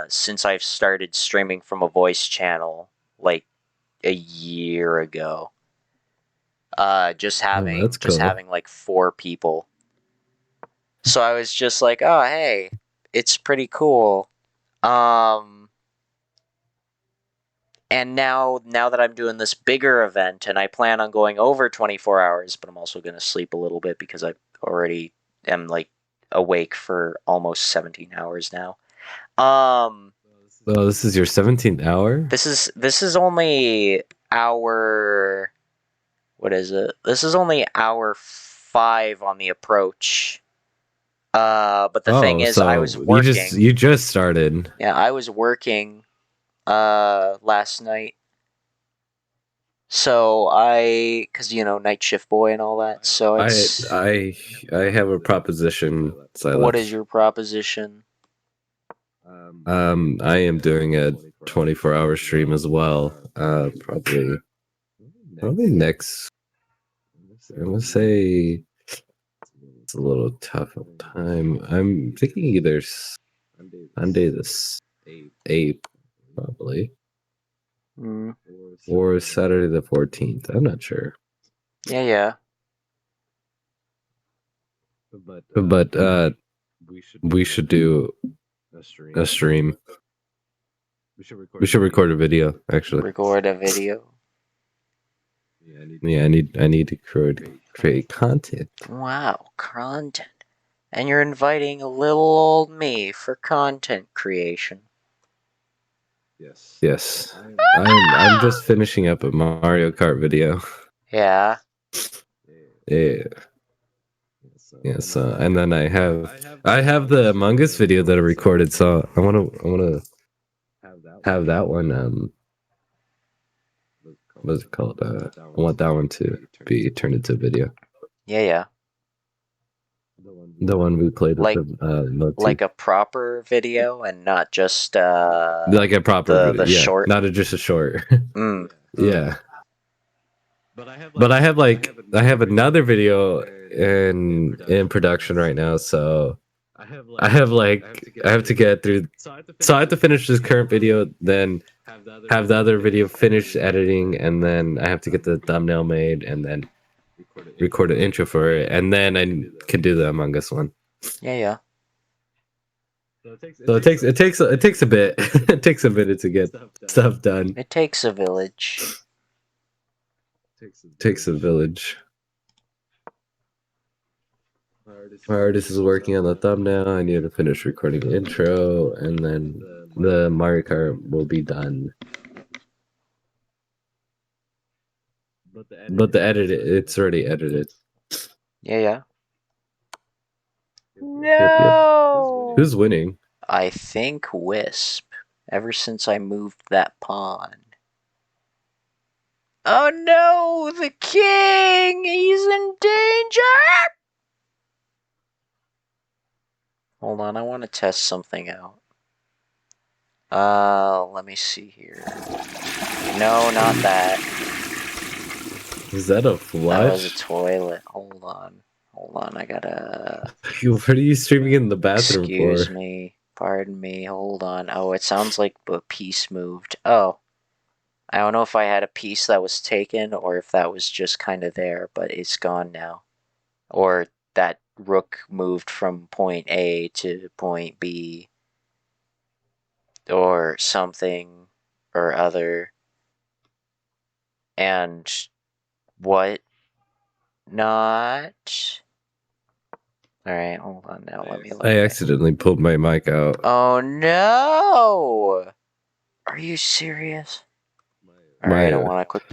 Since I've started streaming from a voice channel, like, a year ago. Just having like 4 people. So I was just like, oh, hey, it's pretty cool. And now that I'm doing this bigger event, and I plan on going over 24 hours, but I'm also going to sleep a little bit because I already am like awake for almost 17 hours now. So this is your 17th hour? This is only hour... What is it? This is only hour 5 on the approach. But the thing is, I was working. You just started. Yeah, I was working last night. So because night shift boy and all that. So it's... I have a proposition, Cylapse. What is your proposition? I am doing a 24-hour stream as well. Probably next. I'm gonna say it's a little tough on time. I'm thinking either Sunday the 8th, probably, or Saturday the 14th. I'm not sure. Yeah. But we should do a stream. We should record a video, actually. Record a video? Yeah, I need to create content. Wow, content. And you're inviting a little old me for content creation. Yes. I'm just finishing up a Mario Kart video. Yeah. Yeah. Yeah, so and then I have the Among Us video that I recorded, so I wanna have that one what's it called? I want that one to be turned into a video. Yeah. The one we played like, with the like a proper video and not just like a proper video. The short, not just a short. Yeah. But I have another video in production right now, so I have to get through. So I have to finish this current video, then have the other video finished editing, and then I have to get the thumbnail made, and then record an intro for it, and then I can do the Among Us one. Yeah. So it takes a bit. It takes a minute to get stuff done. It takes a village. Takes a village. My artist is working on the thumbnail. I need to finish recording the intro, and then the Mario Kart will be done. But the edit, it's already edited. Yeah. No. Who's winning? I think Wisp. Ever since I moved that pawn. Oh no! The king! He's in danger! Hold on, I want to test something out. Let me see here. No, not that. Is that a flush? That was a toilet. Hold on, I gotta... What are you streaming in the bathroom Excuse for? me. Pardon me, hold on. Oh, it sounds like a piece moved. Oh. I don't know if I had a piece that was taken or if that was just kind of there, but it's gone now. Or that rook moved from point A to point B. Or something or other. And what not? Alright, hold on now. Let me look. I accidentally pulled my mic out. Oh no! Are you serious? Alright, I don't want to click.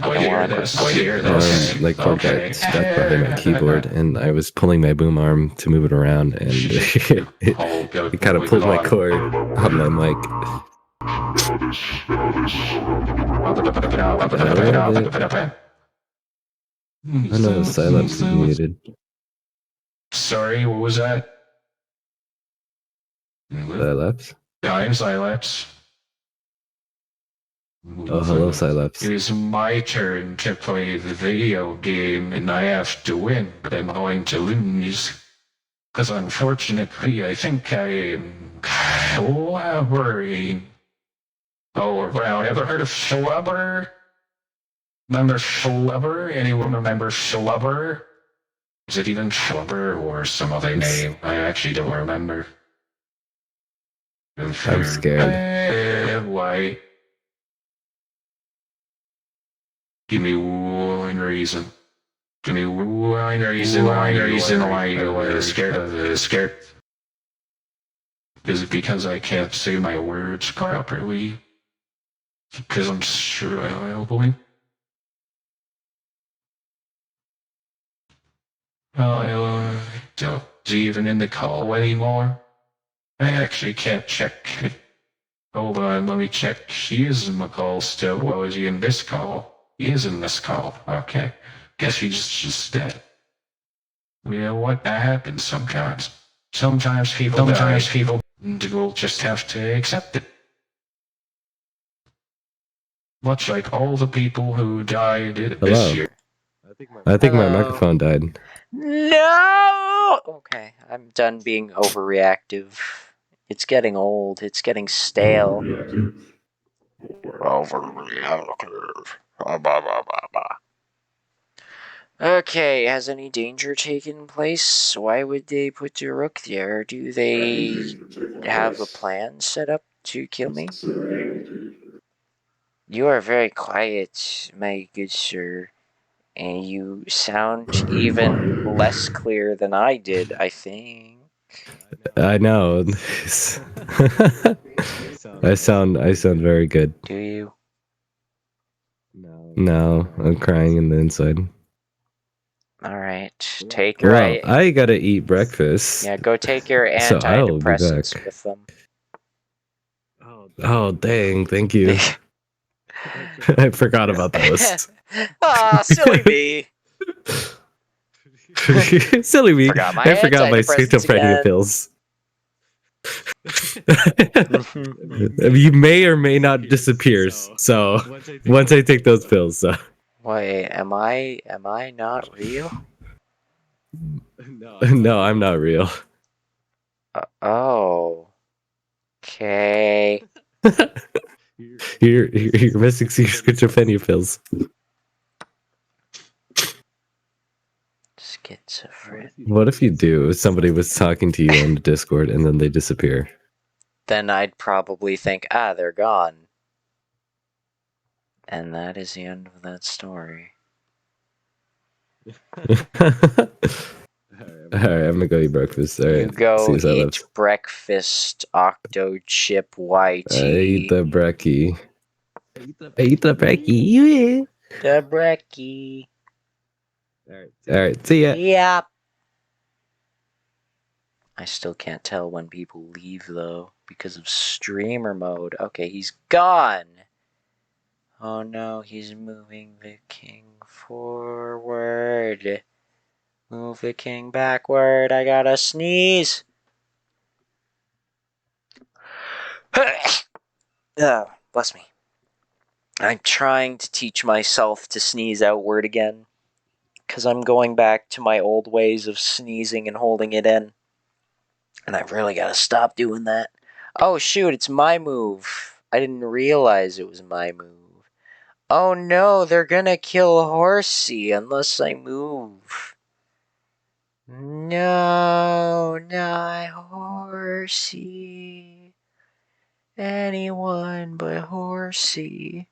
Like cord got stuck behind my keyboard, and I was pulling my boom arm to move it around, and it kind of pulled my cord on my mic. I know Cylapse is muted. Sorry, what was that? Cylapse? I'm Cylapse. Oh, hello, Cylapse. It is my turn to play the video game, and I have to win, but I'm going to lose. Because unfortunately, I think I am collaborating. Oh, wow, ever heard of Flubber? Remember Flubber? Anyone remember Flubber? Is it even Flubber or some other name? I actually don't remember. I'm scared. Why? Give me one reason. Give me one reason why you're scared. Is it because I can't say my words properly? Because I'm struggling? I don't even in the call anymore. I actually can't check. Hold on, let me check. He is in the call still. Well, is he in this call? He is in this call. Okay. Guess he's just dead. You know what? That happens sometimes. Sometimes people will just have to accept it. Much like all the people who died this year. I think my microphone died. No! Okay, I'm done being overreactive. It's getting old. It's getting stale. Overreactive. Okay, has any danger taken place? Why would they put the rook there? Do they have a plan set up to kill me? You are very quiet, my good sir. And you sound even less clear than I did, I think. I know. I sound very good. Do you? No, I'm crying in the inside. Alright, take your... Well, I gotta eat breakfast. Yeah, go take your So I will be antidepressants back. with them. Oh, dang, thank you. I forgot about those. Aw, silly me. Silly me. I forgot my antidepressants schizophrenia again. pills. You may or may not disappear. So once I take those pills, Wait, am I not real? no, I'm not real. Oh. Okay. You're missing your schizophrenia pills. Schizophrenia. What if you do? If somebody was talking to you on the Discord and then they disappear. Then I'd probably think, they're gone. And that is the end of that story. Alright, I'm gonna go eat breakfast. Alright. You go see you, eat breakfast, octo chip YT. I eat the brekkie. I eat the brekkie. The brekkie. Alright, see ya. Yep. I still can't tell when people leave, though, because of streamer mode. Okay, he's gone! Oh no, he's moving the king forward. Move the king backward. I gotta sneeze. Oh, bless me. I'm trying to teach myself to sneeze outward again, because I'm going back to my old ways of sneezing and holding it in. And I really gotta stop doing that. Oh shoot, it's my move. I didn't realize it was my move. Oh no, they're gonna kill Horsey unless I move. No, not Horsey. Anyone but Horsey.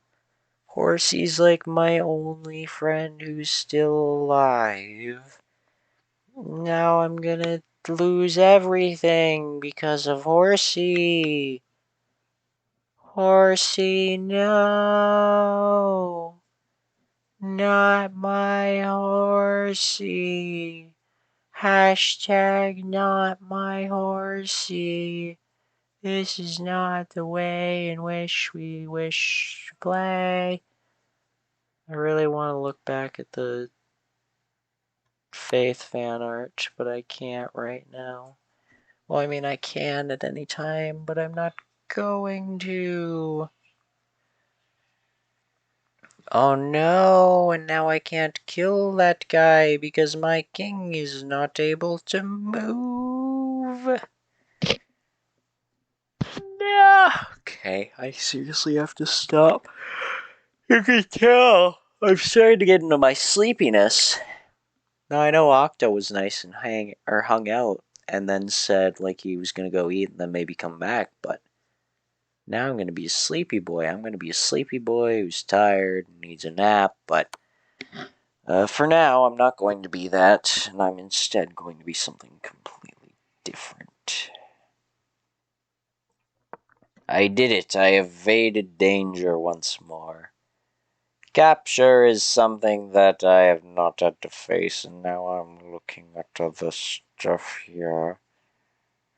Horsey's like my only friend who's still alive. Now I'm gonna lose everything because of Horsey. Horsey, no. Not my Horsey. Hashtag not my Horsey. This is not the way in which we wish to play. I really want to look back at the Faith fan art, but I can't right now. Well, I mean, I can at any time, but I'm not going to. Oh no, and now I can't kill that guy because my king is not able to move. No. Okay, I seriously have to stop. You can tell I'm starting to get into my sleepiness. Now I know Octo was nice and hung out and then said like he was gonna go eat and then maybe come back, but now I'm gonna be a sleepy boy. I'm gonna be a sleepy boy who's tired and needs a nap, but for now I'm not going to be that, and I'm instead going to be something completely different. I did it. I evaded danger once more. Capture is something that I have not had to face, and now I'm looking at other stuff here.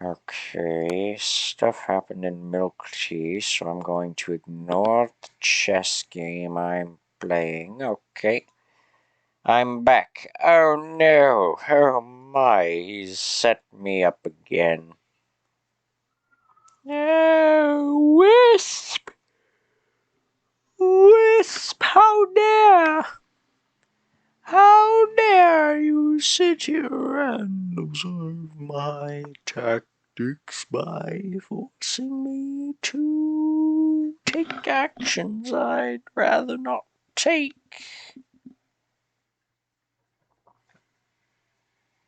Okay, stuff happened in Milk Tea, so I'm going to ignore the chess game I'm playing. Okay. I'm back. Oh no, oh my, he's set me up again. Oh, Wisp! Wisp, how dare! How dare you sit here and observe my tactics by forcing me to take actions I'd rather not take?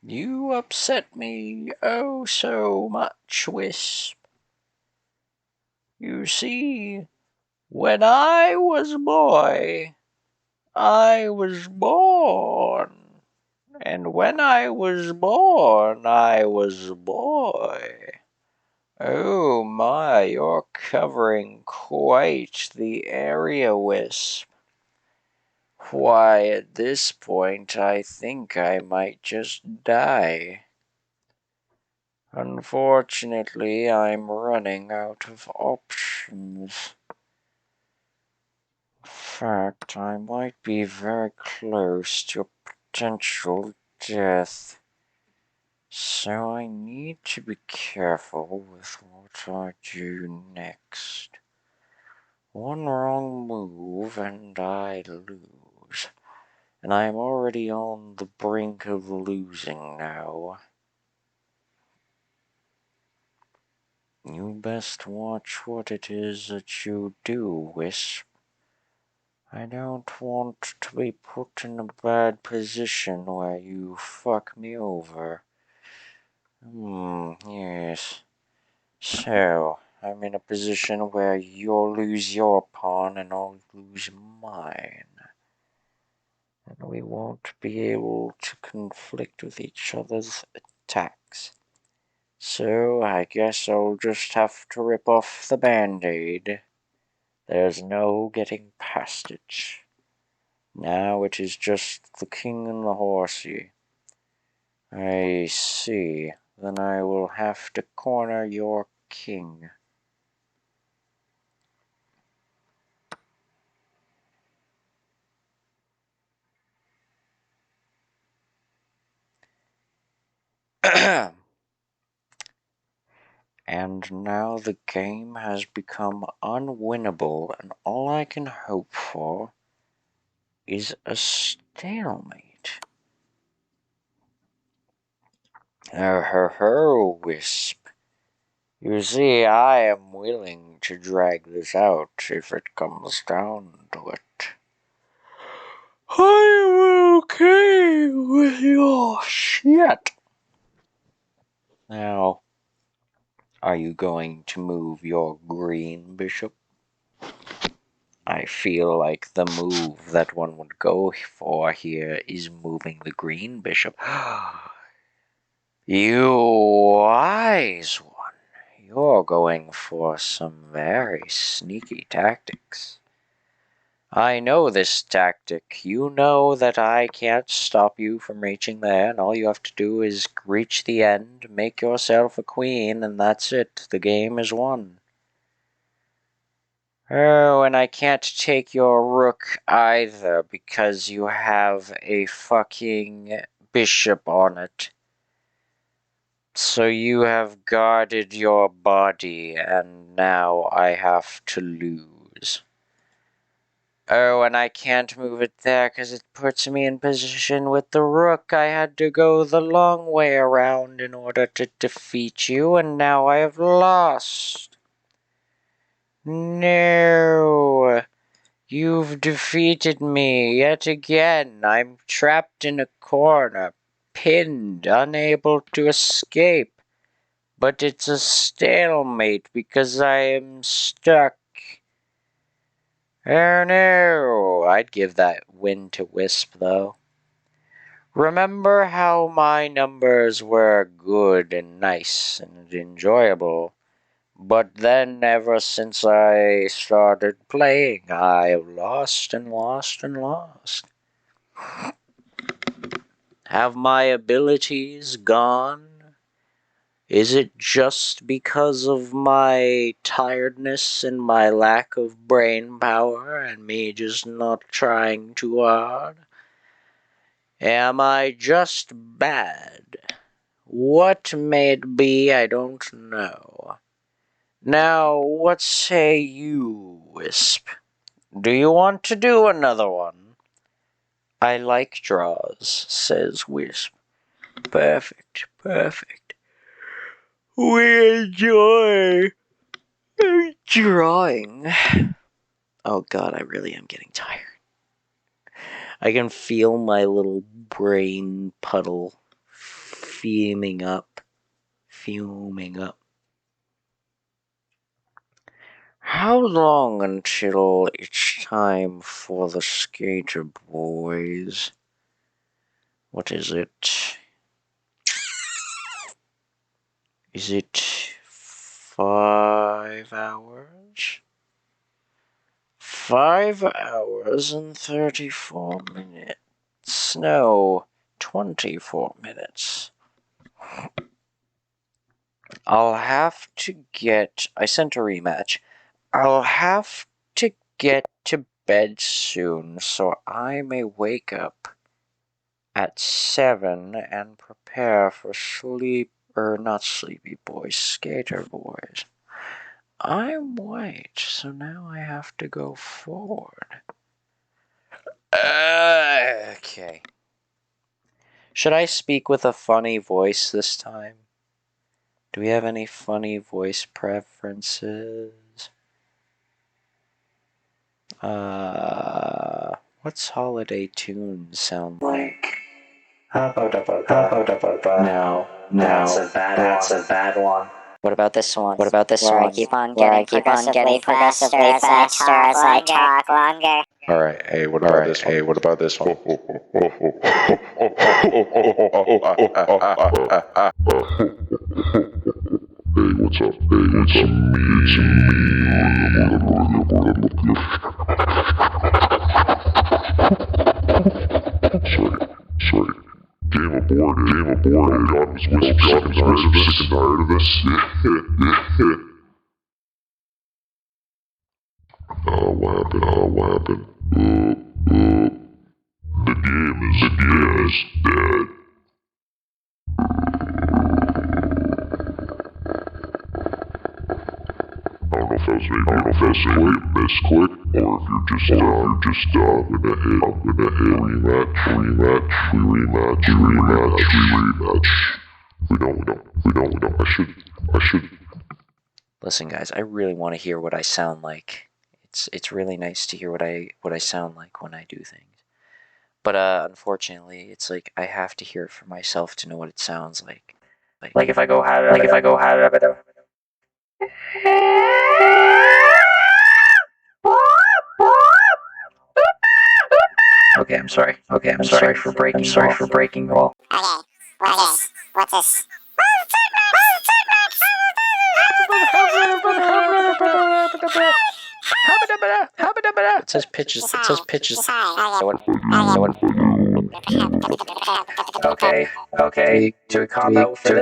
You upset me oh so much, Wisp. You see, when I was a boy, I was born. And when I was born, I was a boy. Oh my, you're covering quite the area, Wisp. Why, at this point, I think I might just die. Unfortunately, I'm running out of options. In fact, I might be very close to a potential death. So I need to be careful with what I do next. One wrong move and I lose. And I'm already on the brink of losing now. You best watch what it is that you do, Wisp. I don't want to be put in a bad position where you fuck me over. Yes. So, I'm in a position where you'll lose your pawn and I'll lose mine. And we won't be able to conflict with each other's attacks. So, I guess I'll just have to rip off the band-aid. There's no getting past it. Now it is just the king and the horsey. I see. then I will have to corner your king. And now the game has become unwinnable, and all I can hope for is a stalemate. Wisp. You see, I am willing to drag this out if it comes down to it. I am okay with your shit. Now, are you going to move your green bishop? I feel like the move that one would go for here is moving the green bishop. You wise one. You're going for some very sneaky tactics. I know this tactic. You know that I can't stop you from reaching there, and all you have to do is reach the end, make yourself a queen, and that's it. The game is won. Oh, and I can't take your rook either because you have a fucking bishop on it. So you have guarded your body, and now I have to lose. Oh, and I can't move it there because it puts me in position with the rook. I had to go the long way around in order to defeat you, and now I have lost. No. You've defeated me yet again. I'm trapped in a corner, pinned, unable to escape. But it's a stalemate because I am stuck. Oh no! I'd give that win to Wisp, though. Remember how my numbers were good and nice and enjoyable? But then, ever since I started playing, I've lost and lost and lost. Have my abilities gone? Is it just because of my tiredness and my lack of brain power and me just not trying too hard? Am I just bad? What may it be, I don't know. Now, what say you, Wisp? Do you want to do another one? I like draws, says Wisp. Perfect, perfect. We enjoy drawing. Oh god, I really am getting tired. I can feel my little brain puddle fuming up. How long until it's time for the skater boys? What is it? Is it 5 hours? 5 hours and 34 minutes. No, 24 minutes. I'll have to get... I sent a rematch. I'll have to get to bed soon so I may wake up at 7 and prepare for not sleepy boys, skater boys. I'm white, so now I have to go forward. Okay. Should I speak with a funny voice this time? Do we have any funny voice preferences? What's holiday tunes sound like? No, that's a bad one. What about this one? Where I keep on getting progressively faster as I talk longer. Alright, hey, what about this one? Hey, what's up? Hey, it's me. Sorry. Game of aboard. Oh God, was Wisp sick and tired of this? What happened? The game is dead. I don't know if that was maybe a misclick, or if you're just gonna hit rematch. We don't. I should. Listen, guys, I really want to hear what I sound like. It's really nice to hear what I sound like when I do things. But unfortunately, it's like I have to hear it for myself to know what it sounds like. Like if I go Okay, I'm sorry. I'm sorry for breaking the wall. Okay, what's this? It says pitches. Okay. Do we cop out for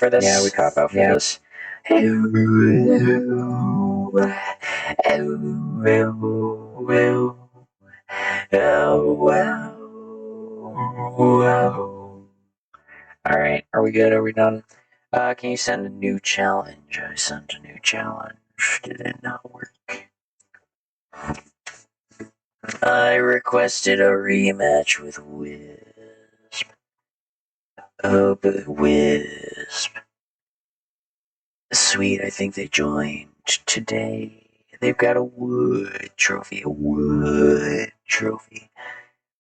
this? Yeah, we cop out for this. Alright, are we good? Are we done? Can you send a new challenge? I sent a new challenge. Did it not work? I requested a rematch with Wisp. Oh, but Wisp. Sweet, I think they joined today. They've got a wood trophy.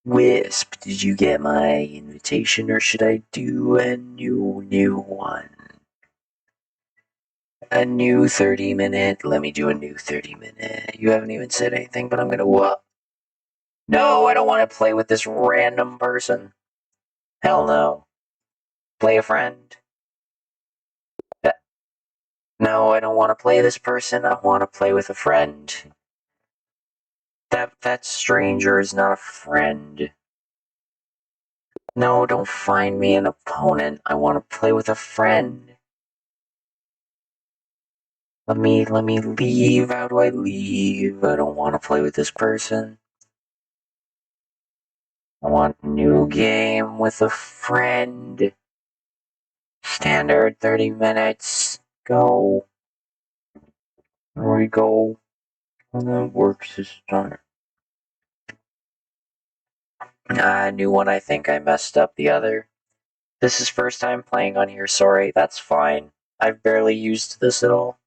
Wisp, did you get my invitation, or should I do a new one? A new 30-minute. Let me do a new 30-minute. You haven't even said anything, but I'm gonna what? No, I don't want to play with this random person. Hell no. Play a friend. No, I don't want to play this person. I want to play with a friend. That stranger is not a friend. No, don't find me an opponent. I want to play with a friend. Let me leave. How do I leave? I don't want to play with this person. I want a new game with a friend. Standard 30 minutes. Go. There we go. And that works this time. New one. I think I messed up the other. This is first time playing on here. Sorry, that's fine. I've barely used this at all.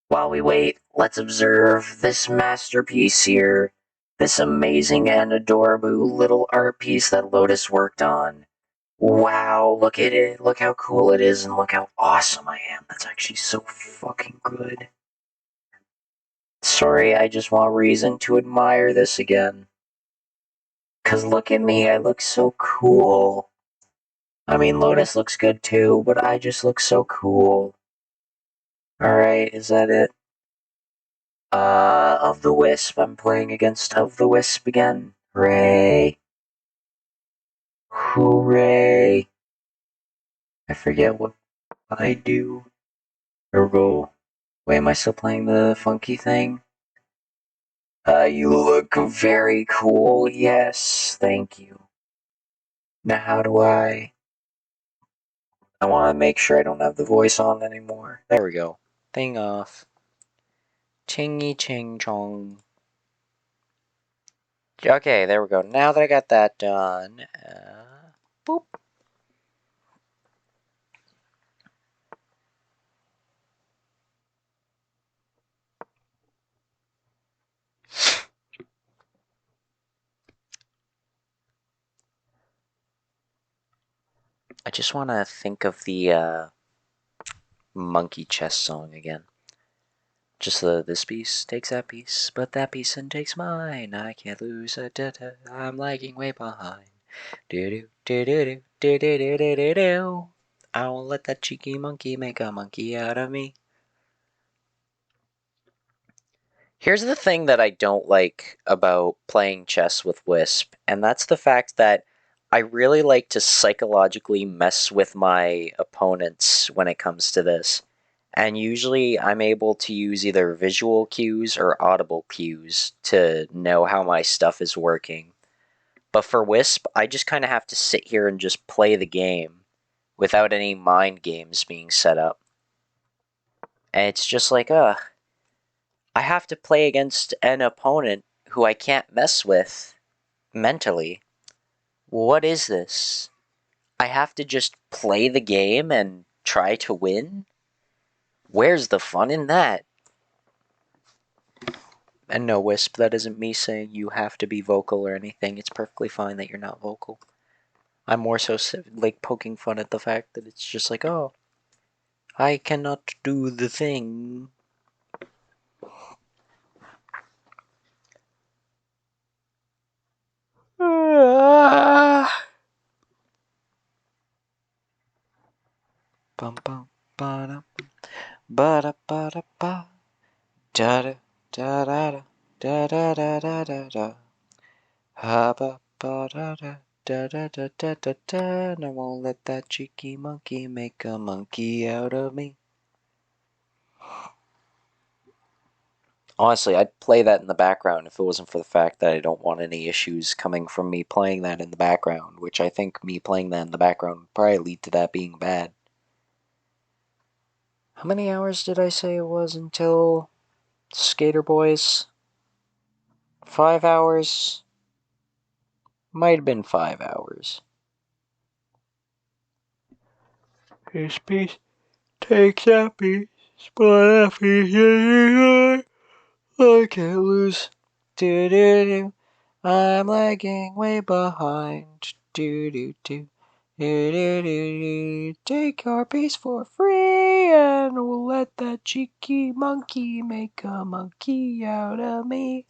While we wait, let's observe this masterpiece here. This amazing and adorable little art piece that Lotus worked on. Wow, look at it. Look how cool it is, and look how awesome I am. That's actually so fucking good. Sorry, I just want reason to admire this again. 'Cause look at me, I look so cool. I mean, Lotus looks good too, but I just look so cool. Alright, is that it? Of the Wisp. I'm playing against Of the Wisp again. Hooray. Hooray. I forget what I do. Here we go. Wait, am I still playing the funky thing? You look very cool. Yes, thank you. Now how do I want to make sure I don't have the voice on anymore. There we go. Thing off. Chingy ching chong. Okay, there we go. Now that I got that done, boop. I just want to think of the monkey chess song again. Just this piece takes that piece, but that piece and takes mine. I can't lose a I'm lagging way behind. Do do do do do do do do do do. I won't let that cheeky monkey make a monkey out of me. Here's the thing that I don't like about playing chess with Wisp, and that's the fact that I really like to psychologically mess with my opponents when it comes to this. And usually I'm able to use either visual cues or audible cues to know how my stuff is working. But for Wisp, I just kind of have to sit here and just play the game without any mind games being set up. And it's just like, I have to play against an opponent who I can't mess with mentally. What is this? I have to just play the game and try to win? Where's the fun in that? And no, Wisp, that isn't me saying you have to be vocal or anything. It's perfectly fine that you're not vocal. I'm more so like poking fun at the fact that it's just like, oh, I cannot do the thing. Bum bum ba da ba da ba da ba da da da da da da da da da da ha ba ba da da da da da da da da. And I won't let that cheeky monkey make a monkey out of me. Honestly, I'd play that in the background if it wasn't for the fact that I don't want any issues coming from me playing that in the background, which I think me playing that in the background would probably lead to that being bad. How many hours did I say it was until Skater Boys? 5 hours? Might have been 5 hours. This piece takes that piece, but that piece, I can't lose. Do-do-do. I'm lagging way behind. Do-do-do. Do-do-do-do. Take your piece for free, and we'll let that cheeky monkey make a monkey out of me.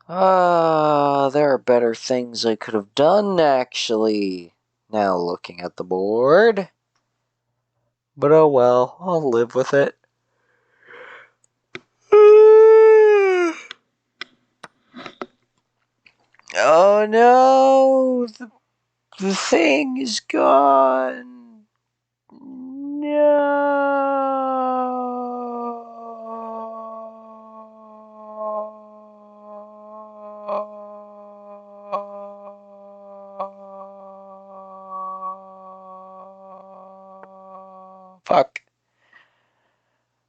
There are better things I could have done, actually. Now looking at the board. But oh well, I'll live with it. Oh no! The thing is gone! No! Fuck.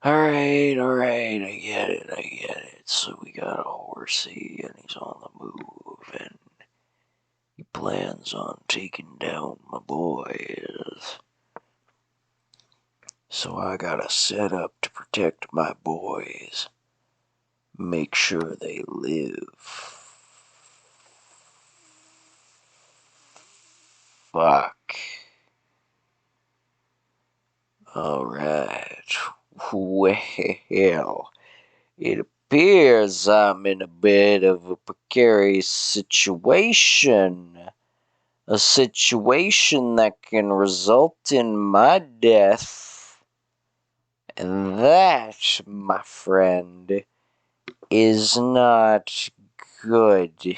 Alright, I get it. So we got a horsey, and he's on the move, and he plans on taking down my boys. So I gotta set up to protect my boys. Make sure they live. Fuck. Alright. Well, it appears I'm in a bit of a precarious situation. A situation that can result in my death. And that, my friend, is not good.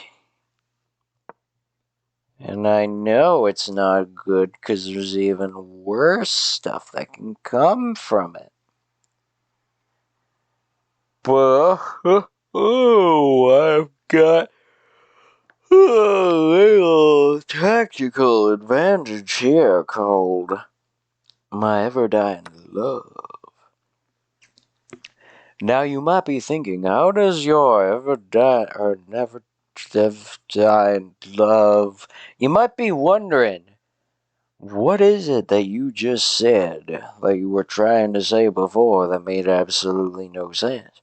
And I know it's not good because there's even worse stuff that can come from it. But, I've got a little tactical advantage here called my ever-dying love. Now you might be thinking, how does your never-dying love... You might be wondering, what is it that you just said that you were trying to say before that made absolutely no sense?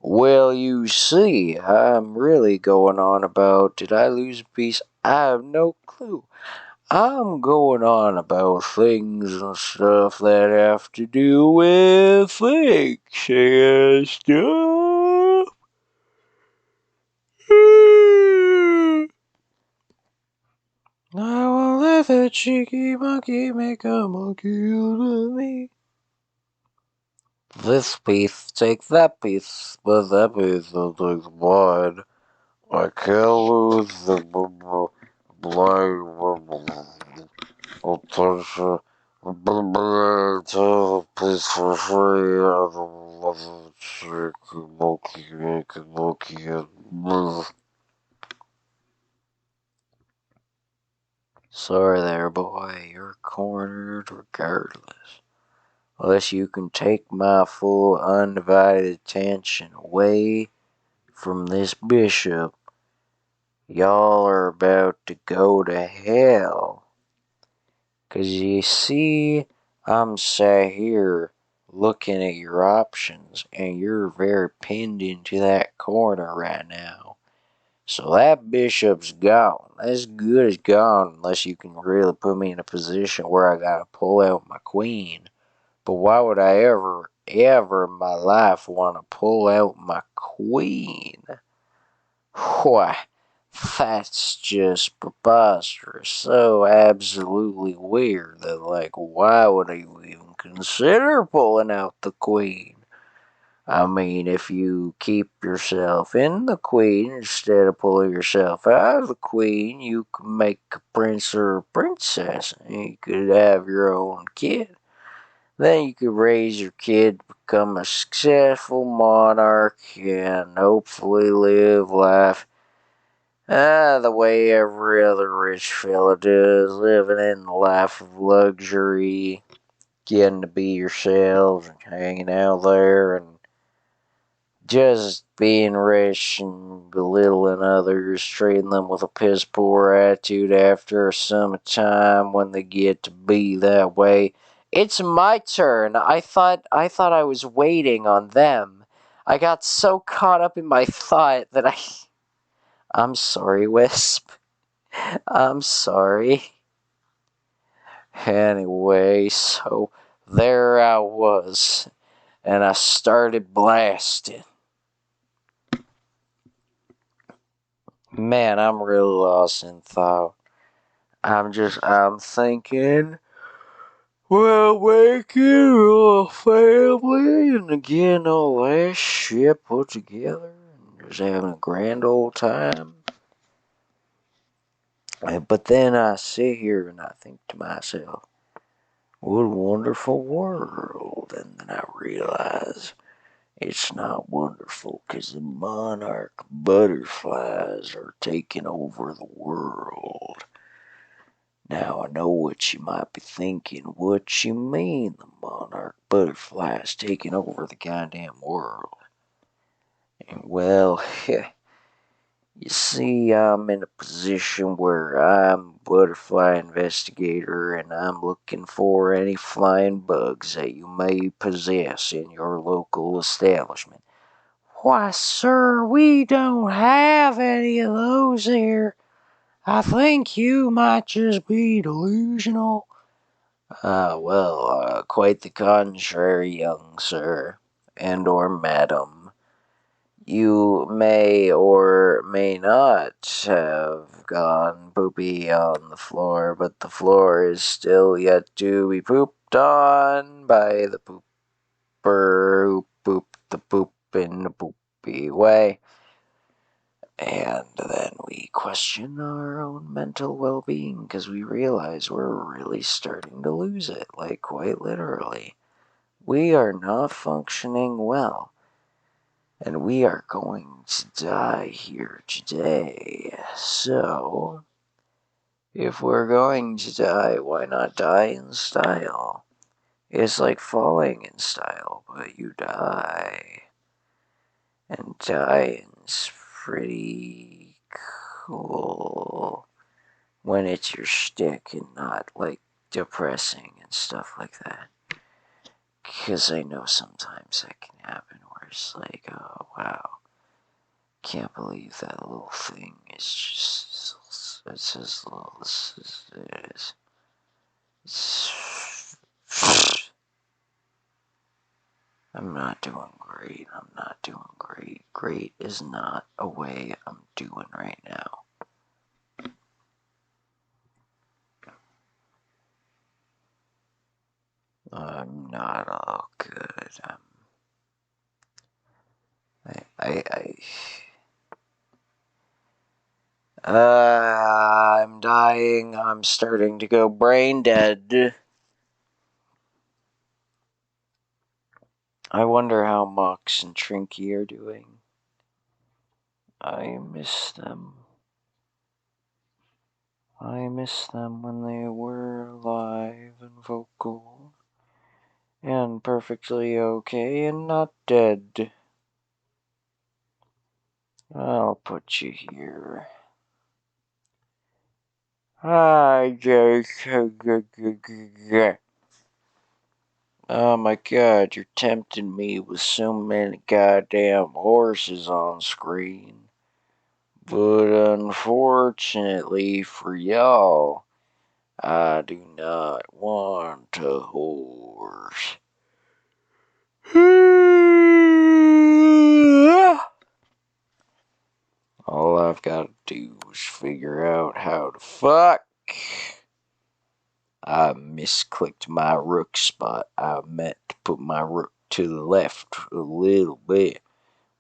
Well, you see, I'm really going on about, did I lose a piece? I have no clue. I'm going on about things and stuff that have to do with things and stuff. I won't let that cheeky monkey make a monkey out of me. This piece, take that piece, but that piece will take mine. I can't lose the please for free. Sorry there, boy. You're cornered regardless. Unless you can take my full undivided attention away from this bishop, y'all are about to go to hell. 'Cause you see, I'm sat here looking at your options, and you're very pinned into that corner right now. So that bishop's gone. As good as gone, unless you can really put me in a position where I gotta pull out my queen. But why would I ever in my life want to pull out my queen? Why, that's just preposterous. So absolutely weird that, like, why would you even consider pulling out the queen? I mean, if you keep yourself in the queen instead of pulling yourself out of the queen, you can make a prince or a princess, and you could have your own kid. Then you could raise your kid to become a successful monarch and hopefully live life the way every other rich fella does, living in the life of luxury, getting to be yourselves and hanging out there and just being rich and belittling others, treating them with a piss poor attitude after some time when they get to be that way. It's my turn. I thought I was waiting on them. I got so caught up in my thought that I'm sorry, Wisp. I'm sorry. Anyway, so there I was, and I started blasting. Man, I'm really lost in thought. I'm thinking, well, making a family and getting all that shit put together and just having a grand old time. But then I sit here and I think to myself, what a wonderful world. And then I realize it's not wonderful because the monarch butterflies are taking over the world. Now I know what you might be thinking. What you mean the monarch butterflies taking over the goddamn world? And well, you see, I'm in a position where I'm a butterfly investigator and I'm looking for any flying bugs that you may possess in your local establishment. Why, sir, we don't have any of those here. I think you might just be delusional. Quite the contrary, young sir, and or madam. You may or may not have gone poopy on the floor, but the floor is still yet to be pooped on by the pooper who pooped the poop in a poopy way. And then we question our own mental well-being because we realize we're really starting to lose it, like quite literally. We are not functioning well. And we are going to die here today. So, if we're going to die, why not die in style? It's like falling in style, but you die. And dying's pretty cool when it's your shtick and not like depressing and stuff like that. Because I know sometimes that can happen where it's like, oh wow. Can't believe that little thing is just, it's as little as it is. I'm not doing great. Great is not a way I'm doing right now. I'm not all good. I'm dying. I'm starting to go brain dead. I wonder how Mox and Trinky are doing. I miss them. I miss them when they were alive and vocal. And perfectly okay and not dead. I'll put you here. Hi, oh my god, you're tempting me with so many goddamn horses on screen. But unfortunately for y'all, I do not want a horse. All I've got to do is figure out how to fuck. I misclicked my rook spot. I meant to put my rook to the left a little bit.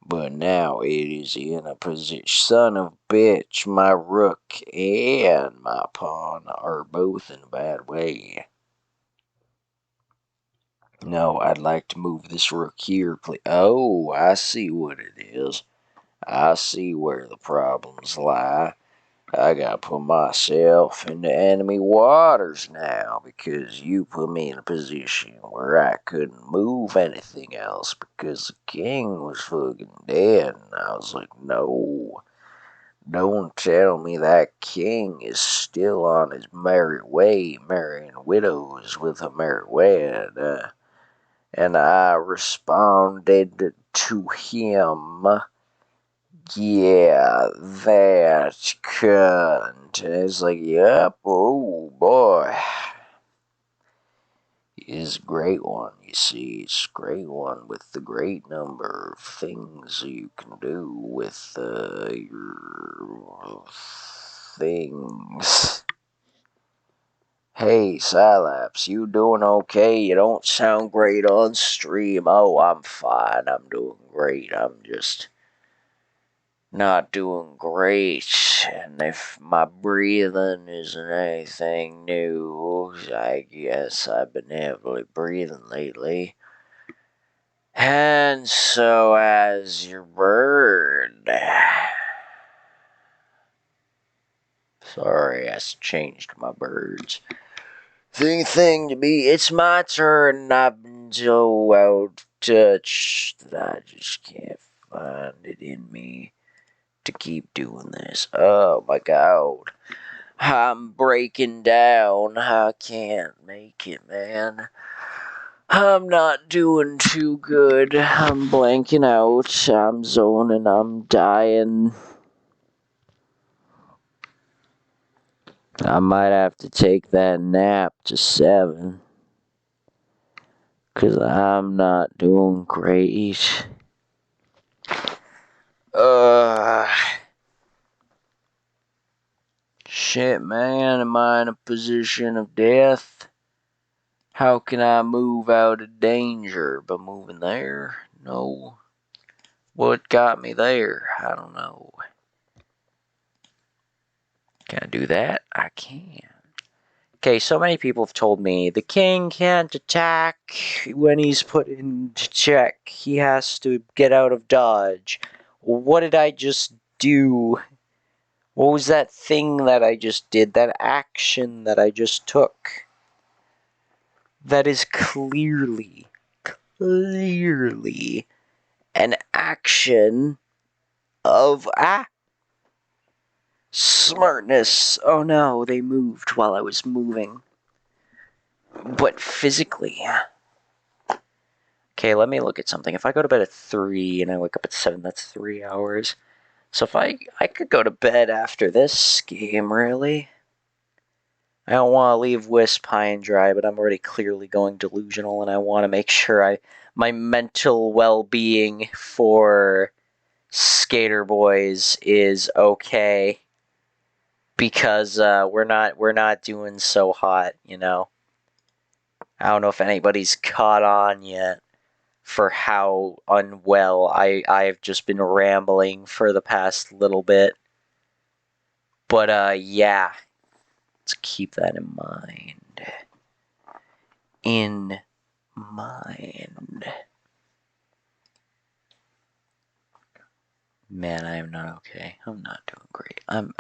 But now it is in a position. Son of a bitch, my rook and my pawn are both in a bad way. No, I'd like to move this rook here, please. Oh, I see what it is. I see where the problems lie. I gotta put myself into enemy waters now because you put me in a position where I couldn't move anything else because the king was fucking dead. And I was like, no, don't tell me that king is still on his merry way, marrying widows with a merry wed. And I responded to him, yeah, that cunt. And it's like, yep, oh boy. It's a great one, you see. It's a great one with the great number of things you can do with your things. Hey, Cylapse, you doing okay? You don't sound great on stream. Oh, I'm fine. I'm doing great. I'm just not doing great. And if my breathing isn't anything new, I guess I've been heavily breathing lately. And so has your bird. Sorry, I changed my birds. Thing to be, it's my turn, and I've been so out of touch that I just can't find it in me to keep doing this. Oh my god. I'm breaking down. I can't make it, man. I'm not doing too good. I'm blanking out. I'm zoning. I'm dying. I might have to take that nap to 7. 'Cause I'm not doing great. Shit, man. Am I in a position of death? How can I move out of danger? By moving there? No. What got me there? I don't know. Can I do that? I can. Okay, so many people have told me the king can't attack when he's put into check. He has to get out of dodge. What did I just do? What was that thing that I just did? That action that I just took? That is clearly an action of smartness. Oh no, they moved while I was moving. But physically. Okay, let me look at something. If I go to bed at 3 and I wake up at 7, that's 3 hours. So if I could go to bed after this game, really. I don't want to leave Wisp high and dry, but I'm already clearly going delusional, and I want to make sure my mental well-being for Skater Boys is okay. Because we're not doing so hot, you know. I don't know if anybody's caught on yet for how unwell I've just been rambling for the past little bit. But, yeah. Let's keep that in mind. In mind. Man, I am not okay. I'm not doing great. I'm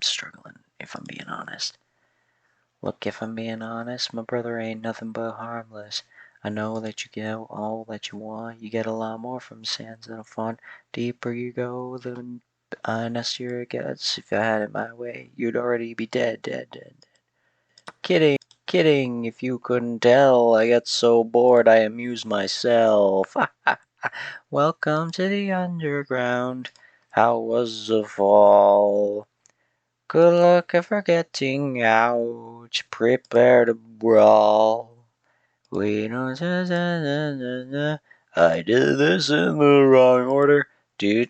struggling, if I'm being honest. Look, if I'm being honest, my brother ain't nothing but harmless. I know that you get all that you want. You get a lot more from sands than fun. Deeper you go, the nastier it gets. If I had it my way, you'd already be dead. Kidding. If you couldn't tell, I get so bored I amuse myself. Welcome to the underground. How was the fall? Good luck at forgetting. Ouch. Prepare to brawl. We don't. I did this in the wrong order. Do.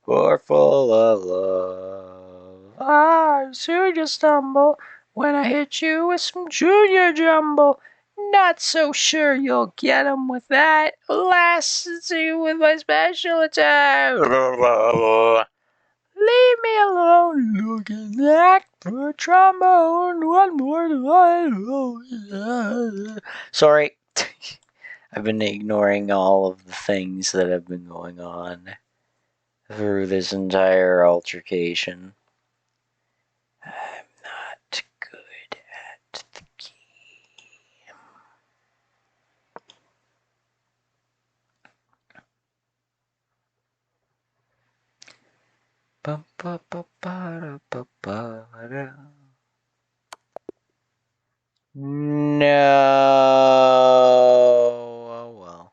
Or full of love. I soon just stumble when I hit you with some junior jumble. Not so sure you'll get 'em with that. Last two with my special attack. Leave me alone, look at that for trombone. One more time. Sorry. I've been ignoring all of the things that have been going on through this entire altercation. I'm not good at the game. No. Oh well.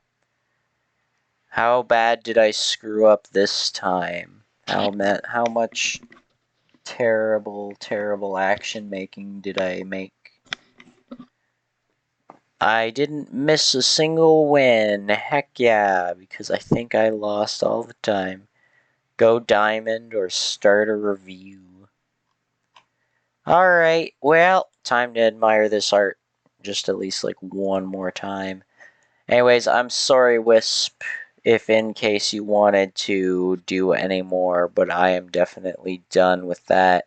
How bad did I screw up this time? How much terrible action making did I make? I didn't miss a single win. Heck yeah, because I think I lost all the time. Go diamond or start a review. Alright, well, time to admire this art just at least like one more time. Anyways, I'm sorry, Wisp, if in case you wanted to do any more, but I am definitely done with that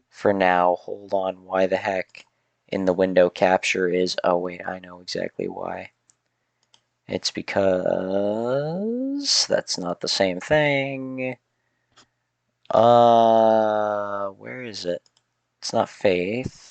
for now. Hold on, why the heck in the window capture is... Oh, wait, I know exactly why. It's because that's not the same thing. Where is it? It's not Faith.